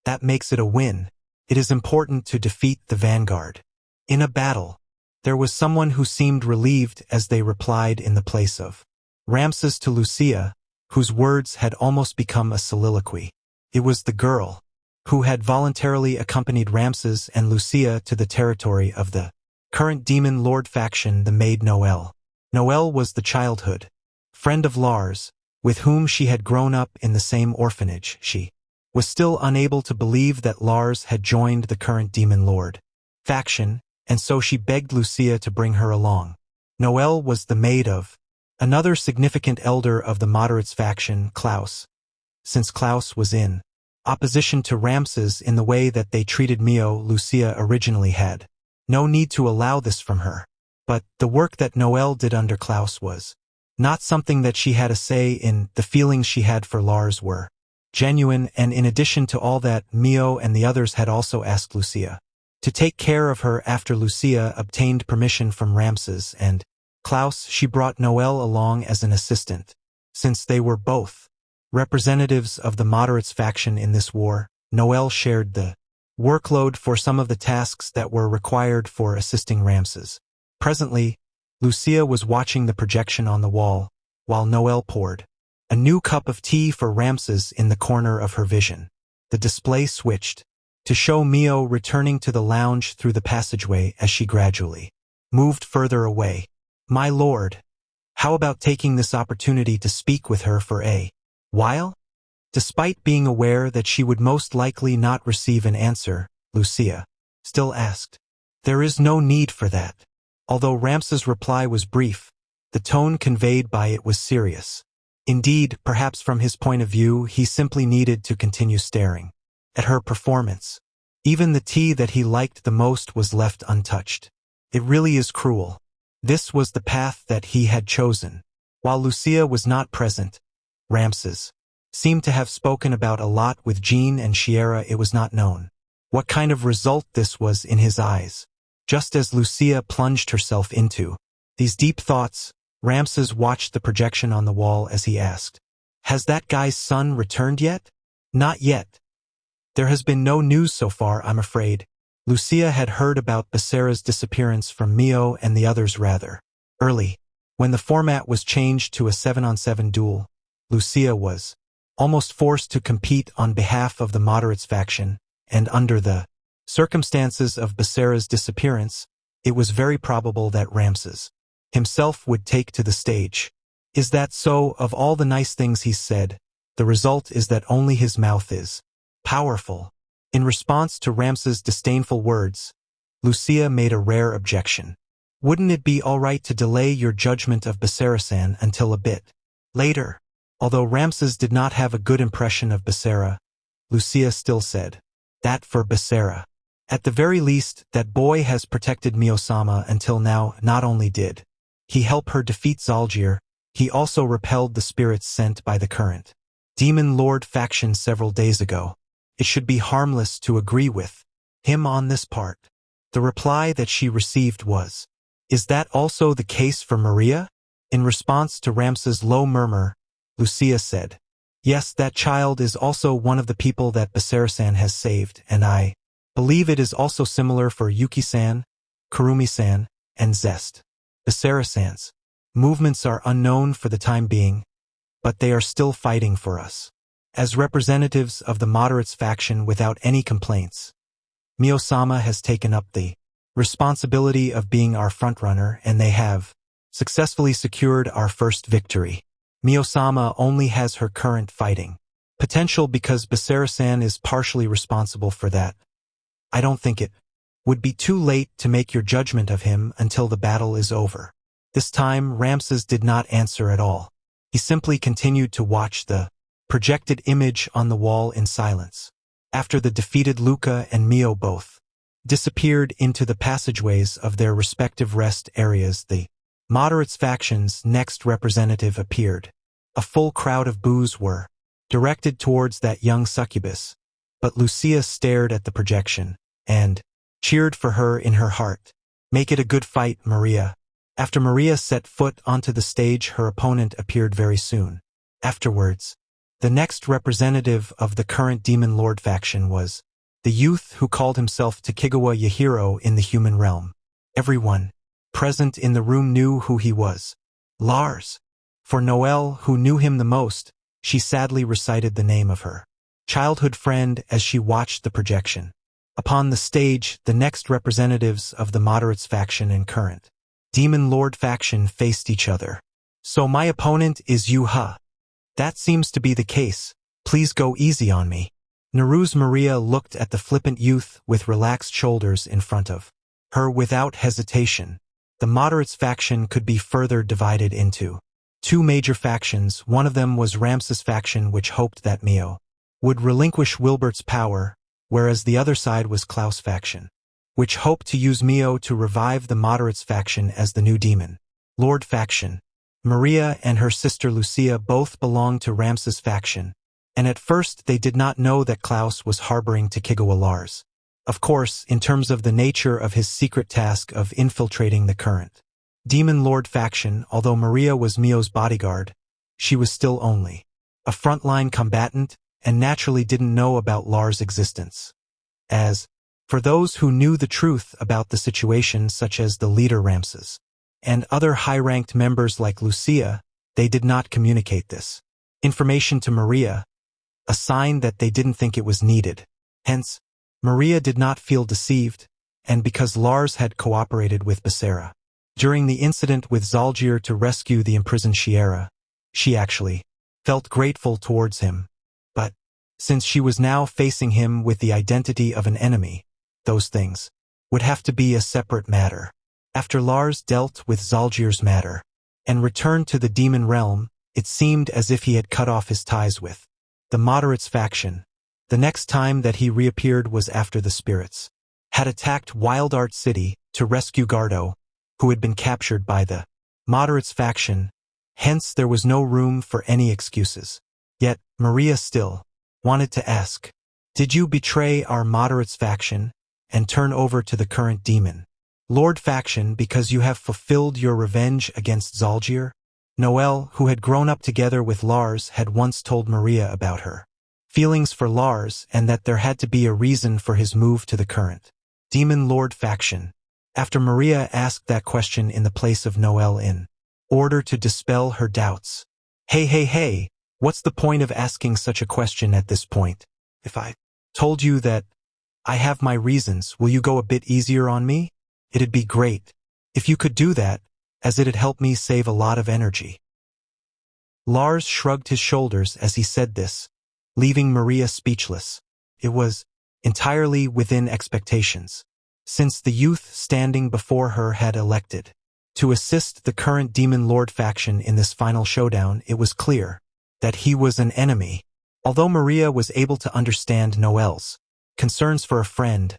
That makes it a win. It is important to defeat the vanguard. In a battle, there was someone who seemed relieved as they replied in the place of Ramses to Lucia, whose words had almost become a soliloquy. It was the girl who had voluntarily accompanied Ramses and Lucia to the territory of the current Demon Lord faction, the maid Noelle. Noelle was the childhood friend of Lars, with whom she had grown up in the same orphanage. She was still unable to believe that Lars had joined the current Demon Lord faction, and so she begged Lucia to bring her along. Noelle was the maid of another significant elder of the moderates faction, Klaus. Since Klaus was in opposition to Ramses in the way that they treated Mio, Lucia originally had no need to allow this from her. But the work that Noelle did under Klaus was not something that she had a say in. The feelings she had for Lars were genuine, and in addition to all that, Mio and the others had also asked Lucia to take care of her after Lucia obtained permission from Ramses and Klaus. She brought Noelle along as an assistant. Since they were both representatives of the moderates faction in this war, Noelle shared the workload for some of the tasks that were required for assisting Ramses. Presently, Lucia was watching the projection on the wall, while Noelle poured a new cup of tea for Ramses in the corner of her vision. The display switched to show Mio returning to the lounge through the passageway as she gradually moved further away. My lord, how about taking this opportunity to speak with her for a while? Despite being aware that she would most likely not receive an answer, Lucia still asked. There is no need for that. Although Ramses' reply was brief, the tone conveyed by it was serious. Indeed, perhaps from his point of view, he simply needed to continue staring at her performance. Even the tea that he liked the most was left untouched. It really is cruel. This was the path that he had chosen. While Lucia was not present, Ramses seemed to have spoken about a lot with Jean and Shiera. It was not known what kind of result this was in his eyes. Just as Lucia plunged herself into these deep thoughts, Ramses watched the projection on the wall as he asked, "Has that guy's son returned yet?" "Not yet. There has been no news so far, I'm afraid." Lucia had heard about Becerra's disappearance from Mio and the others rather early. When the format was changed to a 7-on-7 duel, Lucia was almost forced to compete on behalf of the moderates faction, and under the circumstances of Becerra's disappearance, it was very probable that Ramses himself would take to the stage. Is that so? Of all the nice things he's said, the result is that only his mouth is powerful. In response to Ramses' disdainful words, Lucia made a rare objection. Wouldn't it be all right to delay your judgment of Becerra-san until a bit later? Although Ramses did not have a good impression of Becerra, Lucia still said, "That for Becerra. At the very least, that boy has protected Mio-sama until now. Not only did he help her defeat Zalgir, he also repelled the spirits sent by the current Demon Lord faction several days ago. It should be harmless to agree with him on this part." The reply that she received was, "Is that also the case for Maria?" In response to Ramses' low murmur, Lucia said, "Yes, that child is also one of the people that Becerra-san has saved, and I believe it is also similar for Yuki-san, Kurumi-san, and Zest. Becerra-san's movements are unknown for the time being, but they are still fighting for us. As representatives of the moderates faction without any complaints, Mio-sama has taken up the responsibility of being our frontrunner, and they have successfully secured our first victory. Mio-sama only has her current fighting Potential because Becerra-san is partially responsible for that. I don't think it would be too late to make your judgment of him until the battle is over. This time, Ramses did not answer at all. He simply continued to watch the projected image on the wall in silence. After the defeated Luca and Mio both disappeared into the passageways of their respective rest areas, the Moderates faction's next representative appeared. A full crowd of boos were directed towards that young succubus, but Lucia stared at the projection and cheered for her in her heart. Make it a good fight, Maria. After Maria set foot onto the stage, her opponent appeared very soon. Afterwards, the next representative of the current Demon Lord faction was the youth who called himself Takigawa Yahiro in the human realm. Everyone present in the room knew who he was. Lars. For Noelle, who knew him the most, she sadly recited the name of her childhood friend as she watched the projection. Upon the stage, the next representatives of the Moderates faction and current Demon Lord faction faced each other. So my opponent is you, huh? That seems to be the case. Please go easy on me. Naru's Maria looked at the flippant youth with relaxed shoulders in front of her without hesitation. The Moderates faction could be further divided into two major factions. One of them was Ramses' faction, which hoped that Mio would relinquish Wilbert's power, whereas the other side was Klaus' faction, which hoped to use Mio to revive the Moderates faction as the new Demon Lord faction. Maria and her sister Lucia both belonged to Ramses' faction, and at first they did not know that Klaus was harboring Takigawa Lars. Of course, in terms of the nature of his secret task of infiltrating the current Demon Lord faction, although Maria was Mio's bodyguard, she was still only a frontline combatant and naturally didn't know about Lars' existence. As for those who knew the truth about the situation, such as the leader Ramses and other high-ranked members like Lucia, they did not communicate this information to Maria, a sign that they didn't think it was needed. Hence, Maria did not feel deceived, and because Lars had cooperated with Becerra during the incident with Zalgir to rescue the imprisoned Shiera, she actually felt grateful towards him. But since she was now facing him with the identity of an enemy, those things would have to be a separate matter. After Lars dealt with Zalgir's matter and returned to the demon realm, it seemed as if he had cut off his ties with the Moderates faction. The next time that he reappeared was after the spirits had attacked Wild Art City to rescue Gardo, who had been captured by the Moderates faction. Hence there was no room for any excuses. Yet, Maria still wanted to ask, did you betray our Moderates faction and turn over to the current Demon Lord faction because you have fulfilled your revenge against Zalgir? Noelle, who had grown up together with Lars, had once told Maria about her feelings for Lars and that there had to be a reason for his move to the current Demon Lord faction. After Maria asked that question in the place of Noelle in order to dispel her doubts. Hey, what's the point of asking such a question at this point? If I told you that I have my reasons, will you go a bit easier on me? It'd be great if you could do that, as it'd help me save a lot of energy. Lars shrugged his shoulders as he said this, leaving Maria speechless. It was entirely within expectations, since the youth standing before her had elected to assist the current Demon Lord faction in this final showdown. It was clear that he was an enemy. Although Maria was able to understand Noelle's concerns for a friend,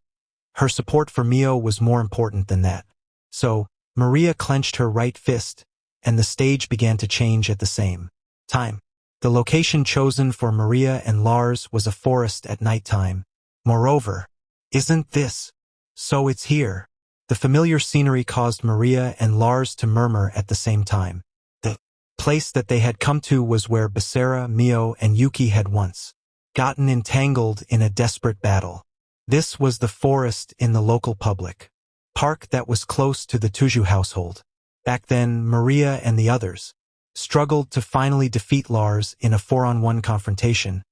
her support for Mio was more important than that. So, Maria clenched her right fist, and the stage began to change at the same time. The location chosen for Maria and Lars was a forest at nighttime. Moreover, isn't this so it's here? The familiar scenery caused Maria and Lars to murmur at the same time. The place that they had come to was where Becerra, Mio, and Yuki had once gotten entangled in a desperate battle. This was the forest in the local public park that was close to the Tuju household. Back then, Maria and the others struggled to finally defeat Lars in a 4-on-1 confrontation,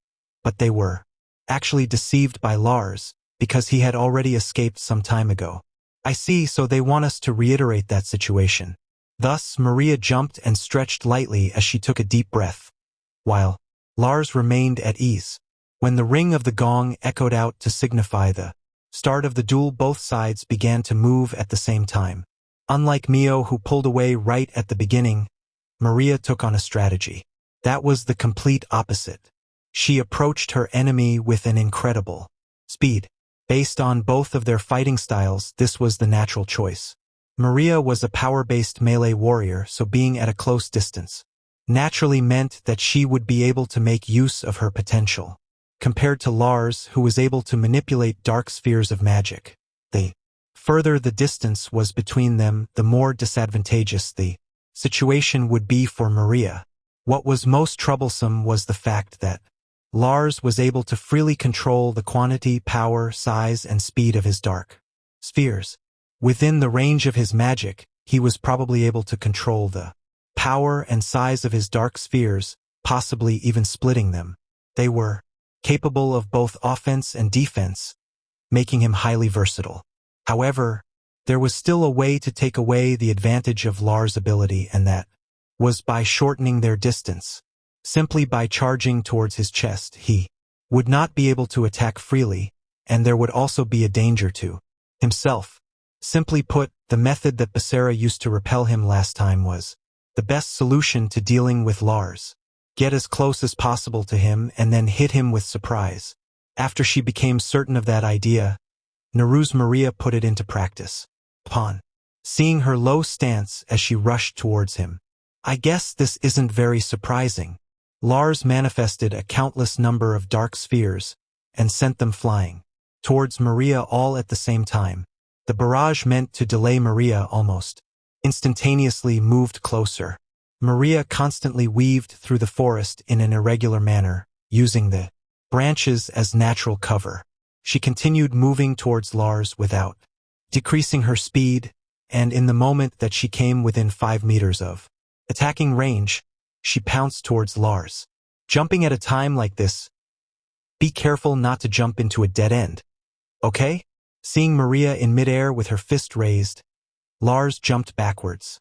but they were actually deceived by Lars because he had already escaped some time ago. I see, so they want us to reiterate that situation. Thus, Maria jumped and stretched lightly as she took a deep breath, while Lars remained at ease. When the ring of the gong echoed out to signify the start of the duel, both sides began to move at the same time. Unlike Mio, who pulled away right at the beginning, Maria took on a strategy. That was the complete opposite. She approached her enemy with an incredible speed. Based on both of their fighting styles, this was the natural choice. Maria was a power-based melee warrior, so being at a close distance naturally meant that she would be able to make use of her potential. Compared to Lars, who was able to manipulate dark spheres of magic, the further the distance was between them, the more disadvantageous the situation would be for Maria. What was most troublesome was the fact that Lars was able to freely control the quantity, power, size, and speed of his dark spheres. Within the range of his magic, he was probably able to control the power and size of his dark spheres, possibly even splitting them. They were capable of both offense and defense, making him highly versatile. However, there was still a way to take away the advantage of Lars' ability, and that was by shortening their distance. Simply by charging towards his chest, he would not be able to attack freely, and there would also be a danger to himself. Simply put, the method that Becerra used to repel him last time was the best solution to dealing with Lars. Get as close as possible to him and then hit him with surprise. After she became certain of that idea, Naru's Maria put it into practice. Upon seeing her low stance as she rushed towards him, I guess this isn't very surprising. Lars manifested a countless number of dark spheres and sent them flying towards Maria all at the same time. The barrage meant to delay Maria almost instantaneously moved closer. Maria constantly weaved through the forest in an irregular manner, using the branches as natural cover. She continued moving towards Lars without decreasing her speed, and in the moment that she came within 5 meters of attacking range, she pounced towards Lars. Jumping at a time like this, be careful not to jump into a dead end. Okay? Seeing Maria in midair with her fist raised, Lars jumped backwards.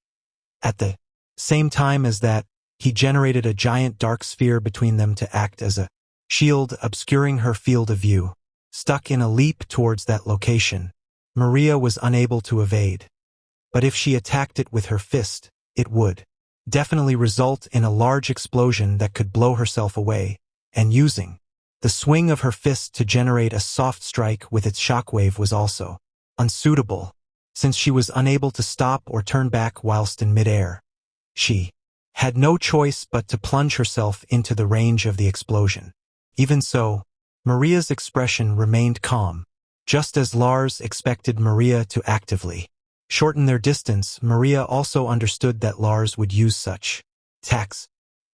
At the same time as that, he generated a giant dark sphere between them to act as a shield, obscuring her field of view. Stuck in a leap towards that location, Maria was unable to evade. But if she attacked it with her fist, it would definitely result in a large explosion that could blow herself away, and using the swing of her fist to generate a soft strike with its shockwave was also unsuitable, since she was unable to stop or turn back whilst in midair. She had no choice but to plunge herself into the range of the explosion. Even so, Maria's expression remained calm. Just as Lars expected Maria to actively shorten their distance, Maria also understood that Lars would use such attacks.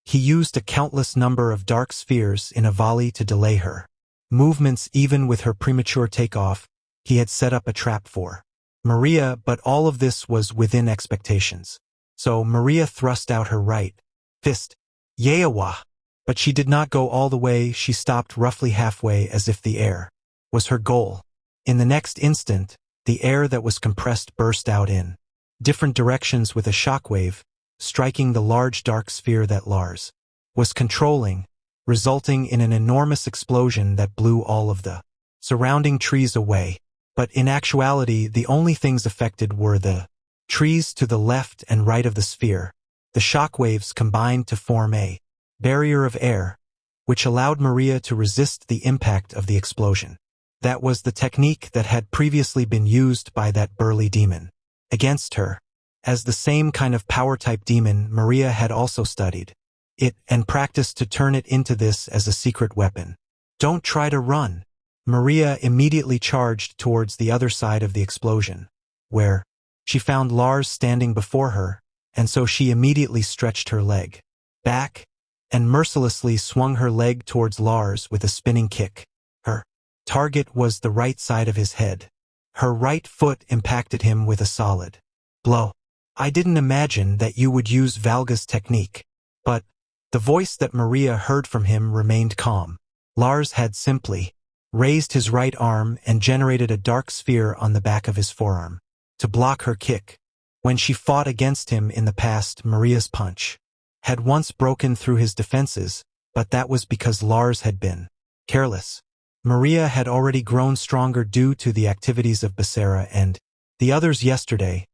He used a countless number of dark spheres in a volley to delay her movements. Even with her premature takeoff, he had set up a trap for Maria, but all of this was within expectations. So Maria thrust out her right fist, Yawa, but she did not go all the way. She stopped roughly halfway, as if the air was her goal. In the next instant, the air that was compressed burst out in different directions with a shockwave, striking the large dark sphere that Lars was controlling, resulting in an enormous explosion that blew all of the surrounding trees away. But in actuality, the only things affected were the trees to the left and right of the sphere. The shockwaves combined to form a barrier of air, which allowed Maria to resist the impact of the explosion. That was the technique that had previously been used by that burly demon against her. As the same kind of power-type demon, Maria had also studied it and practiced to turn it into this as a secret weapon. Don't try to run. Maria immediately charged towards the other side of the explosion, where she found Lars standing before her, and so she immediately stretched her leg back and mercilessly swung her leg towards Lars with a spinning kick. Her target was the right side of his head. Her right foot impacted him with a solid blow. I didn't imagine that you would use Valga's technique. But the voice that Maria heard from him remained calm. Lars had simply raised his right arm and generated a dark sphere on the back of his forearm to block her kick. When she fought against him in the past, Maria's punch had once broken through his defenses, but that was because Lars had been careless. Maria had already grown stronger due to the activities of Becerra and the others yesterday.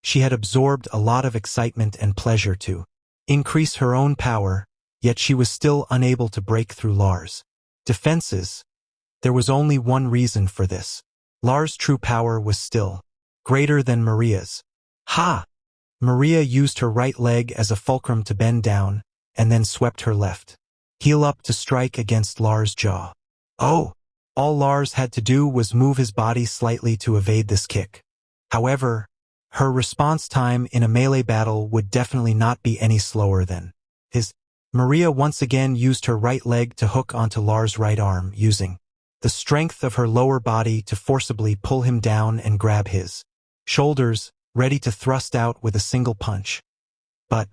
She had absorbed a lot of excitement and pleasure to increase her own power, yet she was still unable to break through Lars' defenses. There was only one reason for this. Lars' true power was still greater than Maria's. Ha! Maria used her right leg as a fulcrum to bend down, and then swept her left heel up to strike against Lars' jaw. Oh! All Lars had to do was move his body slightly to evade this kick. However, her response time in a melee battle would definitely not be any slower than his. Maria once again used her right leg to hook onto Lars' right arm, using the strength of her lower body to forcibly pull him down and grab his shoulders, ready to thrust out with a single punch. But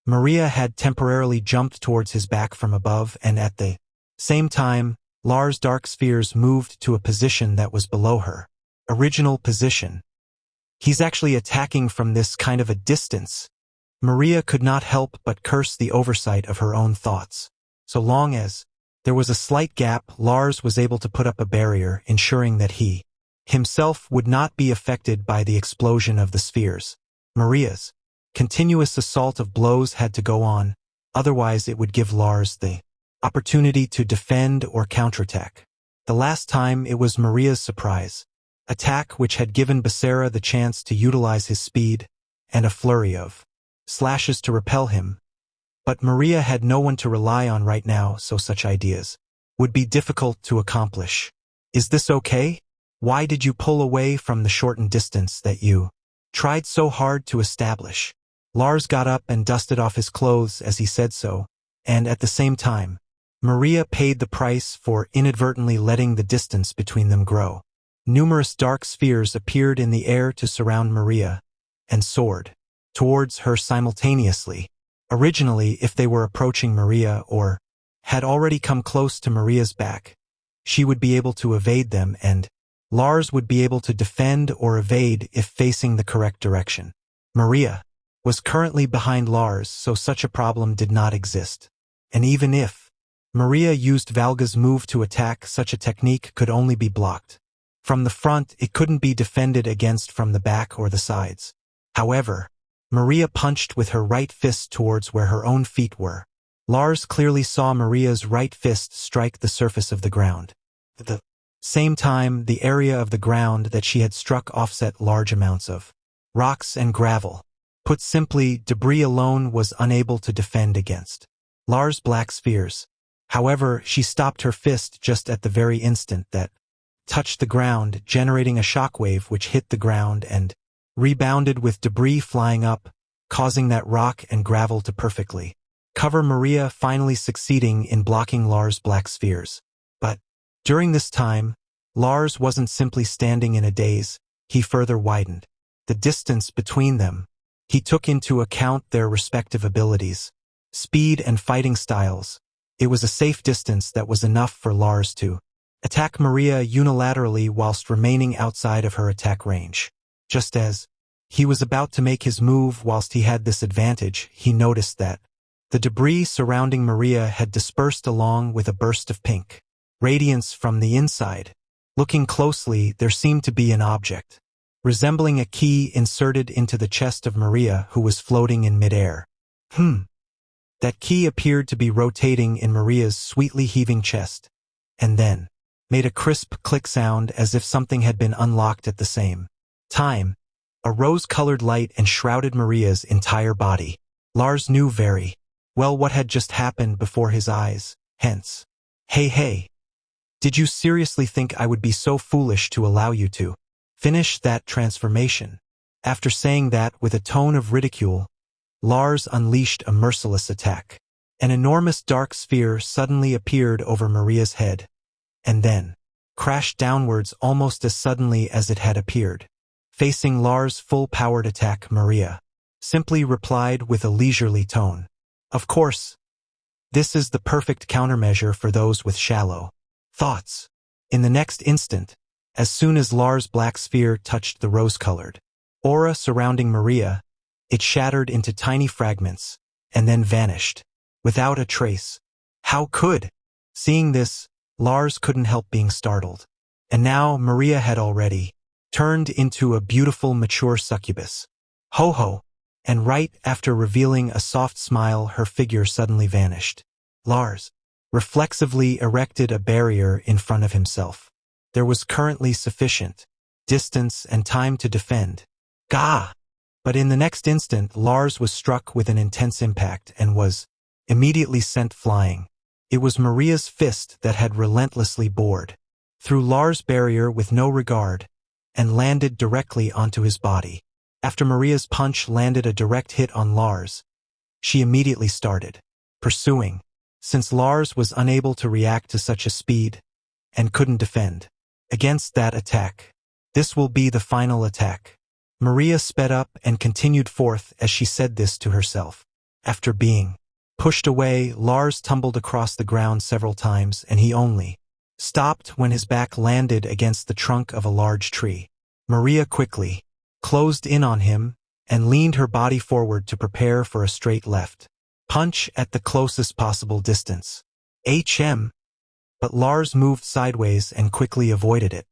Maria had temporarily jumped towards his back from above, and at the same time, Lars' dark spheres moved to a position that was below her original position. He's actually attacking from this kind of a distance. Maria could not help but curse the oversight of her own thoughts. So long as there was a slight gap, Lars was able to put up a barrier, ensuring that he himself would not be affected by the explosion of the spheres. Maria's continuous assault of blows had to go on, otherwise it would give Lars the opportunity to defend or counterattack. The last time it was Maria's surprise attack which had given Becerra the chance to utilize his speed and a flurry of slashes to repel him. But Maria had no one to rely on right now, so such ideas would be difficult to accomplish. Is this okay? Why did you pull away from the shortened distance that you tried so hard to establish? Lars got up and dusted off his clothes as he said so, and at the same time, Maria paid the price for inadvertently letting the distance between them grow. Numerous dark spheres appeared in the air to surround Maria and soared towards her simultaneously. Originally, if they were approaching Maria or had already come close to Maria's back, she would be able to evade them, and Lars would be able to defend or evade if facing the correct direction. Maria was currently behind Lars, so such a problem did not exist. And even if Maria used Valga's move to attack, such a technique could only be blocked from the front. It couldn't be defended against from the back or the sides. However, Maria punched with her right fist towards where her own feet were. Lars clearly saw Maria's right fist strike the surface of the ground. At the same time, the area of the ground that she had struck offset large amounts of rocks and gravel. Put simply, debris alone was unable to defend against Lars' black spheres. However, she stopped her fist just at the very instant that touched the ground, generating a shockwave which hit the ground and rebounded with debris flying up, causing that rock and gravel to perfectly cover Maria, finally succeeding in blocking Lars' black spheres. But during this time, Lars wasn't simply standing in a daze, he further widened the distance between them. He took into account their respective abilities, speed and fighting styles. It was a safe distance that was enough for Lars to attack Maria unilaterally whilst remaining outside of her attack range. Just as he was about to make his move whilst he had this advantage, he noticed that the debris surrounding Maria had dispersed along with a burst of pink radiance from the inside. Looking closely, there seemed to be an object resembling a key inserted into the chest of Maria, who was floating in midair. That key appeared to be rotating in Maria's sweetly heaving chest, and then made a crisp click sound as if something had been unlocked at the same time. A rose-colored light enshrouded Maria's entire body. Lars knew very well what had just happened before his eyes, hence, Hey, did you seriously think I would be so foolish to allow you to finish that transformation? After saying that with a tone of ridicule, Lars unleashed a merciless attack. An enormous dark sphere suddenly appeared over Maria's head, and then crashed downwards almost as suddenly as it had appeared. Facing Lars' full-powered attack, Maria simply replied with a leisurely tone. Of course, this is the perfect countermeasure for those with shallow thoughts. In the next instant, as soon as Lars' black sphere touched the rose-colored aura surrounding Maria, it shattered into tiny fragments and then vanished without a trace. How could? Seeing this, Lars couldn't help being startled. And now Maria had already turned into a beautiful mature succubus. Ho ho! And right after revealing a soft smile, her figure suddenly vanished. Lars reflexively erected a barrier in front of himself. There was currently sufficient distance and time to defend. Gah! But in the next instant, Lars was struck with an intense impact and was immediately sent flying. It was Maria's fist that had relentlessly bored through Lars' barrier with no regard and landed directly onto his body. After Maria's punch landed a direct hit on Lars, she immediately started pursuing, since Lars was unable to react to such a speed and couldn't defend against that attack. This will be the final attack. Maria sped up and continued forth as she said this to herself. After being pushed away, Lars tumbled across the ground several times, and he only stopped when his back landed against the trunk of a large tree. Maria quickly closed in on him and leaned her body forward to prepare for a straight left punch at the closest possible distance. But Lars moved sideways and quickly avoided it.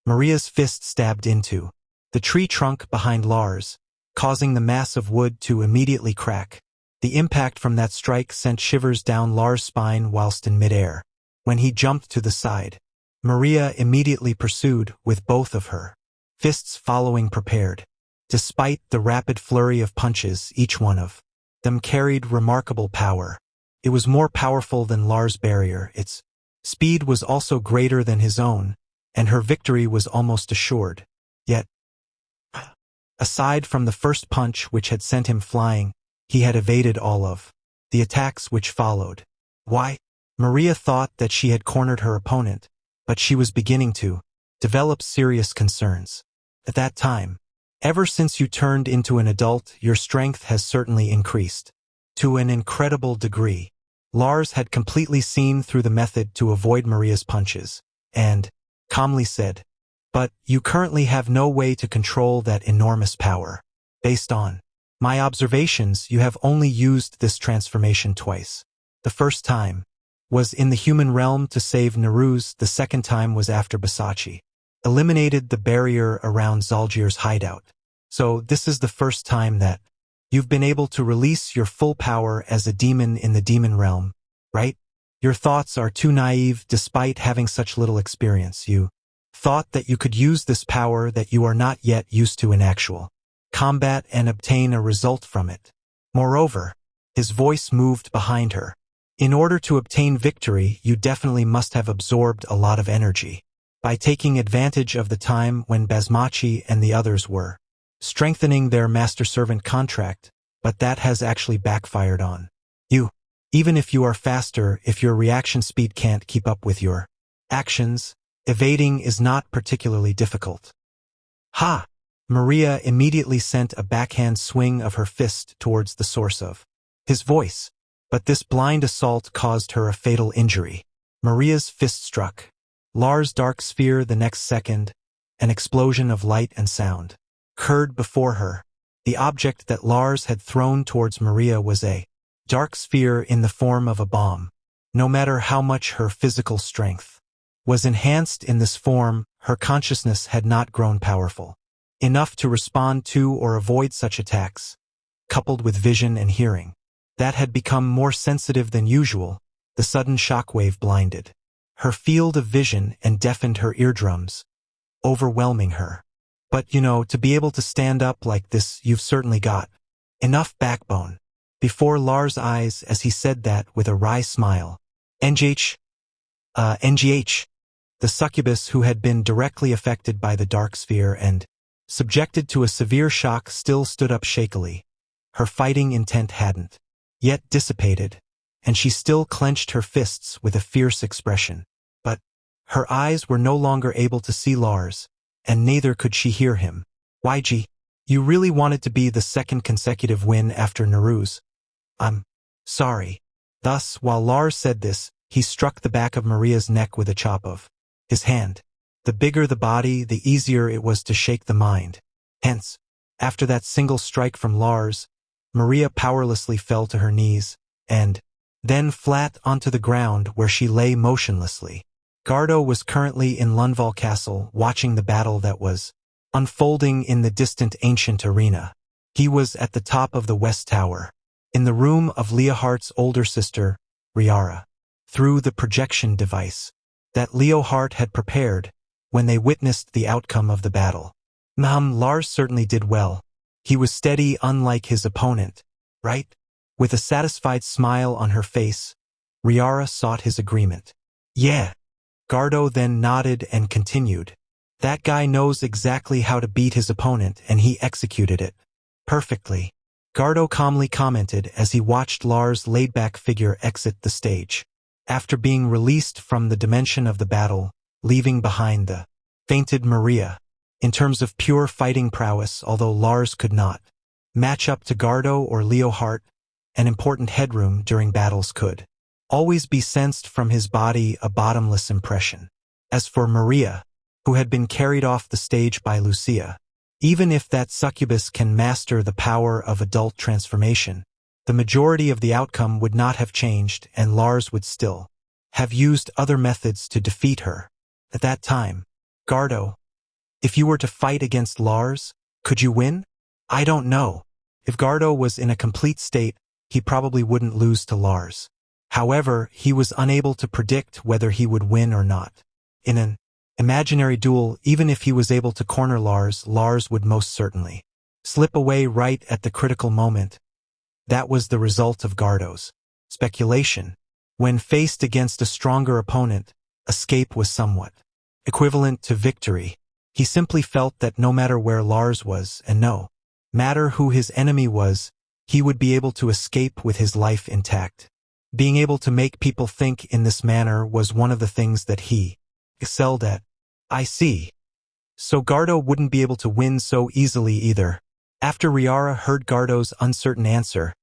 Maria's fist stabbed into the tree trunk behind Lars, causing the mass of wood to immediately crack. The impact from that strike sent shivers down Lars' spine whilst in midair. When he jumped to the side, Maria immediately pursued with both of her fists following prepared. Despite the rapid flurry of punches, each one of them carried remarkable power. It was more powerful than Lars' barrier, its speed was also greater than his own, and her victory was almost assured. Yet, aside from the first punch which had sent him flying, he had evaded all of the attacks which followed. Why? Maria thought that she had cornered her opponent, but she was beginning to develop serious concerns. At that time, ever since you turned into an adult, your strength has certainly increased to an incredible degree. Lars had completely seen through the method to avoid Maria's punches, and calmly said, "But you currently have no way to control that enormous power. Based on my observations, you have only used this transformation twice. The first time was in the human realm to save Nuruz, the second time was after Basachi eliminated the barrier around Zalgir's hideout. So this is the first time that you've been able to release your full power as a demon in the demon realm, right? Your thoughts are too naive despite having such little experience. You thought that you could use this power that you are not yet used to in actual combat and obtain a result from it. Moreover," his voice moved behind her, "in order to obtain victory, you definitely must have absorbed a lot of energy by taking advantage of the time when Basmachi and the others were strengthening their master-servant contract, but that has actually backfired on you. Even if you are faster, if your reaction speed can't keep up with your actions, evading is not particularly difficult." Ha! Maria immediately sent a backhand swing of her fist towards the source of his voice, but this blind assault caused her a fatal injury. Maria's fist struck Lars' dark sphere the next second. An explosion of light and sound occurred before her. The object that Lars had thrown towards Maria was a dark sphere in the form of a bomb. No matter how much her physical strength was enhanced in this form, her consciousness had not grown powerful enough to respond to or avoid such attacks. Coupled with vision and hearing that had become more sensitive than usual, the sudden shockwave blinded her field of vision and deafened her eardrums, overwhelming her. But to be able to stand up like this, you've certainly got enough backbone. Before Lars' eyes as he said that with a wry smile. NGH, the succubus who had been directly affected by the dark sphere and subjected to a severe shock still stood up shakily. Her fighting intent hadn't yet dissipated, and she still clenched her fists with a fierce expression. But her eyes were no longer able to see Lars, and neither could she hear him. "YG, you really wanted to be the second consecutive win after Nuruz? I'm sorry." Thus, while Lars said this, he struck the back of Maria's neck with a chop of his hand. The bigger the body, the easier it was to shake the mind. Hence, after that single strike from Lars, Maria powerlessly fell to her knees, and then flat onto the ground where she lay motionlessly. Gardo was currently in Lunval Castle watching the battle that was unfolding in the distant ancient arena. He was at the top of the West Tower, in the room of Leohardt's older sister, Riara, through the projection device that Leohardt had prepared when they witnessed the outcome of the battle. Lars certainly did well. He was steady unlike his opponent, right? With a satisfied smile on her face, Riara sought his agreement. Yeah. Gardo then nodded and continued. That guy knows exactly how to beat his opponent and he executed it perfectly. Gardo calmly commented as he watched Lars' laid-back figure exit the stage. After being released from the dimension of the battle, leaving behind the fainted Maria. In terms of pure fighting prowess, although Lars could not match up to Gardo or Leohardt, an important headroom during battles could always be sensed from his body, a bottomless impression. As for Maria, who had been carried off the stage by Lucia, even if that succubus can master the power of adult transformation, the majority of the outcome would not have changed and Lars would still have used other methods to defeat her. At that time, Gardo, if you were to fight against Lars, could you win? I don't know. If Gardo was in a complete state, he probably wouldn't lose to Lars. However, he was unable to predict whether he would win or not. In an imaginary duel, even if he was able to corner Lars, Lars would most certainly slip away right at the critical moment. That was the result of Gardo's speculation. When faced against a stronger opponent, escape was somewhat equivalent to victory. He simply felt that no matter where Lars was, and no matter who his enemy was, he would be able to escape with his life intact. Being able to make people think in this manner was one of the things that he excelled at. I see. So Gardo wouldn't be able to win so easily either. After Riara heard Gardo's uncertain answer,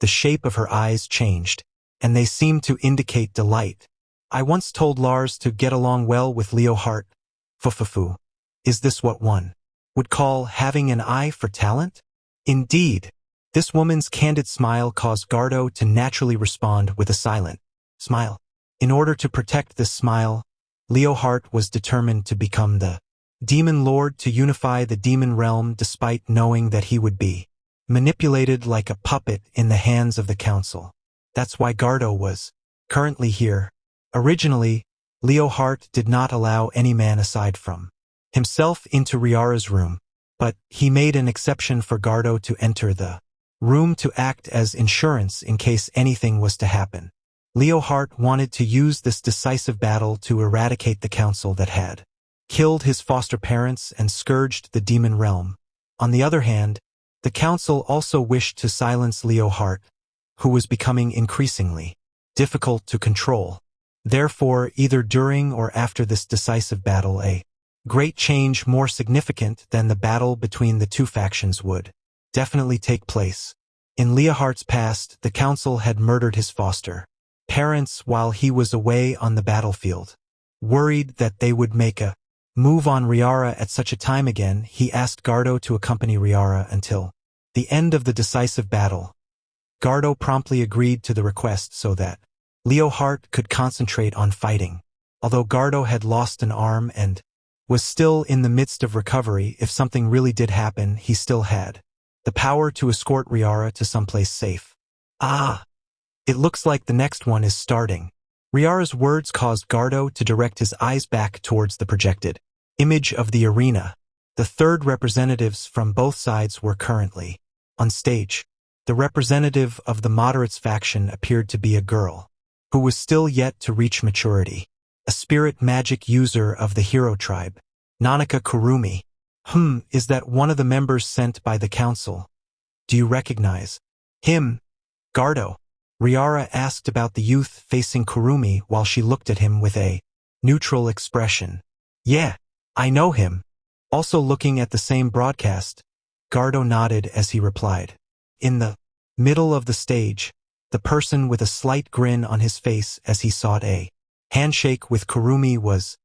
the shape of her eyes changed, and they seemed to indicate delight. I once told Lars to get along well with Leohardt. Fufufu. Is this what one would call having an eye for talent? Indeed. This woman's candid smile caused Gardo to naturally respond with a silent smile. In order to protect this smile, Leohardt was determined to become the demon lord to unify the demon realm despite knowing that he would be manipulated like a puppet in the hands of the council. That's why Gardo was currently here. Originally, Leohardt did not allow any man aside from himself into Riara's room, but he made an exception for Gardo to enter the room to act as insurance in case anything was to happen. Leohardt wanted to use this decisive battle to eradicate the council that had killed his foster parents and scourged the demon realm. On the other hand, the council also wished to silence Leohardt, who was becoming increasingly difficult to control. Therefore, either during or after this decisive battle, a great change more significant than the battle between the two factions would definitely take place. In Leohardt's past, the council had murdered his foster parents while he was away on the battlefield. Worried that they would make a move on Riara at such a time again, he asked Gardo to accompany Riara until the end of the decisive battle. Gardo promptly agreed to the request so that Leohardt could concentrate on fighting. Although Gardo had lost an arm and was still in the midst of recovery, if something really did happen, he still had the power to escort Riara to someplace safe. Ah! It looks like the next one is starting. Riara's words caused Gardo to direct his eyes back towards the projected image of the arena. The third representatives from both sides were currently on stage. The representative of the moderates faction appeared to be a girl who was still yet to reach maturity, a spirit magic user of the hero tribe, Nanaka Kurumi. Is that one of the members sent by the council? Do you recognize him, Gardo? Riara asked about the youth facing Kurumi while she looked at him with a neutral expression. Yeah, I know him. Also looking at the same broadcast, Gardo nodded as he replied. In the middle of the stage, the person with a slight grin on his face as he sought a handshake with Kurumi was.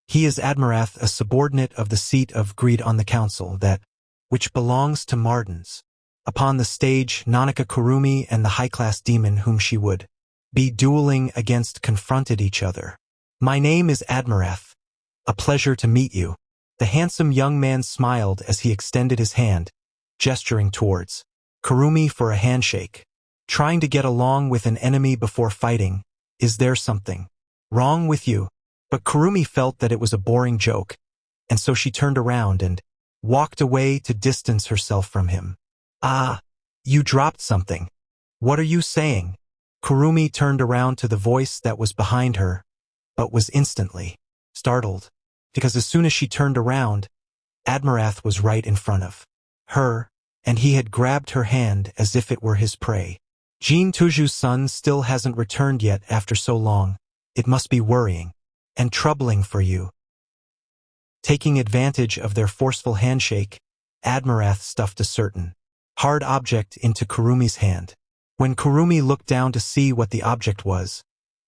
He is Admirath, a subordinate of the seat of greed on the council that, which belongs to Mardens. Upon the stage, Nanaka Kurumi and the high-class demon whom she would be dueling against confronted each other. My name is Admirath. A pleasure to meet you. The handsome young man smiled as he extended his hand, gesturing towards Kurumi for a handshake. Trying to get along with an enemy before fighting, is there something wrong with you? But Kurumi felt that it was a boring joke, and so she turned around and walked away to distance herself from him. Ah, you dropped something. What are you saying? Kurumi turned around to the voice that was behind her, but was instantly startled, because as soon as she turned around, Admirath was right in front of her, and he had grabbed her hand as if it were his prey. Jean Tuju's son still hasn't returned yet after so long. It must be worrying and troubling for you. Taking advantage of their forceful handshake, Admirath stuffed a certain hard object into Kurumi's hand. When Kurumi looked down to see what the object was,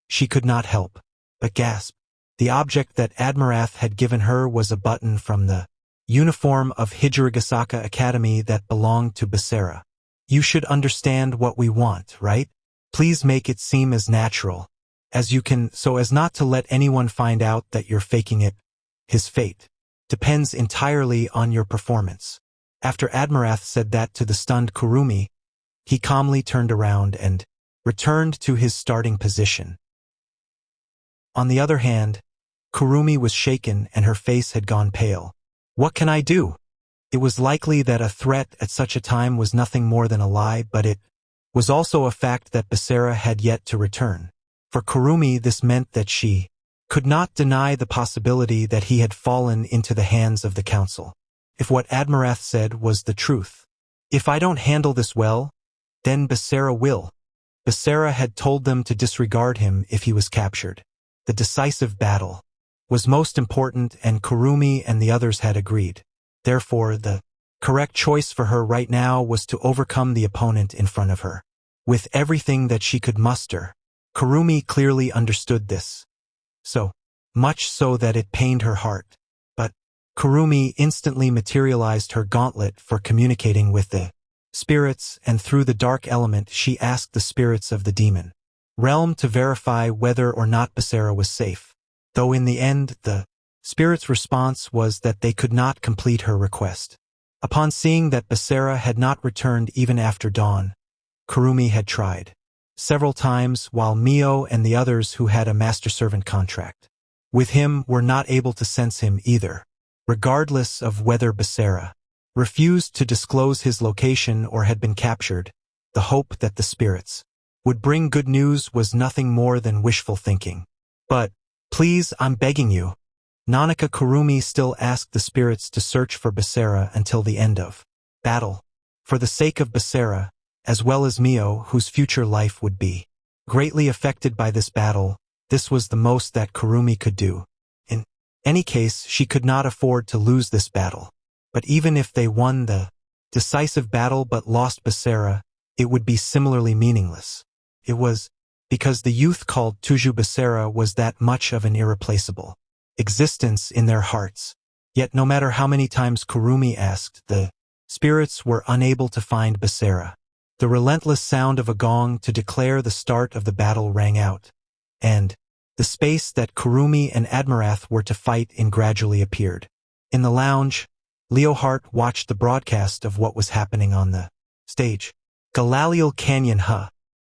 she could not help but gasp. The object that Admirath had given her was a button from the uniform of Hijirigasaka Academy that belonged to Basara. You should understand what we want, right? Please make it seem as natural as you can so as not to let anyone find out that you're faking it. His fate depends entirely on your performance. After Admirath said that to the stunned Kurumi, he calmly turned around and returned to his starting position. On the other hand, Kurumi was shaken and her face had gone pale. What can I do? It was likely that a threat at such a time was nothing more than a lie, but it was also a fact that Basara had yet to return. For Kurumi, this meant that she could not deny the possibility that he had fallen into the hands of the council. If what Admirath said was the truth. If I don't handle this well, then Basara will. Basara had told them to disregard him if he was captured. The decisive battle was most important, and Kurumi and the others had agreed. Therefore, the correct choice for her right now was to overcome the opponent in front of her. With everything that she could muster, Kurumi clearly understood this. So much so that it pained her heart. But Kurumi instantly materialized her gauntlet for communicating with the spirits, and through the dark element she asked the spirits of the demon realm to verify whether or not Basara was safe. Though in the end, the spirits' response was that they could not complete her request. Upon seeing that Basara had not returned even after dawn, Kurumi had tried several times, while Mio and the others who had a master-servant contract with him were not able to sense him either. Regardless of whether Basara refused to disclose his location or had been captured, the hope that the spirits would bring good news was nothing more than wishful thinking. But, please, I'm begging you. Nanaka Kurumi still asked the spirits to search for Basara until the end of battle. For the sake of Basara, as well as Mio, whose future life would be greatly affected by this battle, this was the most that Kurumi could do. In any case, she could not afford to lose this battle. But even if they won the decisive battle but lost Basara, it would be similarly meaningless. It was because the youth called Tuju Basara was that much of an irreplaceable existence in their hearts. Yet no matter how many times Kurumi asked, the spirits were unable to find Basara. The relentless sound of a gong to declare the start of the battle rang out, and the space that Kurumi and Admirath were to fight in gradually appeared. In the lounge, Leohart watched the broadcast of what was happening on the stage. Galalial Canyon Huh.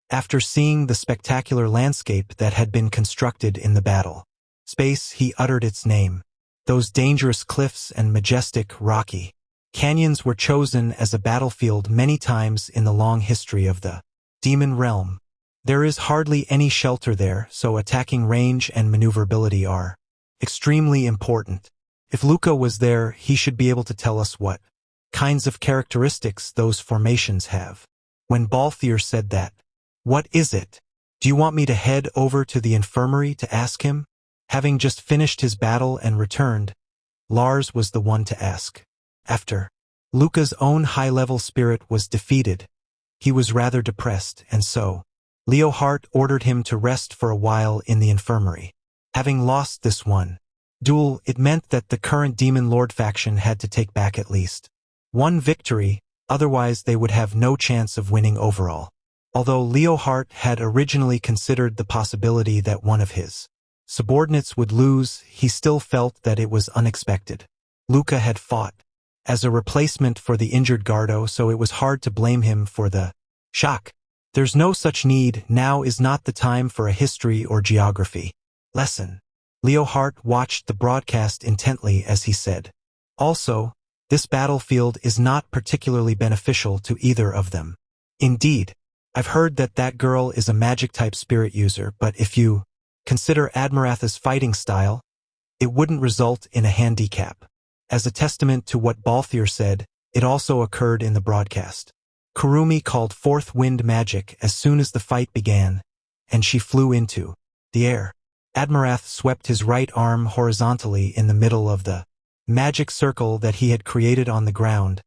After seeing the spectacular landscape that had been constructed in the battle space, he uttered its name. Those dangerous cliffs and majestic, rocky canyons were chosen as a battlefield many times in the long history of the demon realm. There is hardly any shelter there, so attacking range and maneuverability are extremely important. If Luca was there, he should be able to tell us what kinds of characteristics those formations have. When Balthier said that, "What is it? Do you want me to head over to the infirmary to ask him?" Having just finished his battle and returned, Lars was the one to ask. After Luca's own high-level spirit was defeated, he was rather depressed, and so Leohart ordered him to rest for a while in the infirmary. Having lost this one duel, it meant that the current Demon Lord faction had to take back at least one victory, otherwise they would have no chance of winning overall. Although Leohart had originally considered the possibility that one of his subordinates would lose, he still felt that it was unexpected. Luca had fought as a replacement for the injured Gardo, so it was hard to blame him for the shock. There's no such need. Now is not the time for a history or geography lesson. Leohart watched the broadcast intently as he said, "Also, this battlefield is not particularly beneficial to either of them. Indeed, I've heard that that girl is a magic-type spirit user, but if you consider Admirath's fighting style, it wouldn't result in a handicap." As a testament to what Balthier said, it also occurred in the broadcast. Kurumi called forth wind magic as soon as the fight began, and she flew into the air. Admirath swept his right arm horizontally in the middle of the magic circle that he had created on the ground.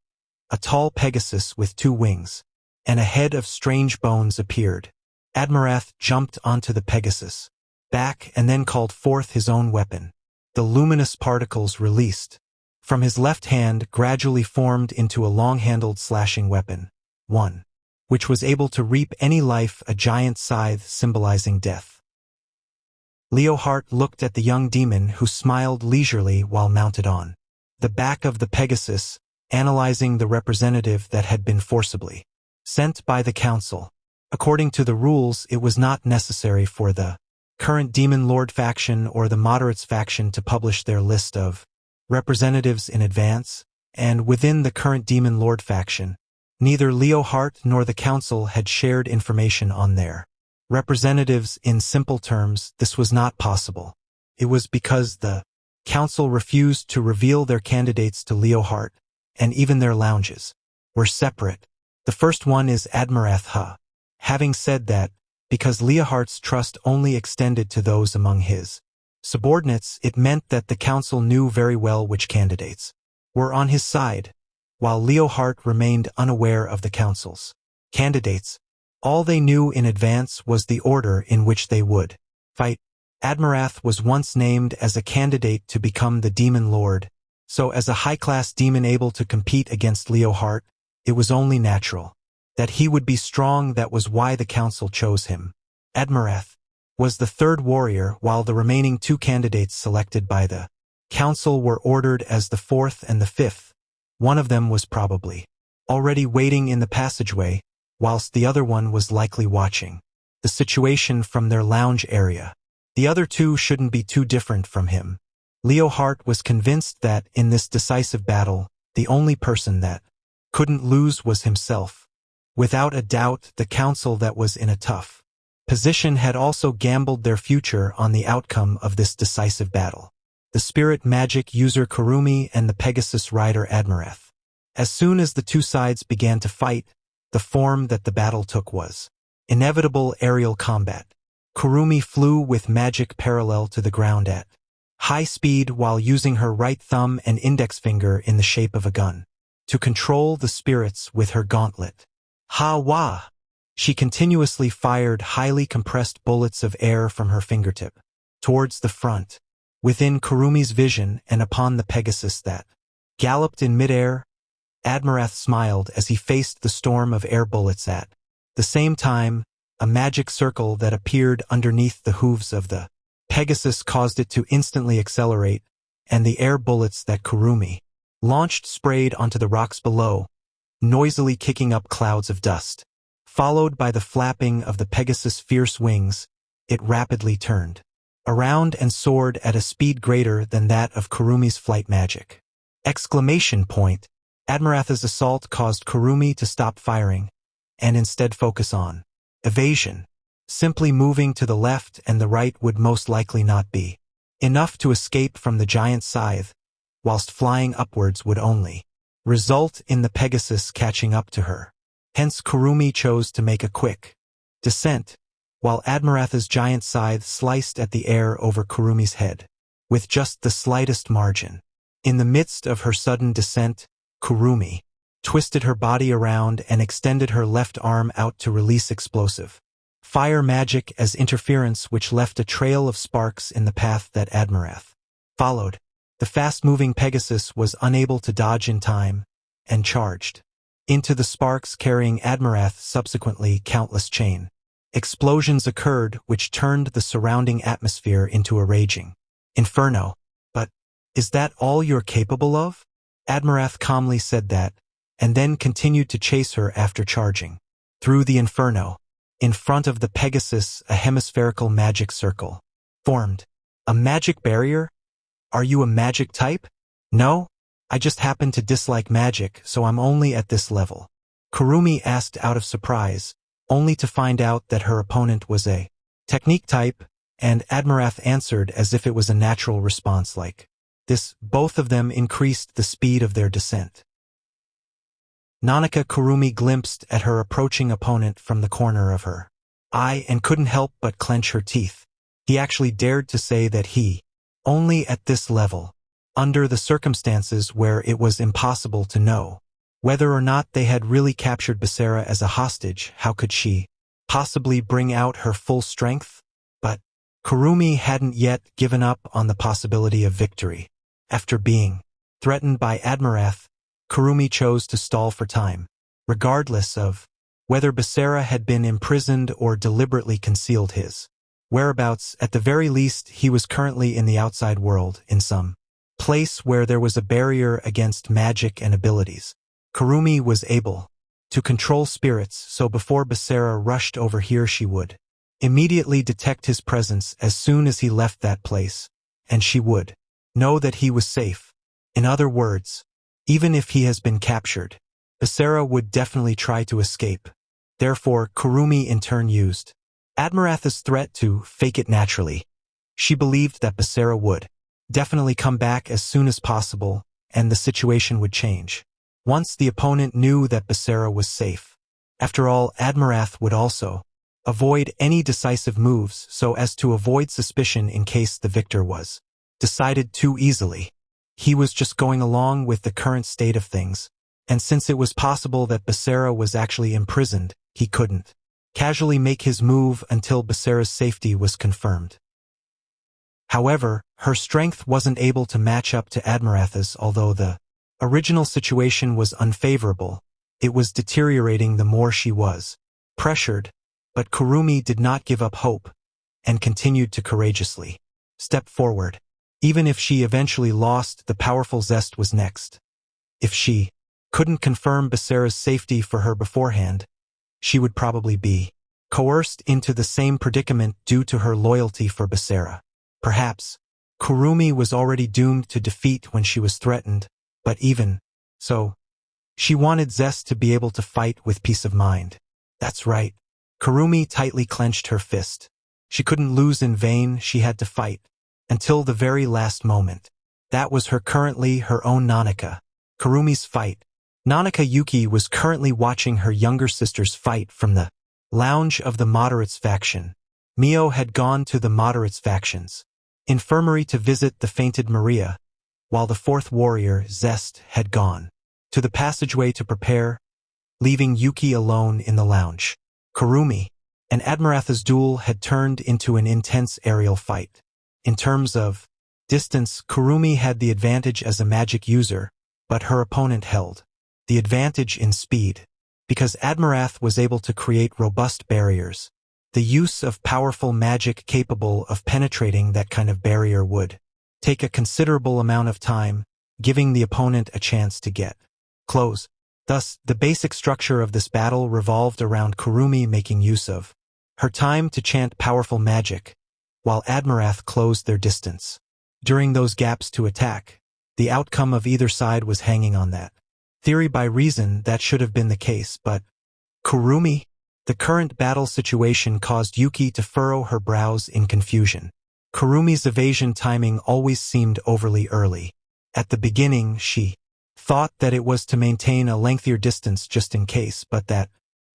A tall Pegasus with 2 wings and a head of strange bones appeared. Admirath jumped onto the Pegasus back and then called forth his own weapon. The luminous particles released from his left hand gradually formed into a long-handled slashing weapon, one which was able to reap any life, a giant scythe symbolizing death. Leohart looked at the young demon, who smiled leisurely while mounted on the back of the Pegasus, analyzing the representative that had been forcibly sent by the council. According to the rules, it was not necessary for the current Demon Lord faction or the Moderates faction to publish their list of representatives in advance, and within the current Demon Lord faction, neither Leohart nor the council had shared information on their representatives. In simple terms, this was not possible. It was because the council refused to reveal their candidates to Leohart, and even their lounges were separate. The first one is Admirath. Having said that, because Leohart's trust only extended to those among his subordinates, it meant that the council knew very well which candidates were on his side, while Leohart remained unaware of the council's candidates. All they knew in advance was the order in which they would fight. Admirath was once named as a candidate to become the Demon Lord, so as a high-class demon able to compete against Leohart, it was only natural that he would be strong. That was why the council chose him. Admirath was the 3rd warrior, while the remaining 2 candidates selected by the council were ordered as the 4th and the 5th. One of them was probably already waiting in the passageway, whilst the other one was likely watching the situation from their lounge area. The other 2 shouldn't be too different from him. Leohart was convinced that, in this decisive battle, the only person that couldn't lose was himself. Without a doubt, the council that was in a tough position had also gambled their future on the outcome of this decisive battle. The spirit magic user Kurumi and the Pegasus rider Admirath. As soon as the 2 sides began to fight, the form that the battle took was inevitable aerial combat. Kurumi flew with magic parallel to the ground at high speed while using her right thumb and index finger in the shape of a gun to control the spirits with her gauntlet. Ha-wah! She continuously fired highly compressed bullets of air from her fingertip towards the front, within Kurumi's vision and upon the Pegasus that galloped in midair. Admirath smiled as he faced the storm of air bullets. At the same time, a magic circle that appeared underneath the hooves of the Pegasus caused it to instantly accelerate, and the air bullets that Kurumi launched sprayed onto the rocks below, noisily kicking up clouds of dust. Followed by the flapping of the Pegasus' fierce wings, it rapidly turned around and soared at a speed greater than that of Kurumi's flight magic. Exclamation point! Admirath's assault caused Kurumi to stop firing, and instead focus on evasion. Simply moving to the left and the right would most likely not be enough to escape from the giant scythe, whilst flying upwards would only result in the Pegasus catching up to her. Hence Kurumi chose to make a quick descent, while Admirath's giant scythe sliced at the air over Kurumi's head, with just the slightest margin. In the midst of her sudden descent, Kurumi twisted her body around and extended her left arm out to release explosive fire magic as interference, which left a trail of sparks in the path that Admirath followed. The fast-moving Pegasus was unable to dodge in time, and charged into the sparks carrying Admirath, subsequently countless chain. Explosions occurred which turned the surrounding atmosphere into a raging inferno. But is that all you're capable of? Admirath calmly said that, and then continued to chase her after charging through the inferno. In front of the Pegasus, a hemispherical magic circle formed. A magic barrier? Are you a magic type? No, I just happen to dislike magic, so I'm only at this level. Kurumi asked out of surprise, only to find out that her opponent was a technique type, and Admirath answered as if it was a natural response like this. Both of them increased the speed of their descent. Nanaka Kurumi glimpsed at her approaching opponent from the corner of her eye and couldn't help but clench her teeth. He actually dared to say that he, only at this level, under the circumstances where it was impossible to know whether or not they had really captured Basara as a hostage. How could she possibly bring out her full strength? But Kurumi hadn't yet given up on the possibility of victory. After being threatened by Admirath, Kurumi chose to stall for time, regardless of whether Basara had been imprisoned or deliberately concealed his whereabouts. At the very least, he was currently in the outside world, in some place where there was a barrier against magic and abilities. Kurumi was able to control spirits, so before Basara rushed over here she would immediately detect his presence as soon as he left that place, and she would know that he was safe. In other words, even if he has been captured, Basara would definitely try to escape. Therefore, Kurumi in turn used Admirath's threat to fake it naturally. She believed that Basara would definitely come back as soon as possible, and the situation would change once the opponent knew that Basara was safe. After all, Admirath would also avoid any decisive moves so as to avoid suspicion in case the victor was decided too easily. He was just going along with the current state of things, and since it was possible that Basara was actually imprisoned, he couldn't casually make his move until Basara's safety was confirmed. However, her strength wasn't able to match up to Admirath's. Although the original situation was unfavorable, it was deteriorating the more she was pressured. But Kurumi did not give up hope, and continued to courageously step forward. Even if she eventually lost, the powerful Zest was next. If she couldn't confirm Basara's safety for her beforehand, she would probably be coerced into the same predicament due to her loyalty for Basara. Perhaps Kurumi was already doomed to defeat when she was threatened, but even so, she wanted Zest to be able to fight with peace of mind. That's right. Kurumi tightly clenched her fist. She couldn't lose in vain, she had to fight until the very last moment. That was currently her own Nanaka Kurumi's fight. Nanaka Yuki was currently watching her younger sister's fight from the lounge of the Moderates faction. Mio had gone to the Moderates faction's infirmary to visit the fainted Maria, while the fourth warrior, Zest, had gone to the passageway to prepare, leaving Yuki alone in the lounge. Kurumi and Admirath's duel had turned into an intense aerial fight. In terms of distance, Kurumi had the advantage as a magic user, but her opponent held the advantage in speed, because Admirath was able to create robust barriers. The use of powerful magic capable of penetrating that kind of barrier would take a considerable amount of time, giving the opponent a chance to get close. Thus, the basic structure of this battle revolved around Kurumi making use of her time to chant powerful magic, while Admirath closed their distance. During those gaps to attack, the outcome of either side was hanging on that theory. By reason, that should have been the case, but Kurumi? The current battle situation caused Yuki to furrow her brows in confusion. Kurumi's evasion timing always seemed overly early. At the beginning, she thought that it was to maintain a lengthier distance just in case, but that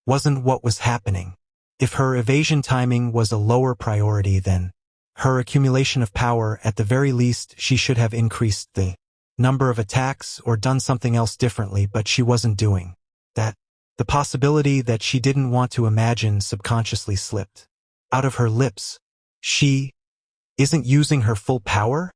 wasn't what was happening. If her evasion timing was a lower priority, then her accumulation of power, at the very least, she should have increased the number of attacks or done something else differently, but she wasn't doing that. The possibility that she didn't want to imagine subconsciously slipped out of her lips. She isn't using her full power?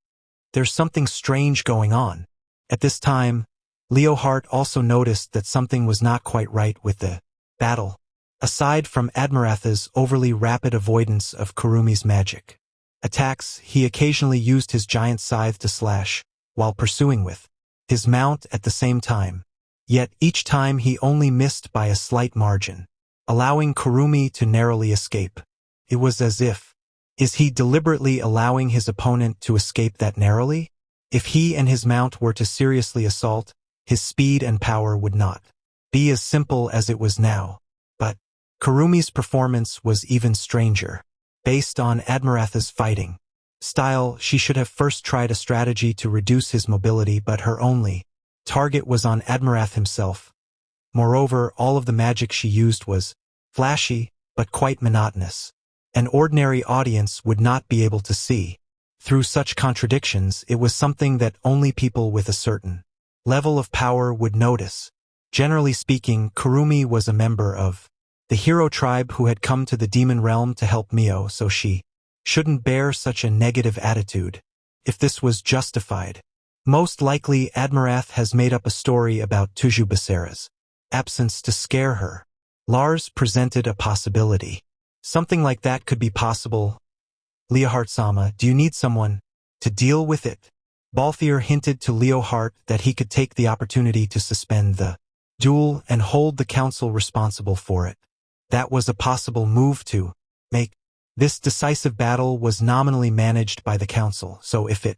There's something strange going on. At this time, Leohart also noticed that something was not quite right with the battle, aside from Admirath's overly rapid avoidance of Kurumi's magic attacks. He occasionally used his giant scythe to slash, while pursuing with his mount at the same time. Yet each time he only missed by a slight margin, allowing Kurumi to narrowly escape. It was as if, is he deliberately allowing his opponent to escape that narrowly? If he and his mount were to seriously assault, his speed and power would not be as simple as it was now. But Kurumi's performance was even stranger. Based on Admirath's fighting style, she should have first tried a strategy to reduce his mobility, but her only target was on Admirath himself. Moreover, all of the magic she used was flashy, but quite monotonous. An ordinary audience would not be able to see through such contradictions. It was something that only people with a certain level of power would notice. Generally speaking, Kurumi was a member of the hero tribe who had come to the demon realm to help Mio, so she shouldn't bear such a negative attitude. If this was justified, most likely Admirath has made up a story about Tuju Basara's absence to scare her. Lars presented a possibility. Something like that could be possible. Leohart-sama, do you need someone to deal with it? Balthier hinted to Leohart that he could take the opportunity to suspend the duel and hold the council responsible for it. That was a possible move to make. This decisive battle was nominally managed by the council, so if it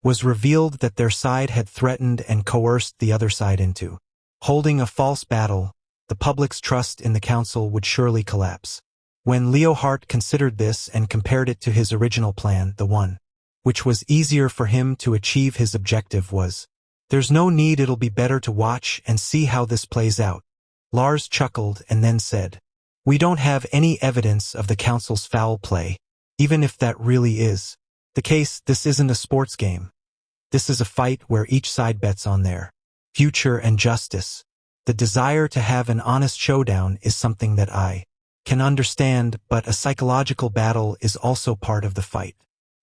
was revealed that their side had threatened and coerced the other side into holding a false battle, the public's trust in the council would surely collapse. When Leohart considered this and compared it to his original plan, the one which was easier for him to achieve his objective was, "There's no need, it'll be better to watch and see how this plays out." Lars chuckled and then said, "We don't have any evidence of the council's foul play. Even if that really is the case, this isn't a sports game. This is a fight where each side bets on their future and justice. The desire to have an honest showdown is something that I can understand, but a psychological battle is also part of the fight.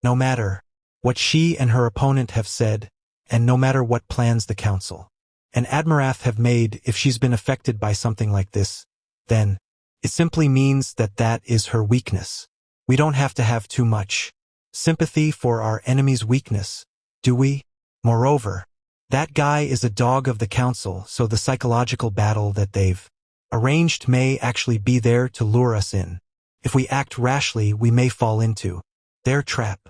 No matter what she and her opponent have said, and no matter what plans the council and Admirath have made, if she's been affected by something like this, then it simply means that that is her weakness. We don't have to have too much sympathy for our enemy's weakness, do we? Moreover, that guy is a dog of the council, so the psychological battle that they've arranged may actually be there to lure us in. If we act rashly, we may fall into their trap.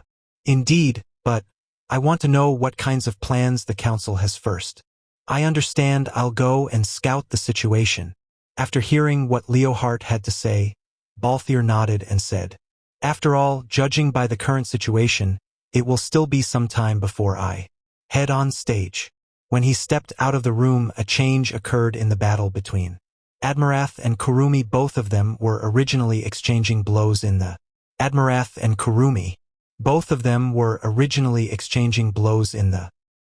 Indeed, but I want to know what kinds of plans the council has first. I understand, I'll go and scout the situation." After hearing what Leohart had to say, Balthier nodded and said, "After all, judging by the current situation, it will still be some time before I head on stage." When he stepped out of the room, a change occurred in the battle between Admirath and Kurumi. Both of them were originally exchanging blows in the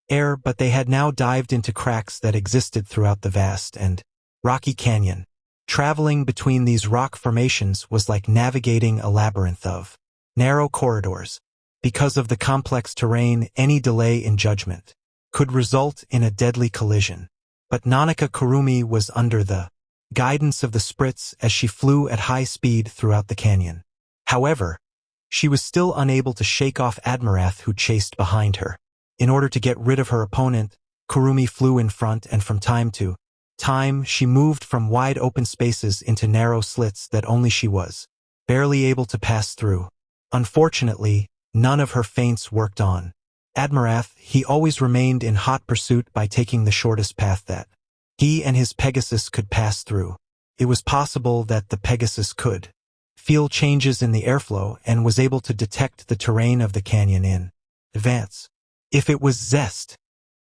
air, but they had now dived into cracks that existed throughout the vast and rocky canyon. Traveling between these rock formations was like navigating a labyrinth of narrow corridors. Because of the complex terrain, any delay in judgment could result in a deadly collision. But Nanaka Kurumi was under the guidance of the Spritz as she flew at high speed throughout the canyon. However, she was still unable to shake off Admirath, who chased behind her. In order to get rid of her opponent, Kurumi flew in front, and from time to time she moved from wide open spaces into narrow slits that only she was barely able to pass through. Unfortunately, none of her feints worked on Admirath. He always remained in hot pursuit by taking the shortest path that he and his Pegasus could pass through. It was possible that the Pegasus could feel changes in the airflow and was able to detect the terrain of the canyon in advance. If it was Zest,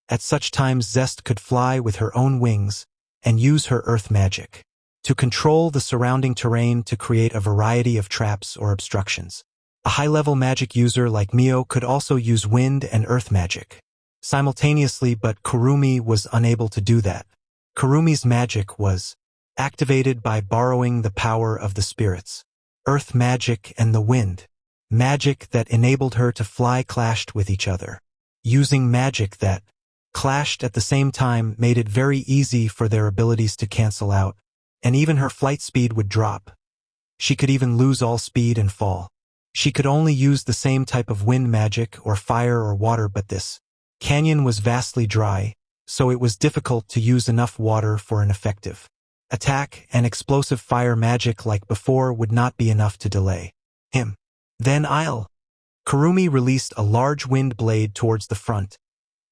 at such times Zest could fly with her own wings and use her earth magic to control the surrounding terrain to create a variety of traps or obstructions. A high-level magic user like Mio could also use wind and earth magic simultaneously, but Kurumi was unable to do that. Kurumi's magic was activated by borrowing the power of the spirits, earth magic and the wind magic that enabled her to fly clashed with each other. Using magic that clashed at the same time made it very easy for their abilities to cancel out, and even her flight speed would drop. She could even lose all speed and fall. She could only use the same type of wind magic or fire or water, but this canyon was vastly dry, so it was difficult to use enough water for an effective attack, and explosive fire magic like before would not be enough to delay him. Then Kurumi released a large wind blade towards the front,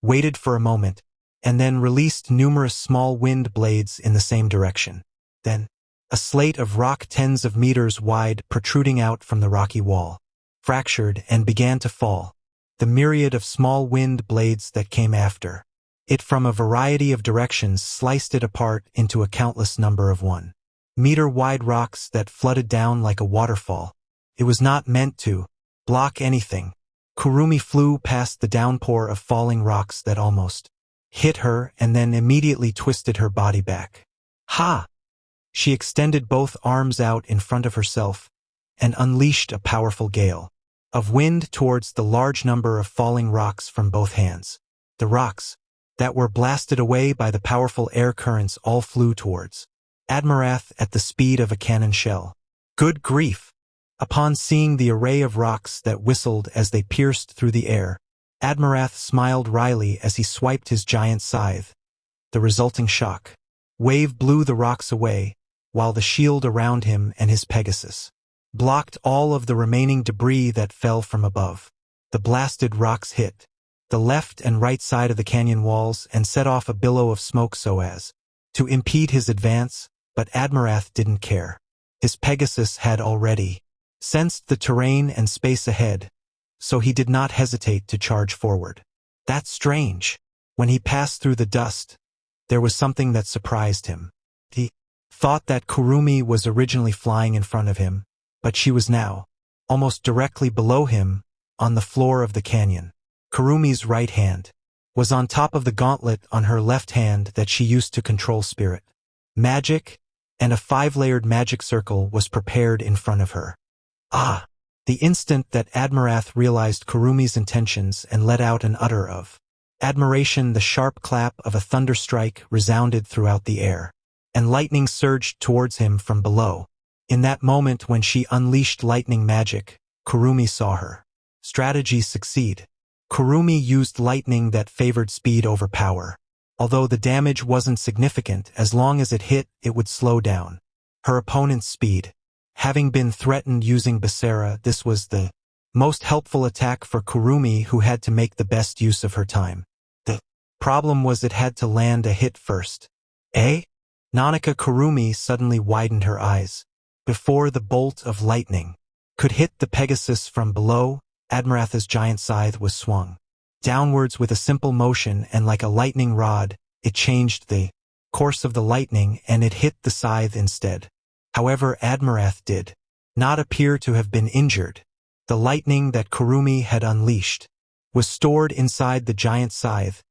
waited for a moment, and then released numerous small wind blades in the same direction. Then, a slate of rock tens of meters wide protruding out from the rocky wall, fractured and began to fall. The myriad of small wind blades that came after it from a variety of directions sliced it apart into a countless number of 1-meter wide rocks that flooded down like a waterfall. It was not meant to block anything. Kurumi flew past the downpour of falling rocks that almost hit her and then immediately twisted her body back. Ha! She extended both arms out in front of herself and unleashed a powerful gale of wind towards the large number of falling rocks from both hands. The rocks that were blasted away by the powerful air currents all flew towards Admirath at the speed of a cannon shell. Good grief! Upon seeing the array of rocks that whistled as they pierced through the air, Admirath smiled wryly as he swiped his giant scythe. The resulting shock wave blew the rocks away, while the shield around him and his Pegasus blocked all of the remaining debris that fell from above. The blasted rocks hit the left and right side of the canyon walls and set off a billow of smoke so as to impede his advance, but Admirath didn't care. His Pegasus had already sensed the terrain and space ahead, so he did not hesitate to charge forward. That's strange. When he passed through the dust, there was something that surprised him. He thought that Kurumi was originally flying in front of him, but she was now almost directly below him on the floor of the canyon. Kurumi's right hand was on top of the gauntlet on her left hand that she used to control spirit magic, and a 5-layered magic circle was prepared in front of her. Ah! The instant that Admirath realized Kurumi's intentions and let out an utter of admiration, the sharp clap of a thunder strike resounded throughout the air, and lightning surged towards him from below. In that moment when she unleashed lightning magic, Kurumi saw her strategy succeed. Kurumi used lightning that favored speed over power. Although the damage wasn't significant, as long as it hit, it would slow down her opponent's speed. Having been threatened using Basara, this was the most helpful attack for Kurumi, who had to make the best use of her time. The problem was it had to land a hit first. Nanaka Kurumi suddenly widened her eyes. Before the bolt of lightning could hit the Pegasus from below, Admirath's giant scythe was swung downwards with a simple motion, and like a lightning rod, it changed the course of the lightning and it hit the scythe instead. However, Admirath did not appear to have been injured. The lightning that Kurumi had unleashed was stored inside the giant scythe,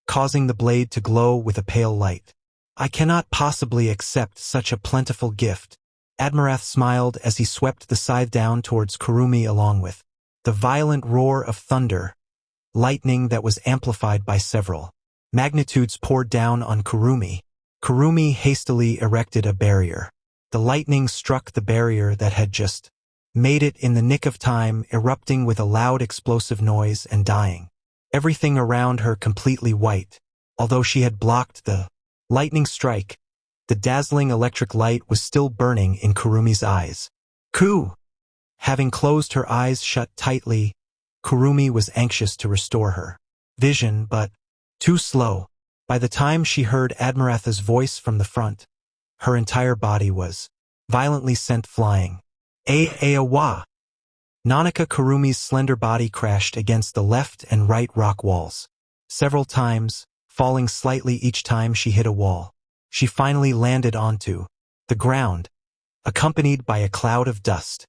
causing the blade to glow with a pale light. I cannot possibly accept such a plentiful gift. Admirath smiled as he swept the scythe down towards Kurumi along with the violent roar of thunder. Lightning that was amplified by several magnitudes poured down on Kurumi. Kurumi hastily erected a barrier. The lightning struck the barrier that had just made it in the nick of time, erupting with a loud explosive noise and dyeing everything around her completely white. Although she had blocked the lightning strike, the dazzling electric light was still burning in Kurumi's eyes. Having closed her eyes shut tightly, Kurumi was anxious to restore her vision, but too slow. By the time she heard Admirath's voice from the front, her entire body was violently sent flying. Nanaka Kurumi's slender body crashed against the left and right rock walls several times, falling slightly each time she hit a wall. She finally landed onto the ground, accompanied by a cloud of dust.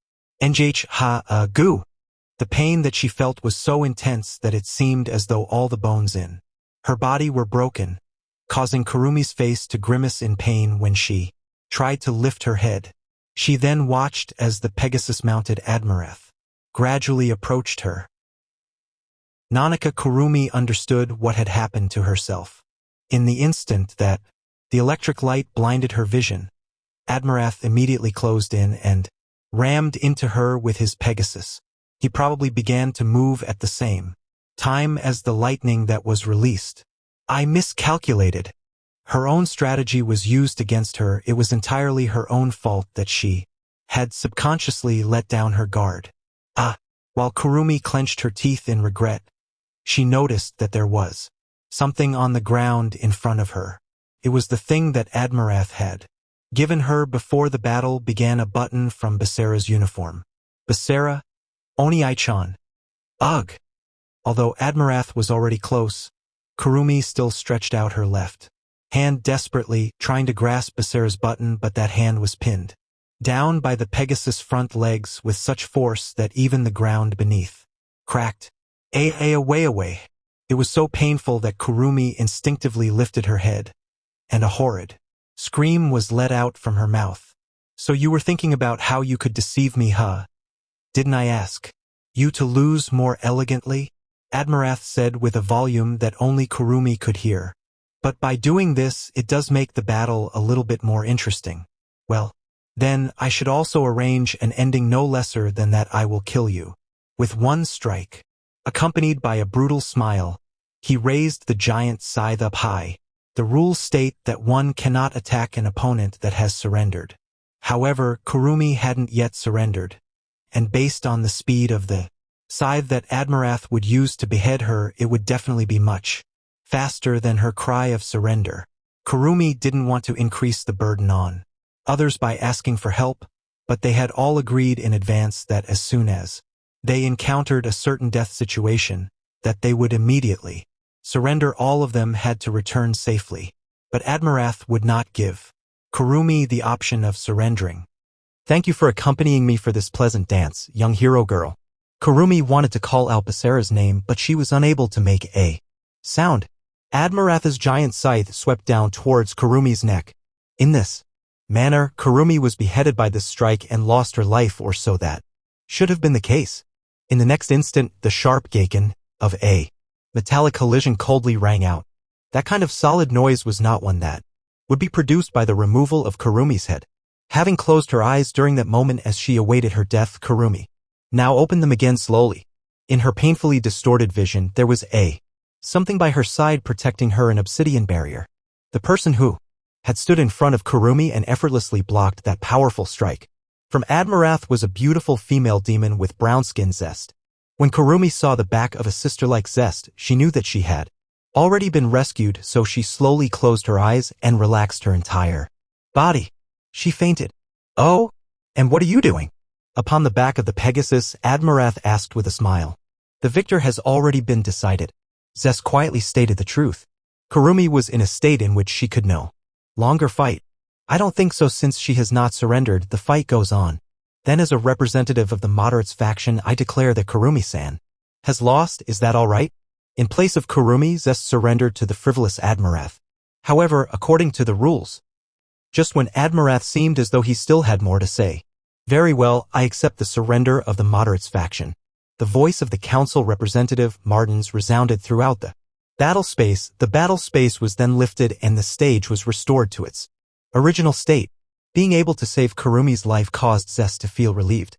The pain that she felt was so intense that it seemed as though all the bones in her body were broken, causing Kurumi's face to grimace in pain when she tried to lift her head. She then watched as the Pegasus-mounted Admirath gradually approached her. Nanaka Kurumi understood what had happened to herself. In the instant that the electric light blinded her vision, Admirath immediately closed in and rammed into her with his Pegasus. He probably began to move at the same time as the lightning that was released. I miscalculated. Her own strategy was used against her. It was entirely her own fault that she had subconsciously let down her guard. While Kurumi clenched her teeth in regret, she noticed that there was something on the ground in front of her. It was the thing that Admirath had given her before the battle began, a button from Basara's uniform. Basara? Oni-chan. Ugh! Although Admirath was already close, Kurumi still stretched out her left hand desperately, trying to grasp Basara's button, but that hand was pinned down by the Pegasus' front legs with such force that even the ground beneath cracked. Away. It was so painful that Kurumi instinctively lifted her head, and a horrid scream was let out from her mouth. So you were thinking about how you could deceive me, huh? Didn't I ask you to lose more elegantly? Admirath said with a volume that only Kurumi could hear. But by doing this, it does make the battle a little bit more interesting. Well, then I should also arrange an ending no lesser than that I will kill you with one strike. Accompanied by a brutal smile, he raised the giant scythe up high. The rules state that one cannot attack an opponent that has surrendered. However, Kurumi hadn't yet surrendered, and based on the speed of the scythe that Admirath would use to behead her, it would definitely be much faster than her cry of surrender. Kurumi didn't want to increase the burden on others by asking for help, but they had all agreed in advance that as soon as they encountered a certain death situation, that they would immediately surrender. All of them had to return safely, but Admirath would not give Kurumi the option of surrendering. Thank you for accompanying me for this pleasant dance, young hero girl. Kurumi wanted to call out Basara's name, but she was unable to make a sound. Admirath's giant scythe swept down towards Kurumi's neck. In this manner, Kurumi was beheaded by this strike and lost her life, or so that should have been the case. In the next instant, the sharp gaken of a metallic collision coldly rang out. That kind of solid noise was not one that would be produced by the removal of Kurumi's head. Having closed her eyes during that moment as she awaited her death, Kurumi now opened them again slowly. In her painfully distorted vision, there was something by her side protecting her, an obsidian barrier. The person who had stood in front of Kurumi and effortlessly blocked that powerful strike from Admirath was a beautiful female demon with brown skin. Zest. When Kurumi saw the back of a sister like Zest, she knew that she had already been rescued, so she slowly closed her eyes and relaxed her entire body. She fainted. Oh? And what are you doing? Upon the back of the Pegasus, Admirath asked with a smile. The victor has already been decided. Zest quietly stated the truth. Kurumi was in a state in which she could no longer fight. I don't think so. Since she has not surrendered, the fight goes on. Then as a representative of the moderates faction, I declare that Kurumi-san has lost. Is that all right? In place of Kurumi, Zest surrendered to the frivolous Admirath. However, according to the rules, just when Admirath seemed as though he still had more to say. Very well, I accept the surrender of the moderates faction. The voice of the council representative, Martins, resounded throughout the battle space. The battle space was then lifted and the stage was restored to its original state. Being able to save Kurumi's life caused Zest to feel relieved.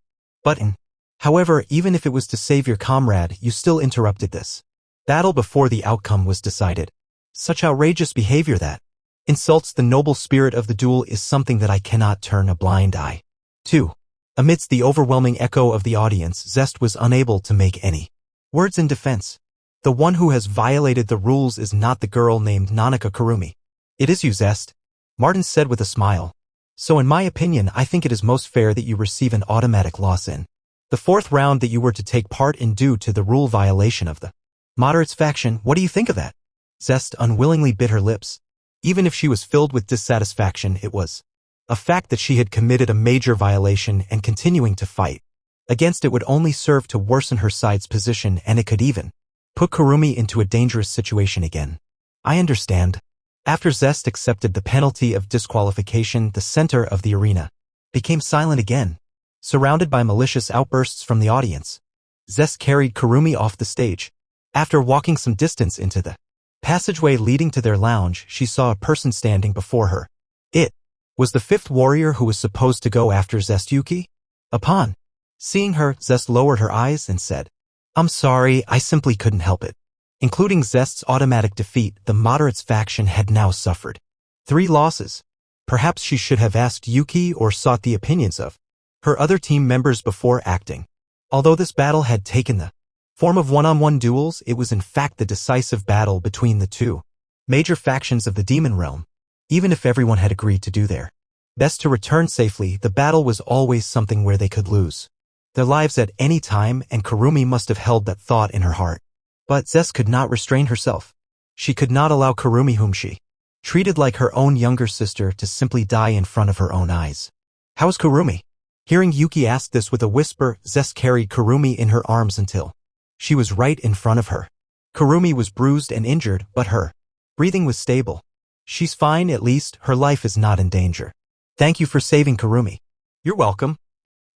However, even if it was to save your comrade, you still interrupted this battle before the outcome was decided. Such outrageous behavior that insults the noble spirit of the duel is something that I cannot turn a blind eye to. Amidst the overwhelming echo of the audience, Zest was unable to make any words in defense. The one who has violated the rules is not the girl named Nanaka Kurumi. It is you, Zest, Martin said with a smile. So in my opinion, I think it is most fair that you receive an automatic loss in the fourth round that you were to take part in due to the rule violation of the moderates faction. What do you think of that? Zest unwillingly bit her lips. Even if she was filled with dissatisfaction, it was a fact that she had committed a major violation, and continuing to fight against it would only serve to worsen her side's position, and it could even put Kurumi into a dangerous situation again. I understand. After Zest accepted the penalty of disqualification, the center of the arena became silent again, surrounded by malicious outbursts from the audience. Zest carried Kurumi off the stage. After walking some distance into the passageway leading to their lounge, she saw a person standing before her. It was the fifth warrior who was supposed to go after Zest Yuki. Upon seeing her, Zest lowered her eyes and said, "I'm sorry, I simply couldn't help it." Including Zest's automatic defeat, the moderates faction had now suffered 3 losses. Perhaps she should have asked Yuki or sought the opinions of her other team members before acting. Although this battle had taken the form of one-on-one duels, it was in fact the decisive battle between the 2 major factions of the Demon Realm. Even if everyone had agreed to do their best to return safely, the battle was always something where they could lose their lives at any time, and Kurumi must have held that thought in her heart. But Zest could not restrain herself. She could not allow Kurumi, whom she treated like her own younger sister, to simply die in front of her own eyes. "How's Kurumi?" Hearing Yuki ask this with a whisper, Zest carried Kurumi in her arms until she was right in front of her. Kurumi was bruised and injured, but her breathing was stable. "She's fine, at least her life is not in danger. Thank you for saving Kurumi." "You're welcome."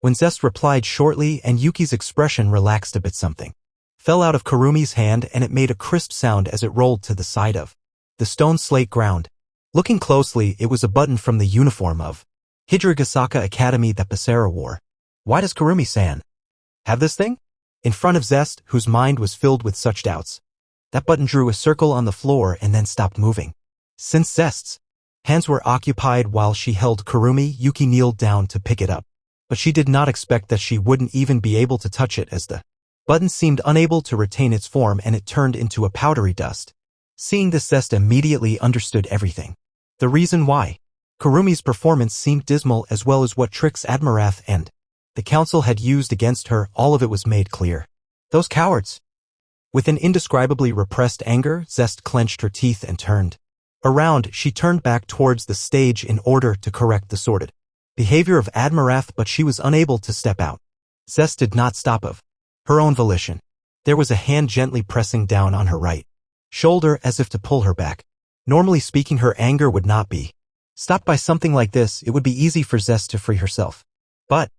When Zest replied shortly and Yuki's expression relaxed a bit, something fell out of Kurumi's hand and it made a crisp sound as it rolled to the side of the stone slate ground. Looking closely, it was a button from the uniform of Hidaragasaka Academy that Basara wore. "Why does Kurumi-san have this thing?" In front of Zest, whose mind was filled with such doubts, that button drew a circle on the floor and then stopped moving. Since Zest's hands were occupied while she held Kurumi, Yuki kneeled down to pick it up. But she did not expect that she wouldn't even be able to touch it, as the button seemed unable to retain its form and it turned into a powdery dust. Seeing this, Zest immediately understood everything. The reason why Kurumi's performance seemed dismal, as well as what tricks Admirath and the council had used against her, all of it was made clear. Those cowards! With an indescribably repressed anger, Zest clenched her teeth and turned around. She turned back towards the stage in order to correct the sordid behavior of Admirath, but she was unable to step out. Zest did not stop of her own volition. There was a hand gently pressing down on her right shoulder as if to pull her back. Normally speaking, her anger would not be stopped by something like this. It would be easy for Zest to free herself. But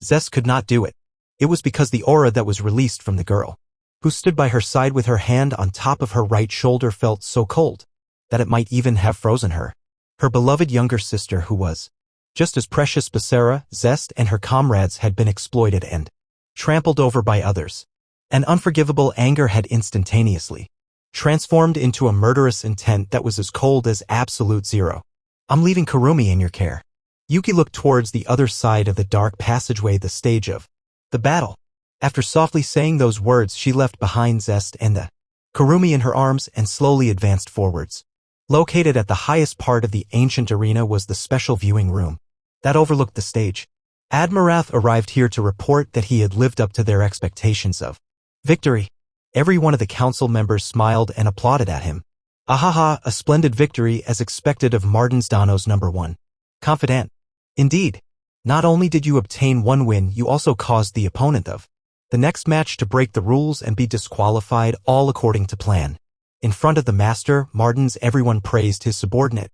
Zest could not do it. It was because the aura that was released from the girl who stood by her side with her hand on top of her right shoulder felt so cold that it might even have frozen her. Her beloved younger sister, who was just as precious, Basara, Zest and her comrades had been exploited and trampled over by others. An unforgivable anger had instantaneously transformed into a murderous intent that was as cold as absolute zero. "I'm leaving Kurumi in your care." Yuki looked towards the other side of the dark passageway, the stage of the battle. After softly saying those words, she left behind Zest and the Kurumi in her arms and slowly advanced forwards. Located at the highest part of the ancient arena was the special viewing room that overlooked the stage. Admirath arrived here to report that he had lived up to their expectations of victory. Every one of the council members smiled and applauded at him. "Ahaha, a splendid victory, as expected of Martins Dano's #1 confidant. Indeed, not only did you obtain 1 win, you also caused the opponent of the next match to break the rules and be disqualified, all according to plan." In front of the master, Martins, everyone praised his subordinate,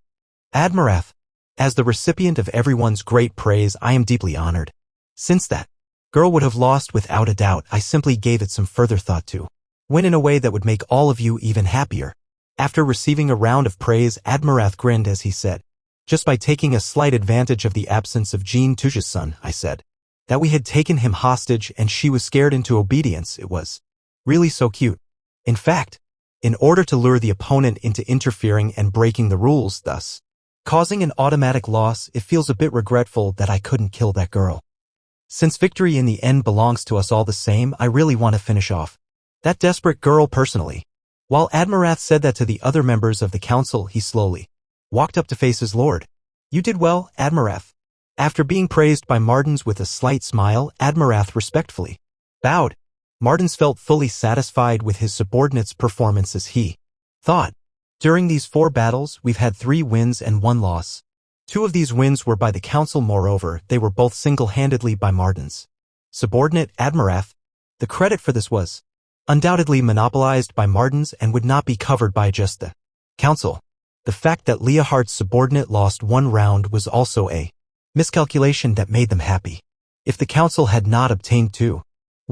Admirath. "As the recipient of everyone's great praise, I am deeply honored. Since that girl would have lost without a doubt, I simply gave it some further thought to win in a way that would make all of you even happier." After receiving a round of praise, Admirath grinned as he said, "Just by taking a slight advantage of the absence of Jean Tuja's son, I said that we had taken him hostage and she was scared into obedience. It was really so cute. In fact, in order to lure the opponent into interfering and breaking the rules, thus causing an automatic loss, it feels a bit regretful that I couldn't kill that girl. Since victory in the end belongs to us all the same, I really want to finish off that desperate girl personally." While Admirath said that to the other members of the council, he slowly walked up to face his lord. "You did well, Admirath." After being praised by Martins with a slight smile, Admirath respectfully bowed. Martins felt fully satisfied with his subordinate's performance, as he thought, "During these 4 battles, we've had 3 wins and 1 loss. 2 of these wins were by the council. Moreover, they were both single-handedly by Martins' subordinate, Admirath. The credit for this was undoubtedly monopolized by Martins and would not be covered by just the council. The fact that Leohardt's subordinate lost 1 round was also a miscalculation that made them happy. If the council had not obtained 2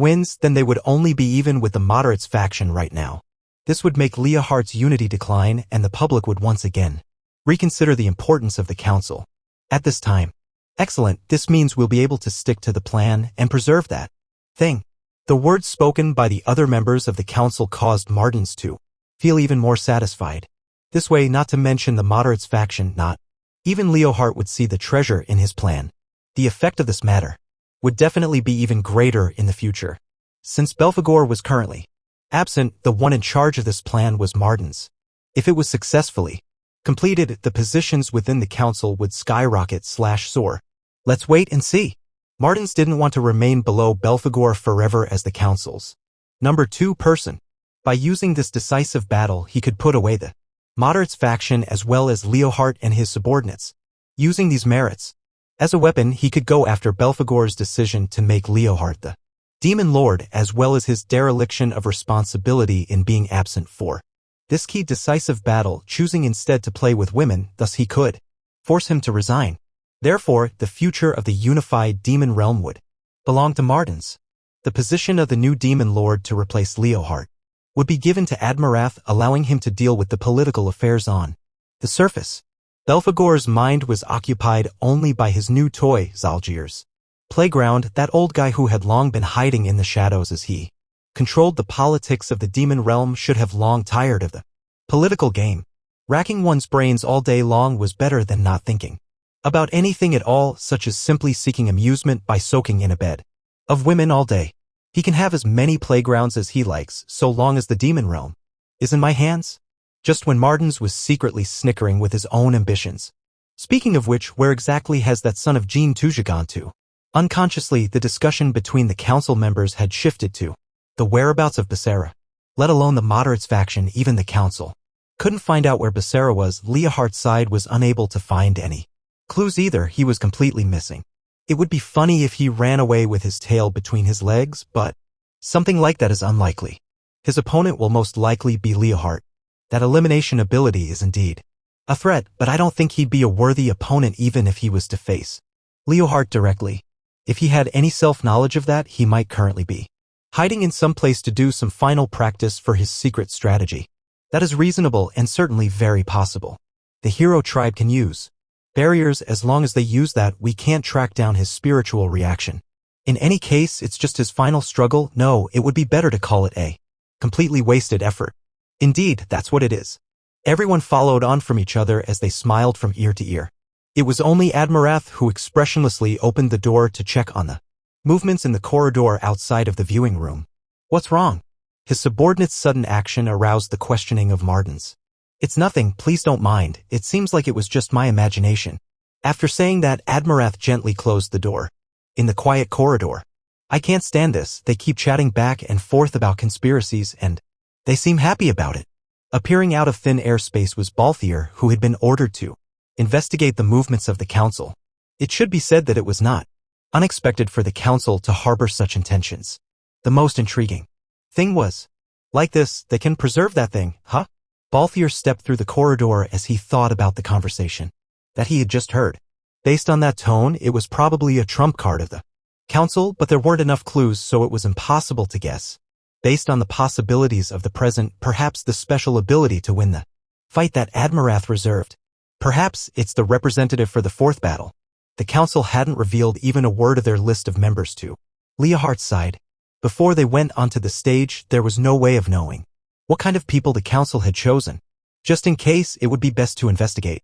wins, then they would only be even with the moderates faction right now. This would make Leohardt's unity decline and the public would once again reconsider the importance of the council. At this time, excellent, this means we'll be able to stick to the plan and preserve that thing. The words spoken by the other members of the council caused Martins to feel even more satisfied. This way, not to mention the moderates faction, not even Leohardt would see the treasure in his plan. The effect of this matter would definitely be even greater in the future. Since Belphegor was currently absent, the one in charge of this plan was Martins. If it was successfully completed, the positions within the council would skyrocket/soar. Let's wait and see. Martins didn't want to remain below Belphegor forever as the council's number 2 person. By using this decisive battle, he could put away the moderates faction as well as Leohardt and his subordinates. Using these merits as a weapon, he could go after Belphegor's decision to make Leohardt the Demon Lord as well as his dereliction of responsibility in being absent for this key decisive battle, choosing instead to play with women, thus he could force him to resign. Therefore, the future of the unified demon realm would belong to Martins. The position of the new demon lord to replace Leohardt would be given to Admirath, allowing him to deal with the political affairs on the surface. Belphegor's mind was occupied only by his new toy, Zalgir's playground, that old guy who had long been hiding in the shadows as he controlled the politics of the demon realm should have long tired of the political game. Racking one's brains all day long was better than not thinking about anything at all, such as simply seeking amusement by soaking in a bed of women all day. He can have as many playgrounds as he likes, so long as the demon realm is in my hands. Just when Martins was secretly snickering with his own ambitions. Speaking of which, where exactly has that son of Jean Touja gone to? Unconsciously, the discussion between the council members had shifted to the whereabouts of Becerra. Let alone the moderates faction, even the council couldn't find out where Becerra was. Leohardt's side was unable to find any clues either. He was completely missing. It would be funny if he ran away with his tail between his legs, but something like that is unlikely. His opponent will most likely be Leohardt. That elimination ability is indeed a threat, but I don't think he'd be a worthy opponent even if he was to face Leohardt directly. If he had any self-knowledge of that, he might currently be hiding in some place to do some final practice for his secret strategy. That is reasonable and certainly very possible. The hero tribe can use barriers. As long as they use that, we can't track down his spiritual reaction. In any case, it's just his final struggle. No, it would be better to call it a completely wasted effort. Indeed, that's what it is. Everyone followed on from each other as they smiled from ear to ear. It was only Admirath who expressionlessly opened the door to check on the movements in the corridor outside of the viewing room. What's wrong? His subordinate's sudden action aroused the questioning of Martins. It's nothing, please don't mind, it seems like it was just my imagination. After saying that, Admirath gently closed the door. In the quiet corridor. I can't stand this, they keep chatting back and forth about conspiracies and they seem happy about it. Appearing out of thin air space was Balthier, who had been ordered to investigate the movements of the council. It should be said that it was not unexpected for the council to harbor such intentions. The most intriguing thing was, like this, they can preserve that thing, huh? Balthier stepped through the corridor as he thought about the conversation that he had just heard. Based on that tone, it was probably a trump card of the council, but there weren't enough clues, so it was impossible to guess. Based on the possibilities of the present, perhaps the special ability to win the fight that Admirath reserved. Perhaps it's the representative for the fourth battle. The council hadn't revealed even a word of their list of members to Leohardt's side. Before they went onto the stage, there was no way of knowing what kind of people the council had chosen. Just in case, it would be best to investigate.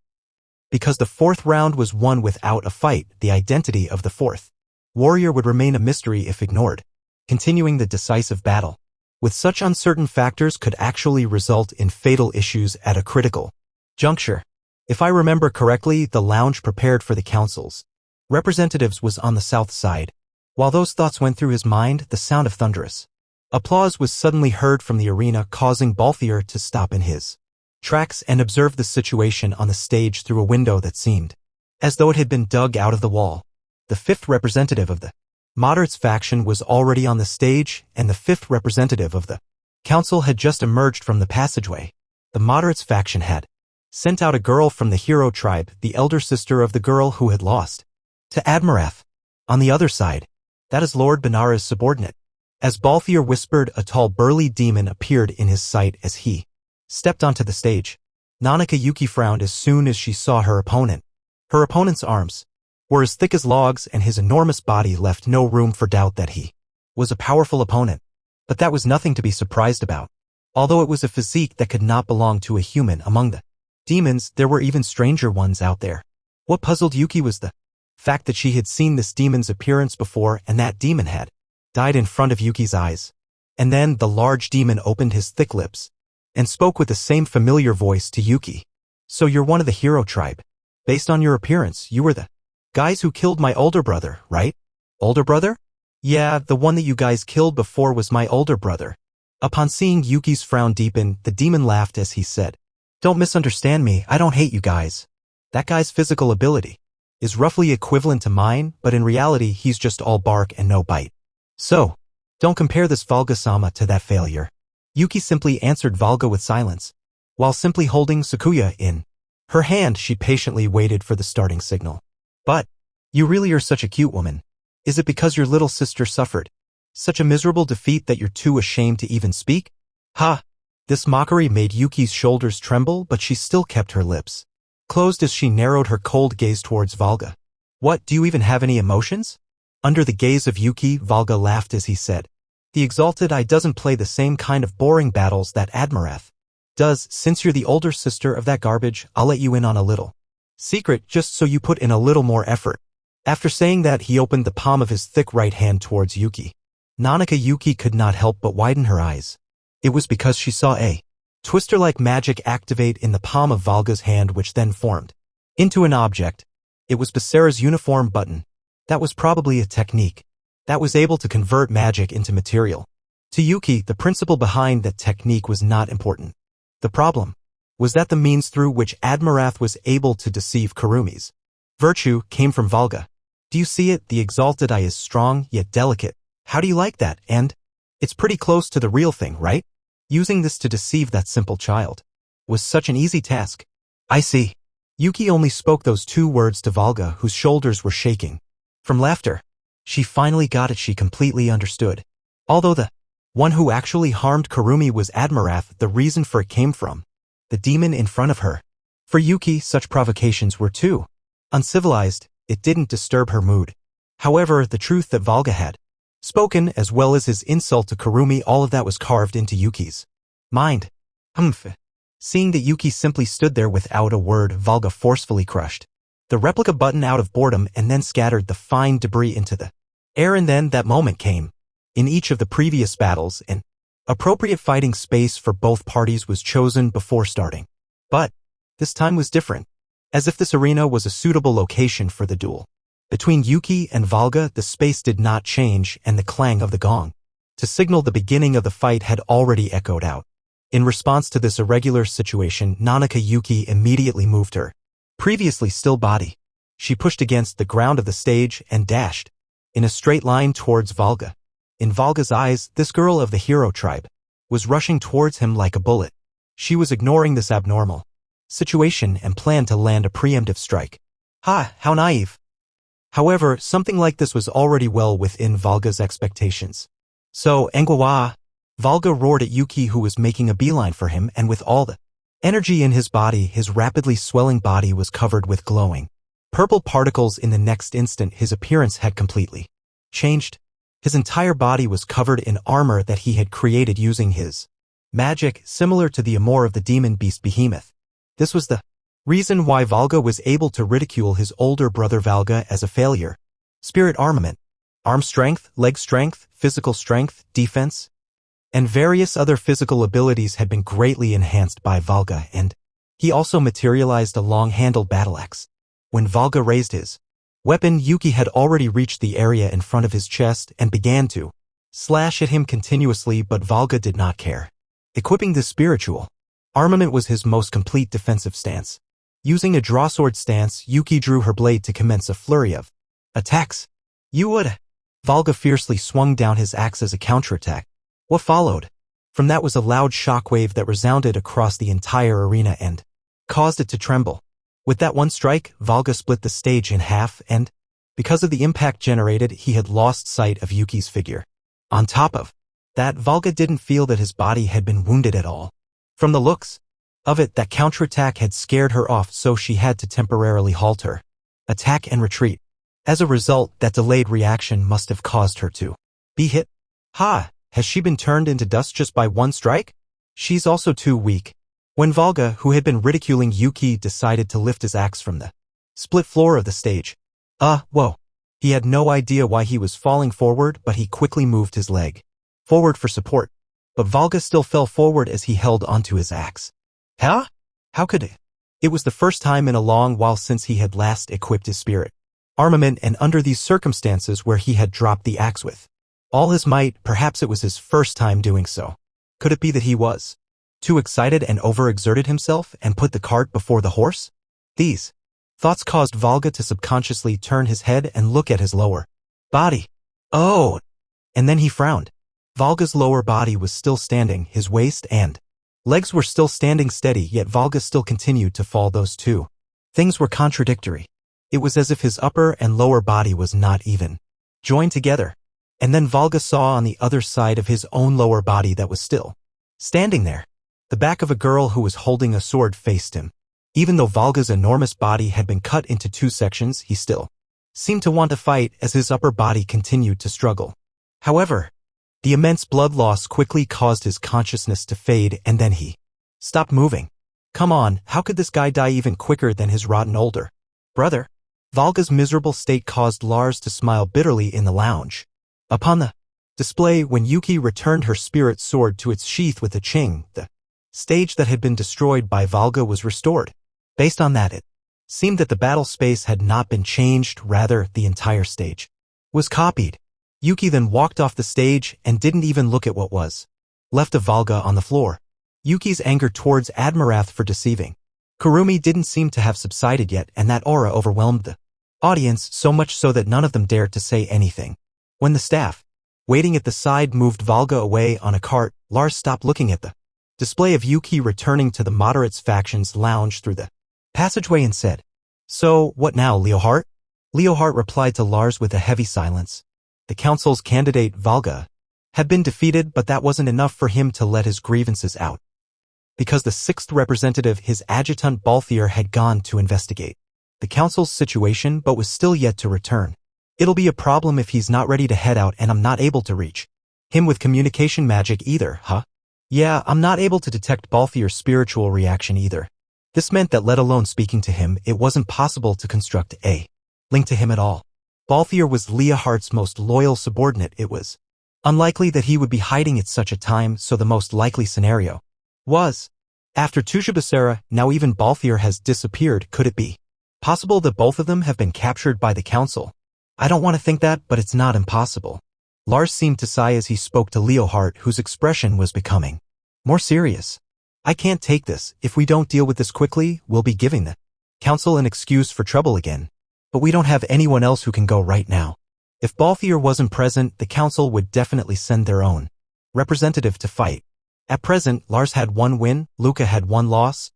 Because the fourth round was won without a fight, the identity of the fourth warrior would remain a mystery if ignored. Continuing the decisive battle with such uncertain factors could actually result in fatal issues at a critical juncture. If I remember correctly, the lounge prepared for the council's representatives was on the south side. While those thoughts went through his mind, the sound of thunderous applause was suddenly heard from the arena, causing Balthier to stop in his tracks and observe the situation on the stage through a window that seemed as though it had been dug out of the wall. The fifth representative of the moderates faction was already on the stage, and the fifth representative of the council had just emerged from the passageway. The moderates faction had sent out a girl from the hero tribe, the elder sister of the girl who had lost to Admirath. On the other side, that is Lord Benara's subordinate. As Balthier whispered, a tall burly demon appeared in his sight as he stepped onto the stage. Nanaka Yuki frowned as soon as she saw her opponent. Her opponent's arms were as thick as logs and his enormous body left no room for doubt that he was a powerful opponent. But that was nothing to be surprised about. Although it was a physique that could not belong to a human, among the demons there were even stranger ones out there. What puzzled Yuki was the fact that she had seen this demon's appearance before and that demon had died in front of Yuki's eyes. And then the large demon opened his thick lips and spoke with the same familiar voice to Yuki. So you're one of the hero tribe. Based on your appearance, you were the guys who killed my older brother, right? Older brother? Yeah, the one that you guys killed before was my older brother. Upon seeing Yuki's frown deepen, the demon laughed as he said, "Don't misunderstand me, I don't hate you guys. That guy's physical ability is roughly equivalent to mine, but in reality he's just all bark and no bite. So, don't compare this Valga-sama to that failure." Yuki simply answered Valga with silence. While simply holding Sakuya in her hand, she patiently waited for the starting signal. "But, you really are such a cute woman. Is it because your little sister suffered such a miserable defeat that you're too ashamed to even speak?" Ha! This mockery made Yuki's shoulders tremble, but she still kept her lips closed as she narrowed her cold gaze towards Valga. "What, do you even have any emotions?" Under the gaze of Yuki, Valga laughed as he said, "The Exalted Eye doesn't play the same kind of boring battles that Admirath does. Since you're the older sister of that garbage, I'll let you in on a little secret just so you put in a little more effort." After saying that, he opened the palm of his thick right hand towards Yuki. Nanaka Yuki could not help but widen her eyes. It was because she saw a twister-like magic activate in the palm of Valga's hand, which then formed into an object. It was Becerra's uniform button. That was probably a technique that was able to convert magic into material. To Yuki, the principle behind that technique was not important. The problem was that the means through which Admirath was able to deceive Kurumi's virtue came from Valga. "Do you see it? The Exalted Eye is strong, yet delicate. How do you like that? And it's pretty close to the real thing, right? Using this to deceive that simple child was such an easy task." "I see." Yuki only spoke those two words to Valga, whose shoulders were shaking from laughter. She finally got it. She completely understood. Although the one who actually harmed Kurumi was Admirath, the reason for it came from the demon in front of her. For Yuki, such provocations were too uncivilized. It didn't disturb her mood. However, the truth that Valga had spoken, as well as his insult to Kurumi, all of that was carved into Yuki's mind. Seeing that Yuki simply stood there without a word, Valga forcefully crushed the replica button out of boredom and then scattered the fine debris into the air. And then that moment came. In each of the previous battles, an appropriate fighting space for both parties was chosen before starting. But this time was different. As if this arena was a suitable location for the duel. Between Yuki and Valga, the space did not change, and the clang of the gong to signal the beginning of the fight had already echoed out. In response to this irregular situation, Nanaka Yuki immediately moved her previously still body. She pushed against the ground of the stage and dashed in a straight line towards Valga. In Valga's eyes, this girl of the hero tribe was rushing towards him like a bullet. She was ignoring this abnormal situation and planned to land a preemptive strike. Ha, how naive. However, something like this was already well within Valga's expectations. "So, Engwawa!" Valga roared at Yuki, who was making a beeline for him, and with all the energy in his body, his rapidly swelling body was covered with glowing purple particles. In the next instant, his appearance had completely changed. His entire body was covered in armor that he had created using his magic, similar to the armor of the demon beast Behemoth. This was the reason why Valga was able to ridicule his older brother Valga as a failure. Spirit armament, arm strength, leg strength, physical strength, defense, and various other physical abilities had been greatly enhanced by Valga, and he also materialized a long-handled battle axe. When Valga raised his weapon, Yuki had already reached the area in front of his chest and began to slash at him continuously, but Valga did not care. Equipping this spiritual armament was his most complete defensive stance. Using a drawsword stance, Yuki drew her blade to commence a flurry of attacks. "You would!" Valga fiercely swung down his axe as a counterattack. What followed from that was a loud shockwave that resounded across the entire arena and caused it to tremble. With that one strike, Valga split the stage in half, and because of the impact generated, he had lost sight of Yuki's figure. On top of that, Valga didn't feel that his body had been wounded at all. From the looks of it, that counterattack had scared her off, so she had to temporarily halt her attack and retreat. As a result, that delayed reaction must have caused her to be hit. Ha! Has she been turned into dust just by one strike? She's also too weak. When Valga, who had been ridiculing Yuki, decided to lift his axe from the split floor of the stage. Whoa. He had no idea why he was falling forward, but he quickly moved his leg forward for support. But Valga still fell forward as he held onto his axe. Huh? How could it? It was the first time in a long while since he had last equipped his spirit armament, and under these circumstances where he had dropped the axe with all his might, perhaps it was his first time doing so. Could it be that he was too excited and overexerted himself and put the cart before the horse? These thoughts caused Valga to subconsciously turn his head and look at his lower body. Oh! And then he frowned. Valga's lower body was still standing, his waist and legs were still standing steady, yet Valga still continued to fall. Those two things were contradictory. It was as if his upper and lower body was not even joined together. And then Valga saw on the other side of his own lower body that was still standing there. The back of a girl who was holding a sword faced him. Even though Valga's enormous body had been cut into two sections, he still seemed to want to fight as his upper body continued to struggle. However, the immense blood loss quickly caused his consciousness to fade, and then he stopped moving. Come on, how could this guy die even quicker than his rotten older brother? Valga's miserable state caused Lars to smile bitterly in the lounge. Upon the display, when Yuki returned her spirit sword to its sheath with a ching, the stage that had been destroyed by Valga was restored. Based on that, it seemed that the battle space had not been changed, rather the entire stage was copied. Yuki then walked off the stage and didn't even look at what was left of Valga on the floor. Yuki's anger towards Admirath for deceiving Kurumi didn't seem to have subsided yet, and that aura overwhelmed the audience, so much so that none of them dared to say anything. When the staff waiting at the side moved Valga away on a cart, Lars stopped looking at the display of Yuki returning to the Moderates faction's lounge through the passageway and said, "So, what now, Leohart?" Leohart replied to Lars with a heavy silence. The council's candidate, Valga, had been defeated, but that wasn't enough for him to let his grievances out. Because the sixth representative, his adjutant Balthier, had gone to investigate the council's situation but was still yet to return. It'll be a problem if he's not ready to head out, and I'm not able to reach him with communication magic either, huh? Yeah, I'm not able to detect Balthier's spiritual reaction either. This meant that, let alone speaking to him, it wasn't possible to construct a link to him at all. Balthier was Leohart's most loyal subordinate. It was unlikely that he would be hiding at such a time, so the most likely scenario was, after Tujabasera, now even Balthier has disappeared. Could it be possible that both of them have been captured by the council? I don't want to think that, but it's not impossible. Lars seemed to sigh as he spoke to Leohart, whose expression was becoming more serious. I can't take this. If we don't deal with this quickly, we'll be giving the council an excuse for trouble again. But we don't have anyone else who can go right now. If Balthier wasn't present, the council would definitely send their own representative to fight. At present, Lars had one win, Luca had one loss,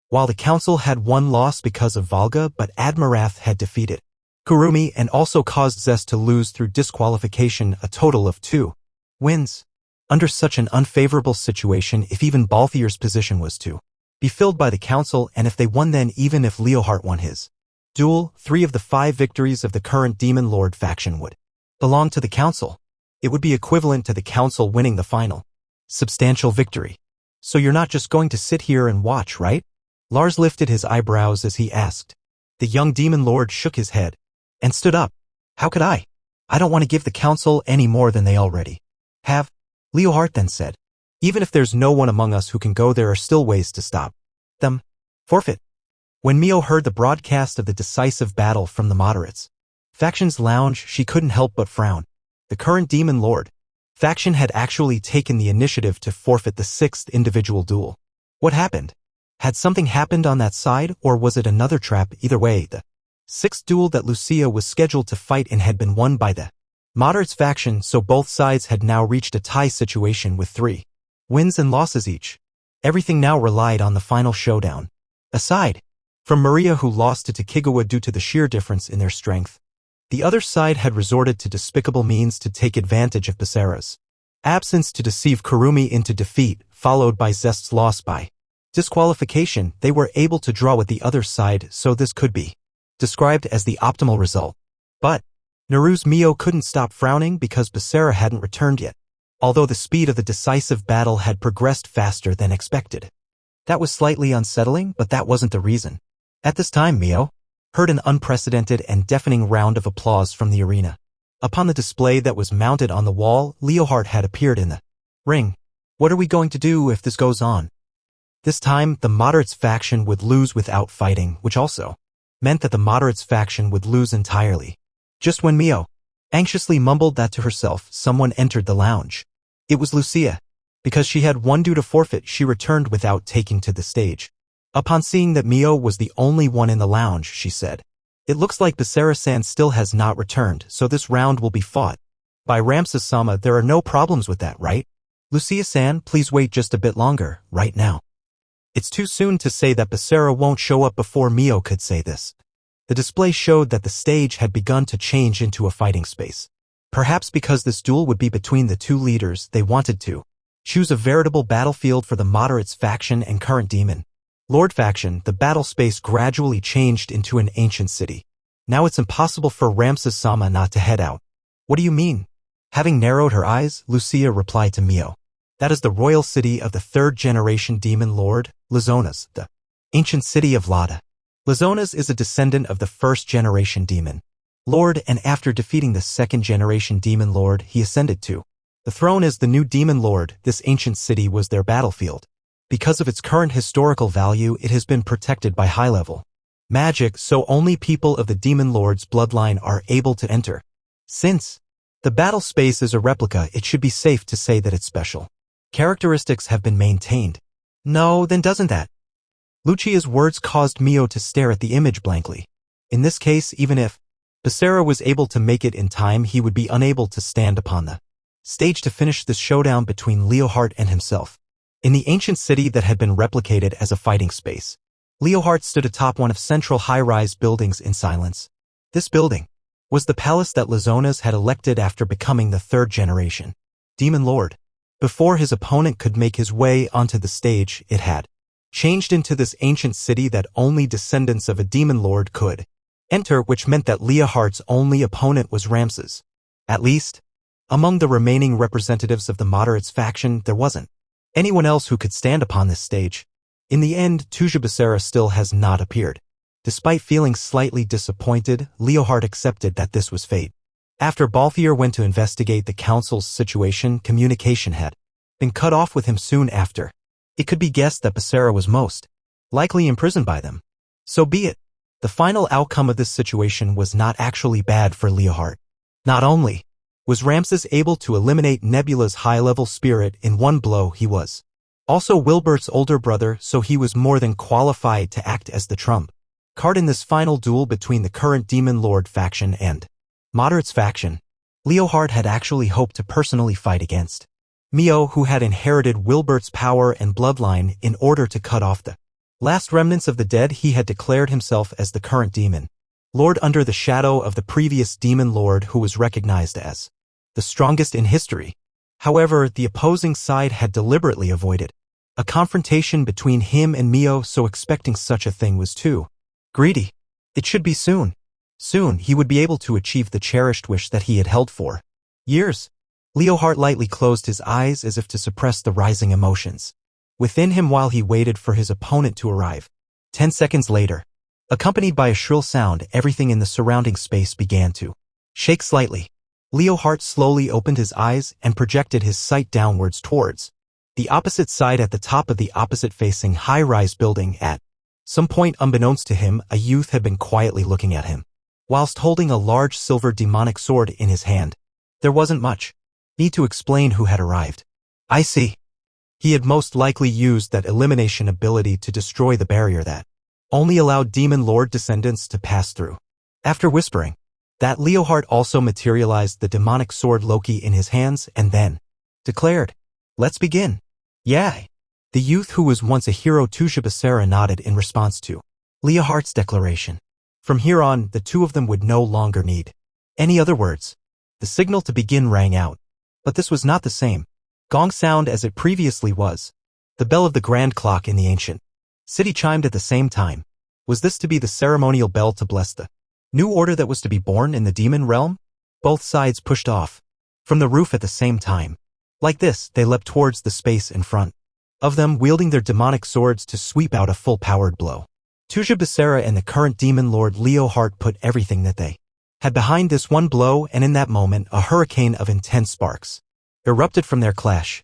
while the council had one loss because of Valga, but Admirath had defeated Kurumi and also caused Zest to lose through disqualification, a total of 2 wins. Under such an unfavorable situation, if even Balthier's position was to be filled by the council, and if they won, then even if Leohart won his duel, 3 of the 5 victories of the current Demon Lord faction would belong to the council. It would be equivalent to the council winning the final substantial victory. So you're not just going to sit here and watch, right? Lars lifted his eyebrows as he asked. The young Demon Lord shook his head and stood up. How could I? I don't want to give the council any more than they already have. Leohart then said, even if there's no one among us who can go, there are still ways to stop them. Forfeit. When Mio heard the broadcast of the decisive battle from the Moderates faction's lounge, she couldn't help but frown. The current Demon Lord faction had actually taken the initiative to forfeit the 6th individual duel. What happened? Had something happened on that side, or was it another trap? Either way, the 6th duel that Lucia was scheduled to fight in had been won by the Moderates faction, so both sides had now reached a tie situation with 3 wins and losses each. Everything now relied on the final showdown. Aside from Maria, who lost to Takigawa due to the sheer difference in their strength, the other side had resorted to despicable means to take advantage of Basara's Absence to deceive Kurumi into defeat, followed by Zest's loss by disqualification. They were able to draw with the other side, so this could be described as the optimal result. But Naru's Mio couldn't stop frowning because Basara hadn't returned yet, although the speed of the decisive battle had progressed faster than expected. That was slightly unsettling, but that wasn't the reason. At this time, Mio heard an unprecedented and deafening round of applause from the arena. Upon the display that was mounted on the wall, Leohart had appeared in the ring. What are we going to do if this goes on? This time, the moderates faction would lose without fighting, which also meant that the moderates faction would lose entirely. Just when Mio anxiously mumbled that to herself, someone entered the lounge. It was Lucia. Because she had one due to forfeit, she returned without taking to the stage. Upon seeing that Mio was the only one in the lounge, she said, "It looks like Basara-san still has not returned, so this round will be fought by Ramses-sama. There are no problems with that, right? Lucia-san, please wait just a bit longer, right now." It's too soon to say that Basara won't show up before Mio could say this. The display showed that the stage had begun to change into a fighting space. Perhaps because this duel would be between the two leaders, they wanted to choose a veritable battlefield for the moderates faction and current demon Lord faction. The battle space gradually changed into an ancient city. Now it's impossible for Ramses-sama not to head out. What do you mean? Having narrowed her eyes, Lucia replied to Mio. That is the royal city of the third-generation demon lord, Lazonas, the ancient city of Lada. Lazonas is a descendant of the first-generation demon lord, and after defeating the second-generation demon lord, he ascended to the throne as the new demon lord. This ancient city was their battlefield. Because of its current historical value, it has been protected by high-level magic, so only people of the demon lord's bloodline are able to enter. Since the battle space is a replica, it should be safe to say that its special characteristics have been maintained. No, then doesn't that? Lucia's words caused Mio to stare at the image blankly. In this case, even if Basara was able to make it in time, he would be unable to stand upon the stage to finish this showdown between Leohart and himself. In the ancient city that had been replicated as a fighting space, Leohart stood atop one of central high-rise buildings in silence. This building was the palace that Lazonas had elected after becoming the third-generation demon lord. Before his opponent could make his way onto the stage, it had changed into this ancient city that only descendants of a demon lord could enter, which meant that Leohart's only opponent was Ramses. At least, among the remaining representatives of the moderates faction, there wasn't anyone else who could stand upon this stage. In the end, Tuja Basara still has not appeared. Despite feeling slightly disappointed, Leohart accepted that this was fate. After Balthier went to investigate the council's situation, communication had been cut off with him soon after. It could be guessed that Basara was most likely imprisoned by them. So be it. The final outcome of this situation was not actually bad for Leohart. Not only was Ramses able to eliminate Nebula's high-level spirit in one blow, he was also Wilbert's older brother, so he was more than qualified to act as the trump card in this final duel between the current Demon Lord faction and Moderates faction. Leohart had actually hoped to personally fight against Mio, who had inherited Wilbert's power and bloodline. In order to cut off the last remnants of the dead, he had declared himself as the current Demon Lord under the shadow of the previous Demon Lord, who was recognized as the strongest in history. However, the opposing side had deliberately avoided a confrontation between him and Mio, so expecting such a thing was too greedy. It should be soon. Soon, he would be able to achieve the cherished wish that he had held for years. Leohart lightly closed his eyes as if to suppress the rising emotions within him while he waited for his opponent to arrive. 10 seconds later, accompanied by a shrill sound, everything in the surrounding space began to shake slightly. Leohart slowly opened his eyes and projected his sight downwards towards the opposite side at the top of the opposite-facing high-rise building. At some point, unbeknownst to him, a youth had been quietly looking at him, whilst holding a large silver demonic sword in his hand. There wasn't much need to explain who had arrived. I see. He had most likely used that elimination ability to destroy the barrier that only allowed Demon Lord descendants to pass through. After whispering that, Leohart also materialized the demonic sword Loki in his hands and then declared, "Let's begin." "Yeah." The youth, who was once a hero, Tuja Basara, nodded in response to Leohart's declaration. From here on, the two of them would no longer need any other words. The signal to begin rang out. But this was not the same Gong sound as it previously was. The bell of the grand clock in the ancient city chimed at the same time. Was this to be the ceremonial bell to bless the new order that was to be born in the demon realm? Both sides pushed off from the roof at the same time. Like this, they leapt towards the space in front of them, wielding their demonic swords to sweep out a full-powered blow. Tuja Becerra and the current demon lord Leo Hart put everything that they had behind this one blow, and in that moment a hurricane of intense sparks erupted from their clash.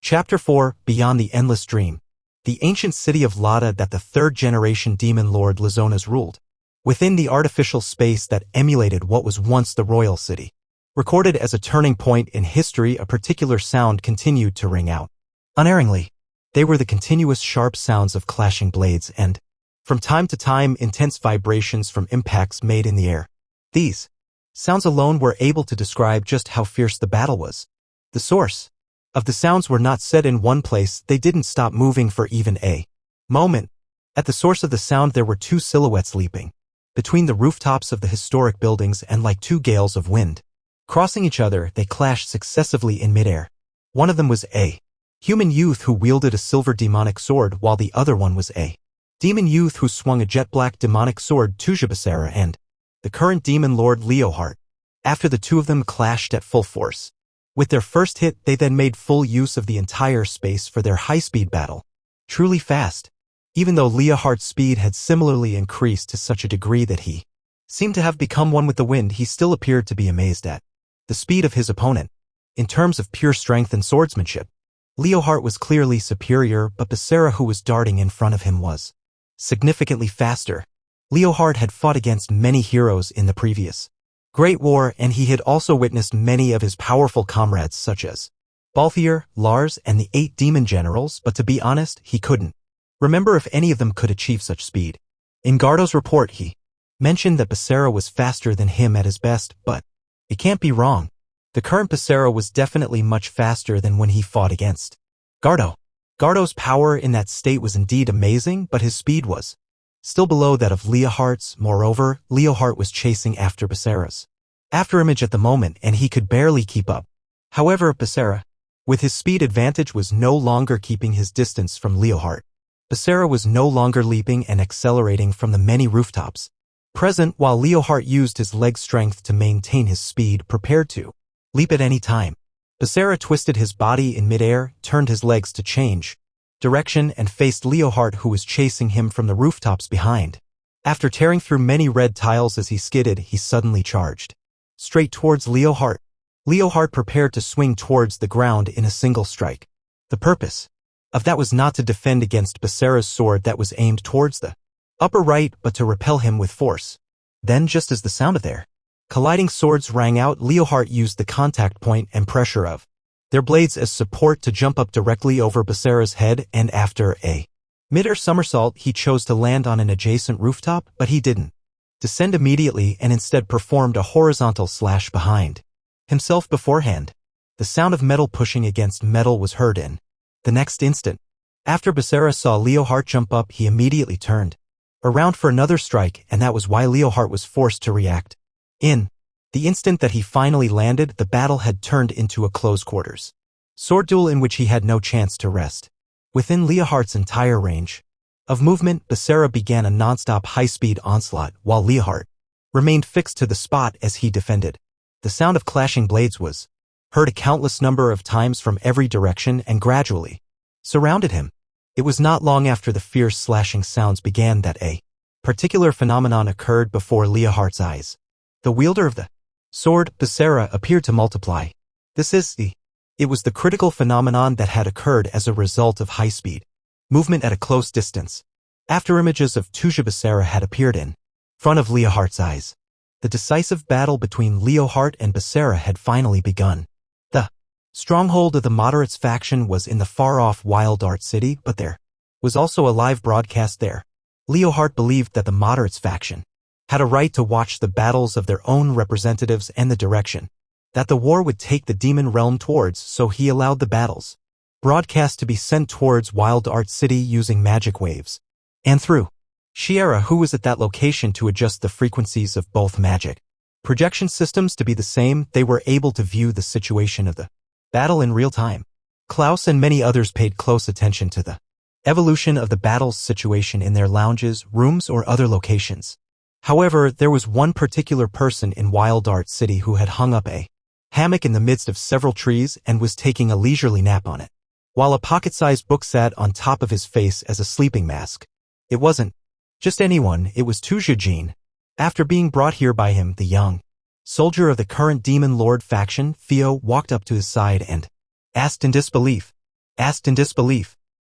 Chapter 4, Beyond the Endless Dream. The ancient city of Lada that the third-generation demon lord Lazonas ruled. Within the artificial space that emulated what was once the royal city. Recorded as a turning point in history, a particular sound continued to ring out. Unerringly, they were the continuous sharp sounds of clashing blades and, from time to time, intense vibrations from impacts made in the air. These sounds alone were able to describe just how fierce the battle was. The source of the sounds were not set in one place, they didn't stop moving for even a moment. At the source of the sound there were two silhouettes leaping between the rooftops of the historic buildings, and like two gales of wind crossing each other, they clashed successively in midair. One of them was a human youth who wielded a silver demonic sword, while the other one was a demon youth who swung a jet-black demonic sword, Tuja Becerra, and the current demon lord Leo Hart. After the two of them clashed at full force with their first hit, they then made full use of the entire space for their high-speed battle. Truly fast. Even though Leo Hart's speed had similarly increased to such a degree that he seemed to have become one with the wind, he still appeared to be amazed at the speed of his opponent. In terms of pure strength and swordsmanship, Leo Hart was clearly superior, but Becerra, who was darting in front of him, was significantly faster. Leo Hart had fought against many heroes in the previous Great War, and he had also witnessed many of his powerful comrades such as Balthier, Lars, and the 8 demon generals, but to be honest, he couldn't remember if any of them could achieve such speed. In Gardo's report he mentioned that Becerra was faster than him at his best, but it can't be wrong. The current Becerra was definitely much faster than when he fought against Gardo. Gardo's power in that state was indeed amazing, but his speed was still below that of Leo Hart's. Moreover, Leo Hart was chasing after Becerra's afterimage at the moment, and he could barely keep up. However, Becerra, with his speed advantage, was no longer keeping his distance from Leo Hart. Becerra was no longer leaping and accelerating from the many rooftops present, while Leo Hart used his leg strength to maintain his speed, prepared to leap at any time. Becerra twisted his body in midair, turned his legs to change direction, and faced Leo Hart, who was chasing him from the rooftops behind. After tearing through many red tiles as he skidded, he suddenly charged straight towards Leo Hart. Leo Hart prepared to swing towards the ground in a single strike. The purpose of that was not to defend against Becerra's sword that was aimed towards the upper right, but to repel him with force. Then, just as the sound of their colliding swords rang out, Leo Hart used the contact point and pressure of their blades as support to jump up directly over Becerra's head, and after a mid-air somersault, he chose to land on an adjacent rooftop, but he didn't descend immediately and instead performed a horizontal slash behind himself beforehand. The sound of metal pushing against metal was heard in the next instant. After Becerra saw Leo Hart jump up, he immediately turned around for another strike, and that was why Leo Hart was forced to react. In the instant that he finally landed, the battle had turned into a close quarters sword duel in which he had no chance to rest. Within Leo Hart's entire range of movement, Becerra began a non-stop high-speed onslaught, while Leo Hart remained fixed to the spot as he defended. The sound of clashing blades was heard a countless number of times from every direction and gradually surrounded him. It was not long after the fierce slashing sounds began that a particular phenomenon occurred before Leo Hart's eyes. The wielder of the sword, Becerra, appeared to multiply. It was the critical phenomenon that had occurred as a result of high-speed movement at a close distance. After images of Tuja Becerra had appeared in front of Leo Hart's eyes, the decisive battle between Leo Hart and Becerra had finally begun. The stronghold of the moderates faction was in the far-off Wild Art City, but there was also a live broadcast there. Leo Hart believed that the moderates faction had a right to watch the battles of their own representatives and the direction that the war would take the demon realm towards, so he allowed the battles broadcast to be sent towards Wild Art City using magic waves, and through Shiera, who was at that location, to adjust the frequencies of both magic projection systems to be the same. They were able to view the situation of the battle in real time. Klaus and many others paid close attention to the evolution of the battle's situation in their lounges, rooms, or other locations. However, there was one particular person in Wild Art City who had hung up a hammock in the midst of several trees and was taking a leisurely nap on it, while a pocket-sized book sat on top of his face as a sleeping mask. It wasn't just anyone, it was Tu Zhijin. After being brought here by him, the young soldier of the current Demon Lord faction, Theo, walked up to his side and asked in disbelief,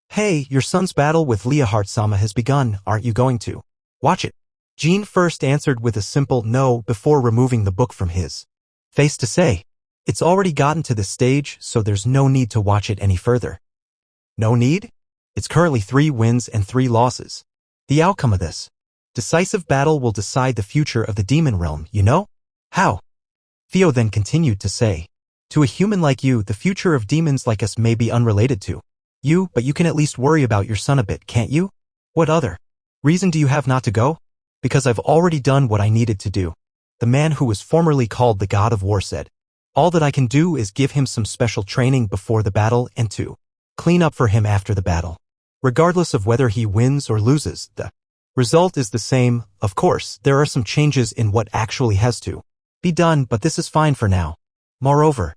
"Hey, your son's battle with Leohart-sama has begun, aren't you going to watch it?" Jean first answered with a simple no before removing the book from his face to say, "It's already gotten to this stage, so there's no need to watch it any further." No need? It's currently 3 wins and 3 losses. The outcome of this decisive battle will decide the future of the demon realm, you know? How? Theo then continued to say, "To a human like you, the future of demons like us may be unrelated to you, but you can at least worry about your son a bit, can't you? What other reason do you have not to go?" "Because I've already done what I needed to do," the man who was formerly called the God of War said. "All that I can do is give him some special training before the battle and to clean up for him after the battle. Regardless of whether he wins or loses, the result is the same. Of course, there are some changes in what actually has to be done, but this is fine for now. Moreover,"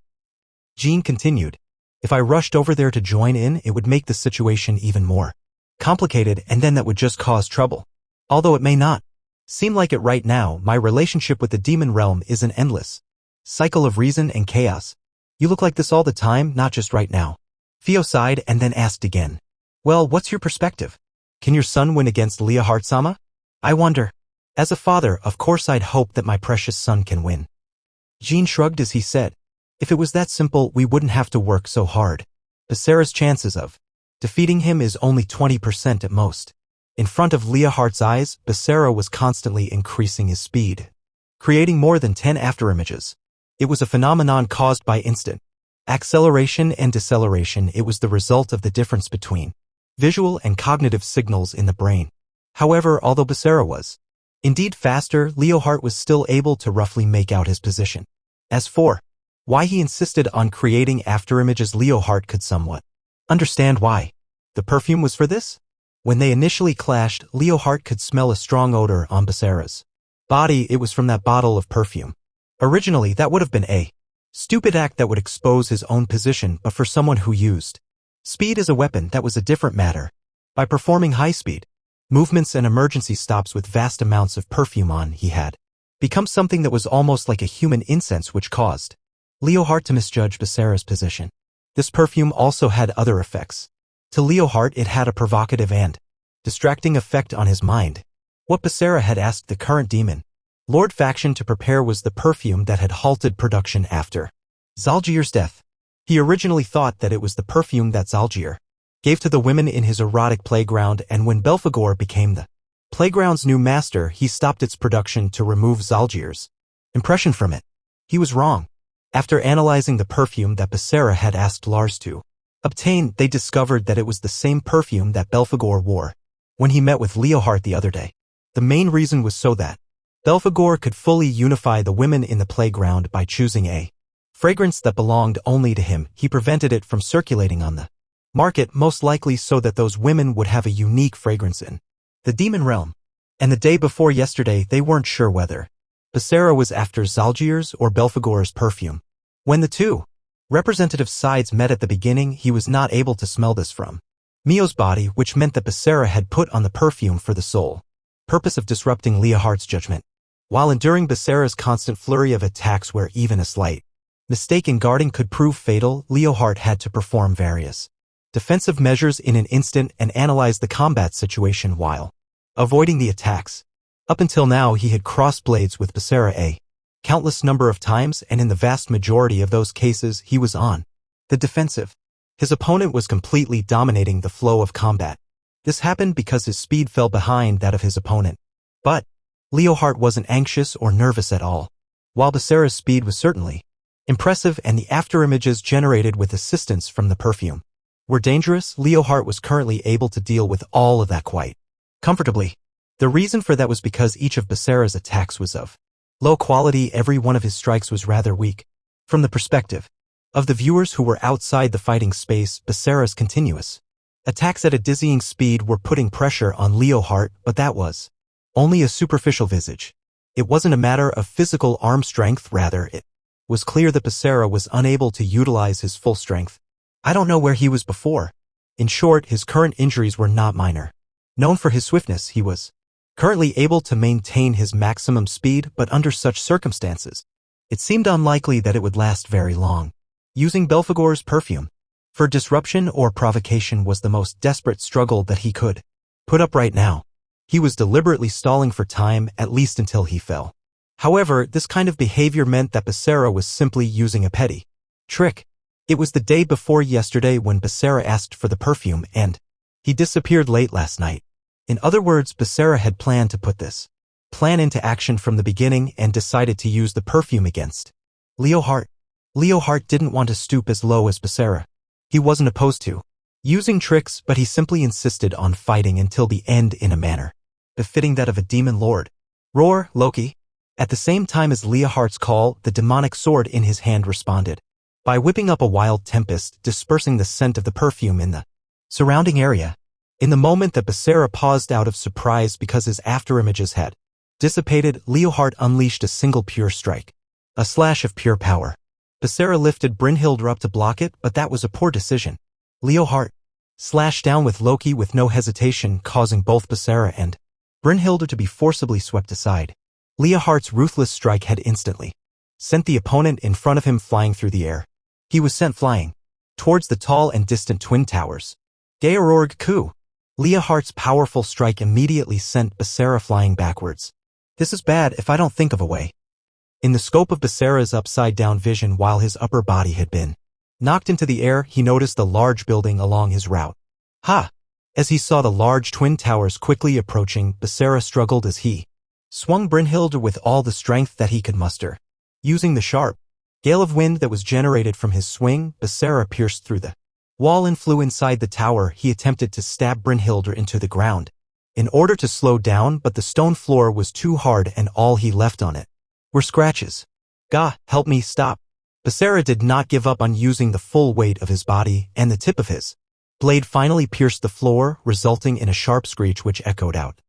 Jean continued, "if I rushed over there to join in, it would make the situation even more complicated, and then that would just cause trouble. Although it may not seem like it right now, my relationship with the demon realm is an endless cycle of reason and chaos. You look like this all the time, not just right now." Theo sighed and then asked again, "Well, what's your perspective? Can your son win against Leohart-sama? I wonder. As a father, of course I'd hope that my precious son can win." Jean shrugged as he said, "If it was that simple, we wouldn't have to work so hard. Becerra's chances of defeating him is only 20% at most." In front of Leohart's eyes, Becerra was constantly increasing his speed, creating more than 10 afterimages. It was a phenomenon caused by instant acceleration and deceleration. It was the result of the difference between visual and cognitive signals in the brain. However, although Becerra was indeed faster, Leohart was still able to roughly make out his position. As for why he insisted on creating afterimages, Leohart could somewhat understand why. The perfume was for this? When they initially clashed, Leohart could smell a strong odor on Becerra's body. It was from that bottle of perfume. Originally, that would have been a stupid act that would expose his own position, but for someone who used speed as a weapon, that was a different matter. By performing high-speed movements and emergency stops with vast amounts of perfume on, he had become something that was almost like a human incense, which caused Leohart to misjudge Becerra's position. This perfume also had other effects. To Leohart, it had a provocative and distracting effect on his mind. What Becerra had asked the current demon Lord faction to prepare was the perfume that had halted production after Zalgir's death. He originally thought that it was the perfume that Zalgir gave to the women in his erotic playground, and when Belphegor became the playground's new master, he stopped its production to remove Zalgir's impression from it. He was wrong. After analyzing the perfume that Becerra had asked Lars to obtain, they discovered that it was the same perfume that Belphegor wore when he met with Leohart the other day. The main reason was so that Belphegor could fully unify the women in the playground by choosing a fragrance that belonged only to him. He prevented it from circulating on the market, most likely so that those women would have a unique fragrance in the demon realm. And the day before yesterday, they weren't sure whether Becerra was after Zalgir's or Belphegor's perfume. When the two representative sides met at the beginning, he was not able to smell this from Mio's body, which meant that Becerra had put on the perfume for the sole purpose of disrupting Leohart's judgment. While enduring Becerra's constant flurry of attacks where even a slight mistake in guarding could prove fatal, Leohart had to perform various defensive measures in an instant and analyze the combat situation while avoiding the attacks. Up until now, he had crossed blades with Becerra a countless number of times, and in the vast majority of those cases, he was on the defensive. His opponent was completely dominating the flow of combat. This happened because his speed fell behind that of his opponent. But Leohart wasn't anxious or nervous at all. While Becerra's speed was certainly impressive and the afterimages generated with assistance from the perfume were dangerous, Leohart was currently able to deal with all of that quite comfortably. The reason for that was because each of Becerra's attacks was of low quality. Every one of his strikes was rather weak. From the perspective Of the viewers who were outside the fighting space, Becerra's continuous attacks at a dizzying speed were putting pressure on Leo Hart, but that was only a superficial visage. It wasn't a matter of physical arm strength, rather it was clear that Becerra was unable to utilize his full strength. I don't know where he was before. In short, his current injuries were not minor. Known for his swiftness, he was currently able to maintain his maximum speed, but under such circumstances, it seemed unlikely that it would last very long. Using Belphegor's perfume for disruption or provocation was the most desperate struggle that he could put up right now. He was deliberately stalling for time, at least until he fell. However, this kind of behavior meant that Becerra was simply using a petty trick. It was the day before yesterday when Becerra asked for the perfume, and he disappeared late last night. In other words, Becerra had planned to put this plan into action from the beginning and decided to use the perfume against Leo Hart. Leo Hart didn't want to stoop as low as Becerra. He wasn't opposed to using tricks, but he simply insisted on fighting until the end in a manner befitting that of a demon lord. Roar, Loki! At the same time as Leo Hart's call, the demonic sword in his hand responded by whipping up a wild tempest, dispersing the scent of the perfume in the surrounding area. In the moment that Becerra paused out of surprise because his afterimages had dissipated, Leo Hart unleashed a single pure strike, a slash of pure power. Becerra lifted Brynhildr up to block it, but that was a poor decision. Leo Hart slashed down with Loki with no hesitation, causing both Becerra and Brynhildr to be forcibly swept aside. Leo Hart's ruthless strike had instantly sent the opponent in front of him flying through the air. He was sent flying towards the tall and distant twin towers. Georg Ku! Leo Hart's powerful strike immediately sent Becerra flying backwards. This is bad if I don't think of a way. In the scope of Becerra's upside-down vision, while his upper body had been knocked into the air, he noticed a large building along his route. Ha! As he saw the large twin towers quickly approaching, Becerra struggled as he swung Brynhildr with all the strength that he could muster. Using the sharp gale of wind that was generated from his swing, Becerra pierced through the wall and flew inside the tower. He attempted to stab Brynhildr into the ground in order to slow down, but the stone floor was too hard and all he left on it were scratches. Gah, help me, stop. Becerra did not give up on using the full weight of his body, and the tip of his blade finally pierced the floor, resulting in a sharp screech which echoed out,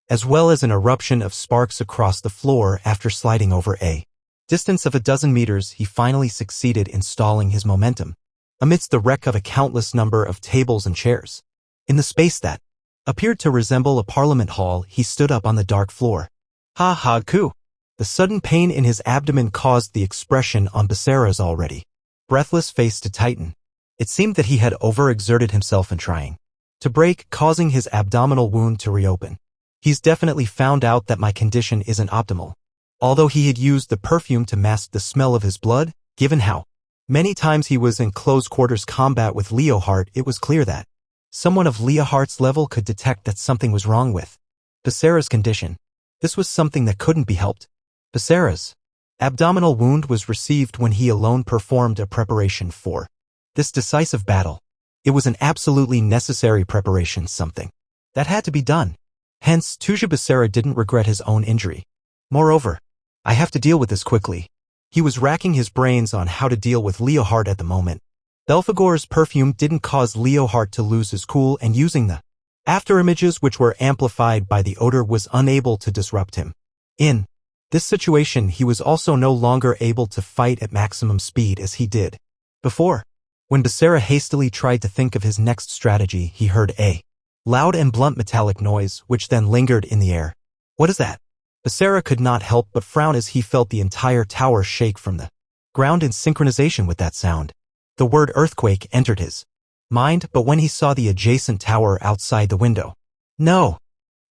as well as an eruption of sparks across the floor. After sliding over a distance of a dozen meters, he finally succeeded in stalling his momentum amidst the wreck of a countless number of tables and chairs. In the space that appeared to resemble a parliament hall, he stood up on the dark floor. Ha ha, Ku! The sudden pain in his abdomen caused the expression on Becerra's already breathless face to tighten. It seemed that he had overexerted himself in trying to break, causing his abdominal wound to reopen. He's definitely found out that my condition isn't optimal. Although he had used the perfume to mask the smell of his blood, given how many times he was in close quarters combat with Leo Hart, it was clear that someone of Leo Hart's level could detect that something was wrong with Becerra's condition. This was something that couldn't be helped. Becerra's abdominal wound was received when he alone performed a preparation for this decisive battle. It was an absolutely necessary preparation, something that had to be done. Hence, Tuja Becerra didn't regret his own injury. Moreover, I have to deal with this quickly. He was racking his brains on how to deal with Leo Hart at the moment. Belphegor's perfume didn't cause Leo Hart to lose his cool, and using the afterimages which were amplified by the odor was unable to disrupt him. In this situation, he was also no longer able to fight at maximum speed as he did before. When Becerra hastily tried to think of his next strategy, he heard a loud and blunt metallic noise, which then lingered in the air. What is that? Becerra could not help but frown as he felt the entire tower shake from the ground in synchronization with that sound. The word earthquake entered his mind, but when he saw the adjacent tower outside the window, no!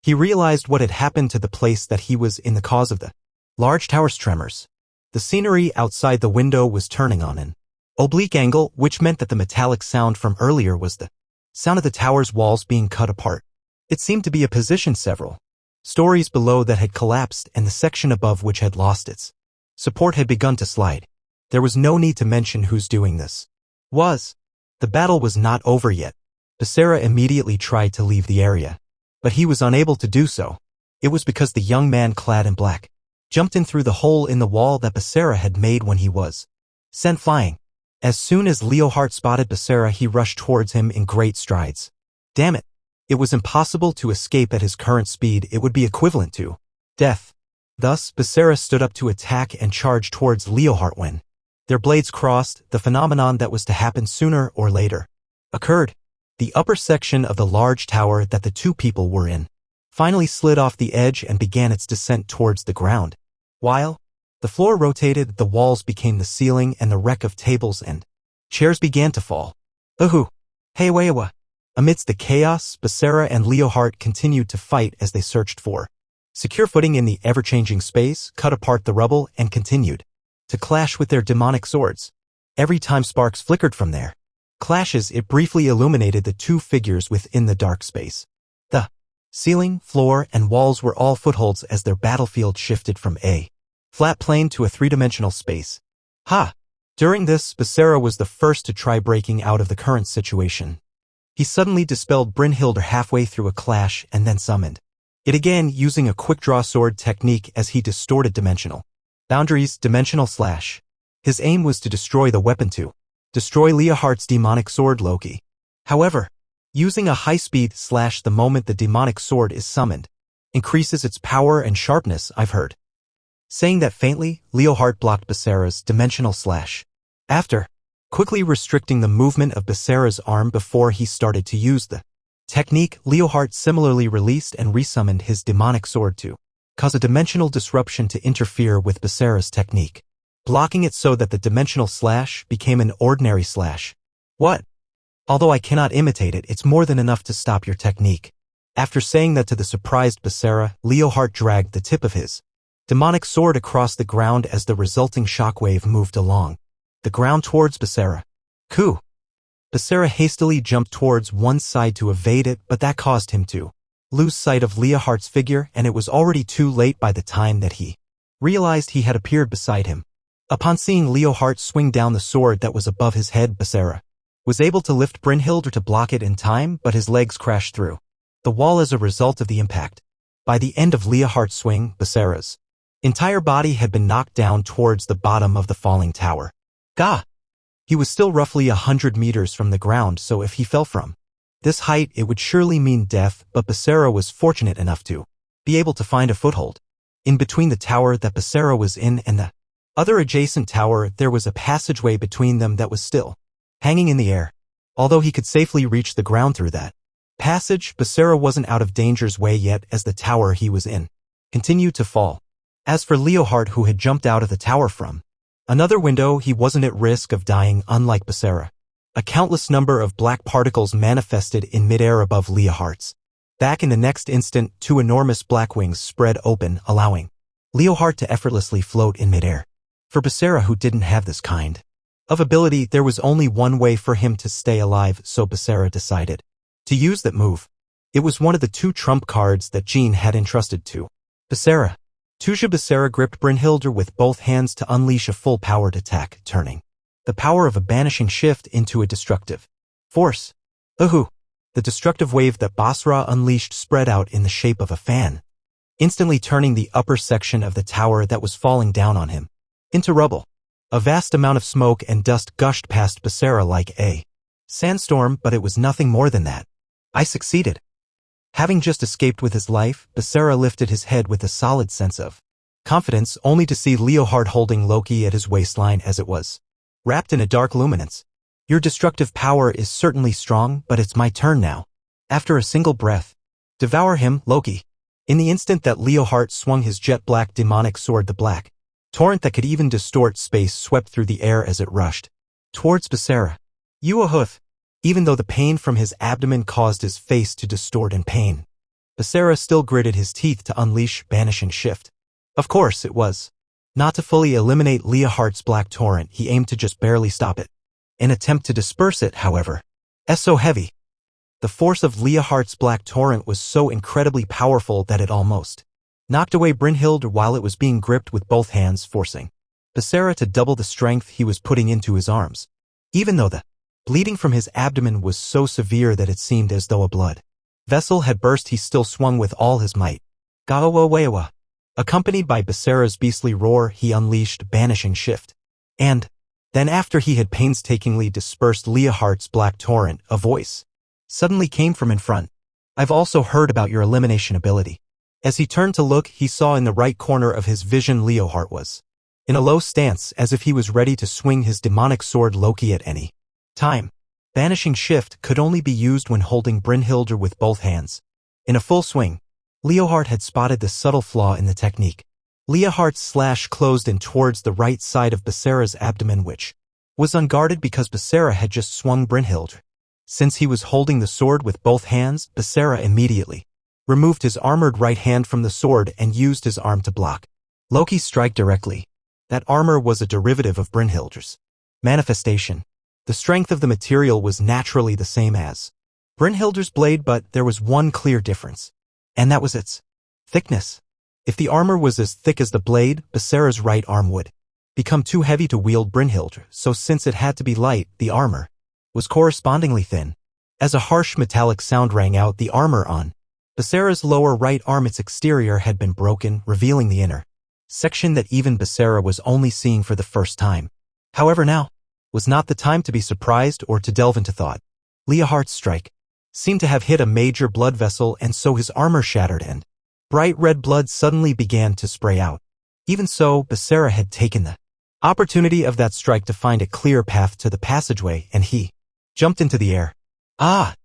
He realized what had happened to the place that he was in, the cause of the large tower's tremors. The scenery outside the window was turning on an oblique angle, which meant that the metallic sound from earlier was the sound of the tower's walls being cut apart. It seemed to be a position several stories below that had collapsed, and the section above which had lost its support had begun to slide. There was no need to mention whose doing this was. The battle was not over yet. Becerra immediately tried to leave the area, but he was unable to do so. It was because the young man clad in black jumped in through the hole in the wall that Becerra had made when he was sent flying. As soon as Leohart spotted Basara, he rushed towards him in great strides. Damn it! It was impossible to escape at his current speed. It would be equivalent to death. Thus, Basara stood up to attack and charge towards Leohart. When their blades crossed, the phenomenon that was to happen sooner or later occurred. The upper section of the large tower that the two people were in finally slid off the edge and began its descent towards the ground. While the floor rotated, the walls became the ceiling, and the wreck of tables and chairs began to fall. Uhu! Hey Wayawa! Amidst the chaos, Basara and Leohart continued to fight as they searched for secure footing in the ever-changing space, cut apart the rubble, and continued to clash with their demonic swords. Every time sparks flickered from their clashes, it briefly illuminated the two figures within the dark space. The ceiling, floor, and walls were all footholds as their battlefield shifted from a flat plane to a three-dimensional space. Ha! During this, Basara was the first to try breaking out of the current situation. He suddenly dispelled Brynhildr halfway through a clash and then summoned it again using a quick-draw sword technique as he distorted dimensional boundaries, dimensional slash. His aim was to destroy the weapon to destroy Leohart's demonic sword Loki. However, using a high-speed slash the moment the demonic sword is summoned increases its power and sharpness, I've heard. Saying that faintly, Leohart blocked Basara's dimensional slash. After quickly restricting the movement of Basara's arm before he started to use the technique, Leohart similarly released and resummoned his demonic sword to cause a dimensional disruption to interfere with Basara's technique, blocking it so that the dimensional slash became an ordinary slash. What? Although I cannot imitate it, it's more than enough to stop your technique. After saying that to the surprised Basara, Leohart dragged the tip of his demonic sword across the ground as the resulting shockwave moved along the ground towards Basara. Ku! Basara hastily jumped towards one side to evade it, but that caused him to lose sight of Leohart's figure, and it was already too late by the time that he realized he had appeared beside him. Upon seeing Leohart swing down the sword that was above his head, Basara was able to lift Brynhildr to block it in time, but his legs crashed through the wall as a result of the impact. By the end of Leohart's swing, Basara's entire body had been knocked down towards the bottom of the falling tower. Gah! He was still roughly 100 meters from the ground, so if he fell from this height, it would surely mean death, but Basara was fortunate enough to be able to find a foothold. In between the tower that Basara was in and the other adjacent tower, there was a passageway between them that was still hanging in the air. Although he could safely reach the ground through that passage, Basara wasn't out of danger's way yet as the tower he was in continued to fall. As for Leohart, who had jumped out of the tower from another window, he wasn't at risk of dying, unlike Basara. A countless number of black particles manifested in midair above Leohart's back. In the next instant, two enormous black wings spread open, allowing Leohart to effortlessly float in midair. For Basara, who didn't have this kind of ability, there was only one way for him to stay alive, so Basara decided to use that move. It was one of the two trump cards that Jean had entrusted to Basara. Tuja Basara gripped Brynhildr with both hands to unleash a full-powered attack, turning the power of a banishing shift into a destructive force. Uhu! The destructive wave that Basra unleashed spread out in the shape of a fan, instantly turning the upper section of the tower that was falling down on him into rubble. A vast amount of smoke and dust gushed past Basara like a sandstorm, but it was nothing more than that. I succeeded. Having just escaped with his life, Basara lifted his head with a solid sense of confidence, only to see Leohart holding Loki at his waistline as it was wrapped in a dark luminance. Your destructive power is certainly strong, but it's my turn now. After a single breath, devour him, Loki. In the instant that Leohart swung his jet-black demonic sword, the black torrent that could even distort space swept through the air as it rushed towards Basara. Uahuth! Even though the pain from his abdomen caused his face to distort in pain, Basara still gritted his teeth to unleash Banishing Shift. Of course, it was not to fully eliminate Leohart's black torrent. He aimed to just barely stop it. An attempt to disperse it, however, is so heavy. The force of Leohart's black torrent was so incredibly powerful that it almost knocked away Brynhildr while it was being gripped with both hands, forcing Basara to double the strength he was putting into his arms. Even though the bleeding from his abdomen was so severe that it seemed as though a blood vessel had burst, he still swung with all his might. Gaowa. Accompanied by Basara's beastly roar, he unleashed Banishing Shift. And Then after he had painstakingly dispersed Leohart's black torrent, a voice suddenly came from in front. "I've also heard about your elimination ability." As he turned to look, he saw in the right corner of his vision Leohart was in a low stance, as if he was ready to swing his demonic sword Loki at any time. Vanishing Shift could only be used when holding Brynhildr with both hands. In a full swing, Leohart had spotted the subtle flaw in the technique. Leohart's slash closed in towards the right side of Basara's abdomen, which was unguarded because Basara had just swung Brynhildr. Since he was holding the sword with both hands, Basara immediately removed his armored right hand from the sword and used his arm to block Loki's strike directly. That armor was a derivative of Brynhildr's manifestation. The strength of the material was naturally the same as Brynhildr's blade, but there was one clear difference, and that was its thickness. If the armor was as thick as the blade, Basara's right arm would become too heavy to wield Brynhildr, so since it had to be light, the armor was correspondingly thin. As a harsh metallic sound rang out, the armor on Basara's lower right arm, its exterior had been broken, revealing the inner section that even Basara was only seeing for the first time. However, now was not the time to be surprised or to delve into thought. Leohart's strike seemed to have hit a major blood vessel, and so his armor shattered and bright red blood suddenly began to spray out. Even so, Basara had taken the opportunity of that strike to find a clear path to the passageway, and he jumped into the air. Ah!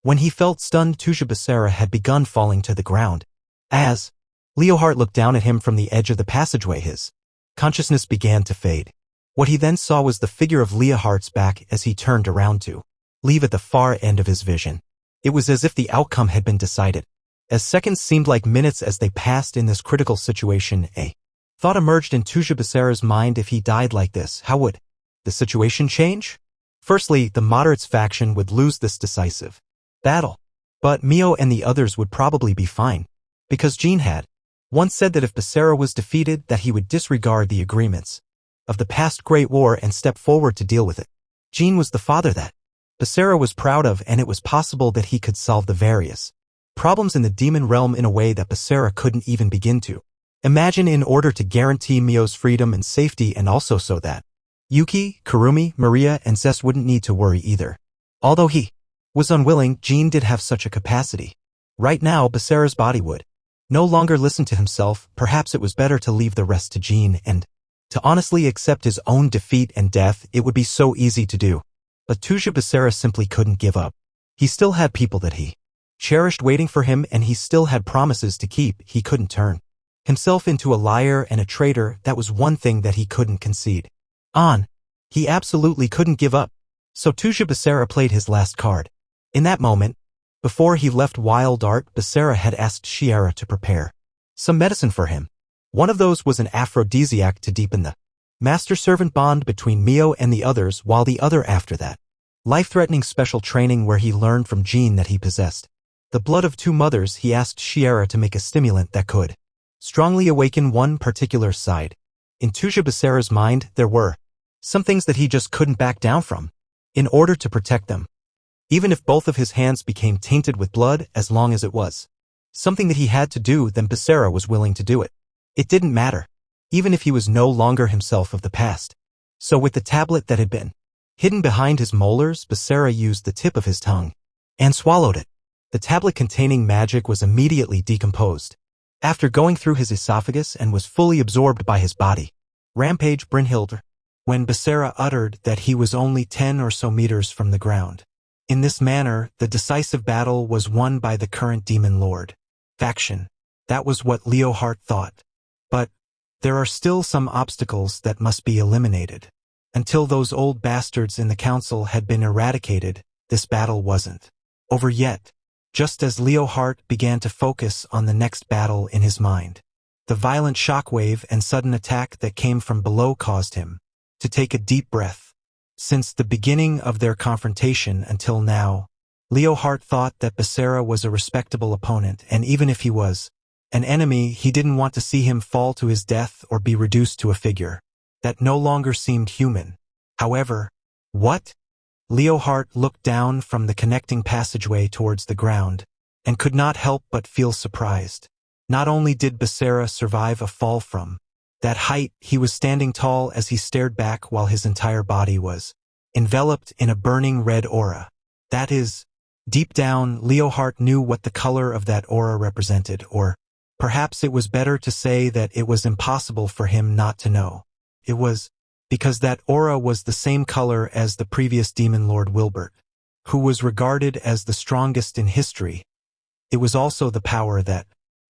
When he felt stunned, Tuja Basara had begun falling to the ground. As Leohart looked down at him from the edge of the passageway, his consciousness began to fade. What he then saw was the figure of Leohart's back as he turned around to leave at the far end of his vision. It was as if the outcome had been decided. As seconds seemed like minutes as they passed in this critical situation, a thought emerged in Tuja Basara's mind: if he died like this, how would the situation change? Firstly, the moderates faction would lose this decisive battle, but Mio and the others would probably be fine, because Jean had once said that if Basara was defeated, that he would disregard the agreements of the past Great War and step forward to deal with it. Jean was the father that Basara was proud of, and it was possible that he could solve the various problems in the demon realm in a way that Basara couldn't even begin to imagine, in order to guarantee Mio's freedom and safety, and also so that Yuki, Kurumi, Maria, and Zess wouldn't need to worry either. Although he was unwilling, Jean did have such a capacity. Right now, Basara's body would no longer listen to himself. Perhaps it was better to leave the rest to Jean and to honestly accept his own defeat and death. It would be so easy to do. But Tuja Basara simply couldn't give up. He still had people that he cherished waiting for him, and he still had promises to keep. He couldn't turn himself into a liar and a traitor. That was one thing that he couldn't concede on. He absolutely couldn't give up. So Tuja Basara played his last card. In that moment, before he left Wild Art, Basara had asked Shiera to prepare some medicine for him. One of those was an aphrodisiac to deepen the master-servant bond between Mio and the others, while the other, after that, life-threatening special training where he learned from Jean that he possessed the blood of two mothers. He asked Shiera to make a stimulant that could strongly awaken one particular side. In Tuja Basara's mind, there were some things that he just couldn't back down from in order to protect them. Even if both of his hands became tainted with blood, as long as it was something that he had to do, then Basara was willing to do it. It didn't matter, even if he was no longer himself of the past. So with the tablet that had been hidden behind his molars, Basara used the tip of his tongue and swallowed it. The tablet containing magic was immediately decomposed after going through his esophagus and was fully absorbed by his body. Rampage Brynhildr. When Basara uttered that he was only 10 or so meters from the ground. In this manner, the decisive battle was won by the current Demon Lord faction. That was what Leohart thought. But there are still some obstacles that must be eliminated. Until those old bastards in the council had been eradicated, this battle wasn't over yet. Just as Leohart began to focus on the next battle in his mind, the violent shockwave and sudden attack that came from below caused him to take a deep breath. Since the beginning of their confrontation until now, Leohart thought that Basara was a respectable opponent, and even if he was an enemy, he didn't want to see him fall to his death or be reduced to a figure that no longer seemed human. However, what? Leohart looked down from the connecting passageway towards the ground and could not help but feel surprised. Not only did Basara survive a fall from That height, he was standing tall as he stared back while his entire body was enveloped in a burning red aura. That is, deep down, Leohart knew what the color of that aura represented, or perhaps it was better to say that it was impossible for him not to know. It was because that aura was the same color as the previous Demon Lord Wilbert, who was regarded as the strongest in history. It was also the power that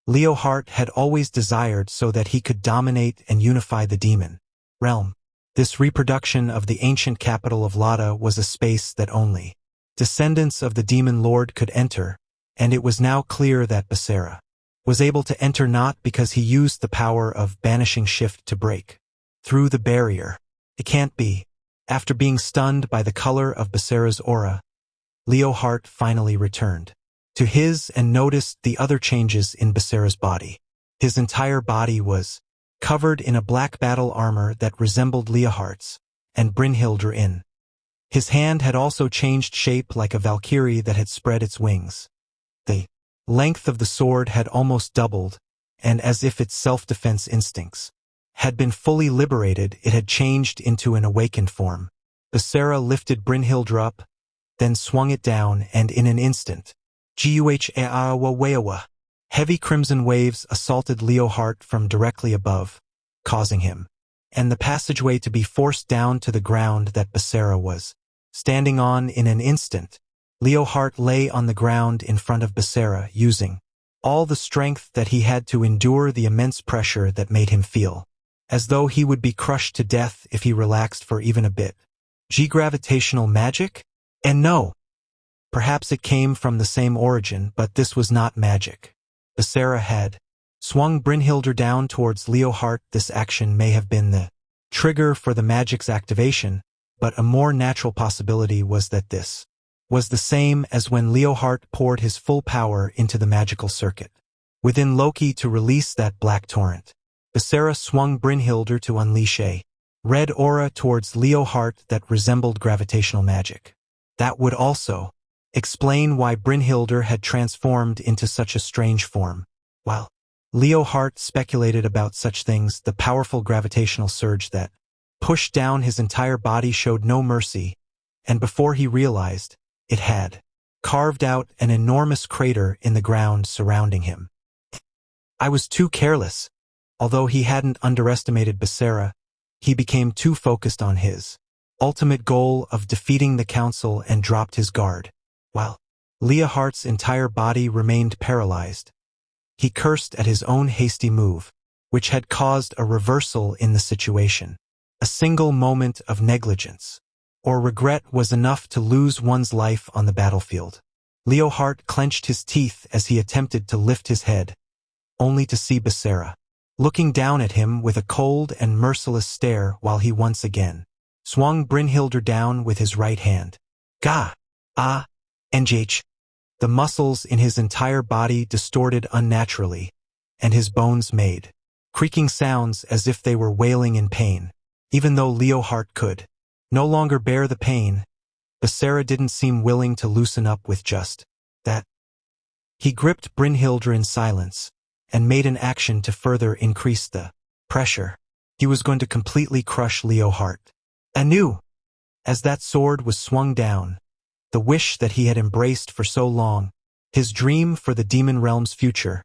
Leohart had always desired so that he could dominate and unify the demon realm. This reproduction of the ancient capital of Lada was a space that only descendants of the Demon Lord could enter, and it was now clear that Basara was able to enter not because he used the power of banishing shift to break through the barrier. It can't be. After being stunned by the color of Basara's aura, Leohart finally returned to his and noticed the other changes in Basara's body. His entire body was covered in a black battle armor that resembled Leohart's and Brynhildr in. His hand had also changed shape like a valkyrie that had spread its wings. The length of the sword had almost doubled, and as if its self-defense instincts had been fully liberated, it had changed into an awakened form. Basara lifted Brynhildr up, then swung it down, and in an instant, heavy crimson waves assaulted Leohart from directly above, causing him and the passageway to be forced down to the ground that Basara was standing on. In an instant, Leohart lay on the ground in front of Basara, using all the strength that he had to endure the immense pressure that made him feel as though he would be crushed to death if he relaxed for even a bit. Gravitational magic? And no. Perhaps it came from the same origin, but this was not magic. Basara had swung Brynhildr down towards Leohart. This action may have been the trigger for the magic's activation, but a more natural possibility was that this was the same as when Leohart poured his full power into the magical circuit within Loki to release that black torrent. Basara swung Brynhildr to unleash a red aura towards Leohart that resembled gravitational magic. That would also explain why Brynhildr had transformed into such a strange form. While Leohart speculated about such things, the powerful gravitational surge that pushed down his entire body showed no mercy, and before he realized, it had carved out an enormous crater in the ground surrounding him. I was too careless. Although he hadn't underestimated Basara, he became too focused on his ultimate goal of defeating the council and dropped his guard. While Leohart's entire body remained paralyzed, he cursed at his own hasty move, which had caused a reversal in the situation. A single moment of negligence or regret was enough to lose one's life on the battlefield. Leohart clenched his teeth as he attempted to lift his head, only to see Basara looking down at him with a cold and merciless stare while he once again swung Brynhildr down with his right hand. NGH. The muscles in his entire body distorted unnaturally, and his bones made creaking sounds as if they were wailing in pain. Even though Leohart could no longer bear the pain, Basara didn't seem willing to loosen up with just that. He gripped Brynhildr in silence and made an action to further increase the pressure. He was going to completely crush Leohart anew. As that sword was swung down, the wish that he had embraced for so long, his dream for the demon realm's future,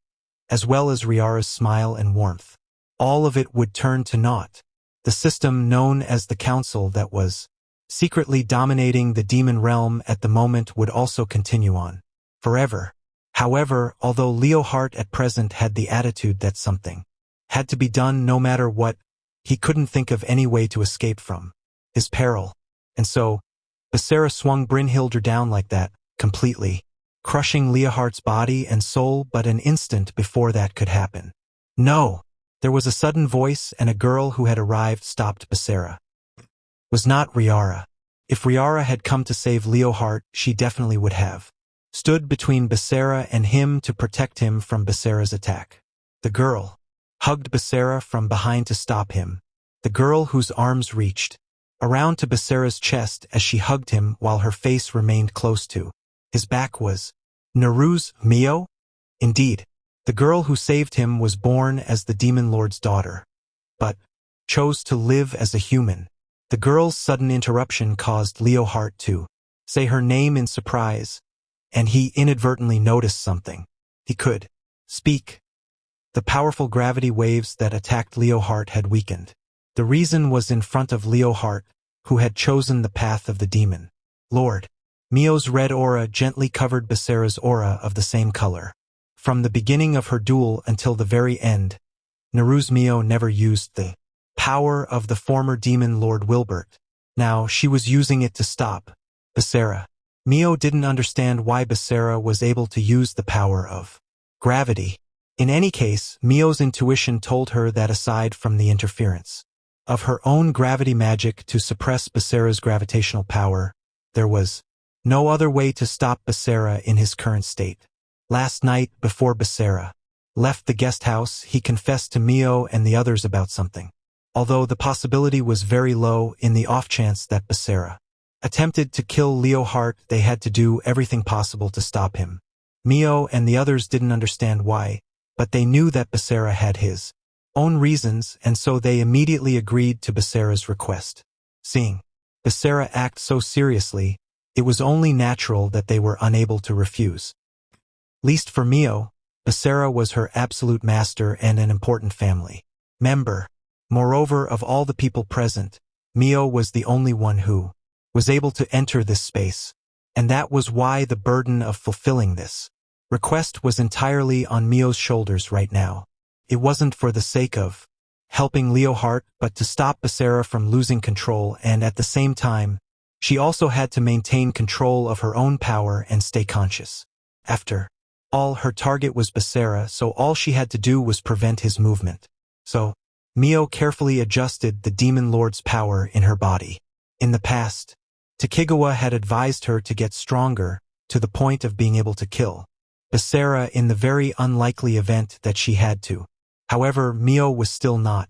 as well as Riara's smile and warmth, all of it would turn to naught. The system known as the Council that was secretly dominating the demon realm at the moment would also continue on forever. However, although Leohart at present had the attitude that something had to be done no matter what, he couldn't think of any way to escape from his peril. And so, Basara swung Brynhildr down like that, completely crushing Leohart's body and soul. But an instant before that could happen, no! There was a sudden voice, and a girl who had arrived stopped Basara. Was not Riara. If Riara had come to save Leohart, she definitely would have stood between Basara and him to protect him from Basara's attack. The girl hugged Basara from behind to stop him, the girl whose arms reached around to Basara's chest as she hugged him while her face remained close to his back was Naru's Mio? Indeed, the girl who saved him was born as the Demon Lord's daughter. but chose to live as a human. The girl's sudden interruption caused Leo Hart to say her name in surprise, and he inadvertently noticed something. He could speak. The powerful gravity waves that attacked Leo Hart had weakened. The reason was in front of Leo Hart, who had chosen the path of the demon Lord. Mio's red aura gently covered Becerra's aura of the same color. From the beginning of her duel until the very end, Naru's Mio never used the power of the former demon Lord Wilbert. Now she was using it to stop Becerra. Mio didn't understand why Becerra was able to use the power of gravity. In any case, Mio's intuition told her that aside from the interference of her own gravity magic to suppress Becerra's gravitational power, there was no other way to stop Becerra in his current state. Last night, before Becerra left the guest house, he confessed to Mio and the others about something. Although the possibility was very low, in the off chance that Becerra attempted to kill Leo Hart, they had to do everything possible to stop him. Mio and the others didn't understand why, but they knew that Becerra had his own reasons, and so they immediately agreed to Becerra's request. Seeing Becerra act so seriously, it was only natural that they were unable to refuse. Least for Mio, Becerra was her absolute master and an important family member. Moreover, of all the people present, Mio was the only one who was able to enter this space, and that was why the burden of fulfilling this request was entirely on Mio's shoulders right now. It wasn't for the sake of helping Leo Hart, but to stop Becerra from losing control, and at the same time, she also had to maintain control of her own power and stay conscious. After all, her target was Becerra, so all she had to do was prevent his movement. So, Mio carefully adjusted the Demon Lord's power in her body. In the past, Takigawa had advised her to get stronger, to the point of being able to kill Becerra in the very unlikely event that she had to. However, Mio was still not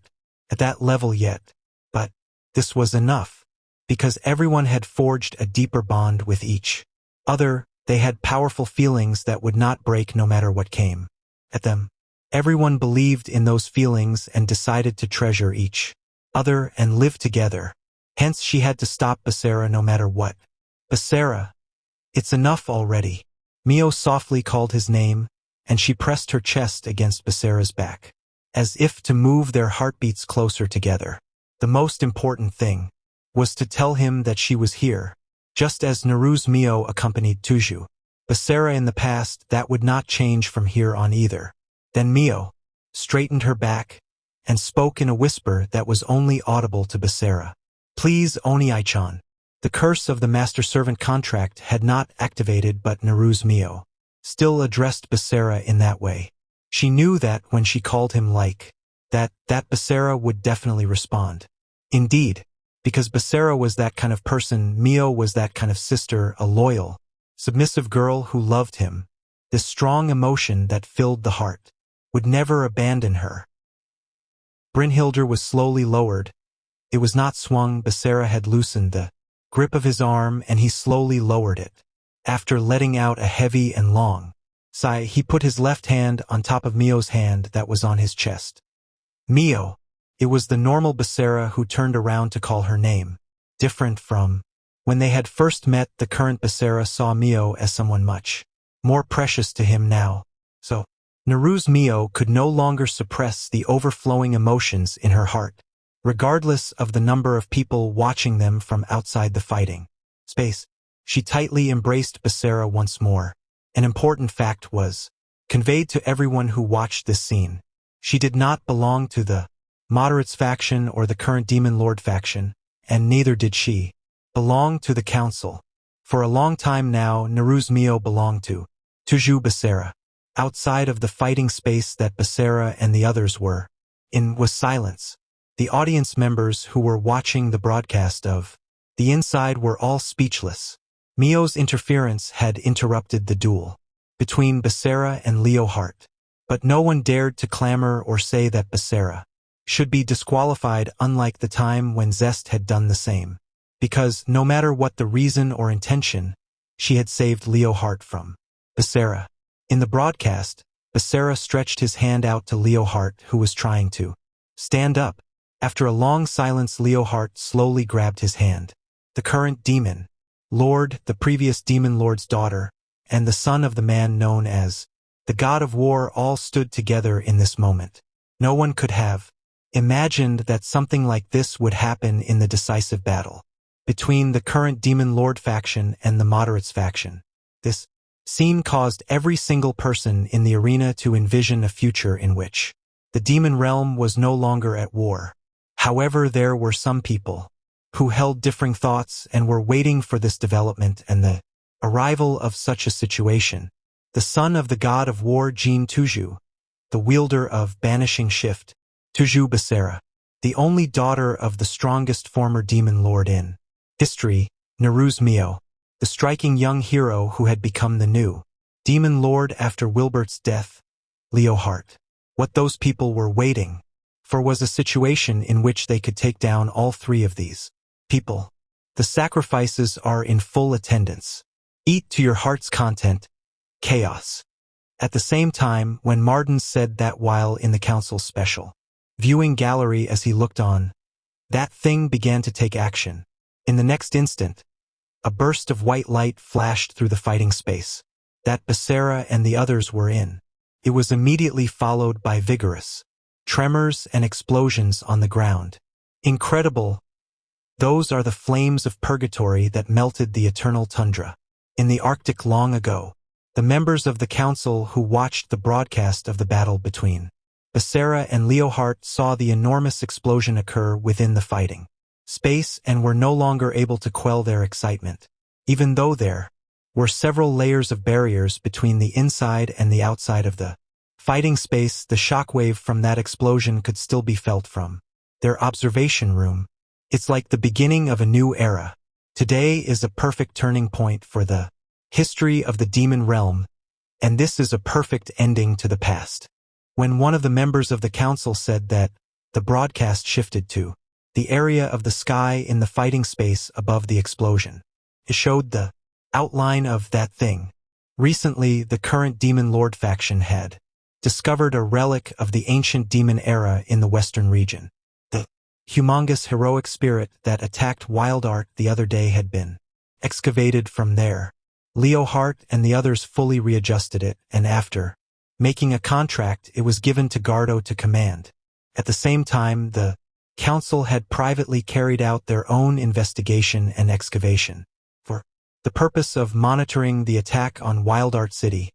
at that level yet. But this was enough, because everyone had forged a deeper bond with each other. They had powerful feelings that would not break no matter what came at them. Everyone believed in those feelings and decided to treasure each other and live together. Hence she had to stop Becerra no matter what. Becerra, it's enough already. Mio softly called his name, and she pressed her chest against Becerra's back, as if to move their heartbeats closer together. The most important thing was to tell him that she was here, just as Naru's Mio accompanied Tuju. Becerra in the past, that would not change from here on either. Then Mio straightened her back and spoke in a whisper that was only audible to Becerra. Please, Oni-chan. The curse of the master-servant contract had not activated, but Naru's Mio still addressed Becerra in that way. She knew that when she called him like that Becerra would definitely respond. Indeed, because Becerra was that kind of person, Mio was that kind of sister, a loyal, submissive girl who loved him. This strong emotion that filled the heart would never abandon her. Brynhilder was slowly lowered. It was not swung. Becerra had loosened the grip of his arm, and he slowly lowered it. After letting out a heavy and long sigh, he put his left hand on top of Mio's hand that was on his chest. Mio. It was the normal Becerra who turned around to call her name. Different from when they had first met, the current Becerra saw Mio as someone much more precious to him now. So, Naru's Mio could no longer suppress the overflowing emotions in her heart, regardless of the number of people watching them from outside the fighting space. She tightly embraced Becerra once more. An important fact was conveyed to everyone who watched this scene. She did not belong to the Moderates faction or the current Demon Lord faction, and neither did she belong to the council. For a long time now, Naru's Mio belonged to Tuju Becerra. Outside of the fighting space that Becerra and the others were in was silence. The audience members who were watching the broadcast of the inside were all speechless. Mio's interference had interrupted the duel between Becerra and Leo Hart, but no one dared to clamor or say that Becerra should be disqualified, unlike the time when Zest had done the same, because no matter what the reason or intention, she had saved Leo Hart from Becerra. In the broadcast, Becerra stretched his hand out to Leo Hart, who was trying to stand up. After a long silence, Leohart slowly grabbed his hand. The current demon, Lord, the previous demon lord's daughter, and the son of the man known as the God of War all stood together in this moment. No one could have imagined that something like this would happen in the decisive battle between the current demon lord faction and the moderates faction. This scene caused every single person in the arena to envision a future in which the demon realm was no longer at war. However, there were some people who held differing thoughts and were waiting for this development and the arrival of such a situation. The son of the God of War Jin Tuju, the wielder of Banishing Shift, Tuju Basara, the only daughter of the strongest former demon lord in history, Naruz Mio, the striking young hero who had become the new demon lord after Wilbert's death, Leohart. What those people were waiting for was a situation in which they could take down all three of these people. The sacrifices are in full attendance. Eat to your heart's content, chaos. At the same time, when Martin said that while in the council's special viewing gallery as he looked on, that thing began to take action. In the next instant, a burst of white light flashed through the fighting space that Basara and the others were in. It was immediately followed by vigorous tremors and explosions on the ground. Incredible. Those are the flames of purgatory that melted the eternal tundra in the Arctic long ago. The members of the council who watched the broadcast of the battle between Basara and Leohart saw the enormous explosion occur within the fighting space and were no longer able to quell their excitement. Even though there were several layers of barriers between the inside and the outside of the fighting space, the shockwave from that explosion could still be felt from their observation room. It's like the beginning of a new era. Today is a perfect turning point for the history of the demon realm, and this is a perfect ending to the past. When one of the members of the council said that, the broadcast shifted to the area of the sky in the fighting space above the explosion. It showed the outline of that thing. Recently, the current Demon Lord faction had discovered a relic of the ancient demon era in the western region. The humongous heroic spirit that attacked Wildart the other day had been excavated from there. Leohart and the others fully readjusted it, and after making a contract, it was given to Gardo to command. At the same time, the council had privately carried out their own investigation and excavation. For the purpose of monitoring the attack on Wildart City,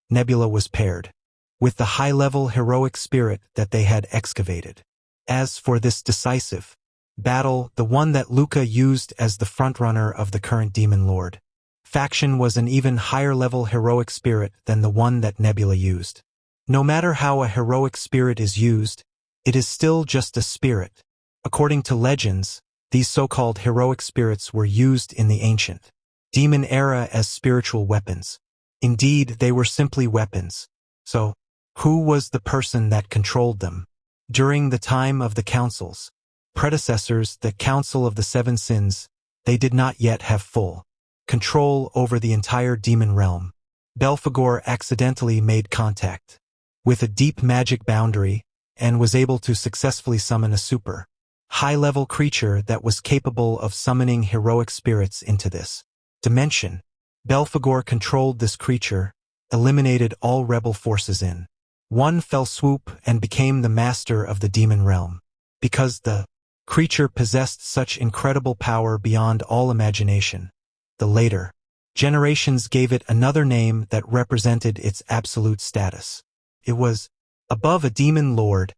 Nebula was paired with the high-level heroic spirit that they had excavated. As for this decisive battle, the one that Luca used as the frontrunner of the current Demon Lord faction was an even higher-level heroic spirit than the one that Nebula used. No matter how a heroic spirit is used, it is still just a spirit. According to legends, these so-called heroic spirits were used in the ancient demon era as spiritual weapons. Indeed, they were simply weapons. So, who was the person that controlled them? During the time of the council's predecessors, the Council of the Seven Sins, they did not yet have full control over the entire demon realm. Belphegor accidentally made contact with a deep magic boundary and was able to successfully summon a super high-level creature that was capable of summoning heroic spirits into this dimension. Belphegor controlled this creature, eliminated all rebel forces in one fell swoop, and became the master of the demon realm. Because the creature possessed such incredible power beyond all imagination, the later generations gave it another name that represented its absolute status. It was above a demon lord,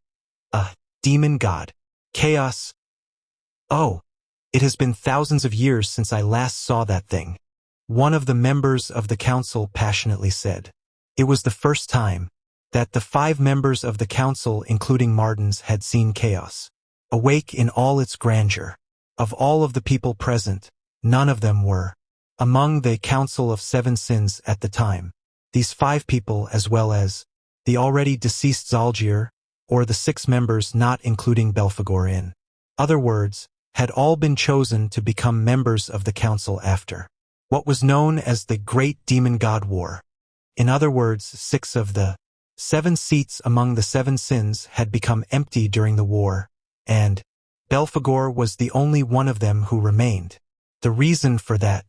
a demon god. Chaos. Oh, it has been thousands of years since I last saw that thing, one of the members of the council passionately said. It was the first time that the 5 members of the council, including Martins, had seen chaos awake in all its grandeur. Of all of the people present, none of them were among the Council of Seven Sins at the time. These 5 people, as well as the already deceased Zalgir, or the 6 members not including Belphegor in other words, had all been chosen to become members of the council after what was known as the Great Demon God War. In other words, 6 of the 7 seats among the 7 sins had become empty during the war, and Belphegor was the only one of them who remained. The reason for that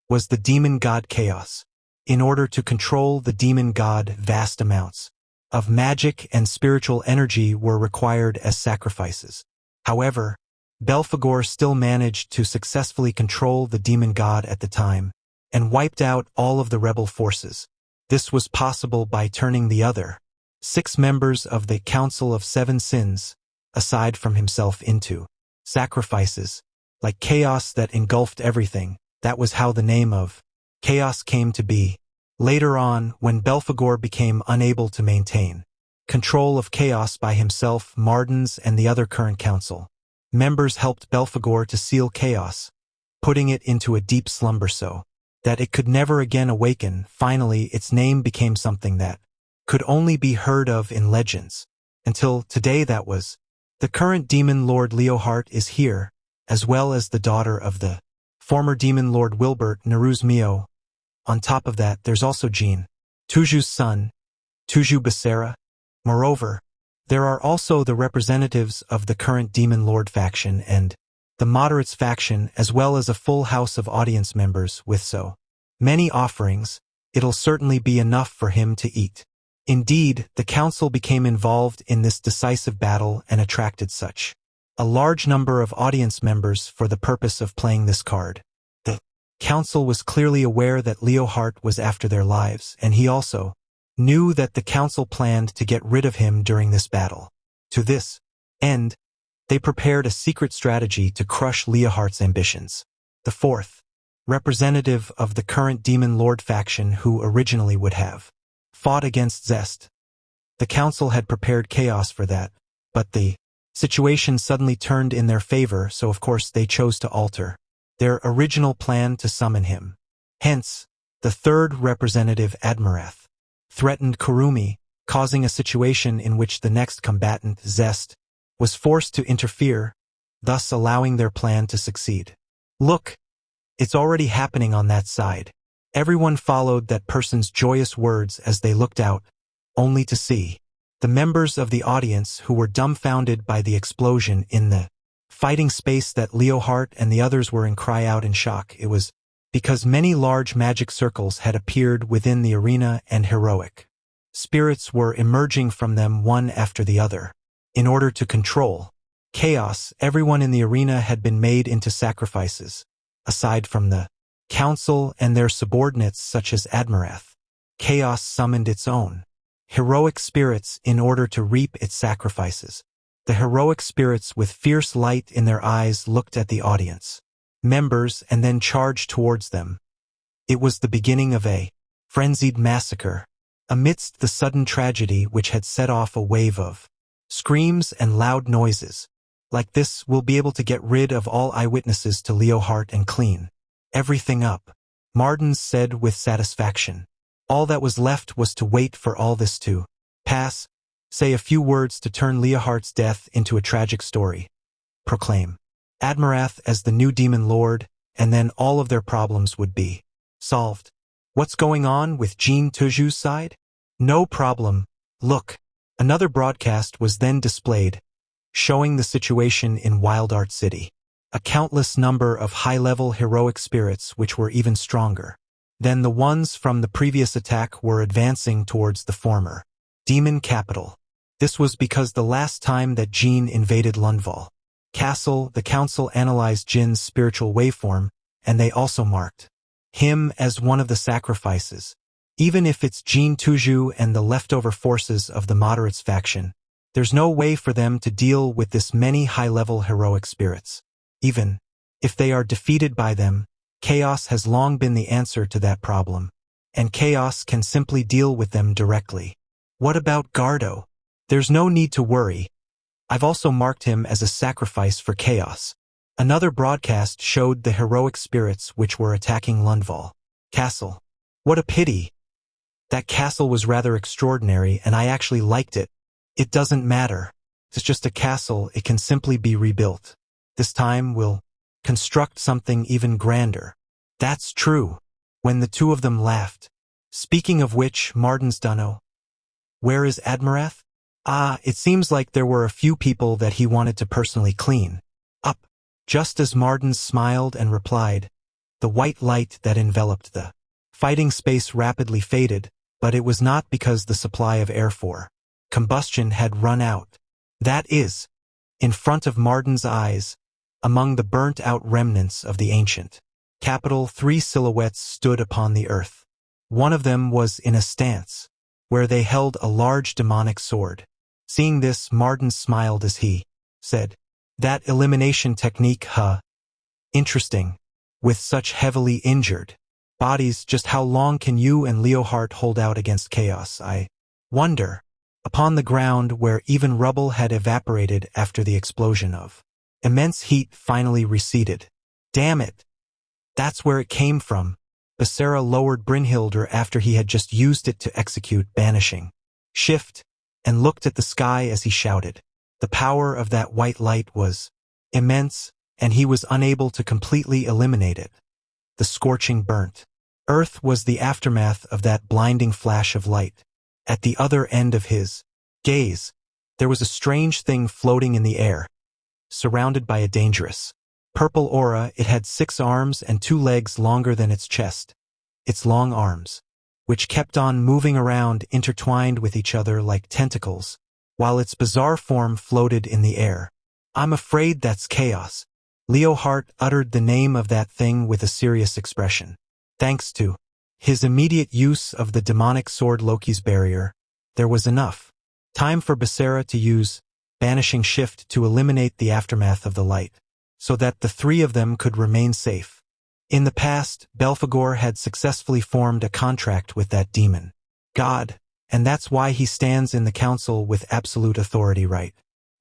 was the demon god Chaos. In order to control the demon god, vast amounts of magic and spiritual energy were required as sacrifices. However, Belphegor still managed to successfully control the demon god at the time, and wiped out all of the rebel forces. This was possible by turning the other 6 members of the Council of 7 Sins, aside from himself, into sacrifices, like chaos that engulfed everything. That was how the name of chaos came to be. Later on, when Belphegor became unable to maintain control of chaos by himself, Mardens and the other current council members helped Belphegor to seal chaos, putting it into a deep slumber so that it could never again awaken. Finally, its name became something that could only be heard of in legends. Until today, that was the current demon lord Leohart is here, as well as the daughter of the former demon lord Wilbert, Neruz Mio. On top of that, there's also Jean, Tuju's son, Tuju Becerra. Moreover, there are also the representatives of the current demon lord faction and the moderates faction, as well as a full house of audience members. With so many offerings, it'll certainly be enough for him to eat. Indeed, the council became involved in this decisive battle and attracted such a large number of audience members for the purpose of playing this card. The council was clearly aware that Leohart was after their lives, and he also knew that the council planned to get rid of him during this battle. To this end, they prepared a secret strategy to crush Leohart's ambitions. The 4th representative of the current demon lord faction, who originally would have fought against Zest. The council had prepared chaos for that, but the situation suddenly turned in their favor, so of course they chose to alter their original plan to summon him. Hence, the 3rd representative, Admirath, threatened Kurumi, causing a situation in which the next combatant, Zest, was forced to interfere, thus allowing their plan to succeed. Look, it's already happening on that side. Everyone followed that person's joyous words as they looked out, only to see the members of the audience who were dumbfounded by the explosion in the fighting space that Leohart and the others were in cry out in shock. It was because many large magic circles had appeared within the arena and heroic spirits were emerging from them one after the other. In order to control chaos, everyone in the arena had been made into sacrifices. Aside from the council and their subordinates such as Admirath, chaos summoned its own heroic spirits in order to reap its sacrifices. The heroic spirits with fierce light in their eyes looked at the audience members and then charged towards them. It was the beginning of a frenzied massacre. Amidst the sudden tragedy which had set off a wave of screams and loud noises. Like this, we'll be able to get rid of all eyewitnesses to Leohart and clean everything up, Mardens said with satisfaction. All that was left was to wait for all this to pass, say a few words to turn Leohart's death into a tragic story, proclaim Admirath as the new demon lord, and then all of their problems would be solved. What's going on with Jean Tuju's side? No problem. Look. Another broadcast was then displayed, showing the situation in Wild Art City. A countless number of high-level heroic spirits which were even stronger than the ones from the previous attack were advancing towards the former demon capital. This was because the last time that Jean invaded Lundval Castle, the council analyzed Jin's spiritual waveform, and they also marked him as one of the sacrifices. Even if it's Jean Tuju and the leftover forces of the moderates faction, there's no way for them to deal with this many high-level heroic spirits. Even if they are defeated by them, chaos has long been the answer to that problem, and chaos can simply deal with them directly. What about Gardo? There's no need to worry. I've also marked him as a sacrifice for chaos. Another broadcast showed the heroic spirits which were attacking Lundval Castle. What a pity. That castle was rather extraordinary, and I actually liked it. It doesn't matter. It's just a castle, it can simply be rebuilt. This time we'll construct something even grander. That's true. When the two of them laughed. Speaking of which, Mardens Dunno. Where is Admirath? It seems like there were a few people that he wanted to personally clean. Just as Mardens smiled and replied, the white light that enveloped the fighting space rapidly faded, but it was not because the supply of air for combustion had run out. That is, in front of Mardens' eyes, among the burnt-out remnants of the ancient capital, 3 silhouettes stood upon the earth. One of them was in a stance, where they held a large demonic sword. Seeing this, Mardens smiled as he said, that elimination technique, huh? Interesting. With such heavily injured bodies, just how long can you and Leohart hold out against chaos, I wonder? Upon the ground, where even rubble had evaporated after the explosion of immense heat, finally receded. Damn it! That's where it came from. Becerra lowered Brynhildr after he had just used it to execute banishing shift, and looked at the sky as he shouted. The power of that white light was immense, and he was unable to completely eliminate it. The scorching burnt earth was the aftermath of that blinding flash of light. At the other end of his gaze, there was a strange thing floating in the air, surrounded by a dangerous purple aura. It had 6 arms and 2 legs longer than its chest. Its long arms, which kept on moving around, intertwined with each other like tentacles, while its bizarre form floated in the air. I'm afraid that's chaos. Leohart uttered the name of that thing with a serious expression. Thanks to his immediate use of the demonic sword Loki's barrier, there was enough time for Becerra to use banishing shift to eliminate the aftermath of the light, so that the 3 of them could remain safe. In the past, Belphegor had successfully formed a contract with that demon god, and that's why he stands in the council with absolute authority right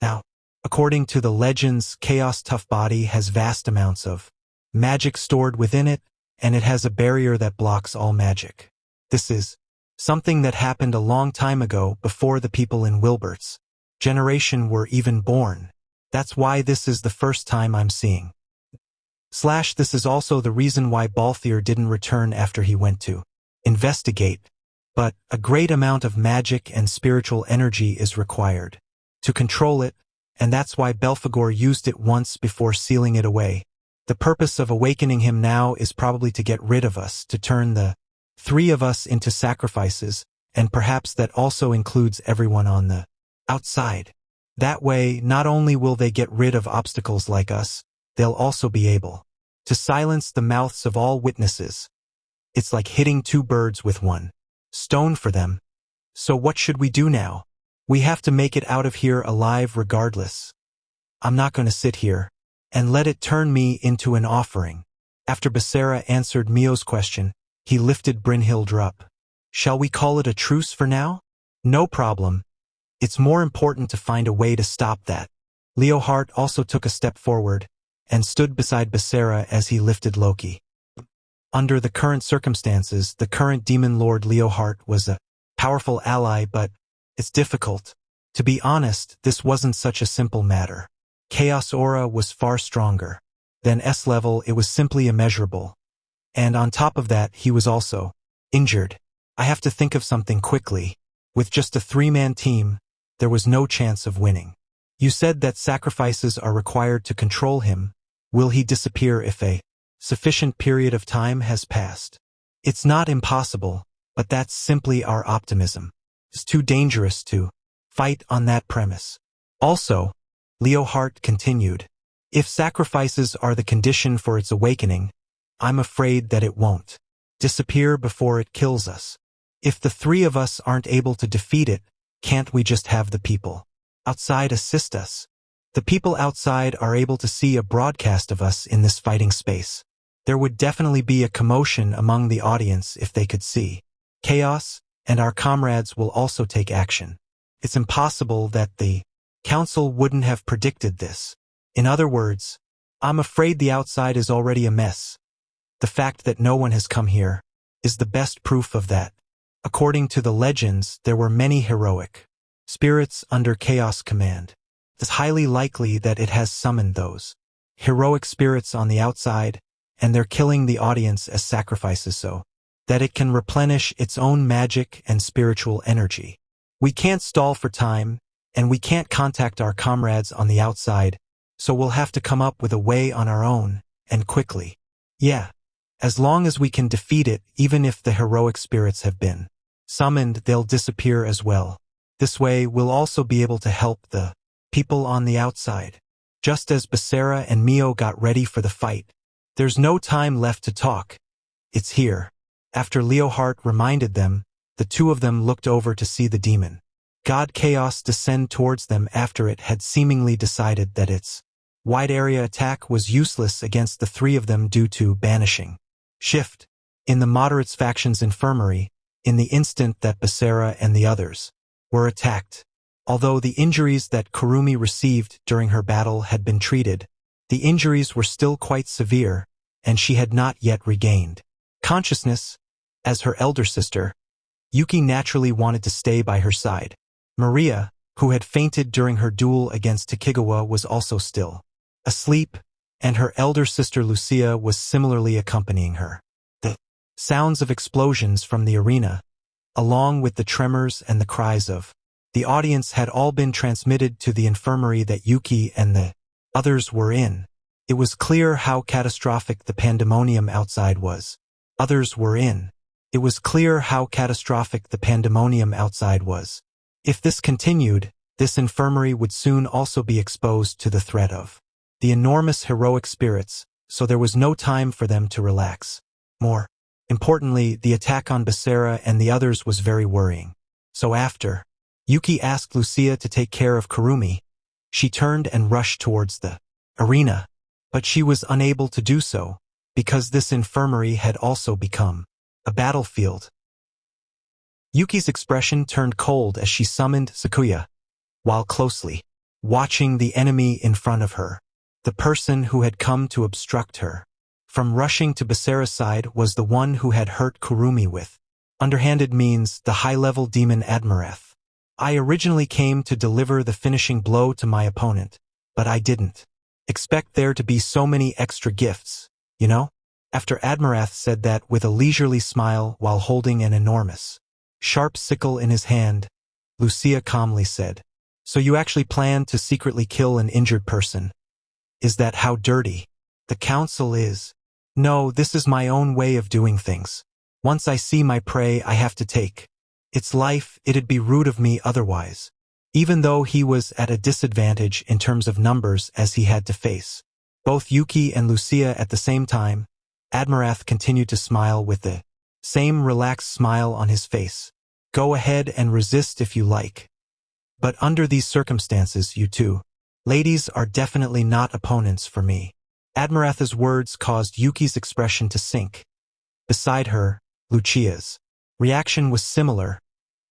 now. According to the legends, Chaos Tough Body has vast amounts of magic stored within it, and it has a barrier that blocks all magic. This is something that happened a long time ago, before the people in Wilbert's generation were even born. That's why this is the first time I'm seeing. This is also the reason why Balthier didn't return after he went to investigate. But a great amount of magic and spiritual energy is required to control it, and that's why Belphegor used it once before sealing it away. The purpose of awakening him now is probably to get rid of us, to turn the 3 of us into sacrifices, and perhaps that also includes everyone on the outside. That way, not only will they get rid of obstacles like us, they'll also be able to silence the mouths of all witnesses. It's like hitting 2 birds with 1 stone for them. So what should we do now? We have to make it out of here alive regardless. I'm not going to sit here and let it turn me into an offering. After Becerra answered Mio's question, he lifted Brynhildr up. Shall we call it a truce for now? No problem. It's more important to find a way to stop that. Leohart also took a step forward and stood beside Becerra as he lifted Loki. Under the current circumstances, the current demon lord Leohart was a powerful ally, but it's difficult. To be honest, this wasn't such a simple matter. Chaos Aura was far stronger than S-level. It was simply immeasurable. And on top of that, he was also injured. I have to think of something quickly. With just a 3-man team, there was no chance of winning. You said that sacrifices are required to control him. Will he disappear if a sufficient period of time has passed? It's not impossible, but that's simply our optimism. It's too dangerous to fight on that premise. Also, Leohart continued, if sacrifices are the condition for its awakening, I'm afraid that it won't disappear before it kills us. If the 3 of us aren't able to defeat it, can't we just have the people outside assist us? The people outside are able to see a broadcast of us in this fighting space. There would definitely be a commotion among the audience if they could see chaos, and our comrades will also take action. It's impossible that the council wouldn't have predicted this. In other words, I'm afraid the outside is already a mess. The fact that no one has come here is the best proof of that. According to the legends, there were many heroic spirits under Chaos command. It's highly likely that it has summoned those heroic spirits on the outside, and they're killing the audience as sacrifices so that it can replenish its own magic and spiritual energy. We can't stall for time, and we can't contact our comrades on the outside, so we'll have to come up with a way on our own, and quickly. Yeah. As long as we can defeat it, even if the heroic spirits have been summoned, they'll disappear as well. This way, we'll also be able to help the people on the outside. Just as Basara and Mio got ready for the fight. There's no time left to talk. It's here. After Leohart reminded them, the two of them looked over to see the demon god Chaos descend towards them after it had seemingly decided that its wide area attack was useless against the three of them due to banishing shift in the moderates faction's infirmary in the instant that Basara and the others were attacked. Although the injuries that Kurumi received during her battle had been treated, the injuries were still quite severe, and she had not yet regained consciousness. As her elder sister, Yuki naturally wanted to stay by her side. Maria, who had fainted during her duel against Takigawa, was also still asleep, and her elder sister Lucia was similarly accompanying her. The sounds of explosions from the arena, along with the tremors and the cries of the audience, had all been transmitted to the infirmary that Yuki and the others were in. It was clear how catastrophic the pandemonium outside was. Others were in. It was clear how catastrophic the pandemonium outside was. If this continued, this infirmary would soon also be exposed to the threat of the enormous heroic spirits, so there was no time for them to relax. More importantly, the attack on Basara and the others was very worrying. So after Yuki asked Lucia to take care of Kurumi, she turned and rushed towards the arena, but she was unable to do so, because this infirmary had also become a battlefield. Yuki's expression turned cold as she summoned Sakuya, while closely watching the enemy in front of her. The person who had come to obstruct her from rushing to Basara's side was the one who had hurt Kurumi with underhanded means, the high-level demon Admirath. I originally came to deliver the finishing blow to my opponent, but I didn't expect there to be so many extra gifts, you know? After Admirath said that with a leisurely smile while holding an enormous, sharp sickle in his hand, Lucia calmly said, "So you actually planned to secretly kill an injured person? Is that how dirty the council is?" "No, this is my own way of doing things. Once I see my prey, I have to take its life. It'd be rude of me otherwise." Even though he was at a disadvantage in terms of numbers as he had to face both Yuki and Lucia at the same time, Admirath continued to smile with the same relaxed smile on his face. "Go ahead and resist if you like. But under these circumstances, you two ladies are definitely not opponents for me." Admirath's words caused Yuki's expression to sink. Beside her, Lucia's reaction was similar,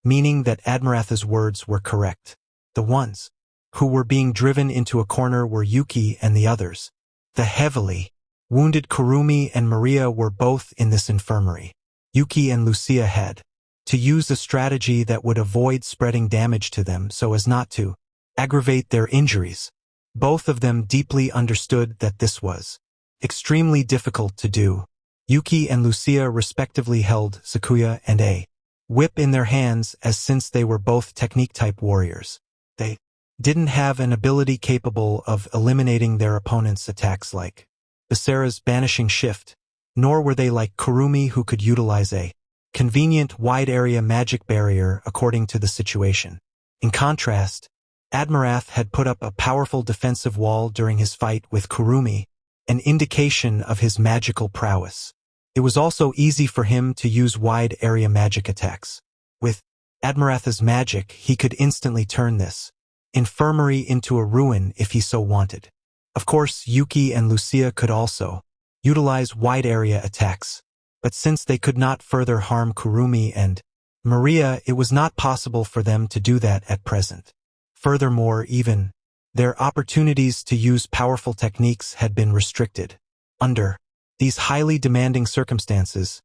meaning that Admirath's words were correct. The ones who were being driven into a corner were Yuki and the others. The heavily wounded Kurumi and Maria were both in this infirmary. Yuki and Lucia had to use a strategy that would avoid spreading damage to them so as not to aggravate their injuries. Both of them deeply understood that this was extremely difficult to do. Yuki and Lucia respectively held Sakuya and a whip in their hands, as since they were both technique-type warriors, they didn't have an ability capable of eliminating their opponent's attacks like Basara's banishing shift, nor were they like Kurumi, who could utilize a convenient wide-area magic barrier according to the situation. In contrast, Admirath had put up a powerful defensive wall during his fight with Kurumi, an indication of his magical prowess. It was also easy for him to use wide-area magic attacks. With Admirath's magic, he could instantly turn this infirmary into a ruin if he so wanted. Of course, Yuki and Lucia could also utilize wide-area attacks, but since they could not further harm Kurumi and Maria, it was not possible for them to do that at present. Furthermore, even their opportunities to use powerful techniques had been restricted. Under these highly demanding circumstances,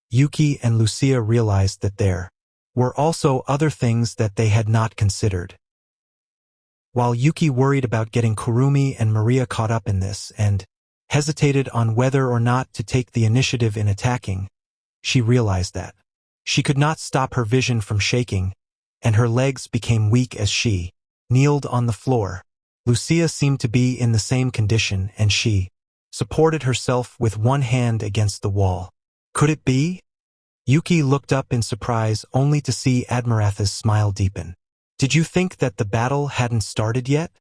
Yuki and Lucia realized that there were also other things that they had not considered. While Yuki worried about getting Kurumi and Maria caught up in this and hesitated on whether or not to take the initiative in attacking, she realized that she could not stop her vision from shaking, and her legs became weak as she kneeled on the floor. Lucia seemed to be in the same condition, and she supported herself with one hand against the wall. Could it be? Yuki looked up in surprise only to see Admirath's smile deepen. Did you think that the battle hadn't started yet?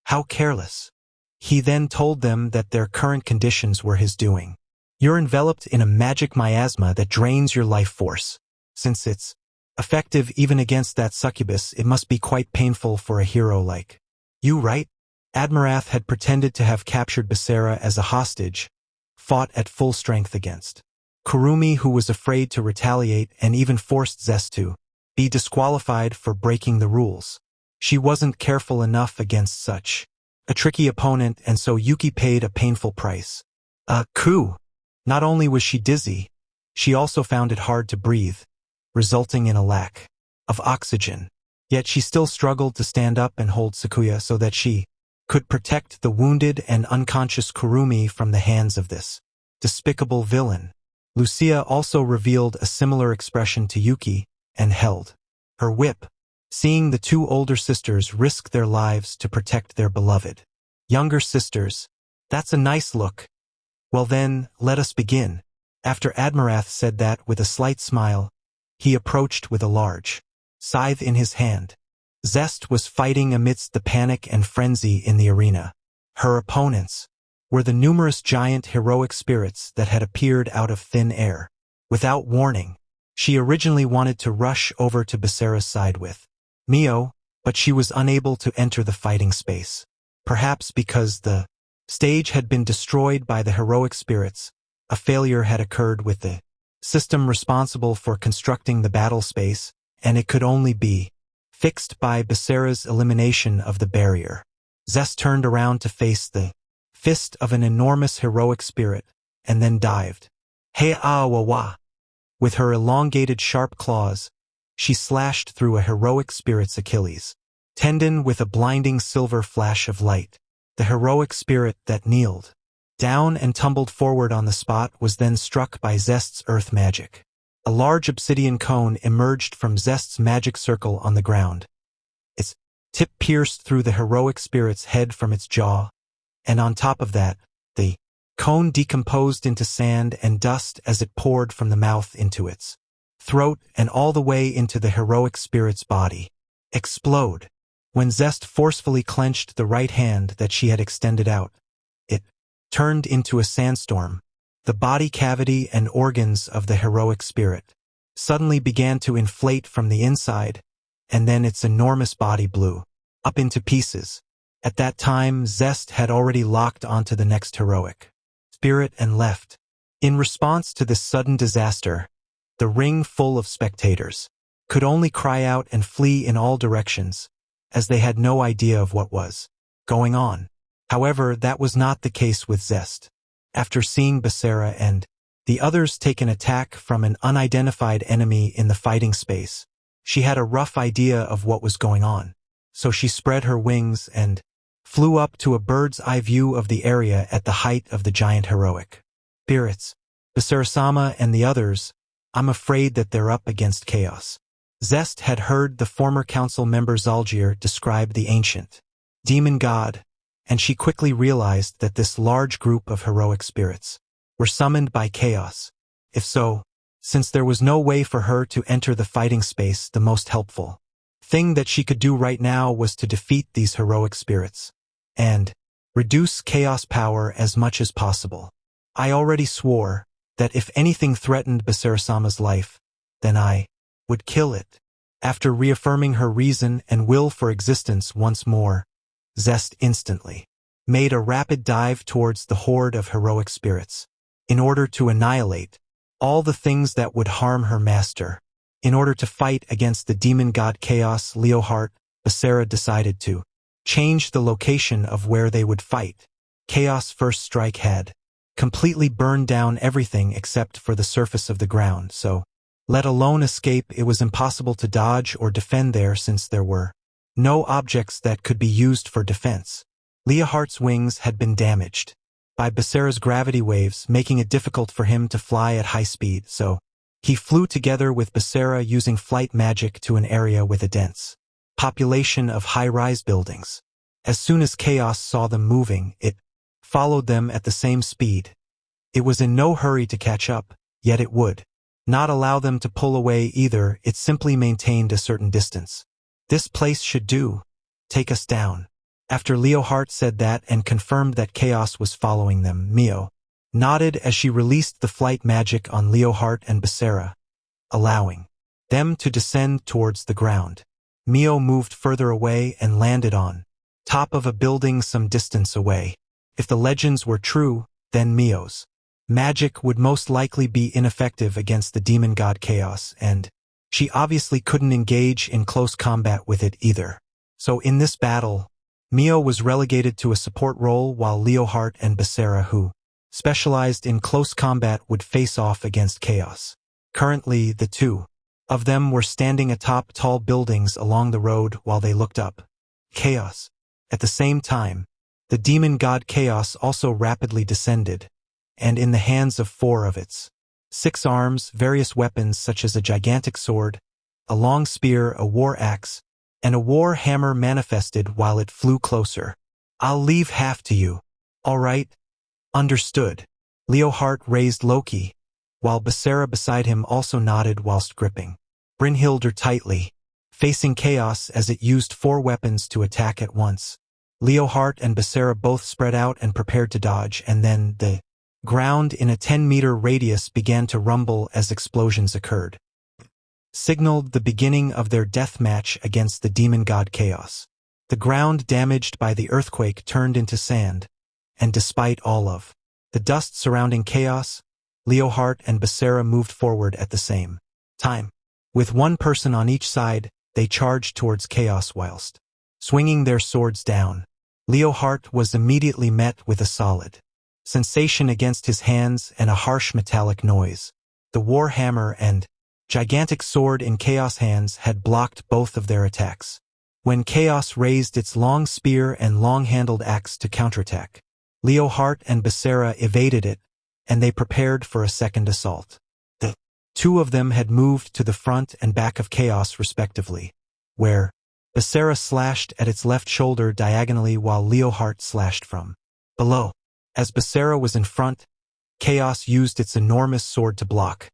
How careless. He then told them that their current conditions were his doing. You're enveloped in a magic miasma that drains your life force. Since it's effective even against that succubus, it must be quite painful for a hero like you, right? Admirath had pretended to have captured Basara as a hostage, fought at full strength against Kurumi, who was afraid to retaliate and even forced Zest to be disqualified for breaking the rules. She wasn't careful enough against such a tricky opponent, and so Yuki paid a painful price. A coup. Not only was she dizzy, she also found it hard to breathe, resulting in a lack of oxygen. Yet she still struggled to stand up and hold Sakuya so that she could protect the wounded and unconscious Kurumi from the hands of this despicable villain. Lucia also revealed a similar expression to Yuki and held her whip, seeing the two older sisters risk their lives to protect their beloved younger sisters. That's a nice look. Well then, let us begin. After Admirath said that with a slight smile, he approached with a large scythe in his hand. Zest was fighting amidst the panic and frenzy in the arena. Her opponents were the numerous giant heroic spirits that had appeared out of thin air. Without warning, she originally wanted to rush over to Basara's side with Mio, but she was unable to enter the fighting space. Perhaps because the stage had been destroyed by the heroic spirits, a failure had occurred with the system responsible for constructing the battle space, and it could only be fixed by Basara's elimination of the barrier. Zest turned around to face the fist of an enormous heroic spirit, and then dived. Hey-ah-wah-wah. With her elongated sharp claws, she slashed through a heroic spirit's Achilles tendon with a blinding silver flash of light. The heroic spirit that kneeled down and tumbled forward on the spot was then struck by Zest's earth magic. A large obsidian cone emerged from Zest's magic circle on the ground. Its tip pierced through the heroic spirit's head from its jaw, and on top of that, the cone decomposed into sand and dust as it poured from the mouth into its throat and all the way into the heroic spirit's body. Explode. When Zest forcefully clenched the right hand that she had extended out, it turned into a sandstorm. The body cavity and organs of the heroic spirit suddenly began to inflate from the inside, and then its enormous body blew up into pieces. At that time, Zest had already locked onto the next heroic spirit and left. In response to this sudden disaster, the ring full of spectators could only cry out and flee in all directions, as they had no idea of what was going on. However, that was not the case with Zest. After seeing Basara and the others take an attack from an unidentified enemy in the fighting space, she had a rough idea of what was going on. So she spread her wings and flew up to a bird's eye view of the area at the height of the giant heroic spirits. Basara-sama and the others, I'm afraid that they're up against chaos. Zest had heard the former council member Zalgir describe the ancient demon god, and she quickly realized that this large group of heroic spirits were summoned by chaos. If so, since there was no way for her to enter the fighting space, the most helpful thing that she could do right now was to defeat these heroic spirits and reduce chaos power as much as possible. I already swore that if anything threatened Basara-sama's life, then I would kill it. After reaffirming her reason and will for existence once more, Zest instantly made a rapid dive towards the horde of heroic spirits, in order to annihilate all the things that would harm her master. In order to fight against the demon god Chaos Leoheart, Basara decided to change the location of where they would fight. Chaos' first strike had completely burned down everything except for the surface of the ground, so let alone escape, it was impossible to dodge or defend there since there were no objects that could be used for defense. Leoheart's wings had been damaged by Basara's gravity waves, making it difficult for him to fly at high speed, so he flew together with Basara using flight magic to an area with a dense population of high-rise buildings. As soon as Chaos saw them moving, it followed them at the same speed. It was in no hurry to catch up, yet it would not allow them to pull away either. It simply maintained a certain distance. This place should do. Take us down. After Leohart said that and confirmed that Chaos was following them, Mio nodded as she released the flight magic on Leohart and Becerra, allowing them to descend towards the ground. Mio moved further away and landed on top of a building some distance away. If the legends were true, then Mio's magic would most likely be ineffective against the demon god Chaos, and she obviously couldn't engage in close combat with it either. So in this battle, Mio was relegated to a support role while Leohart and Becerra, who specialized in close combat, would face off against Chaos. Currently, the two of them were standing atop tall buildings along the road while they looked up. Chaos. At the same time, the demon god Chaos also rapidly descended, and in the hands of 4 of its 6 arms, various weapons such as a gigantic sword, a long spear, a war axe, and a war hammer manifested while it flew closer. I'll leave half to you. All right? Understood. Leohart raised Loki, while Becerra beside him also nodded whilst gripping Brynhildr tightly, facing Chaos as it used 4 weapons to attack at once. Leohart and Becerra both spread out and prepared to dodge, and then the ground in a 10-meter radius began to rumble as explosions occurred, signaled the beginning of their death match against the demon god Chaos. The ground damaged by the earthquake turned into sand, and despite all of the dust surrounding Chaos, Leohart and Becerra moved forward at the same time. With 1 person on each side, they charged towards Chaos whilst swinging their swords down. Leohart was immediately met with a solid sensation against his hands and a harsh metallic noise. The war hammer and gigantic sword in Chaos' hands had blocked both of their attacks. When Chaos raised its long spear and long-handled axe to counterattack, Leohart and Becerra evaded it, and they prepared for a second assault. The 2 of them had moved to the front and back of Chaos respectively, where Becerra slashed at its left shoulder diagonally while Leohart slashed from below. As Becerra was in front, Chaos used its enormous sword to block.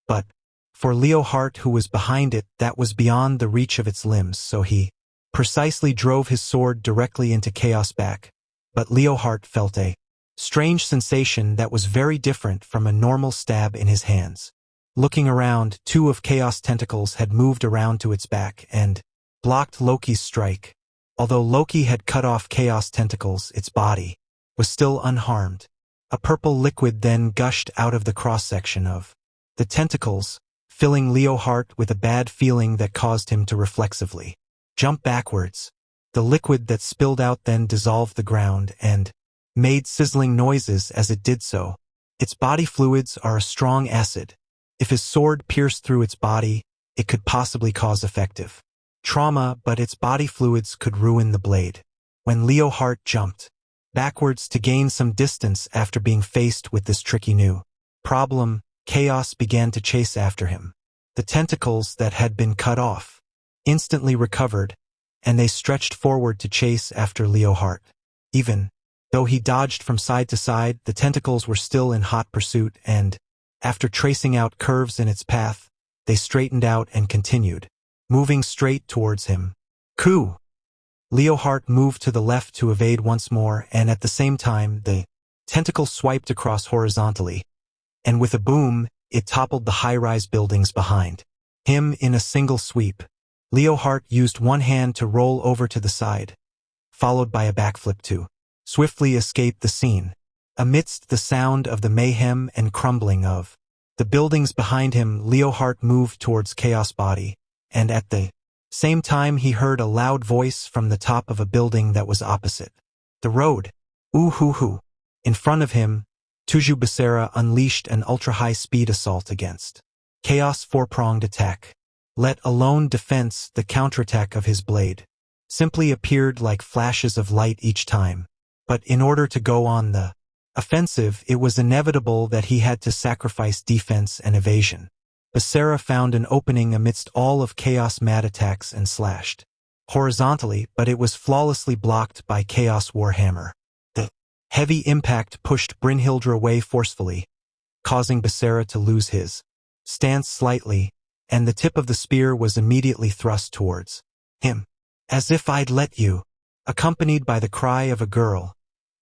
But for Leohart, who was behind it, that was beyond the reach of its limbs, so he precisely drove his sword directly into Chaos' back. But Leohart felt a strange sensation that was very different from a normal stab in his hands. Looking around, 2 of Chaos' tentacles had moved around to its back and blocked Loki's strike. Although Loki had cut off Chaos' tentacles, its body was still unharmed. A purple liquid then gushed out of the cross-section of the tentacles, filling Leohart with a bad feeling that caused him to reflexively jump backwards. The liquid that spilled out then dissolved the ground and made sizzling noises as it did so. Its body fluids are a strong acid. If his sword pierced through its body, it could possibly cause effective trauma, but its body fluids could ruin the blade. When Leohart jumped backwards to gain some distance after being faced with this tricky new problem, Chaos began to chase after him. The tentacles that had been cut off instantly recovered, and they stretched forward to chase after Leohart. Even though he dodged from side to side, the tentacles were still in hot pursuit, and after tracing out curves in its path, they straightened out and continued, moving straight towards him. Coup! Leohart moved to the left to evade once more, and at the same time, the tentacle swiped across horizontally, and with a boom, it toppled the high-rise buildings behind him in a single sweep. Leohart used one hand to roll over to the side, followed by a backflip to swiftly escape the scene. Amidst the sound of the mayhem and crumbling of the buildings behind him, Leohart moved towards Chaos' body, and at the same time he heard a loud voice from the top of a building that was opposite the road. Ooh-hoo-hoo. In front of him, Tuju Becerra unleashed an ultra-high-speed assault against Chaos' 4-pronged attack. Let alone defense, the counterattack of his blade simply appeared like flashes of light each time. But in order to go on the offensive, it was inevitable that he had to sacrifice defense and evasion. Becerra found an opening amidst all of Chaos' mad attacks and slashed horizontally, but it was flawlessly blocked by Chaos Warhammer. The heavy impact pushed Brynhildr away forcefully, causing Becerra to lose his stance slightly, and the tip of the spear was immediately thrust towards him. As if I'd let you. Accompanied by the cry of a girl,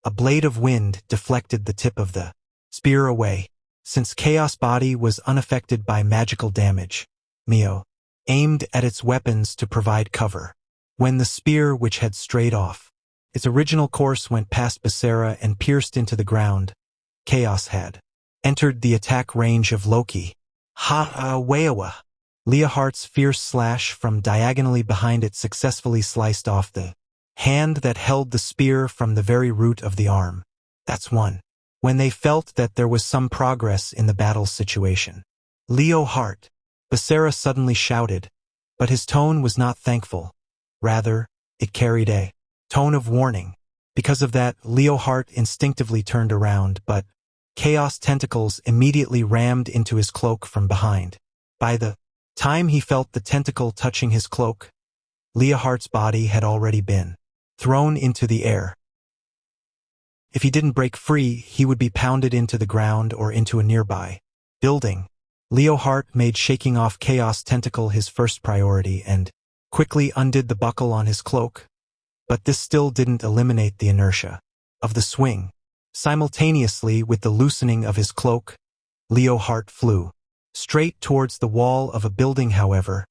a blade of wind deflected the tip of the spear away. Since Chaos Body was unaffected by magical damage, Mio aimed at its weapons to provide cover. When the spear, which had strayed off its original course, went past Becerra and pierced into the ground, Chaos had entered the attack range of Loki. Ha-a-weawa! Leoheart's fierce slash from diagonally behind it successfully sliced off the hand that held the spear from the very root of the arm. That's one. When they felt that there was some progress in the battle situation. Leoheart! Becerra suddenly shouted, but his tone was not thankful. Rather, it carried a tone of warning. Because of that, Leoheart instinctively turned around, but Chaos tentacles immediately rammed into his cloak from behind. By the time he felt the tentacle touching his cloak, Leoheart's body had already been thrown into the air. If he didn't break free, he would be pounded into the ground or into a nearby building. Leoheart made shaking off Chaos tentacle his first priority and quickly undid the buckle on his cloak, but this still didn't eliminate the inertia of the swing. Simultaneously with the loosening of his cloak, Leoheart flew straight towards the wall of a building. However,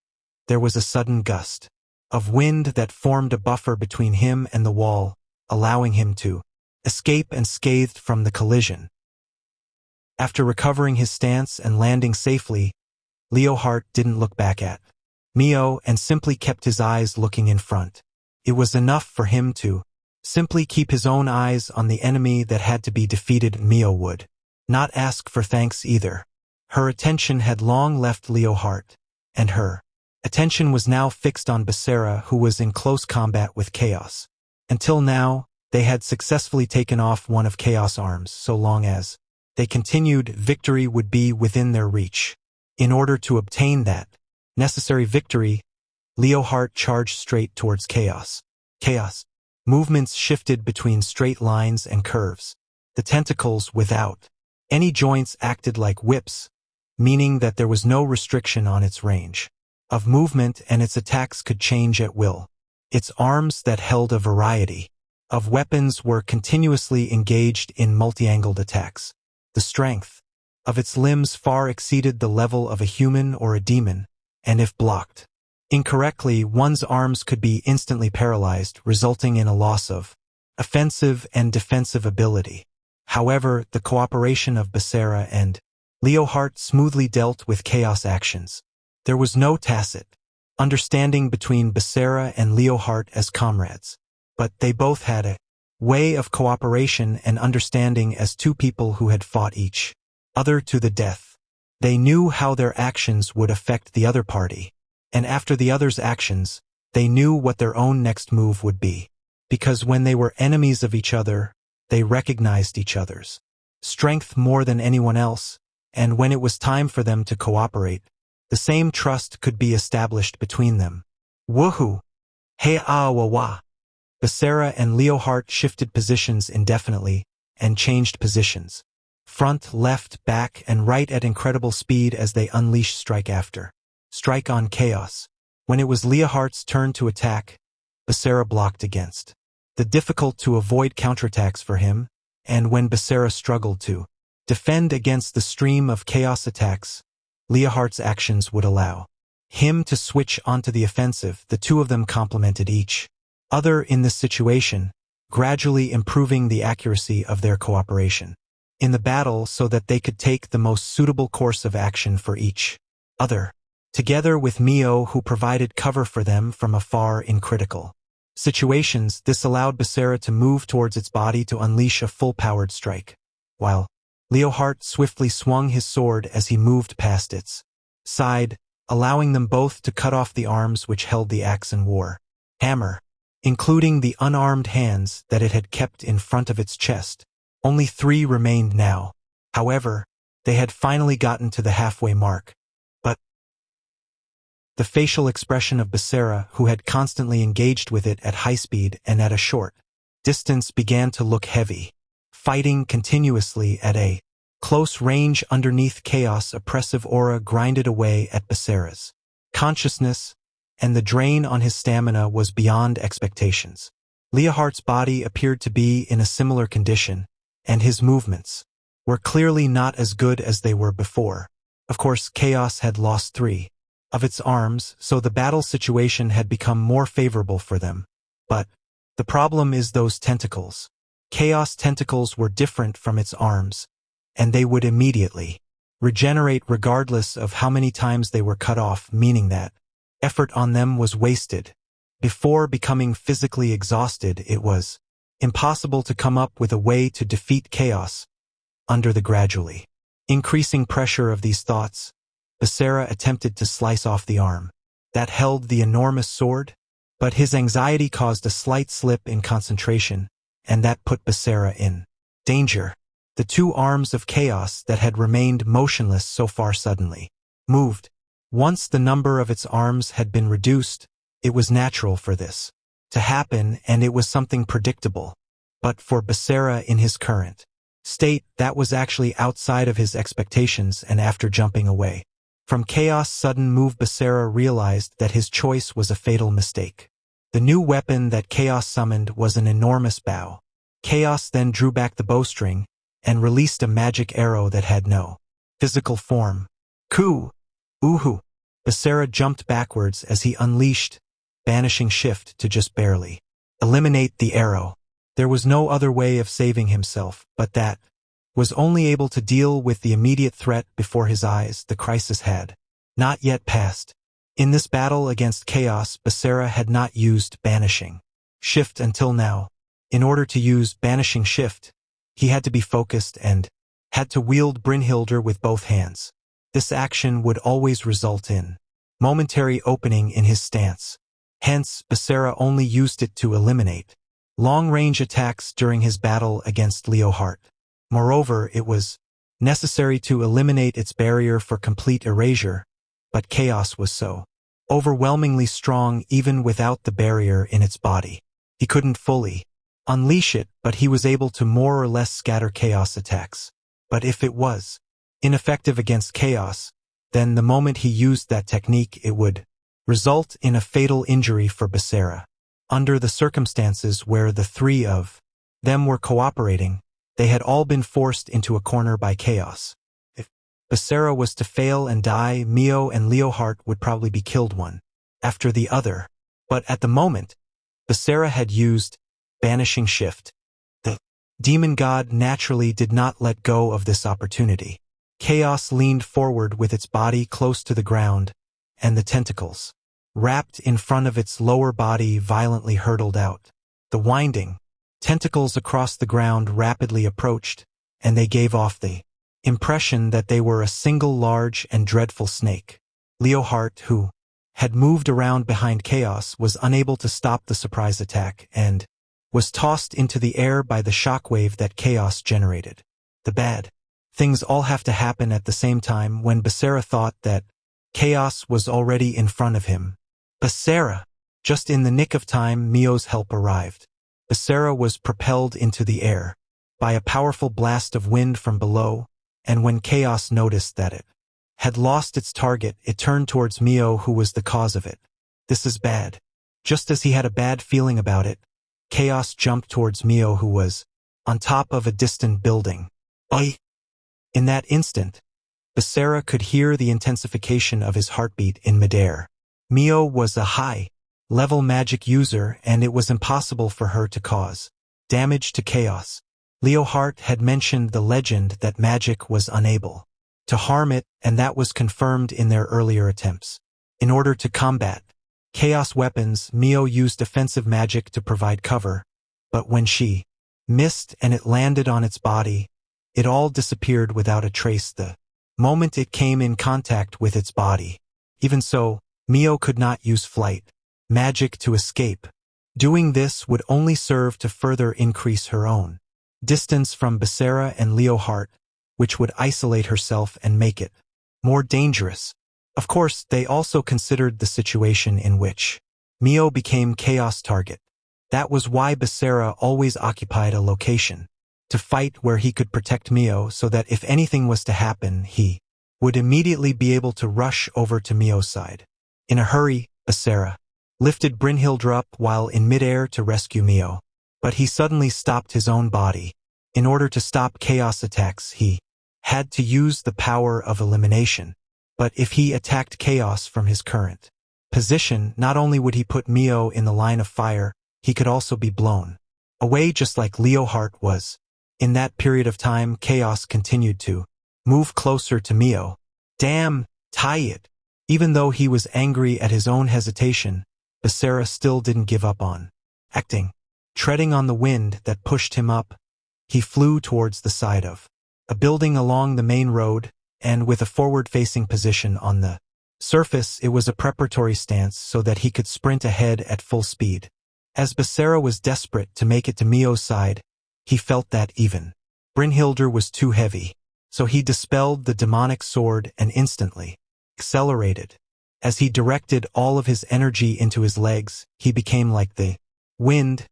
there was a sudden gust of wind that formed a buffer between him and the wall, allowing him to escape unscathed from the collision. After recovering his stance and landing safely, Leoheart didn't look back at Mio and simply kept his eyes looking in front. It was enough for him to simply keep his own eyes on the enemy that had to be defeated. Mio would not ask for thanks either. Her attention had long left Leoheart, and her attention was now fixed on Becerra, who was in close combat with Chaos. Until now, they had successfully taken off one of Chaos' arms. So long as they continued, victory would be within their reach. In order to obtain that necessary victory, Leoheart charged straight towards Chaos. Chaos' movements shifted between straight lines and curves. The tentacles without any joints acted like whips, meaning that there was no restriction on its range of movement and its attacks could change at will. Its arms that held a variety of weapons were continuously engaged in multi-angled attacks. The strength of its limbs far exceeded the level of a human or a demon, and if blocked incorrectly, one's arms could be instantly paralyzed, resulting in a loss of offensive and defensive ability. However, the cooperation of Becerra and Leoheart smoothly dealt with Chaos actions. There was no tacit understanding between Becerra and Leoheart as comrades, but they both had a way of cooperation and understanding as two people who had fought each other to the death. They knew how their actions would affect the other party, and after the other's actions, they knew what their own next move would be. Because when they were enemies of each other, they recognized each other's strength more than anyone else, and when it was time for them to cooperate, the same trust could be established between them. Woohoo! Hey-ah-wah-wah! Becerra and Leoheart shifted positions indefinitely and changed positions. Front, left, back, and right at incredible speed as they unleashed strike after strike on Chaos. When it was Leoheart's turn to attack, Becerra blocked against the difficult to avoid counterattacks for him, and when Becerra struggled to defend against the stream of Chaos attacks, Leoheart's actions would allow him to switch onto the offensive. The two of them complemented each other in this situation, gradually improving the accuracy of their cooperation in the battle so that they could take the most suitable course of action for each other. Together with Mio, who provided cover for them from afar in critical situations, this allowed Becerra to move towards its body to unleash a full-powered strike, while Leoheart swiftly swung his sword as he moved past its side, allowing them both to cut off the arms which held the axe and war hammer, including the unarmed hands that it had kept in front of its chest. Only 3 remained now. However, they had finally gotten to the halfway mark. The facial expression of Becerra, who had constantly engaged with it at high speed and at a short distance, began to look heavy. Fighting continuously at a close range underneath Chaos' oppressive aura grinded away at Becerra's consciousness, and the drain on his stamina was beyond expectations. Leohart's body appeared to be in a similar condition, and his movements were clearly not as good as they were before. Of course, Chaos had lost 3 of its arms, so the battle situation had become more favorable for them. But the problem is those tentacles. Chaos tentacles were different from its arms, and they would immediately regenerate regardless of how many times they were cut off, meaning that effort on them was wasted. Before becoming physically exhausted, it was impossible to come up with a way to defeat Chaos. Under the gradually increasing pressure of these thoughts, Becerra attempted to slice off the arm that held the enormous sword, but his anxiety caused a slight slip in concentration, and that put Becerra in danger. The 2 arms of Chaos that had remained motionless so far suddenly moved. Once the number of its arms had been reduced, it was natural for this to happen, and it was something predictable. But for Becerra in his current state, that was actually outside of his expectations, and after jumping away from Chaos' sudden move, Becerra realized that his choice was a fatal mistake. The new weapon that Chaos summoned was an enormous bow. Chaos then drew back the bowstring and released a magic arrow that had no physical form. Ku! Uhu! Becerra jumped backwards as he unleashed Banishing Shift to just barely eliminate the arrow. There was no other way of saving himself, but that was only able to deal with the immediate threat before his eyes. The crisis had not yet passed. In this battle against Chaos, Becerra had not used Banishing Shift until now. In order to use Banishing Shift, he had to be focused and had to wield Brynhildr with both hands. This action would always result in momentary opening in his stance. Hence, Becerra only used it to eliminate long-range attacks during his battle against Leohart. Moreover, it was necessary to eliminate its barrier for complete erasure, but Chaos was so overwhelmingly strong even without the barrier in its body. He couldn't fully unleash it, but he was able to more or less scatter Chaos attacks. But if it was ineffective against Chaos, then the moment he used that technique, it would result in a fatal injury for Becerra. Under the circumstances where the 3 of them were cooperating, they had all been forced into a corner by Chaos. If Becerra was to fail and die, Mio and Leohart would probably be killed one after the other. But at the moment, Becerra had used Banishing Shift. The demon god naturally did not let go of this opportunity. Chaos leaned forward with its body close to the ground, and the tentacles, wrapped in front of its lower body, violently hurtled out. The winding tentacles across the ground rapidly approached, and they gave off the impression that they were a single large and dreadful snake. Leohart, who had moved around behind Chaos, was unable to stop the surprise attack and was tossed into the air by the shockwave that Chaos generated. The bad things all have to happen at the same time. When Becerra thought that Chaos was already in front of him, Becerra! Just in the nick of time, Mio's help arrived. Becerra was propelled into the air by a powerful blast of wind from below, and when Chaos noticed that it had lost its target, it turned towards Mio, who was the cause of it. This is bad. Just as he had a bad feeling about it, Chaos jumped towards Mio, who was on top of a distant building. Oi! In that instant, Becerra could hear the intensification of his heartbeat in midair. Mio was a high-level magic user, and it was impossible for her to cause damage to Chaos. Leohart had mentioned the legend that magic was unable to harm it, and that was confirmed in their earlier attempts. In order to combat Chaos weapons, Mio used offensive magic to provide cover, but when she missed and it landed on its body, it all disappeared without a trace the moment it came in contact with its body. Even so, Mio could not use flight magic to escape. Doing this would only serve to further increase her own distance from Becerra and Leohart, which would isolate herself and make it more dangerous. Of course, they also considered the situation in which Mio became Chaos' target. That was why Becerra always occupied a location to fight where he could protect Mio so that if anything was to happen, he would immediately be able to rush over to Mio's side. In a hurry, Becerra lifted Brynhilde up while in midair to rescue Mio, but he suddenly stopped his own body. In order to stop Chaos attacks, he had to use the power of elimination. But if he attacked Chaos from his current position, not only would he put Mio in the line of fire, he could also be blown away just like Leohart was. In that period of time, Chaos continued to move closer to Mio. Damn, tie it! Even though he was angry at his own hesitation, Becerra still didn't give up on acting. Treading on the wind that pushed him up, he flew towards the side of a building along the main road, and with a forward-facing position on the surface, it was a preparatory stance so that he could sprint ahead at full speed. As Becerra was desperate to make it to Mio's side, he felt that even Brynhilde was too heavy, so he dispelled the demonic sword and instantly accelerated. As he directed all of his energy into his legs, he became like the wind.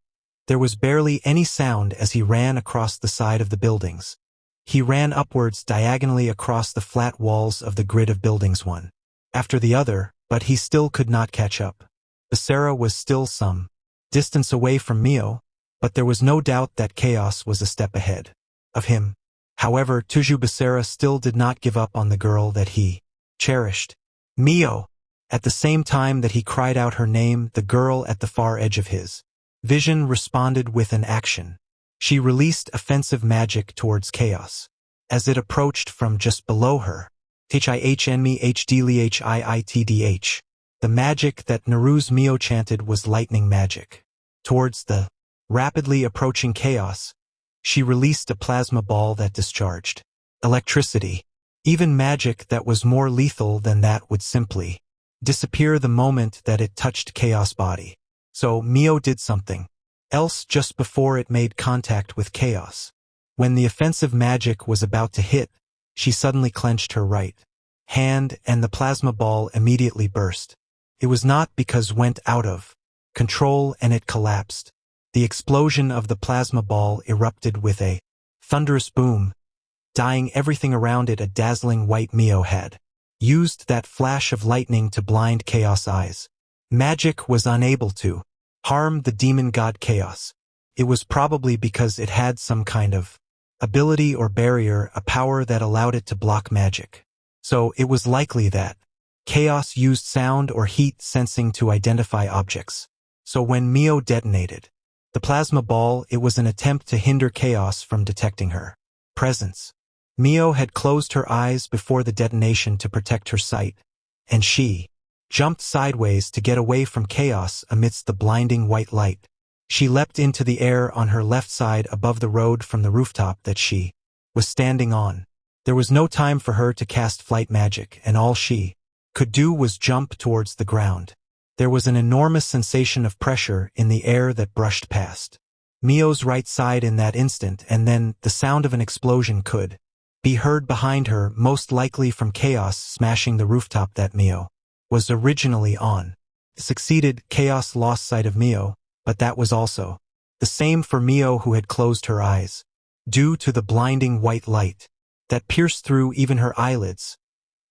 There was barely any sound as he ran across the side of the buildings. He ran upwards diagonally across the flat walls of the grid of buildings one after the other, but he still could not catch up. Becerra was still some distance away from Mio, but there was no doubt that Chaos was a step ahead of him. However, Tuju Becerra still did not give up on the girl that he cherished. Mio! At the same time that he cried out her name, the girl at the far edge of his vision responded with an action. She released offensive magic towards Chaos. As it approached from just below her, HIHNMEHDLIHIITDH. The magic that Naru's Mio chanted was lightning magic. Towards the rapidly approaching Chaos, she released a plasma ball that discharged electricity. Even magic that was more lethal than that would simply disappear the moment that it touched Chaos' body. So Mio did something else just before it made contact with Chaos. When the offensive magic was about to hit, she suddenly clenched her right hand and the plasma ball immediately burst. It was not because went out of control and it collapsed. The explosion of the plasma ball erupted with a thunderous boom, dyeing everything around it a dazzling white. Mio had used that flash of lightning to blind Chaos' eyes. Magic was unable to harm the demon god Chaos. It was probably because it had some kind of ability or barrier, a power that allowed it to block magic. So it was likely that Chaos used sound or heat sensing to identify objects. So when Mio detonated the plasma ball, it was an attempt to hinder Chaos from detecting her presence. Mio had closed her eyes before the detonation to protect her sight, and she jumped sideways to get away from Chaos amidst the blinding white light. She leapt into the air on her left side above the road from the rooftop that she was standing on. There was no time for her to cast flight magic, and all she could do was jump towards the ground. There was an enormous sensation of pressure in the air that brushed past Mio's right side in that instant, and then the sound of an explosion could be heard behind her, most likely from Chaos smashing the rooftop that Mio was originally on. Succeeded, Chaos lost sight of Mio, but that was also the same for Mio, who had closed her eyes due to the blinding white light that pierced through even her eyelids.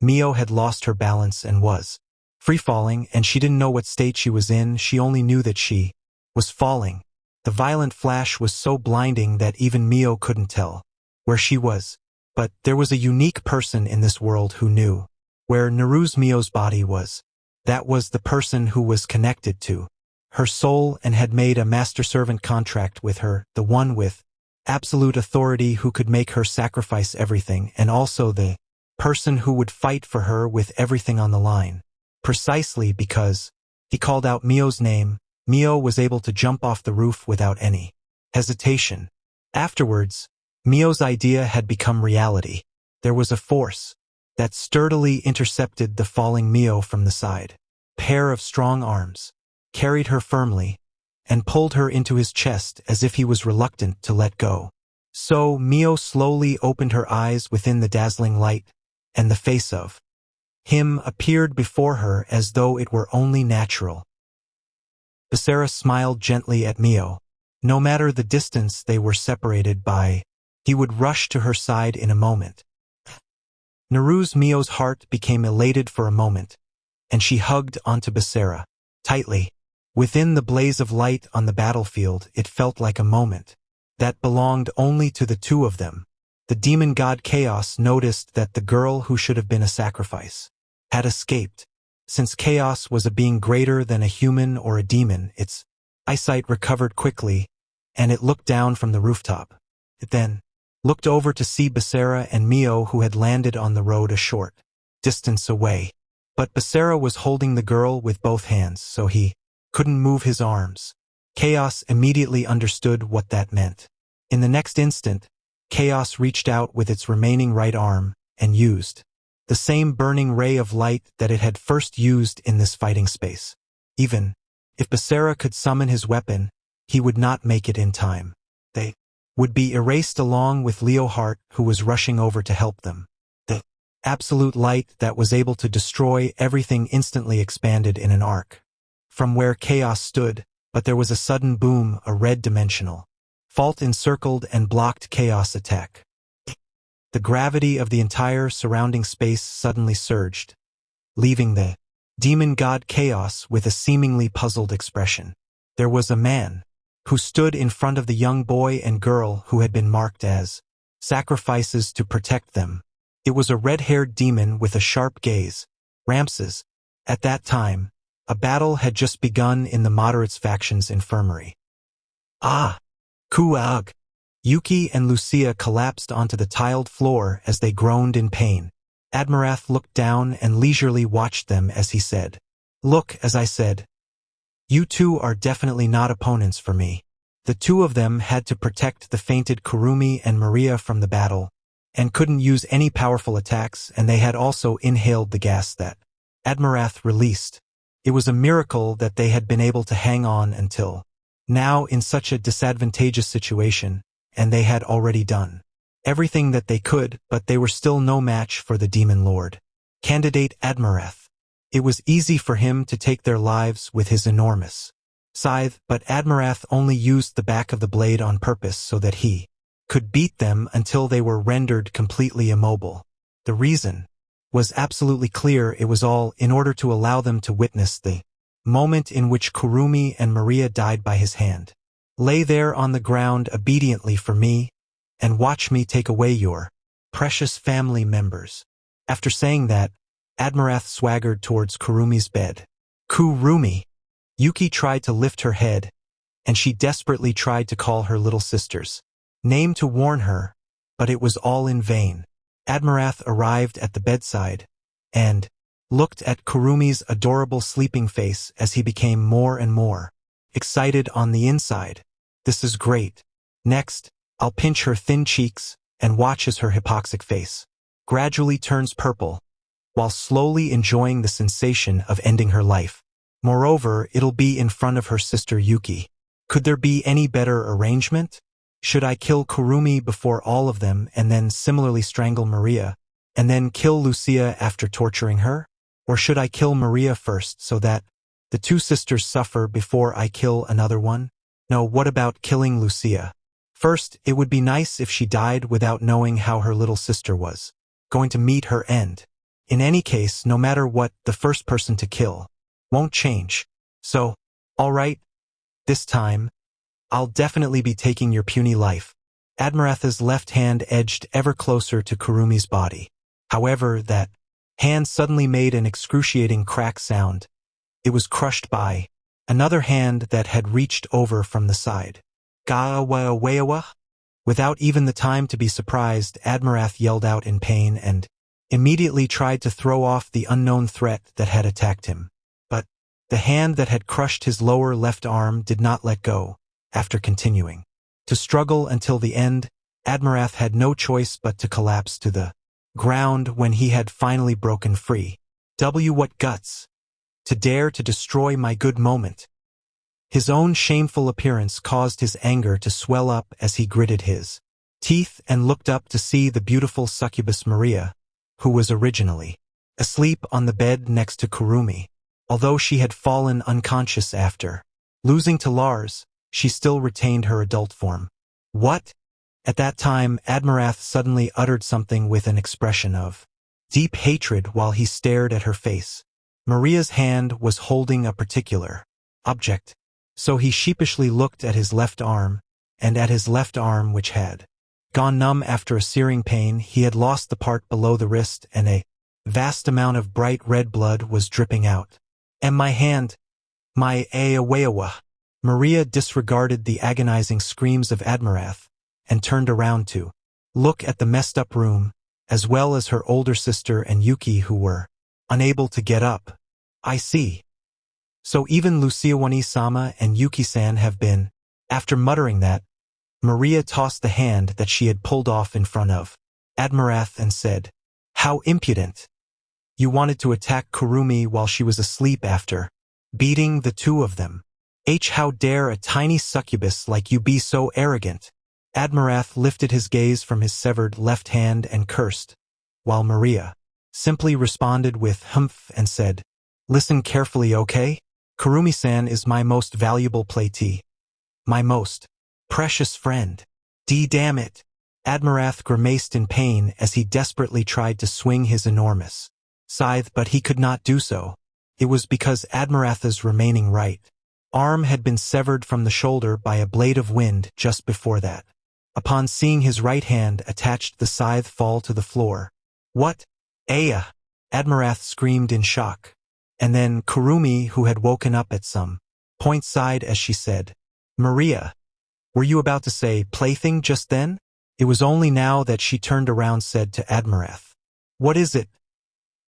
Mio had lost her balance and was free-falling, and she didn't know what state she was in. She only knew that she was falling. The violent flash was so blinding that even Mio couldn't tell where she was. But there was a unique person in this world who knew where Naru's Mio's body was. That was the person who was connected to her soul and had made a master-servant contract with her, the one with absolute authority who could make her sacrifice everything, and also the person who would fight for her with everything on the line. Precisely because he called out Mio's name, Mio was able to jump off the roof without any hesitation. Afterwards, Mio's idea had become reality. There was a force that sturdily intercepted the falling Mio from the side. A pair of strong arms carried her firmly and pulled her into his chest as if he was reluctant to let go. So Mio slowly opened her eyes within the dazzling light, and the face of him appeared before her as though it were only natural. Basara smiled gently at Mio. No matter the distance they were separated by, he would rush to her side in a moment. Mio's heart became elated for a moment, and she hugged onto Basara tightly. Within the blaze of light on the battlefield, it felt like a moment that belonged only to the two of them. The demon god Chaos noticed that the girl who should have been a sacrifice had escaped. Since Chaos was a being greater than a human or a demon, its eyesight recovered quickly, and it looked down from the rooftop. It then looked over to see Basara and Mio, who had landed on the road a short distance away. But Basara was holding the girl with both hands, so he couldn't move his arms. Chaos immediately understood what that meant. In the next instant, Chaos reached out with its remaining right arm and used the same burning ray of light that it had first used in this fighting space. Even if Basara could summon his weapon, he would not make it in time. They would be erased along with Leohart, who was rushing over to help them. The absolute light that was able to destroy everything instantly expanded in an arc from where Chaos stood, but there was a sudden boom, a red-dimensional fault encircled and blocked Chaos' attack. The gravity of the entire surrounding space suddenly surged, leaving the demon god Chaos with a seemingly puzzled expression. There was a man who stood in front of the young boy and girl who had been marked as sacrifices to protect them. It was a red-haired demon with a sharp gaze, Ramses. At that time, a battle had just begun in the Moderates faction's infirmary. Ah! Kuag! Yuki and Lucia collapsed onto the tiled floor as they groaned in pain. Admirath looked down and leisurely watched them as he said, "Look, as I said, you two are definitely not opponents for me." The two of them had to protect the fainted Kurumi and Maria from the battle, and couldn't use any powerful attacks, and they had also inhaled the gas that Admirath released. It was a miracle that they had been able to hang on until now in such a disadvantageous situation, and they had already done everything that they could, but they were still no match for the Demon Lord. Candidate Admirath. It was easy for him to take their lives with his enormous scythe, but Admirath only used the back of the blade on purpose so that he could beat them until they were rendered completely immobile. The reason was absolutely clear. It was all in order to allow them to witness the moment in which Kurumi and Maria died by his hand. Lay there on the ground obediently for me, and watch me take away your precious family members. After saying that, Admirath swaggered towards Kurumi's bed. Kurumi! Yuki tried to lift her head, and she desperately tried to call her little sister's name to warn her, but it was all in vain. Admirath arrived at the bedside, and looked at Kurumi's adorable sleeping face as he became more and more excited on the inside. This is great. Next, I'll pinch her thin cheeks and watch as her hypoxic face gradually turns purple, while slowly enjoying the sensation of ending her life. Moreover, it'll be in front of her sister Yuki. Could there be any better arrangement? Should I kill Kurumi before all of them and then similarly strangle Maria, and then kill Lucia after torturing her? Or should I kill Maria first so that the two sisters suffer before I kill another one? No, what about killing Lucia? First, it would be nice if she died without knowing how her little sister was going to meet her end. In any case, no matter what, the first person to kill won't change. So, all right, this time, I'll definitely be taking your puny life. Admirath's left hand edged ever closer to Kurumi's body. However, that hand suddenly made an excruciating crack sound. It was crushed by another hand that had reached over from the side. Gawa. Without even the time to be surprised, Admirath yelled out in pain and immediately tried to throw off the unknown threat that had attacked him. But the hand that had crushed his lower left arm did not let go. After continuing to struggle until the end, Admirath had no choice but to collapse to the ground when he had finally broken free. What guts! To dare to destroy my good moment. His own shameful appearance caused his anger to swell up as he gritted his teeth and looked up to see the beautiful succubus Maria, who was originally asleep on the bed next to Kurumi. Although she had fallen unconscious after losing to Lars, she still retained her adult form. What? At that time, Admirath suddenly uttered something with an expression of deep hatred while he stared at her face. Maria's hand was holding a particular object, so he sheepishly looked at his left arm, and at his left arm which had gone numb after a searing pain. He had lost the part below the wrist, and a vast amount of bright red blood was dripping out. And my hand, my Awawa. Maria disregarded the agonizing screams of Admirath and turned around to look at the messed-up room, as well as her older sister and Yuki, who were unable to get up. I see. So even Luciawani-sama and Yuki-san have been. After muttering that, Maria tossed the hand that she had pulled off in front of Admirath and said, "How impudent! You wanted to attack Kurumi while she was asleep after beating the two of them. How dare a tiny succubus like you be so arrogant?" Admirath lifted his gaze from his severed left hand and cursed, while Maria simply responded with humph and said, "Listen carefully, okay? Kurumi-san is my most valuable playtee. My most precious friend. Damn it." Admirath grimaced in pain as he desperately tried to swing his enormous scythe, but he could not do so. It was because Admirath's remaining right arm had been severed from the shoulder by a blade of wind just before that. Upon seeing his right hand attached the scythe fall to the floor. "What? Aya!" Admirath screamed in shock. And then Kurumi, who had woken up at some point, sighed as she said, "Maria, were you about to say plaything just then?" It was only now that she turned around said to Admirath, "What is it?"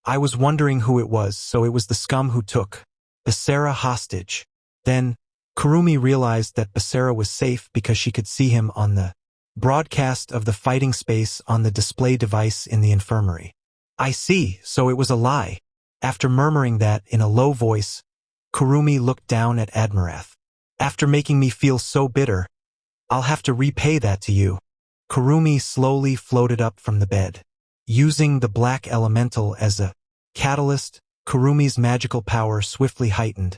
"I was wondering who it was, so it was the scum who took Basara hostage." Then, Kurumi realized that Basara was safe because she could see him on the broadcast of the fighting space on the display device in the infirmary. "I see, so it was a lie." After murmuring that in a low voice, Kurumi looked down at Admirath. "After making me feel so bitter, I'll have to repay that to you." Kurumi slowly floated up from the bed. Using the black elemental as a catalyst, Kurumi's magical power swiftly heightened,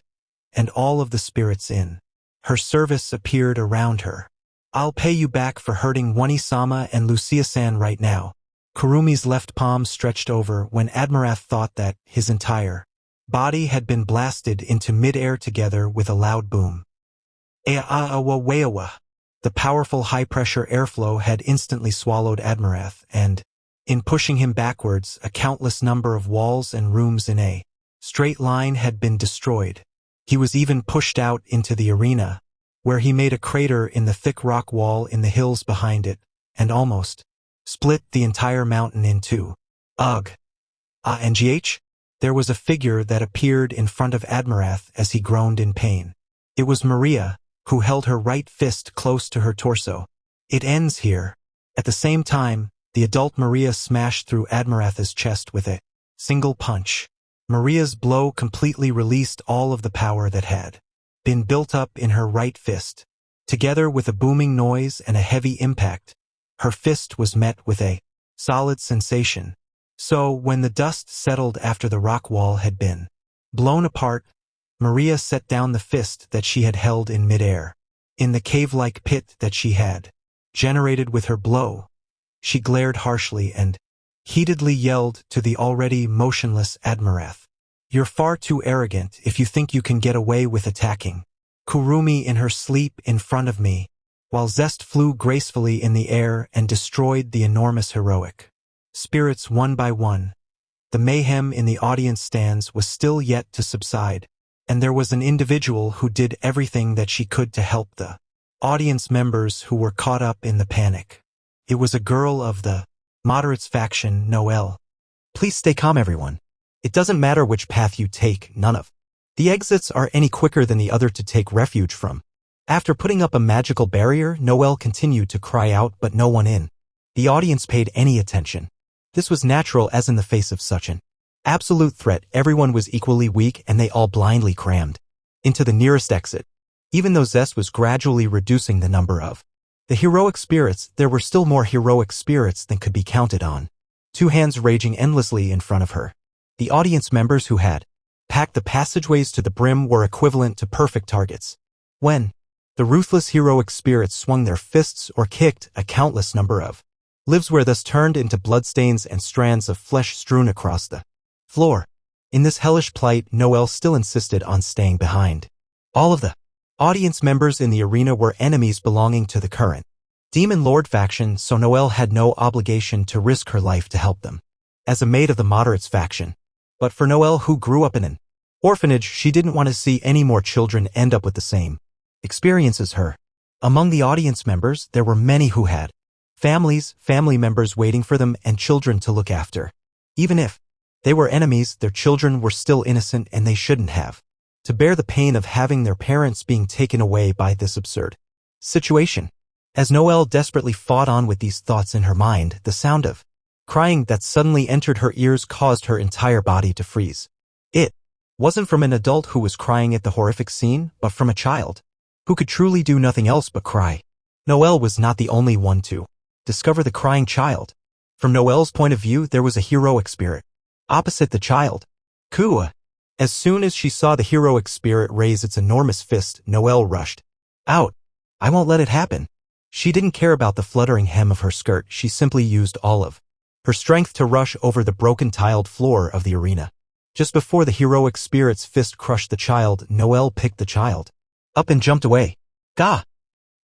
and all of the spirits in her service appeared around her. "I'll pay you back for hurting Wani-sama and Lucia-san right now." Kurumi's left palm stretched over when Admirath thought that his entire body had been blasted into mid-air together with a loud boom. Ea-a-a-wa-wa-wa. The powerful high-pressure airflow had instantly swallowed Admirath, and, in pushing him backwards, a countless number of walls and rooms in a straight line had been destroyed. He was even pushed out into the arena, where he made a crater in the thick rock wall in the hills behind it, and almost split the entire mountain in two. Ugh! And there was a figure that appeared in front of Admirath as he groaned in pain. It was Maria, who held her right fist close to her torso. "It ends here." At the same time, the adult Maria smashed through Admirath's chest with a single punch. Maria's blow completely released all of the power that had been built up in her right fist. Together with a booming noise and a heavy impact, her fist was met with a solid sensation. So, when the dust settled after the rock wall had been blown apart, Maria set down the fist that she had held in midair. In the cave-like pit that she had generated with her blow, she glared harshly and heatedly yelled to the already motionless Admirath, "You're far too arrogant if you think you can get away with attacking Kurumi in her sleep in front of me," while Zest flew gracefully in the air and destroyed the enormous heroic spirits one by one. The mayhem in the audience stands was still yet to subside, and there was an individual who did everything that she could to help the audience members who were caught up in the panic. It was a girl of the moderates faction, Noelle. Please stay calm, everyone. It doesn't matter which path you take, none of the exits are any quicker than the other to take refuge from. After putting up a magical barrier, Noelle continued to cry out, but no one in the audience paid any attention. This was natural, as in the face of such an absolute threat, everyone was equally weak and they all blindly crammed into the nearest exit. Even though Zest was gradually reducing the number of the heroic spirits, there were still more heroic spirits than could be counted on, two hands raging endlessly in front of her. The audience members who had packed the passageways to the brim were equivalent to perfect targets. When the ruthless heroic spirits swung their fists or kicked, a countless number of lives were thus turned into bloodstains and strands of flesh strewn across the floor. In this hellish plight, Noel still insisted on staying behind. All of the audience members in the arena were enemies belonging to the current Demon Lord faction, so Noel had no obligation to risk her life to help them as a mate of the moderates faction. But for Noel, who grew up in an orphanage, she didn't want to see any more children end up with the same experience as her. Among the audience members, there were many who had families, family members waiting for them, and children to look after. Even if they were enemies, their children were still innocent and they shouldn't have to bear the pain of having their parents being taken away by this absurd situation. As Noel desperately fought on with these thoughts in her mind, the sound of crying that suddenly entered her ears caused her entire body to freeze. It wasn't from an adult who was crying at the horrific scene, but from a child who could truly do nothing else but cry. Noel was not the only one to discover the crying child. From Noel's point of view, there was a heroic spirit opposite the child. Kua. As soon as she saw the heroic spirit raise its enormous fist, Noel rushed out. I won't let it happen. She didn't care about the fluttering hem of her skirt, she simply used all of her strength to rush over the broken tiled floor of the arena. Just before the heroic spirit's fist crushed the child, Noel picked the child up and jumped away. Gah!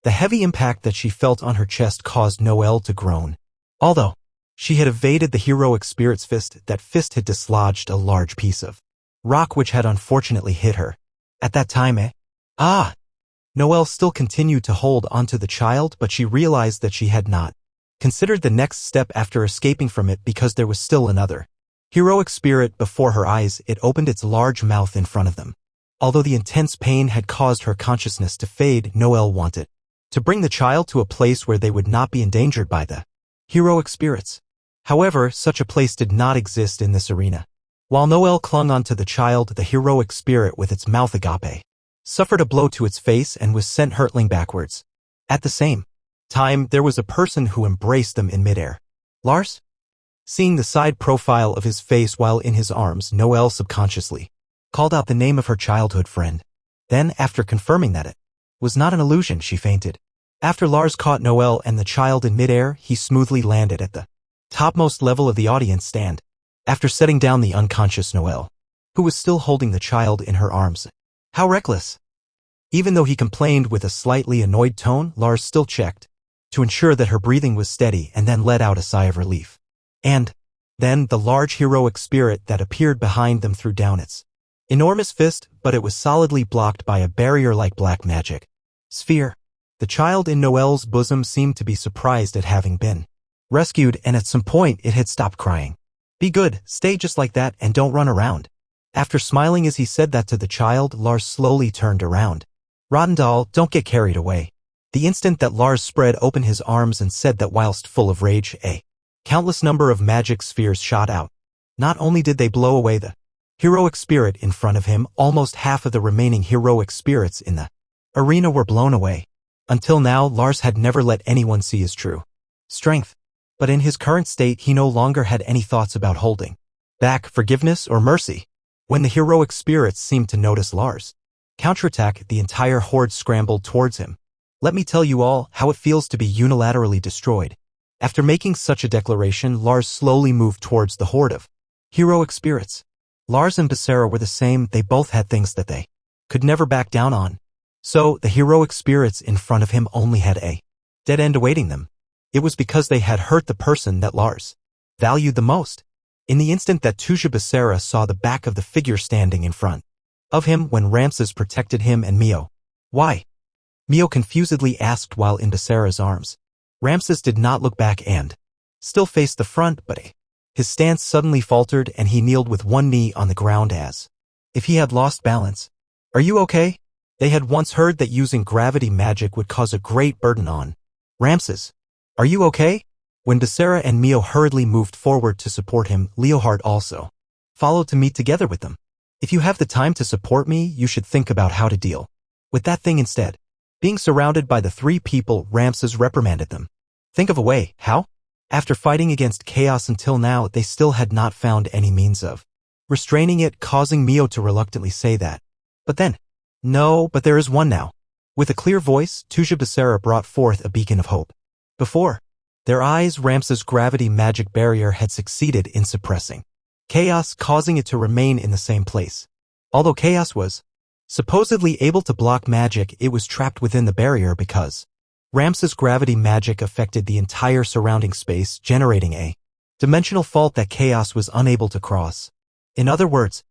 The heavy impact that she felt on her chest caused Noel to groan. Although she had evaded the heroic spirit's fist, that fist had dislodged a large piece of rock which had unfortunately hit her. At that time, Noel still continued to hold onto the child, but she realized that she had not considered the next step after escaping from it because there was still another heroic spirit before her eyes. It opened its large mouth in front of them. Although the intense pain had caused her consciousness to fade, Noel wanted to bring the child to a place where they would not be endangered by the heroic spirits. However, such a place did not exist in this arena. While Noel clung onto the child, the heroic spirit with its mouth agape suffered a blow to its face and was sent hurtling backwards. At the same time, there was a person who embraced them in midair. Lars? Seeing the side profile of his face while in his arms, Noel subconsciously called out the name of her childhood friend. Then, after confirming that it was not an illusion, she fainted. After Lars caught Noel and the child in midair, he smoothly landed at the topmost level of the audience stand. After setting down the unconscious Noel, who was still holding the child in her arms. How reckless! Even though he complained with a slightly annoyed tone, Lars still checked to ensure that her breathing was steady and then let out a sigh of relief. And then the large heroic spirit that appeared behind them threw down its enormous fist, but it was solidly blocked by a barrier-like black magic sphere. The child in Noel's bosom seemed to be surprised at having been rescued, and at some point it had stopped crying. Be good, stay just like that, and don't run around. After smiling as he said that to the child, Lars slowly turned around. Rottendal, don't get carried away. The instant that Lars spread open his arms and said that whilst full of rage, a countless number of magic spheres shot out. Not only did they blow away the heroic spirit in front of him, almost half of the remaining heroic spirits in the arena were blown away. Until now, Lars had never let anyone see his true strength. But in his current state, he no longer had any thoughts about holding back forgiveness or mercy. When the heroic spirits seemed to notice Lars' counterattack, the entire horde scrambled towards him. Let me tell you all how it feels to be unilaterally destroyed. After making such a declaration, Lars slowly moved towards the horde of heroic spirits. Lars and Becerra were the same, they both had things that they could never back down on. So, the heroic spirits in front of him only had a dead end awaiting them. It was because they had hurt the person that Lars valued the most. In the instant that Tuja Becerra saw the back of the figure standing in front of him when Ramses protected him and Mio. Why? Mio confusedly asked while in Becerra's arms. Ramses did not look back and still faced the front, but his stance suddenly faltered and he kneeled with one knee on the ground as if he had lost balance. Are you okay? They had once heard that using gravity magic would cause a great burden on Ramses. Are you okay? When Becerra and Mio hurriedly moved forward to support him, Leonhard also followed to meet together with them. If you have the time to support me, you should think about how to deal with that thing instead. Being surrounded by the three people, Ramses reprimanded them. Think of a way, how? After fighting against chaos until now, they still had not found any means of restraining it, causing Mio to reluctantly say that. But then, no, but there is one now. With a clear voice, Tuja Becerra brought forth a beacon of hope. Before their eyes, Ramses' gravity magic barrier had succeeded in suppressing chaos, causing it to remain in the same place. Although chaos was supposedly able to block magic, it was trapped within the barrier because Ramses' gravity magic affected the entire surrounding space, generating a dimensional fault that chaos was unable to cross. In other words,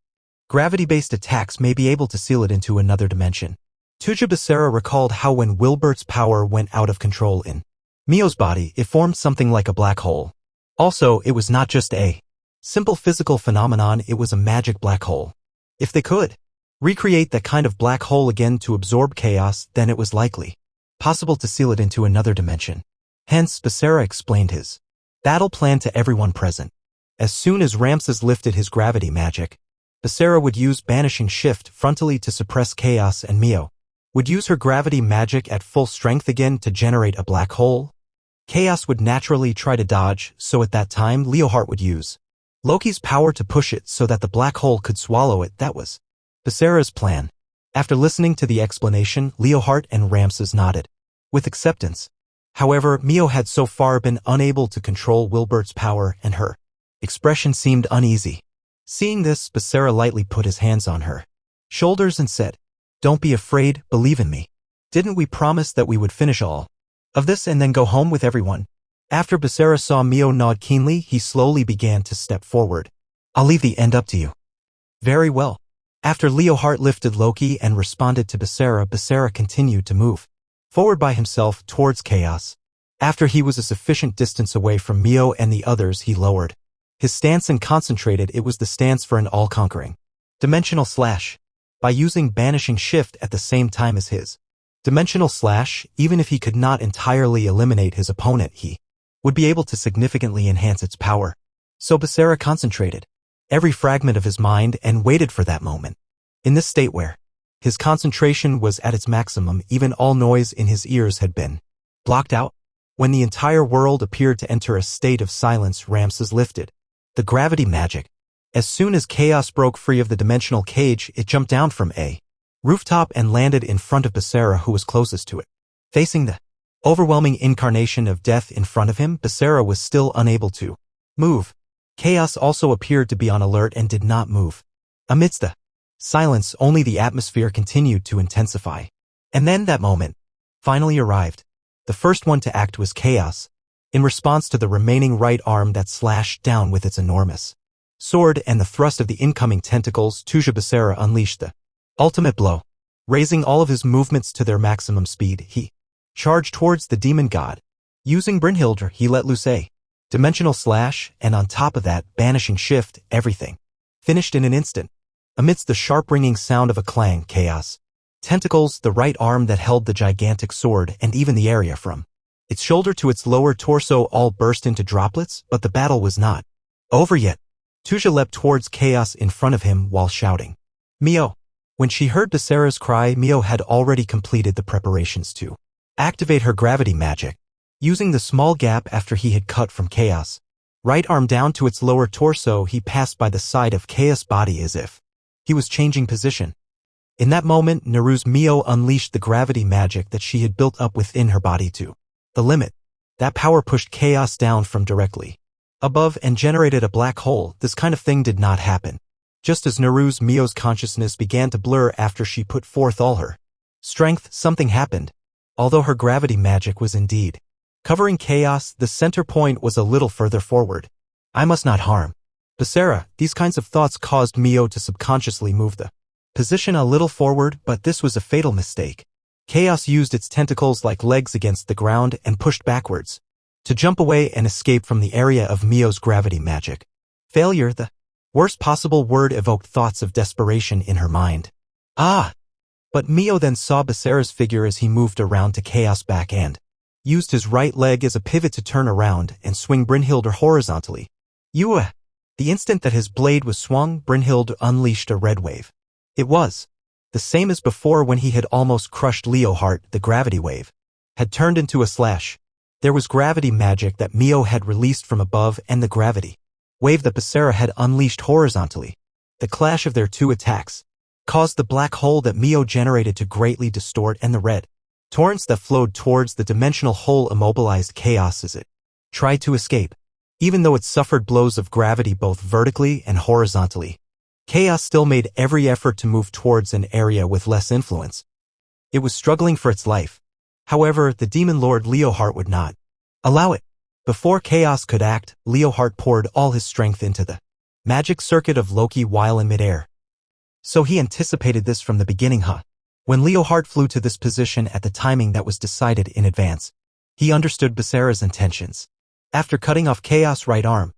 gravity-based attacks may be able to seal it into another dimension. Tuja Becerra recalled how when Wilbert's power went out of control in Mio's body, it formed something like a black hole. Also, it was not just a simple physical phenomenon, it was a magic black hole. If they could recreate that kind of black hole again to absorb chaos, then it was likely possible to seal it into another dimension. Hence, Becerra explained his battle plan to everyone present. As soon as Ramses lifted his gravity magic, Becerra would use Banishing Shift frontally to suppress chaos, and Mio would use her gravity magic at full strength again to generate a black hole. Chaos would naturally try to dodge, so at that time Leohart would use Loki's power to push it so that the black hole could swallow it. That was Becerra's plan. After listening to the explanation, Leohart and Ramses nodded with acceptance. However, Mio had so far been unable to control Wilbert's power, and her expression seemed uneasy. Seeing this, Becerra lightly put his hands on her shoulders and said, "Don't be afraid, believe in me. Didn't we promise that we would finish all of this and then go home with everyone?" After Becerra saw Mio nod keenly, he slowly began to step forward. "I'll leave the end up to you." "Very well." After Leohart lifted Loki and responded to Becerra, Becerra continued to move forward by himself towards chaos. After he was a sufficient distance away from Mio and the others, he lowered his stance and concentrated. It was the stance for an all-conquering dimensional slash. By using Banishing Shift at the same time as his dimensional slash, even if he could not entirely eliminate his opponent, he would be able to significantly enhance its power. So Becerra concentrated every fragment of his mind and waited for that moment. In this state where his concentration was at its maximum, even all noise in his ears had been blocked out. When the entire world appeared to enter a state of silence, Ramses lifted the gravity magic. As soon as chaos broke free of the dimensional cage, it jumped down from a rooftop and landed in front of Becerra, who was closest to it. Facing the overwhelming incarnation of death in front of him, Becerra was still unable to move. Chaos also appeared to be on alert and did not move. Amidst the silence, only the atmosphere continued to intensify. And then that moment finally arrived. The first one to act was Chaos, in response to the remaining right arm that slashed down with its enormous sword and the thrust of the incoming tentacles. Tuja Becerra unleashed the ultimate blow. Raising all of his movements to their maximum speed, he charged towards the demon god. Using Brynhildr, he let loose a dimensional slash, and on top of that, Banishing Shift. Everything finished in an instant. Amidst the sharp ringing sound of a clang, chaos tentacles, the right arm that held the gigantic sword, and even the area from its shoulder to its lower torso all burst into droplets, but the battle was not over yet. Tuja leapt towards chaos in front of him while shouting, "Mio!" When she heard Becerra's cry, Mio had already completed the preparations to activate her gravity magic. Using the small gap after he had cut from chaos right arm down to its lower torso, he passed by the side of chaos' body as if he was changing position. In that moment, Naru's Mio unleashed the gravity magic that she had built up within her body to the limit. That power pushed chaos down from directly above and generated a black hole. This kind of thing did not happen. Just as Naru's Mio's consciousness began to blur after she put forth all her strength, something happened. Although her gravity magic was indeed covering chaos, the center point was a little further forward. "I must not harm Becerra." These kinds of thoughts caused Mio to subconsciously move the position a little forward, but this was a fatal mistake. Chaos used its tentacles like legs against the ground and pushed backwards to jump away and escape from the area of Mio's gravity magic. Failure, the worst possible word, evoked thoughts of desperation in her mind. Ah! But Mio then saw Becerra's figure as he moved around to Chaos' back and used his right leg as a pivot to turn around and swing Brynhildr horizontally. The instant that his blade was swung, Brynhildr unleashed a red wave. It was the same as before when he had almost crushed Leohart. The gravity wave had turned into a slash. There was gravity magic that Mio had released from above and the gravity wave that Becerra had unleashed horizontally. The clash of their two attacks caused the black hole that Mio generated to greatly distort, and the red torrents that flowed towards the dimensional hole immobilized Chaos as it tried to escape. Even though it suffered blows of gravity both vertically and horizontally, Chaos still made every effort to move towards an area with less influence. It was struggling for its life. However, the Demon Lord Leoheart would not allow it. Before Chaos could act, Leoheart poured all his strength into the magic circuit of Loki while in midair. So he anticipated this from the beginning, huh? When Leoheart flew to this position at the timing that was decided in advance, he understood Basara's intentions. After cutting off Chaos' right arm,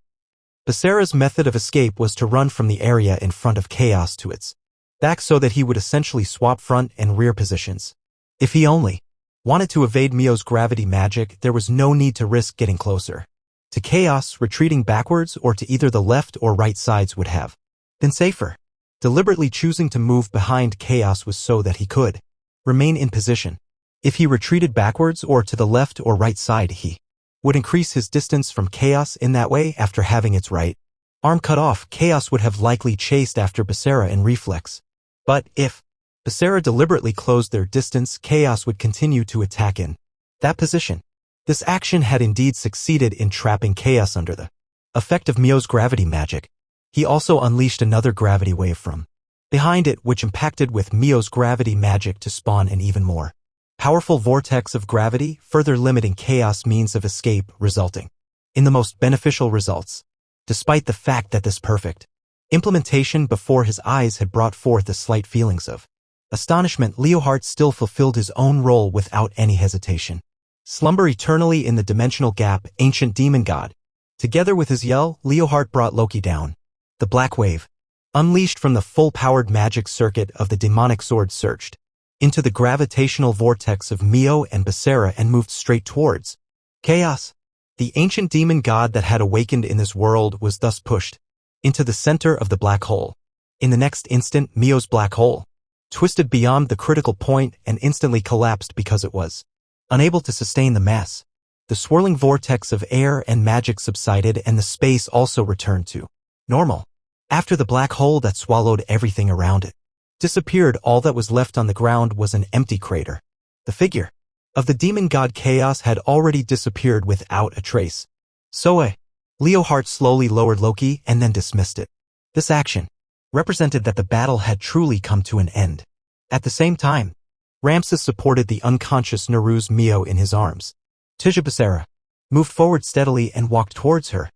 Basara's method of escape was to run from the area in front of Chaos to its back so that he would essentially swap front and rear positions. If he only wanted to evade Mio's gravity magic, there was no need to risk getting closer to Chaos. Retreating backwards or to either the left or right sides would have been safer. Deliberately choosing to move behind Chaos was so that he could remain in position. If he retreated backwards or to the left or right side, he would increase his distance from Chaos. In that way, after having its right arm cut off, Chaos would have likely chased after Basara in reflex. But if Basara deliberately closed their distance, Chaos would continue to attack in that position. This action had indeed succeeded in trapping Chaos under the effect of Mio's gravity magic. He also unleashed another gravity wave from behind it, which impacted with Mio's gravity magic to spawn an even more powerful vortex of gravity, further limiting Chaos' means of escape, resulting in the most beneficial results. Despite the fact that this perfect implementation before his eyes had brought forth the slight feelings of astonishment, Leoheart still fulfilled his own role without any hesitation. Slumber eternally in the dimensional gap, ancient demon god. Together with his yell, Leoheart brought Loki down. The black wave, unleashed from the full-powered magic circuit of the demonic sword, surged into the gravitational vortex of Mio and Basara and moved straight towards Chaos. The ancient demon god that had awakened in this world was thus pushed into the center of the black hole. In the next instant, Mio's black hole twisted beyond the critical point and instantly collapsed because it was unable to sustain the mass. The swirling vortex of air and magic subsided, and the space also returned to normal. After the black hole that swallowed everything around it disappeared, all that was left on the ground was an empty crater. The figure of the demon god Chaos had already disappeared without a trace. Leoheart slowly lowered Loki and then dismissed it. This action represented that the battle had truly come to an end. At the same time, Ramses supported the unconscious Naruz Mio in his arms. Basara moved forward steadily and walked towards her.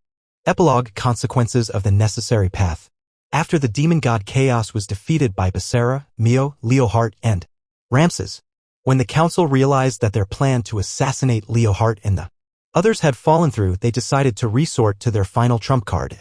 Epilogue: consequences of the necessary path. After the demon god Chaos was defeated by Basara, Mio, Leoheart, and Ramses, when the council realized that their plan to assassinate Leoheart and the others had fallen through, they decided to resort to their final trump card.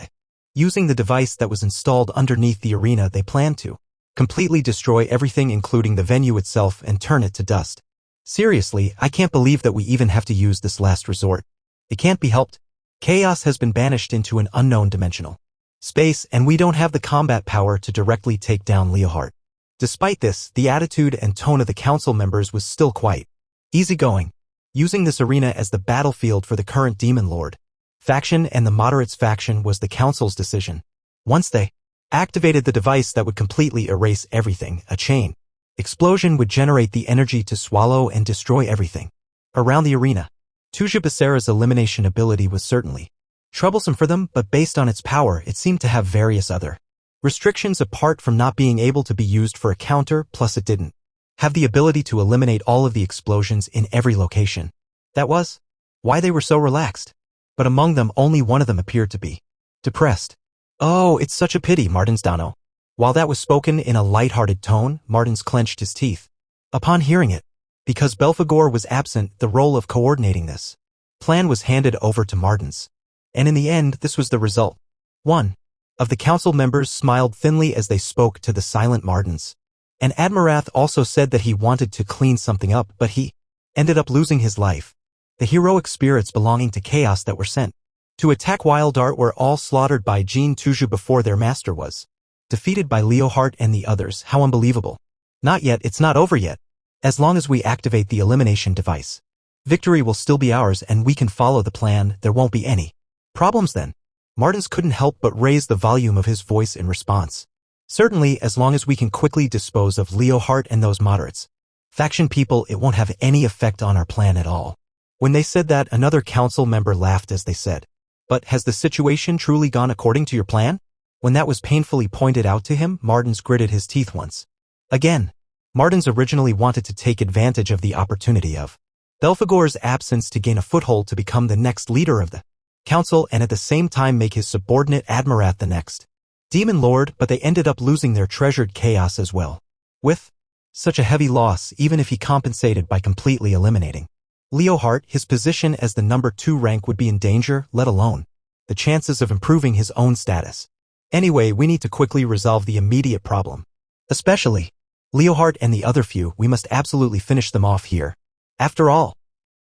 Using the device that was installed underneath the arena, they planned to completely destroy everything, including the venue itself, and turn it to dust. Seriously, I can't believe that we even have to use this last resort. It can't be helped. Chaos has been banished into an unknown dimensional space, and we don't have the combat power to directly take down Leoheart. Despite this, the attitude and tone of the council members was still quite easygoing, using this arena as the battlefield for the current Demon Lord faction and the Moderates faction was the council's decision. Once they activated the device that would completely erase everything, a chain explosion would generate the energy to swallow and destroy everything around the arena. Basara's elimination ability was certainly troublesome for them, but based on its power, it seemed to have various other restrictions apart from not being able to be used for a counter, plus it didn't have the ability to eliminate all of the explosions in every location. That was why they were so relaxed. But among them, only one of them appeared to be depressed. "Oh, it's such a pity, Martins Dano." While that was spoken in a light-hearted tone, Martins clenched his teeth upon hearing it. Because Belphegor was absent, the role of coordinating this plan was handed over to Martins. And in the end, this was the result. One of the council members smiled thinly as they spoke to the silent Martins. And Admirath also said that he wanted to clean something up, but he ended up losing his life. The heroic spirits belonging to Chaos that were sent to attack Wildart were all slaughtered by Jean Tuju before their master was defeated by Leoheart and the others. How unbelievable. Not yet, it's not over yet. As long as we activate the elimination device, victory will still be ours and we can follow the plan. There won't be any problems then. Martins couldn't help but raise the volume of his voice in response. Certainly, as long as we can quickly dispose of Leohart and those moderates. Faction people, it won't have any effect on our plan at all. When they said that, another council member laughed as they said, "But has the situation truly gone according to your plan?" When that was painfully pointed out to him, Martins gritted his teeth once. Again, Martins originally wanted to take advantage of the opportunity of Belphegor's absence to gain a foothold to become the next leader of the council and at the same time make his subordinate Admirat the next Demon Lord, but they ended up losing their treasured chaos as well. With such a heavy loss, even if he compensated by completely eliminating Leohart, his position as the number 2 rank would be in danger, let alone the chances of improving his own status. Anyway, we need to quickly resolve the immediate problem. Especially Leohart and the other few, we must absolutely finish them off here. After all,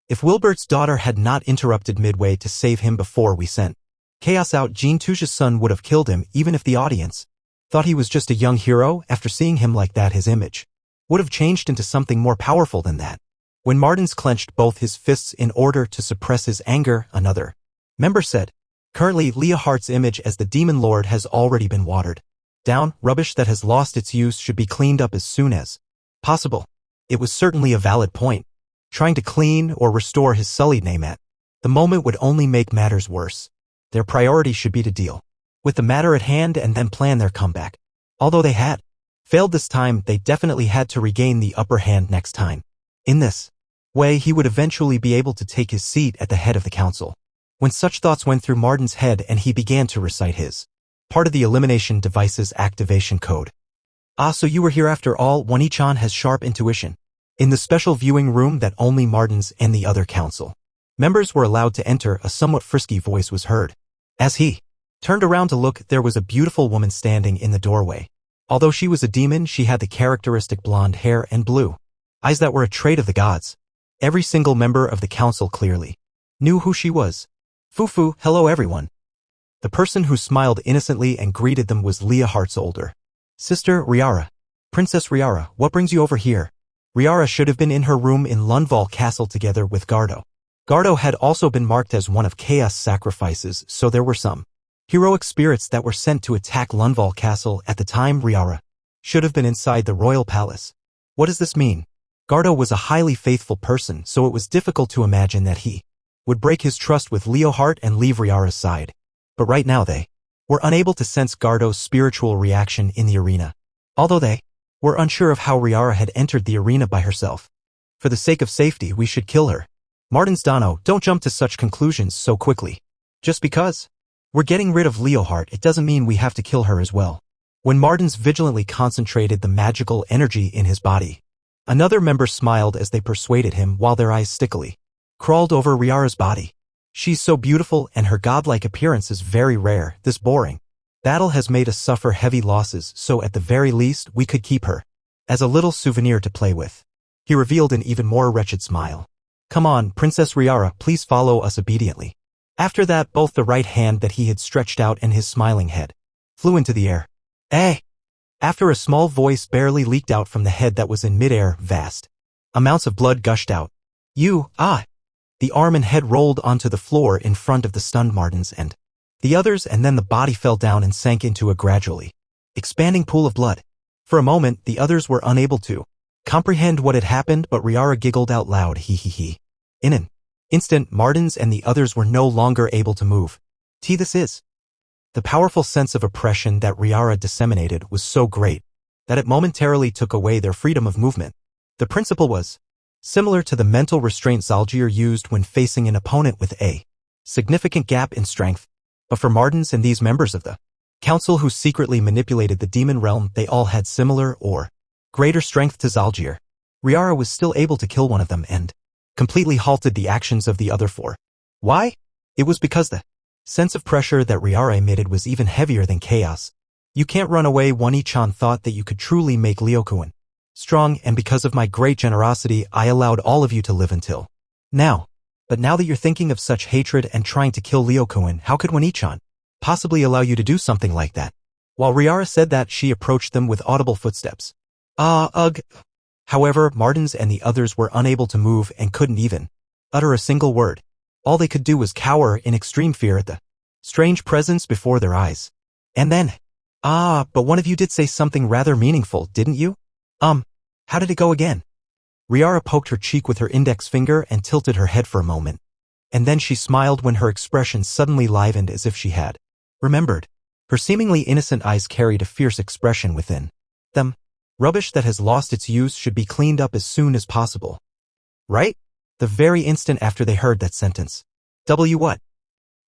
if Wilbert's daughter had not interrupted midway to save him before we sent Chaos out, Jean Touche's son would have killed him, even if the audience thought he was just a young hero. After seeing him like that, his image would have changed into something more powerful than that. When Martins clenched both his fists in order to suppress his anger, another member said, "Currently, Leohart's image as the Demon Lord has already been watered down. Rubbish that has lost its use should be cleaned up as soon as possible." It was certainly a valid point. Trying to clean or restore his sullied name at the moment would only make matters worse. Their priority should be to deal with the matter at hand and then plan their comeback. Although they had failed this time, they definitely had to regain the upper hand next time. In this way, he would eventually be able to take his seat at the head of the council. When such thoughts went through Martin's head and he began to recite his part of the elimination device's activation code. "Ah, so you were here after all. Wani-chan has sharp intuition." In the special viewing room that only Martins and the other council members were allowed to enter, a somewhat frisky voice was heard. As he turned around to look, there was a beautiful woman standing in the doorway. Although she was a demon, she had the characteristic blonde hair and blue eyes that were a trait of the gods. Every single member of the council clearly knew who she was. "Fufu, hello everyone." The person who smiled innocently and greeted them was Leohart's older sister, Riara. "Princess Riara, what brings you over here?" Riara should have been in her room in Lundval Castle together with Gardo. Gardo had also been marked as one of Chaos' sacrifices, so there were some heroic spirits that were sent to attack Lundval Castle at the time. Riara should have been inside the royal palace. What does this mean? Gardo was a highly faithful person, so it was difficult to imagine that he would break his trust with Leohart and leave Riara's side. But right now they were unable to sense Gardo's spiritual reaction in the arena. Although they were unsure of how Riara had entered the arena by herself. "For the sake of safety, we should kill her." Martins Dano, don't jump to such conclusions so quickly. Just because we're getting rid of Leohart, it doesn't mean we have to kill her as well. When Martins vigilantly concentrated the magical energy in his body, another member smiled as they persuaded him while their eyes stickily crawled over Riara's body. "She's so beautiful and her godlike appearance is very rare. This boring battle has made us suffer heavy losses, so at the very least we could keep her as a little souvenir to play with." He revealed an even more wretched smile. "Come on, Princess Riara, please follow us obediently." After that, both the right hand that he had stretched out and his smiling head flew into the air. "Eh!" After a small voice barely leaked out from the head that was in midair, vast amounts of blood gushed out. "You, ah!" The arm and head rolled onto the floor in front of the stunned Martins and the others, and then the body fell down and sank into a gradually expanding pool of blood. For a moment, the others were unable to comprehend what had happened, but Riara giggled out loud, "Hee hee hee." In an instant, Martins and the others were no longer able to move. This is the powerful sense of oppression that Riara disseminated was so great that it momentarily took away their freedom of movement. The principle was similar to the mental restraint Zalgier used when facing an opponent with a significant gap in strength. But for Martins and these members of the council who secretly manipulated the demon realm, they all had similar or greater strength to Zalgier. Riara was still able to kill one of them and completely halted the actions of the other four. Why? It was because the sense of pressure that Riara emitted was even heavier than chaos. "You can't run away." Wani-chan thought that you could truly make Leokuin strong, and because of my great generosity, I allowed all of you to live until now. But now that you're thinking of such hatred and trying to kill Leokuin, how could Wani-chan possibly allow you to do something like that? While Riara said that, she approached them with audible footsteps. Ugh. However, Martins and the others were unable to move and couldn't even utter a single word. All they could do was cower in extreme fear at the strange presence before their eyes. And then, Ah, but one of you did say something rather meaningful, didn't you? How did it go again? Riara poked her cheek with her index finger and tilted her head for a moment. And then she smiled when her expression suddenly livened as if she had remembered. Her seemingly innocent eyes carried a fierce expression within them. Rubbish that has lost its use should be cleaned up as soon as possible. Right? The very instant after they heard that sentence. What?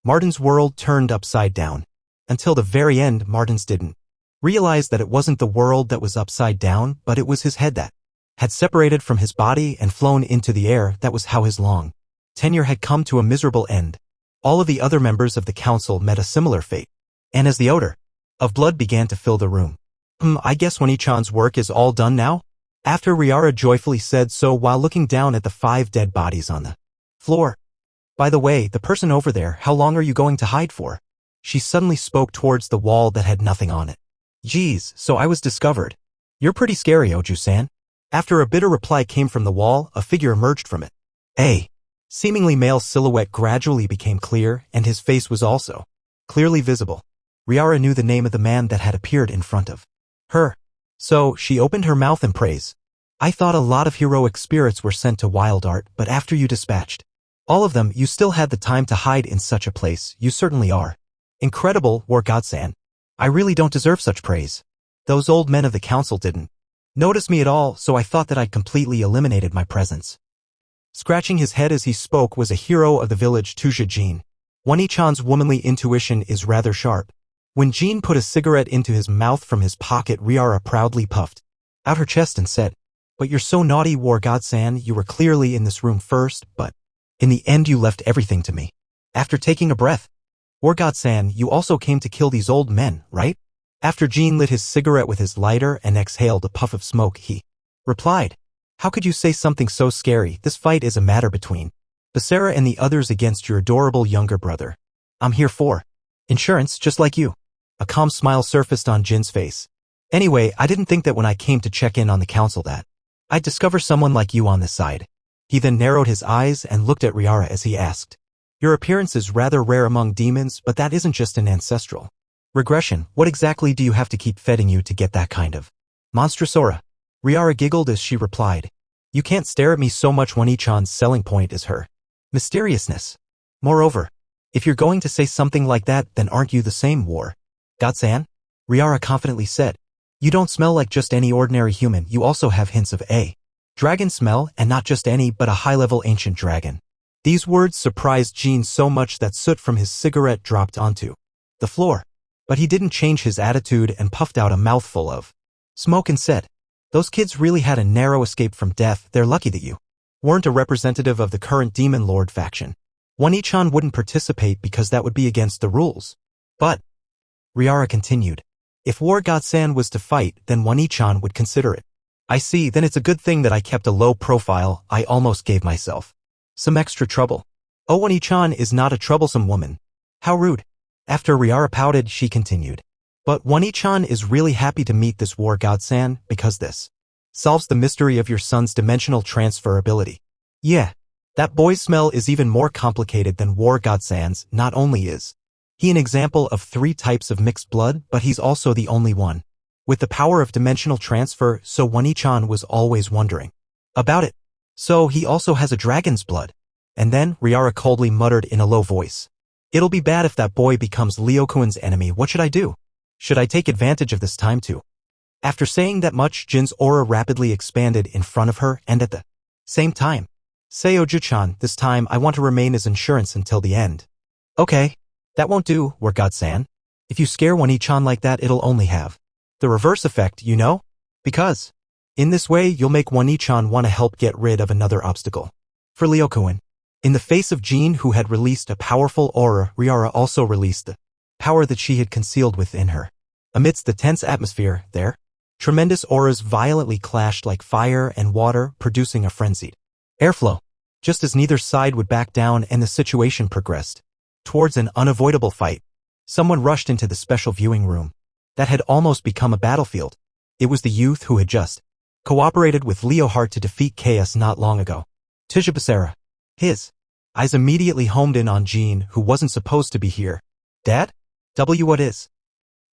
Martin's world turned upside down. Until the very end, Martin's didn't realize that it wasn't the world that was upside down, but it was his head that had separated from his body and flown into the air. That was how his long tenure had come to a miserable end. All of the other members of the council met a similar fate. And as the odor of blood began to fill the room, I guess Wani-chan's work is all done now? After Riara joyfully said so while looking down at the 5 dead bodies on the floor. By the way, the person over there, how long are you going to hide for? She suddenly spoke towards the wall that had nothing on it. Geez, so I was discovered. You're pretty scary, Oju-san. After a bitter reply came from the wall, a figure emerged from it. A seemingly male silhouette gradually became clear, and his face was also clearly visible. Riara knew the name of the man that had appeared in front of her. So, she opened her mouth in praise. I thought a lot of heroic spirits were sent to Wild Art, but after you dispatched all of them, you still had the time to hide in such a place. You certainly are incredible, War God-san. I really don't deserve such praise. Those old men of the council didn't notice me at all, so I thought that I'd completely eliminated my presence. Scratching his head as he spoke was a hero of the village, Tuja Jean. Wani-chan's womanly intuition is rather sharp. When Jean put a cigarette into his mouth from his pocket, Riara proudly puffed out her chest and said, "But you're so naughty, War God-san. You were clearly in this room first, but in the end you left everything to me." After taking a breath, War God-san, you also came to kill these old men, right? After Jean lit his cigarette with his lighter and exhaled a puff of smoke, he replied, "How could you say something so scary? This fight is a matter between Basara and the others against your adorable younger brother. I'm here for insurance, just like you." A calm smile surfaced on Jin's face. "Anyway, I didn't think that when I came to check in on the council that I'd discover someone like you on this side." He then narrowed his eyes and looked at Riara as he asked, "Your appearance is rather rare among demons, but that isn't just an ancestral regression. What exactly do you have to keep feeding you to get that kind of monstrous aura?" Riara giggled as she replied, "You can't stare at me so much. Wani-chan's selling point is her mysteriousness. Moreover, if you're going to say something like that, then aren't you the same, War God-san?" Riara confidently said, "You don't smell like just any ordinary human. You also have hints of a dragon smell, and not just any, but a high-level ancient dragon." These words surprised Jean so much that soot from his cigarette dropped onto the floor. But he didn't change his attitude and puffed out a mouthful of smoke and said, "Those kids really had a narrow escape from death. They're lucky that you weren't a representative of the current Demon Lord faction. Wani-chan wouldn't participate because that would be against the rules. But," Riara continued, "if War God-san was to fight, then Wani-chan would consider it." "I see, then it's a good thing that I kept a low profile. I almost gave myself some extra trouble." "Oh, Wani-chan is not a troublesome woman." "How rude." After Riara pouted, she continued, "But Wani-chan is really happy to meet this War God-san, because this solves the mystery of your son's dimensional transfer ability." "Yeah, that boy's smell is even more complicated than War God-san's. Not only is he an example of 3 types of mixed blood, but he's also the only one with the power of dimensional transfer, so Wani-chan was always wondering about it. So he also has a dragon's blood." And then Riara coldly muttered in a low voice, "It'll be bad if that boy becomes Lyokuin's enemy. What should I do? Should I take advantage of this time too?" After saying that much, Jin's aura rapidly expanded in front of her, and at the same time, "Say, Oju-chan, this time I want to remain as insurance until the end." "Okay. That won't do, War God-san. If you scare Wani-chan like that, it'll only have the reverse effect, you know? Because in this way, you'll make Wani-chan want to help get rid of another obstacle for Lyokuin." In the face of Jean, who had released a powerful aura, Riara also released the power that she had concealed within her. Amidst the tense atmosphere, their tremendous auras violently clashed like fire and water, producing a frenzied airflow. Just as neither side would back down and the situation progressed towards an unavoidable fight, someone rushed into the special viewing room that had almost become a battlefield. It was the youth who had just cooperated with Leohart to defeat Chaos not long ago. Tuja Basara. His eyes immediately homed in on Jean, who wasn't supposed to be here. "Dad? What is?"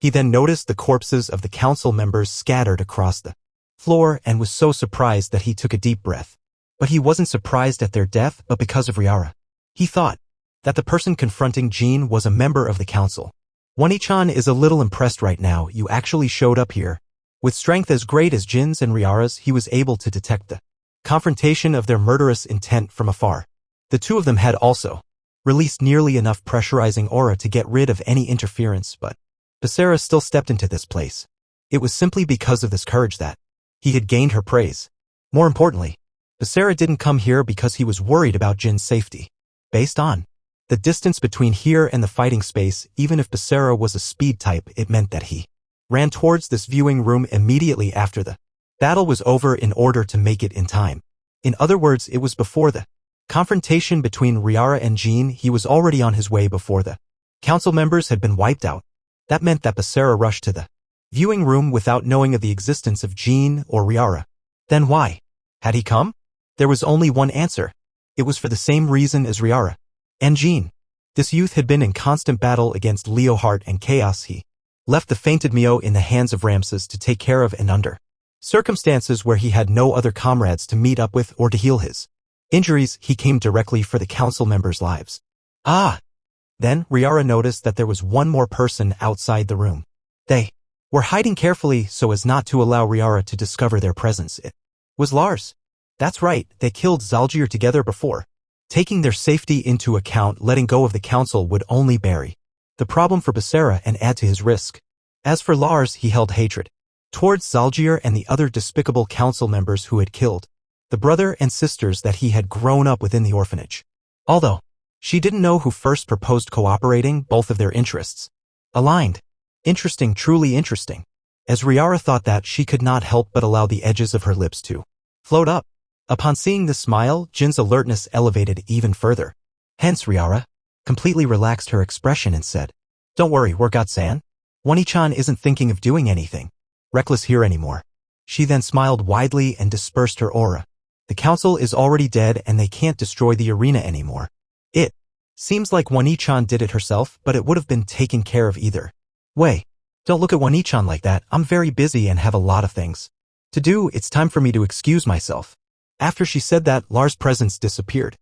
He then noticed the corpses of the council members scattered across the floor and was so surprised that he took a deep breath. But he wasn't surprised at their death, but because of Riara. He thought that the person confronting Jin was a member of the council. Wani-chan is a little impressed right now. You actually showed up here. With strength as great as Jin's and Riara's, he was able to detect the confrontation of their murderous intent from afar. The two of them had also released nearly enough pressurizing aura to get rid of any interference, but Basara still stepped into this place. It was simply because of this courage that he had gained her praise. More importantly, Basara didn't come here because he was worried about Jin's safety. Based on the distance between here and the fighting space, even if Basara was a speed type, it meant that he ran towards this viewing room immediately after the battle was over in order to make it in time. In other words, it was before the confrontation between Riara and Jin. He was already on his way before the council members had been wiped out. That meant that Basara rushed to the viewing room without knowing of the existence of Jin or Riara. Then why had he come? There was only one answer. It was for the same reason as Riara and Jin. This youth had been in constant battle against Leohart and Chaos. He left the fainted Mio in the hands of Ramses to take care of and under circumstances where he had no other comrades to meet up with or to heal his injuries. He came directly for the council members' lives. Then Riara noticed that there was one more person outside the room. They were hiding carefully so as not to allow Riara to discover their presence. It was Lars. That's right, they killed Zalgir together before. Taking their safety into account, letting go of the council would only bury the problem for Basara and add to his risk. As for Lars, he held hatred towards Zalgir and the other despicable council members who had killed the brother and sisters that he had grown up within the orphanage. Although she didn't know who first proposed cooperating, both of their interests aligned. Interesting, truly interesting. As Riara thought that, she could not help but allow the edges of her lips to float up. Upon seeing this smile, Jin's alertness elevated even further. Hence Riara completely relaxed her expression and said, "Don't worry, we're God-san. Wani-chan isn't thinking of doing anything reckless here anymore." She then smiled widely and dispersed her aura. The council is already dead and they can't destroy the arena anymore. It seems like Wani-chan did it herself, but it would have been taken care of either way. Don't look at Wani-chan like that. I'm very busy and have a lot of things to do. It's time for me to excuse myself. After she said that, Lars' presence disappeared.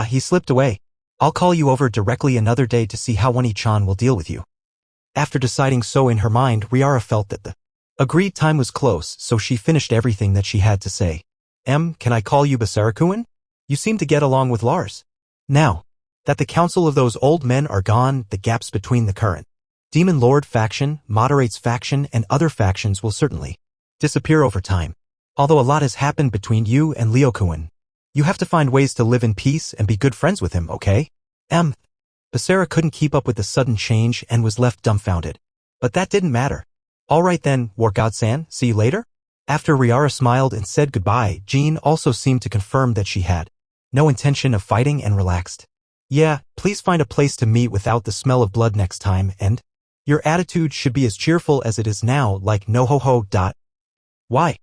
He slipped away. I'll call you over directly another day to see how Wani-chan will deal with you. After deciding so in her mind, Riara felt that the agreed time was close, so she finished everything that she had to say. Can I call you Basara-kun? You seem to get along with Lars. Now that the council of those old men are gone, the gaps between the current Demon Lord faction, Moderates faction, and other factions will certainly disappear over time. Although a lot has happened between you and Leokuin, you have to find ways to live in peace and be good friends with him, okay? Basara couldn't keep up with the sudden change and was left dumbfounded. But that didn't matter. All right then, War God-san, see you later? After Riara smiled and said goodbye, Jin also seemed to confirm that she had no intention of fighting and relaxed. Yeah, please find a place to meet without the smell of blood next time, and your attitude should be as cheerful as it is now, like no ho ho. Why?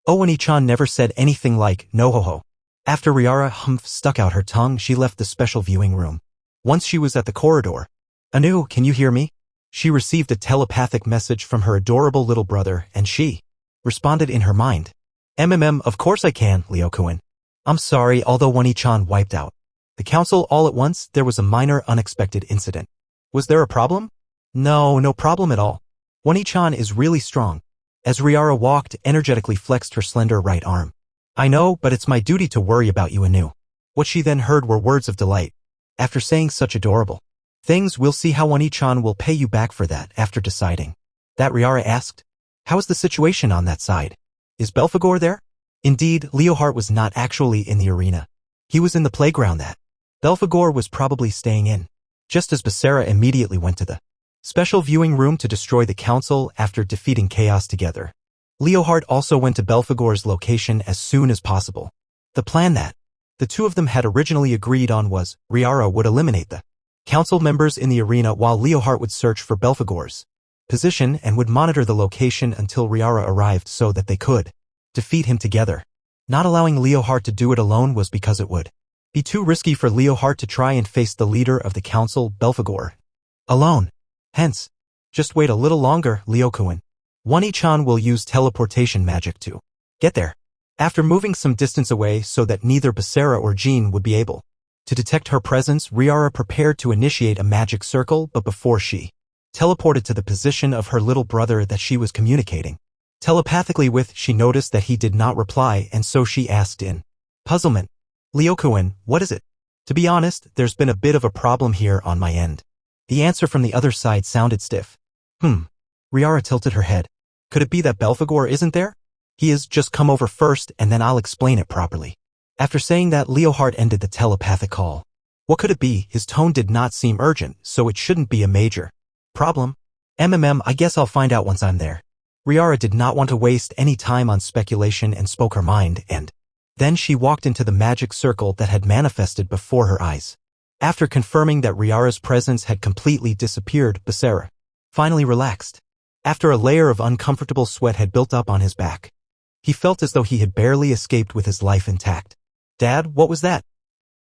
Wani-chan never said anything like no ho ho. After Riara stuck out her tongue, she left the special viewing room. Once she was at the corridor. Anu, can you hear me? She received a telepathic message from her adorable little brother, and she responded in her mind. Of course I can, Leokuin. I'm sorry, although Wani-chan wiped out the council all at once, there was a minor unexpected incident. Was there a problem? No problem at all. Wani-chan is really strong. As Riara walked, energetically flexed her slender right arm. I know, but it's my duty to worry about you, Anu. What she then heard were words of delight. After saying such adorable things, we'll see how Wani-chan will pay you back for that. After deciding that, Riara asked, how is the situation on that side? Is Belphegor there? Indeed, Leohart was not actually in the arena. He was in the playground. That Belphegor was probably staying in. Just as Basara immediately went to the special viewing room to destroy the council after defeating Chaos together. Leohart also went to Belphegor's location as soon as possible. The plan that the two of them had originally agreed on was Riara would eliminate the council members in the arena while Leohart would search for Belphegor's position and would monitor the location until Riara arrived so that they could defeat him together. Not allowing Leohart to do it alone was because it would be too risky for Leohart to try and face the leader of the council, Belphegor, alone. Hence, Just wait a little longer, Ryokuen. Wani-chan will use teleportation magic to get there. After moving some distance away so that neither Basara or Jean would be able to detect her presence, Riara prepared to initiate a magic circle, but before she teleported to the position of her little brother that she was communicating telepathically with, she noticed that he did not reply, and so she asked in puzzlement, Ryokuen, what is it? To be honest, there's been a bit of a problem here on my end. The answer from the other side sounded stiff. Riara tilted her head. Could it be that Belphegor isn't there? He has just come over first, and then I'll explain it properly. After saying that, Leohart ended the telepathic call. What could it be? His tone did not seem urgent, so it shouldn't be a major problem. I guess I'll find out once I'm there. Riara did not want to waste any time on speculation and spoke her mind, and then she walked into the magic circle that had manifested before her eyes. After confirming that Riara's presence had completely disappeared, Basara finally relaxed. After a layer of uncomfortable sweat had built up on his back, he felt as though he had barely escaped with his life intact. Dad, what was that?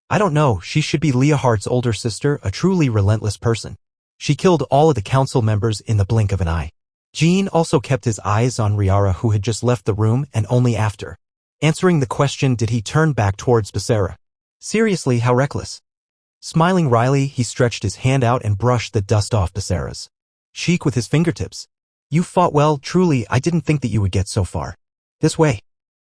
I don't know, she should be Leohart's older sister, a truly relentless person. She killed all of the council members in the blink of an eye. Jean also kept his eyes on Riara, who had just left the room, and only after answering the question did he turn back towards Basara. Seriously, how reckless. Smiling wryly, he stretched his hand out and brushed the dust off Basara's cheek with his fingertips. You fought well, truly, I didn't think that you would get so far. This way.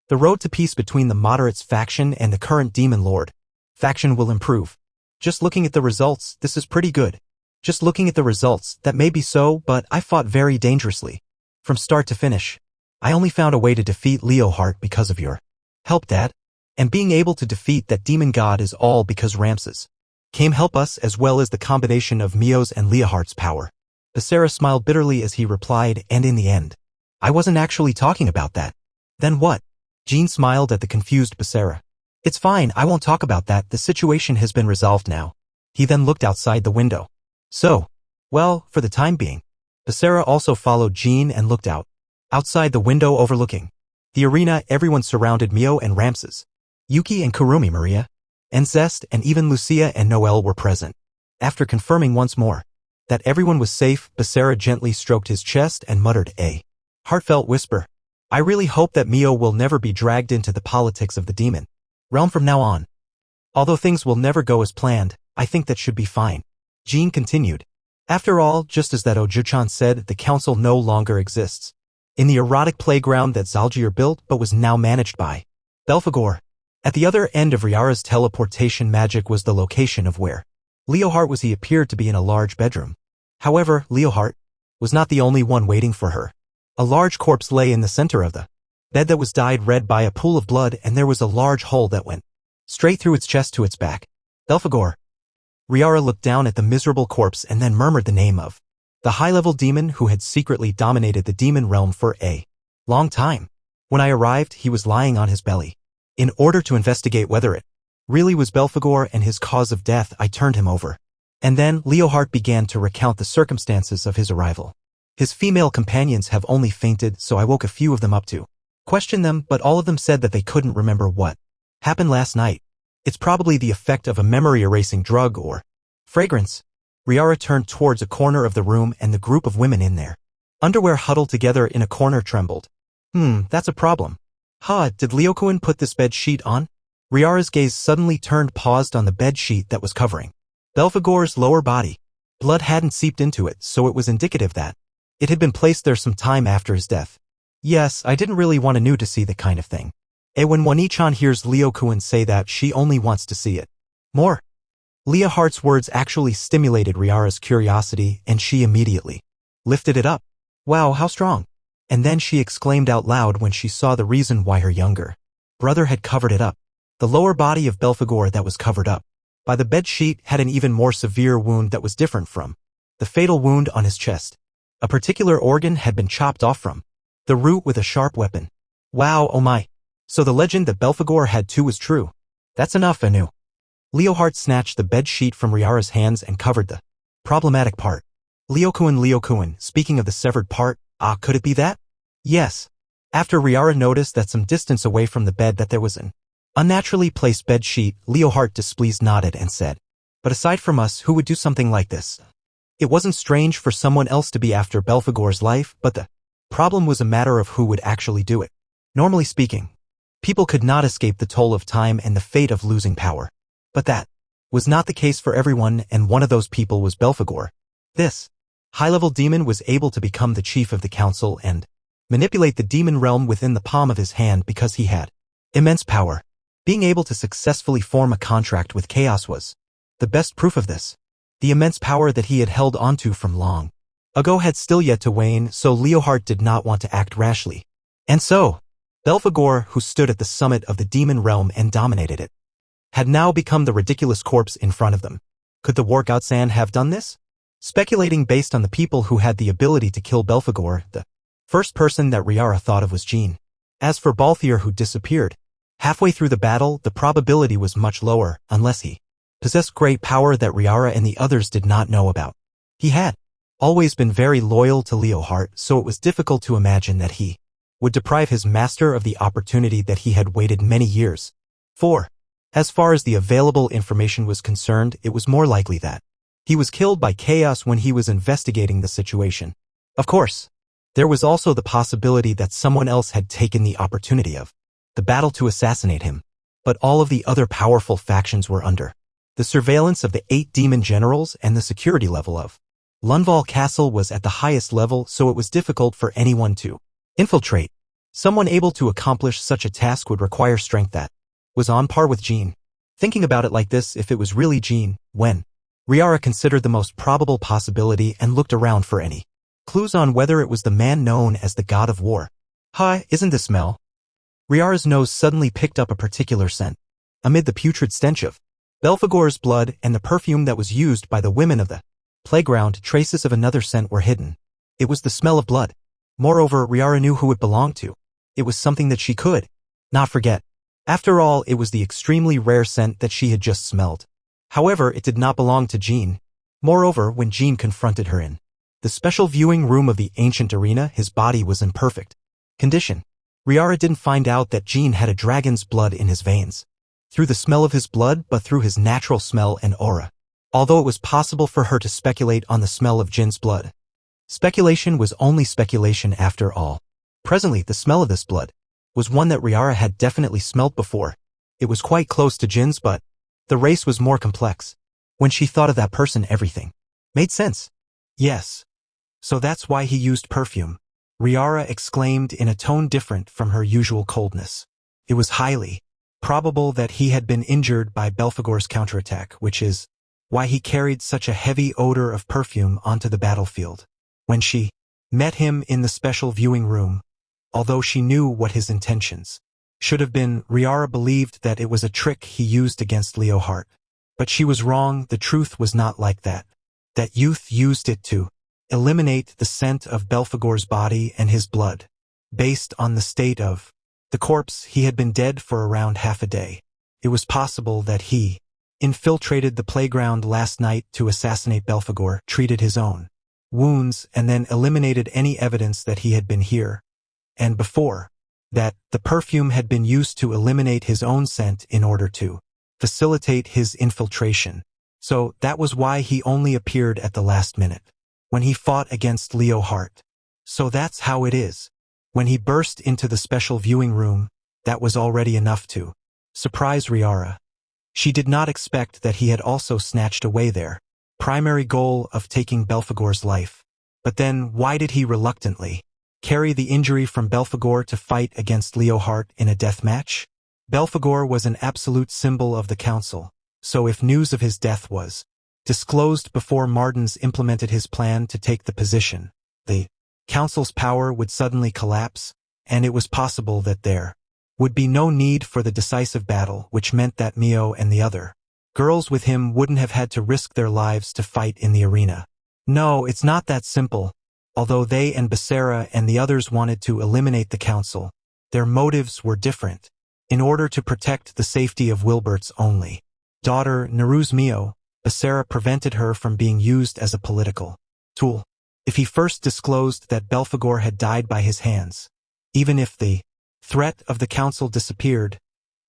The road to peace between the moderates faction and the current Demon Lord faction will improve. Just looking at the results, this is pretty good. Just looking at the results, that may be so, but I fought very dangerously. From start to finish. I only found a way to defeat Leohart because of your help, Dad. And being able to defeat that demon god is all because Ramses came help us, as well as the combination of Mio's and Leohart's power. Basara smiled bitterly as he replied, and in the end, I wasn't actually talking about that. Then what? Jean smiled at the confused Basara. It's fine, I won't talk about that, the situation has been resolved now. He then looked outside the window. So, well, for the time being. Basara also followed Jean and looked out. Outside the window overlooking the arena, everyone surrounded Mio and Ramses. Yuki and Kurumi, Maria, and Zest, and even Lucia and Noel were present. After confirming once more that everyone was safe, Basara gently stroked his chest and muttered a heartfelt whisper. I really hope that Mio will never be dragged into the politics of the demon realm from now on. Although things will never go as planned, I think that should be fine. Jean continued. After all, just as that Oju-chan said, the council no longer exists. In the erotic playground that Zalgier built but was now managed by Belphegor. At the other end of Riara's teleportation magic was the location of where Leohart was. He appeared to be in a large bedroom. However, Leohart was not the only one waiting for her. A large corpse lay in the center of the bed that was dyed red by a pool of blood, and there was a large hole that went straight through its chest to its back. Belphegor. Riara looked down at the miserable corpse and then murmured the name of the high-level demon who had secretly dominated the demon realm for a long time. When I arrived, he was lying on his belly. In order to investigate whether it really was Belphegor and his cause of death, I turned him over. And then Leohart began to recount the circumstances of his arrival. His female companions have only fainted, so I woke a few of them up to question them, but all of them said that they couldn't remember what happened last night. It's probably the effect of a memory-erasing drug or fragrance. Riara turned towards a corner of the room, and the group of women in there, underwear huddled together in a corner, trembled. That's a problem. Did Ryokuen put this bed sheet on? Riara's gaze suddenly paused on the bed sheet that was covering Belphegor's lower body. Blood hadn't seeped into it, so it was indicative that it had been placed there some time after his death. Yes, I didn't really want Anu to see the kind of thing. When Wani-chan hears Ryokuen say that, she only wants to see it more. Leohart's words actually stimulated Riara's curiosity, and she immediately lifted it up. Wow, how strong. And then she exclaimed out loud when she saw the reason why her younger brother had covered it up. The lower body of Belphegor that was covered up by the bed sheet had an even more severe wound that was different from the fatal wound on his chest. A particular organ had been chopped off from the root with a sharp weapon. Wow, oh my. So the legend that Belphegor had too was true. That's enough, Anu. Leohart snatched the bed sheet from Riara's hands and covered the problematic part. Ryokuen, speaking of the severed part, could it be that? Yes. After Riara noticed that some distance away from the bed that there was an unnaturally placed bed sheet, Leohart displeased nodded and said, But aside from us, who would do something like this? It wasn't strange for someone else to be after Belphegor's life, but the problem was a matter of who would actually do it. Normally speaking, people could not escape the toll of time and the fate of losing power. But that was not the case for everyone, and one of those people was Belphegor. This high-level demon was able to become the chief of the council and manipulate the demon realm within the palm of his hand because he had immense power. Being able to successfully form a contract with Chaos was the best proof of this. The immense power that he had held onto from long ago had still yet to wane, so Leohart did not want to act rashly. And so, Belphegor, who stood at the summit of the demon realm and dominated it, had now become the ridiculous corpse in front of them. Could the Workout-san have done this? Speculating based on the people who had the ability to kill Belphegor, the first person that Riara thought of was Jean. As for Balthier, who disappeared halfway through the battle, the probability was much lower, unless he possessed great power that Riara and the others did not know about. He had always been very loyal to Leohart, so it was difficult to imagine that he would deprive his master of the opportunity that he had waited many years for. As far as the available information was concerned, it was more likely that he was killed by Chaos when he was investigating the situation. Of course, there was also the possibility that someone else had taken the opportunity of the battle to assassinate him. But all of the other powerful factions were under the surveillance of the 8 demon generals, and the security level of Lunval Castle was at the highest level, so it was difficult for anyone to infiltrate. Someone able to accomplish such a task would require strength that was on par with Jean. Thinking about it like this, if it was really Jean, when Riara considered the most probable possibility and looked around for any clues on whether it was the man known as the God of War. Hi, isn't the smell? Riara's nose suddenly picked up a particular scent. Amid the putrid stench of Belphegor's blood and the perfume that was used by the women of the playground, traces of another scent were hidden. It was the smell of blood. Moreover, Riara knew who it belonged to. It was something that she could not forget. After all, it was the extremely rare scent that she had just smelled. However, it did not belong to Jean. Moreover, when Jean confronted her in the special viewing room of the ancient arena, his body was in perfect condition. Riara didn't find out that Jean had a dragon's blood in his veins through the smell of his blood, but through his natural smell and aura. Although it was possible for her to speculate on the smell of Jin's blood, speculation was only speculation after all. Presently, the smell of this blood was one that Riara had definitely smelt before. It was quite close to Jin's, but the race was more complex. When she thought of that person, everything made sense. Yes. So that's why he used perfume, Riara exclaimed in a tone different from her usual coldness. It was highly probable that he had been injured by Belphegor's counterattack, which is why he carried such a heavy odor of perfume onto the battlefield. When she met him in the special viewing room, although she knew what his intentions should have been, Riara believed that it was a trick he used against Leohart. But she was wrong. The truth was not like that. That youth used it to eliminate the scent of Belphegor's body and his blood. Based on the state of the corpse, he had been dead for around half a day. It was possible that he infiltrated the playground last night to assassinate Belphegor, treated his own wounds, and then eliminated any evidence that he had been here. And before that, the perfume had been used to eliminate his own scent in order to facilitate his infiltration. So that was why he only appeared at the last minute, when he fought against Leohart. So that's how it is. When he burst into the special viewing room, that was already enough to surprise Riara. She did not expect that he had also snatched away their primary goal of taking Belphegor's life. But then, why did he reluctantly carry the injury from Belphegor to fight against Leohart in a death match? Belphegor was an absolute symbol of the council, so if news of his death was disclosed before Mardens implemented his plan to take the position, the council's power would suddenly collapse, and it was possible that there would be no need for the decisive battle, which meant that Mio and the other girls with him wouldn't have had to risk their lives to fight in the arena. No, it's not that simple. Although they and Becerra and the others wanted to eliminate the council, their motives were different. In order to protect the safety of Wilbert's only daughter, Neruz Mio, Becerra prevented her from being used as a political tool. If he first disclosed that Belphegor had died by his hands, even if the threat of the council disappeared,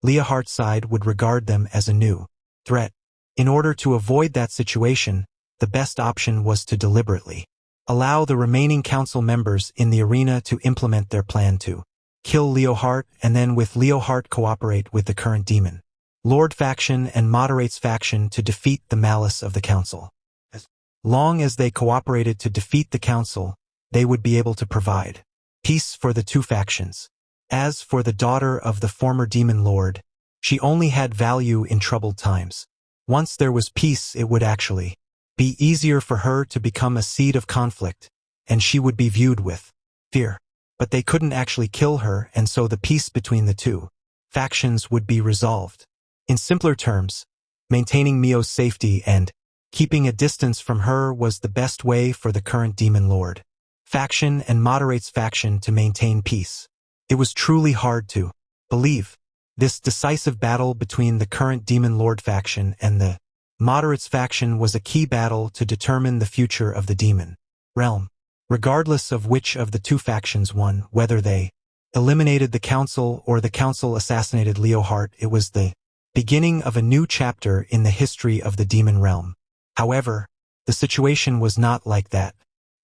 Leohart's side would regard them as a new threat. In order to avoid that situation, the best option was to deliberately allow the remaining council members in the arena to implement their plan to kill Leohart, and then with Leohart cooperate with the current demon Lord faction and Moderates faction to defeat the malice of the council. As long as they cooperated to defeat the council, they would be able to provide peace for the two factions. As for the daughter of the former demon lord, she only had value in troubled times. Once there was peace, it would actually be easier for her to become a seed of conflict, and she would be viewed with fear. But they couldn't actually kill her, and so the peace between the two factions would be resolved. In simpler terms, maintaining Mio's safety and keeping a distance from her was the best way for the current demon lord faction and Moderates faction to maintain peace. It was truly hard to believe. This decisive battle between the current demon lord faction and the Moderates faction was a key battle to determine the future of the demon realm. Regardless of which of the two factions won, whether they eliminated the council or the council assassinated Leohart, it was the beginning of a new chapter in the history of the demon realm. However, the situation was not like that.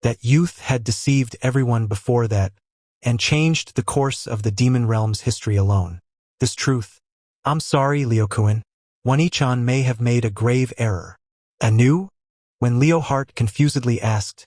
That youth had deceived everyone before that and changed the course of the demon realm's history alone. This truth. I'm sorry, Leokuin. Wani-chan may have made a grave error. Anew? When Leohart confusedly asked,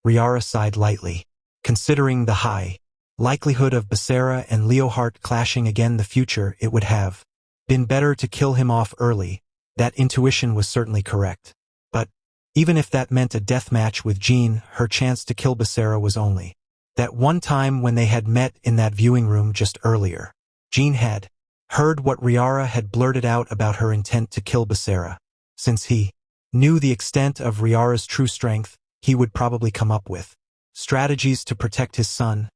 Riara sighed lightly. Considering the high likelihood of Basara and Leohart clashing again the future, it would have been better to kill him off early. That intuition was certainly correct. But even if that meant a death match with Jean, her chance to kill Basara was only that one time when they had met in that viewing room just earlier. Jean had heard what Riara had blurted out about her intent to kill Basara. Since he knew the extent of Riara's true strength, he would probably come up with strategies to protect his son,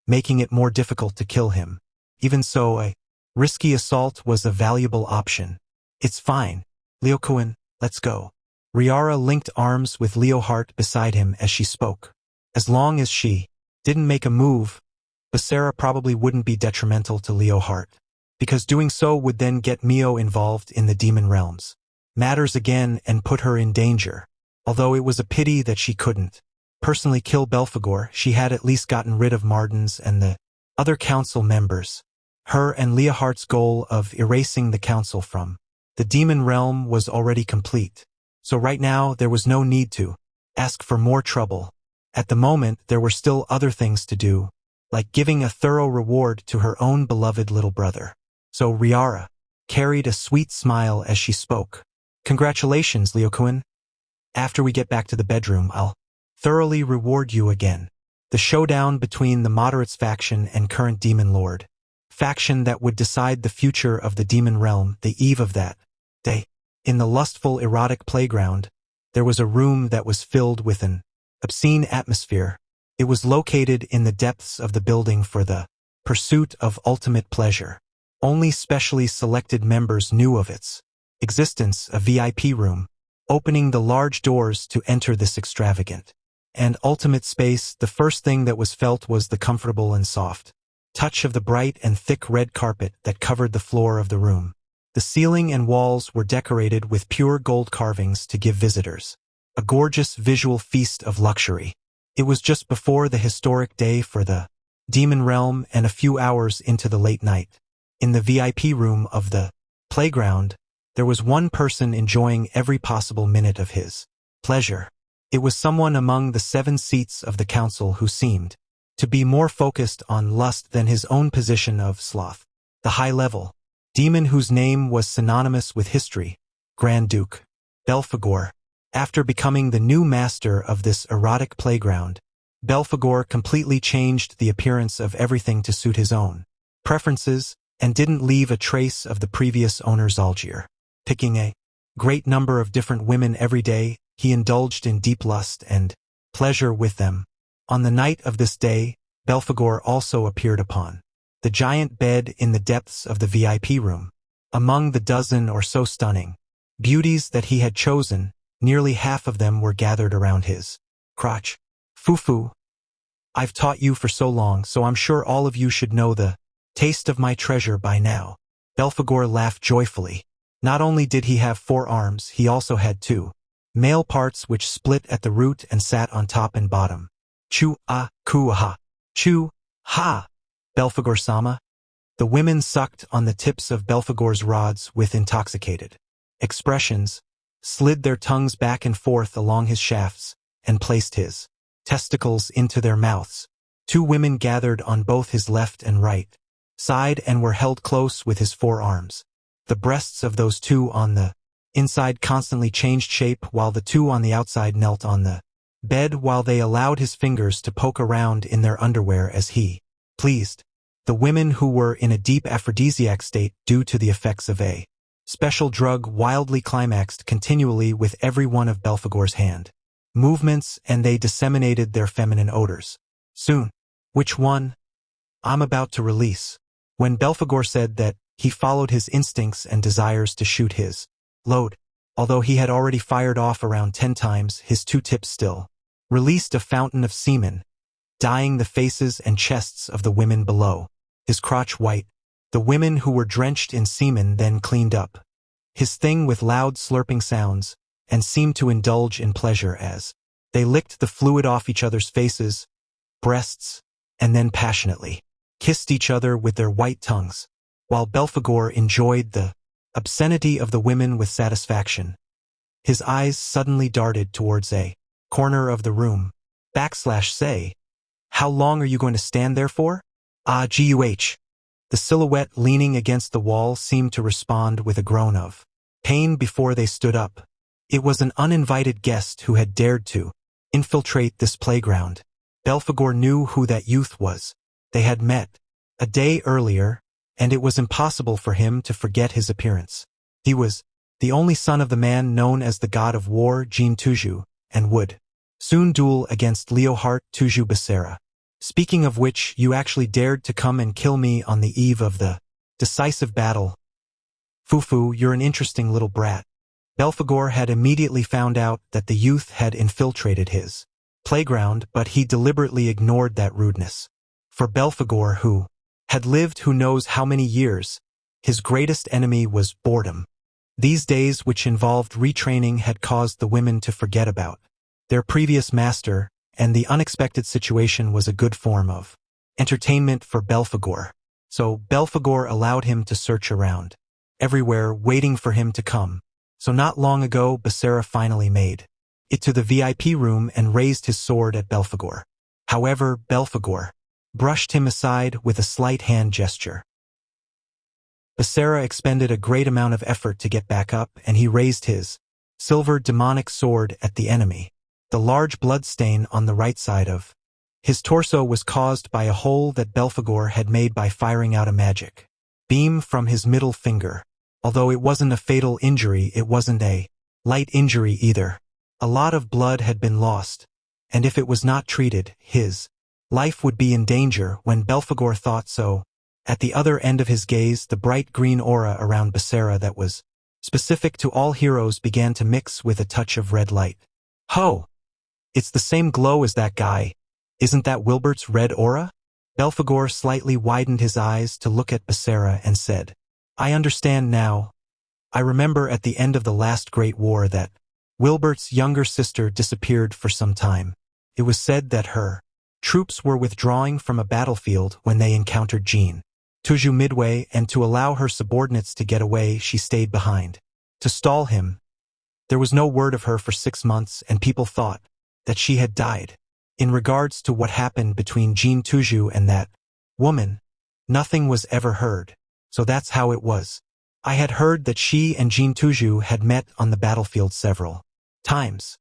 making it more difficult to kill him. Even so, a risky assault was a valuable option. It's fine. Leokuin, let's go. Riara linked arms with Leohart beside him as she spoke. As long as she didn't make a move, Basara probably wouldn't be detrimental to Leohart, because doing so would then get Mio involved in the demon realms matters again and put her in danger. Although it was a pity that she couldn't personally kill Belphegor, she had at least gotten rid of Mardens and the other council members. Her and Leohart's goal of erasing the council from the demon realm was already complete. So right now there was no need to ask for more trouble. At the moment there were still other things to do, like giving a thorough reward to her own beloved little brother. So Riara carried a sweet smile as she spoke. Congratulations, Leokuin. After we get back to the bedroom, I'll thoroughly reward you again. The showdown between the Moderates faction and current demon lord faction that would decide the future of the demon realm. The eve of that day, in the lustful erotic playground, there was a room that was filled with an obscene atmosphere. It was located in the depths of the building for the pursuit of ultimate pleasure. Only specially selected members knew of its existence. A VIP room, opening the large doors to enter this extravagant and ultimate space. The first thing that was felt was the comfortable and soft touch of the bright and thick red carpet that covered the floor of the room. The ceiling and walls were decorated with pure gold carvings to give visitors a gorgeous visual feast of luxury. It was just before the historic day for the demon realm and a few hours into the late night. In the VIP room of the playground, there was one person enjoying every possible minute of his pleasure. It was someone among the 7 seats of the council who seemed to be more focused on lust than his own position of sloth. The high-level demon whose name was synonymous with history, Grand Duke Belphegor. After becoming the new master of this erotic playground, Belphegor completely changed the appearance of everything to suit his own preferences and didn't leave a trace of the previous owner's Algier. Picking a great number of different women every day, he indulged in deep lust and pleasure with them. On the night of this day, Belphegor also appeared upon the giant bed in the depths of the VIP room. Among the dozen or so stunning beauties that he had chosen, nearly half of them were gathered around his crotch. Fufu, I've taught you for so long, so I'm sure all of you should know the taste of my treasure by now. Belphegor laughed joyfully. Not only did he have 4 arms, he also had 2 male parts which split at the root and sat on top and bottom. Chu-ah-ku-ha. Chu-ha. Belphegor-sama. The women sucked on the tips of Belphegor's rods with intoxicated expressions, slid their tongues back and forth along his shafts, and placed his testicles into their mouths. Two women gathered on both his left and right side and were held close with his forearms. The breasts of those two on the inside constantly changed shape while the two on the outside knelt on the bed while they allowed his fingers to poke around in their underwear as he pleased. The women who were in a deep aphrodisiac state due to the effects of a special drug wildly climaxed continually with every one of Belphegor's hand movements, and they disseminated their feminine odors. Soon. Which one? I'm about to release. When Belphegor said that, he followed his instincts and desires to shoot his load. Although he had already fired off around 10 times, his two tips still released a fountain of semen, dyeing the faces and chests of the women below. His crotch white. The women who were drenched in semen then cleaned up his thing with loud slurping sounds, and seemed to indulge in pleasure as they licked the fluid off each other's faces, breasts, and then passionately kissed each other with their white tongues, while Belphegor enjoyed the obscenity of the women with satisfaction. His eyes suddenly darted towards a corner of the room. Say, how long are you going to stand there for? Guh. The silhouette leaning against the wall seemed to respond with a groan of pain before they stood up. It was an uninvited guest who had dared to infiltrate this playground. Belphegor knew who that youth was. They had met a day earlier, and it was impossible for him to forget his appearance. He was the only son of the man known as the god of war Jin Tuju, and would soon duel against Leohart Tuju Basara. Speaking of which, you actually dared to come and kill me on the eve of the decisive battle. Fufu, you're an interesting little brat. Belphegor had immediately found out that the youth had infiltrated his playground, but he deliberately ignored that rudeness. For Belphegor, who had lived who knows how many years, his greatest enemy was boredom. These days, which involved retraining, had caused the women to forget about their previous master, and the unexpected situation was a good form of entertainment for Belphegor. So Belphegor allowed him to search around everywhere, waiting for him to come. So not long ago, Basara finally made it to the VIP room and raised his sword at Belphegor. However, Belphegor brushed him aside with a slight hand gesture. Basara expended a great amount of effort to get back up, and he raised his silver demonic sword at the enemy. The large blood stain on the right side of his torso was caused by a hole that Belphegor had made by firing out a magic beam from his middle finger. Although it wasn't a fatal injury, it wasn't a light injury either. A lot of blood had been lost, and if it was not treated, his life would be in danger. When Belphegor thought so, at the other end of his gaze, the bright green aura around Basara that was specific to all heroes began to mix with a touch of red light. Ho! It's the same glow as that guy. Isn't that Wilbert's red aura? Belphegor slightly widened his eyes to look at Basara and said, I understand now. I remember at the end of the last Great War that Wilbert's younger sister disappeared for some time. It was said that her troops were withdrawing from a battlefield when they encountered Jin Tuju midway, and to allow her subordinates to get away, she stayed behind to stall him. There was no word of her for 6 months, and people thought that she had died. In regards to what happened between Jin Tuju and that woman, nothing was ever heard. So that's how it was. I had heard that she and Jin Tuju had met on the battlefield several times.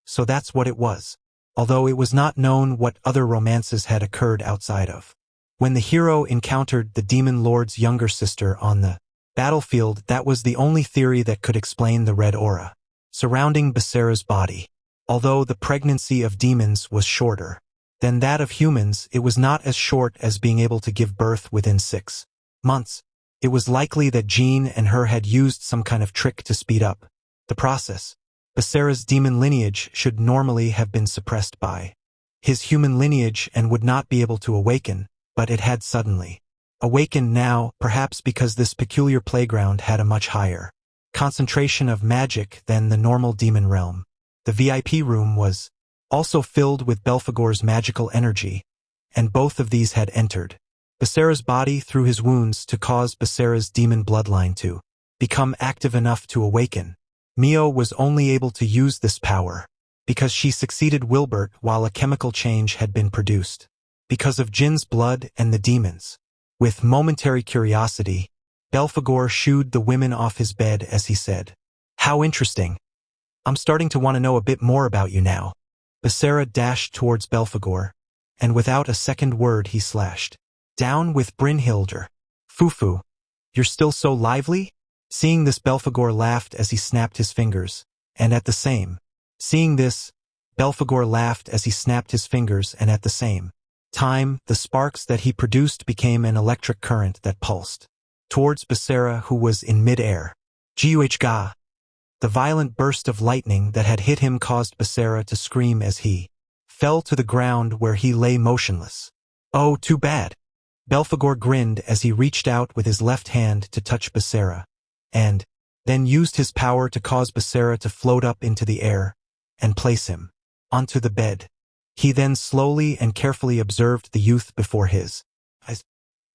So that's what it was. Although it was not known what other romances had occurred outside of. When the hero encountered the Demon Lord's younger sister on the battlefield, that was the only theory that could explain the red aura surrounding Basara's body. Although the pregnancy of demons was shorter than that of humans, it was not as short as being able to give birth within 6 months. It was likely that Jin and her had used some kind of trick to speed up the process. Basara's demon lineage should normally have been suppressed by his human lineage and would not be able to awaken, but it had suddenly awakened now, perhaps because this peculiar playground had a much higher concentration of magic than the normal demon realm. The VIP room was also filled with Belphegor's magical energy, and both of these had entered Basara's body through his wounds to cause Basara's demon bloodline to become active enough to awaken. Mio was only able to use this power because she succeeded Wilbert while a chemical change had been produced, because of Jin's blood and the demons. With momentary curiosity, Belphegor shooed the women off his bed as he said, "How interesting. I'm starting to want to know a bit more about you now." Basara dashed towards Belphegor, and without a second word he slashed down with Brynhildr. "Fufu, you're still so lively?" Seeing this, Belphegor laughed as he snapped his fingers, and at the same time, the sparks that he produced became an electric current that pulsed towards Basara, who was in mid-air. Guhga! The violent burst of lightning that had hit him caused Basara to scream as he fell to the ground where he lay motionless. "Oh, too bad." Belphegor grinned as he reached out with his left hand to touch Basara, and then used his power to cause Basara to float up into the air and place him onto the bed. He then slowly and carefully observed the youth before his eyes.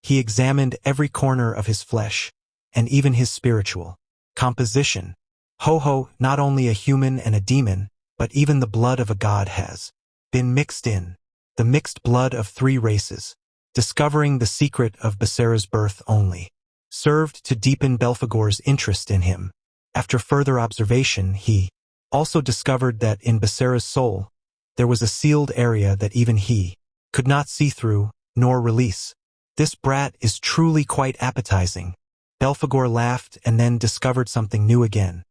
He examined every corner of his flesh, and even his spiritual composition. Ho, not only a human and a demon, but even the blood of a god has been mixed in. The mixed blood of 3 races. Discovering the secret of Basara's birth only served to deepen Belphegor's interest in him. After further observation, he also discovered that in Basara's soul, there was a sealed area that even he could not see through nor release. "This brat is truly quite appetizing." Belphegor laughed and then discovered something new again.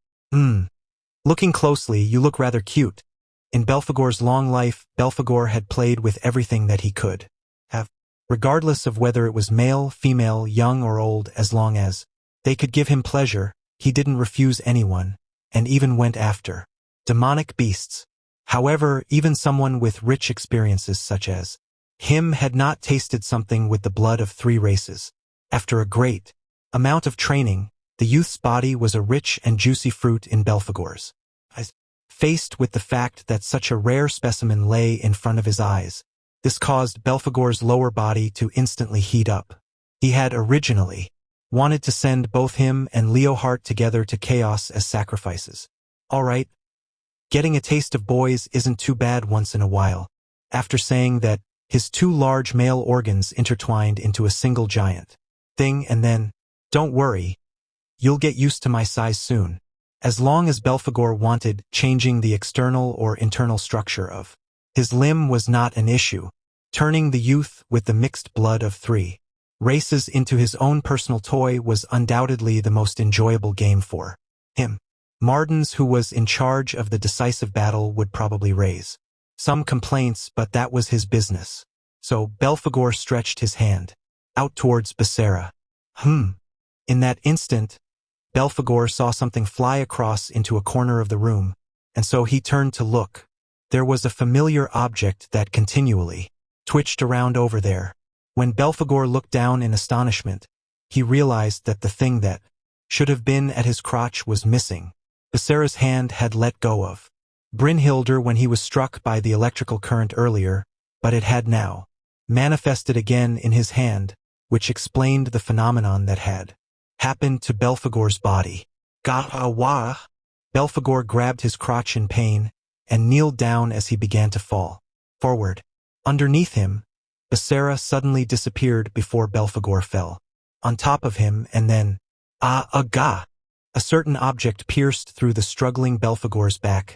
Looking closely, you look rather cute." In Belphegor's long life, Belphegor had played with everything that he could have, regardless of whether it was male, female, young or old. As long as they could give him pleasure, he didn't refuse anyone, and even went after demonic beasts. However, even someone with rich experiences such as him had not tasted something with the blood of 3 races. After a great amount of training, the youth's body was a rich and juicy fruit in Belphegor's eyes. Faced with the fact that such a rare specimen lay in front of his eyes, this caused Belphegor's lower body to instantly heat up. He had originally wanted to send both him and Leohart together to chaos as sacrifices. Alright, getting a taste of boys isn't too bad once in a while. After saying that, his 2 large male organs intertwined into a single giant thing, and then, "Don't worry, you'll get used to my size soon." As long as Belphegor wanted, changing the external or internal structure of his limb was not an issue. Turning the youth with the mixed blood of 3 races into his own personal toy was undoubtedly the most enjoyable game for him. Mardens, who was in charge of the decisive battle, would probably raise some complaints, but that was his business. So Belphegor stretched his hand out towards Basara. In that instant, Belphegor saw something fly across into a corner of the room, and so he turned to look. There was a familiar object that continually twitched around over there. When Belphegor looked down in astonishment, he realized that the thing that should have been at his crotch was missing. Basara's hand had let go of Brynhildr when he was struck by the electrical current earlier, but it had now manifested again in his hand, which explained the phenomenon that had happened to Belphegor's body. Gawa! Belphegor grabbed his crotch in pain and kneeled down as he began to fall forward. Underneath him, Basara suddenly disappeared before Belphegor fell on top of him, and then, a certain object pierced through the struggling Belphegor's back,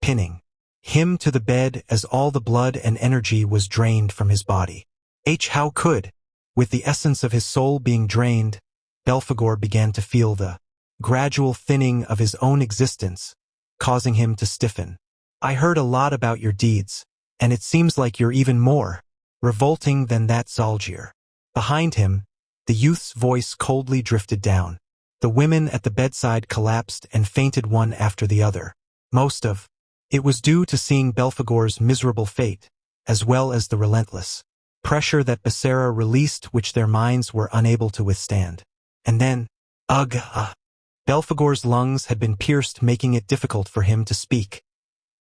pinning him to the bed as all the blood and energy was drained from his body. How could? With the essence of his soul being drained, Belphegor began to feel the gradual thinning of his own existence, causing him to stiffen. "I heard a lot about your deeds, and it seems like you're even more revolting than that Zalgir." Behind him, the youth's voice coldly drifted down. The women at the bedside collapsed and fainted one after the other. Most of it was due to seeing Belphegor's miserable fate, as well as the relentless pressure that Basara released, which their minds were unable to withstand. And then, Belphegor's lungs had been pierced, making it difficult for him to speak.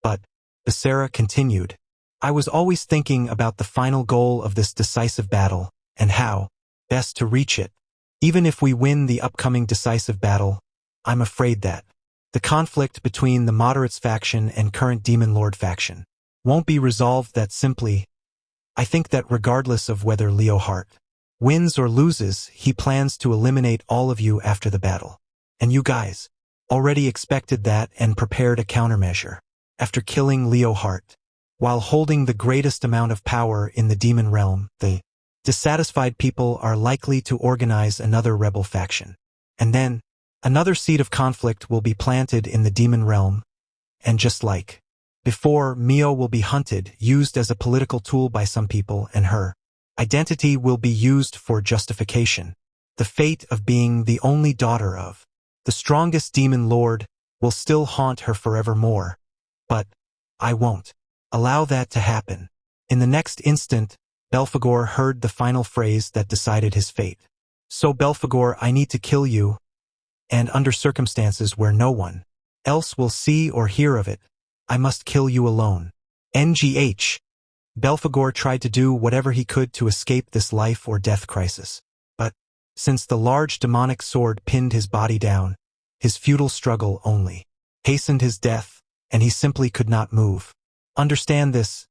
But, Basara continued, I was always thinking about the final goal of this decisive battle, and how best to reach it. Even if we win the upcoming decisive battle, I'm afraid that the conflict between the Moderates faction and current Demon Lord faction won't be resolved that simply. I think that regardless of whether Leo Hart wins or loses, he plans to eliminate all of you after the battle. And you guys already expected that and prepared a countermeasure. After killing Leo Hart, while holding the greatest amount of power in the demon realm, the dissatisfied people are likely to organize another rebel faction. And then, another seed of conflict will be planted in the demon realm, and just like before, Mio will be hunted, used as a political tool by some people, and her identity will be used for justification. The fate of being the only daughter of the strongest demon lord will still haunt her forevermore. But I won't allow that to happen. In the next instant, Belphegor heard the final phrase that decided his fate. So Belphegor, I need to kill you, and under circumstances where no one else will see or hear of it, I must kill you alone. NGH. Belphegor tried to do whatever he could to escape this life or death crisis. But, since the large demonic sword pinned his body down, his futile struggle only hastened his death, and he simply could not move. Understand this.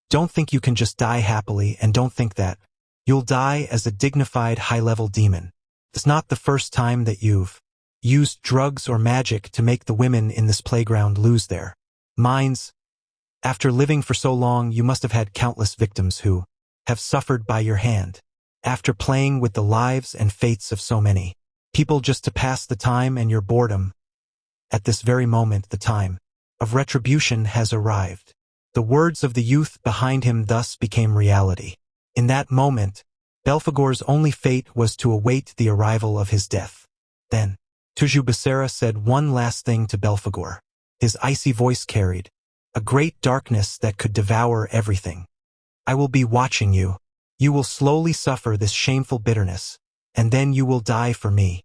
Don't think you can just die happily, and don't think that you'll die as a dignified high-level demon. It's not the first time that you've used drugs or magic to make the women in this playground lose their minds. After living for so long, you must have had countless victims who have suffered by your hand. After playing with the lives and fates of so many people just to pass the time and your boredom, at this very moment the time of retribution has arrived. The words of the youth behind him thus became reality. In that moment, Belphegor's only fate was to await the arrival of his death. Then, Tuju Basara said one last thing to Belphegor. His icy voice carried a great darkness that could devour everything. I will be watching you. You will slowly suffer this shameful bitterness, and then you will die for me.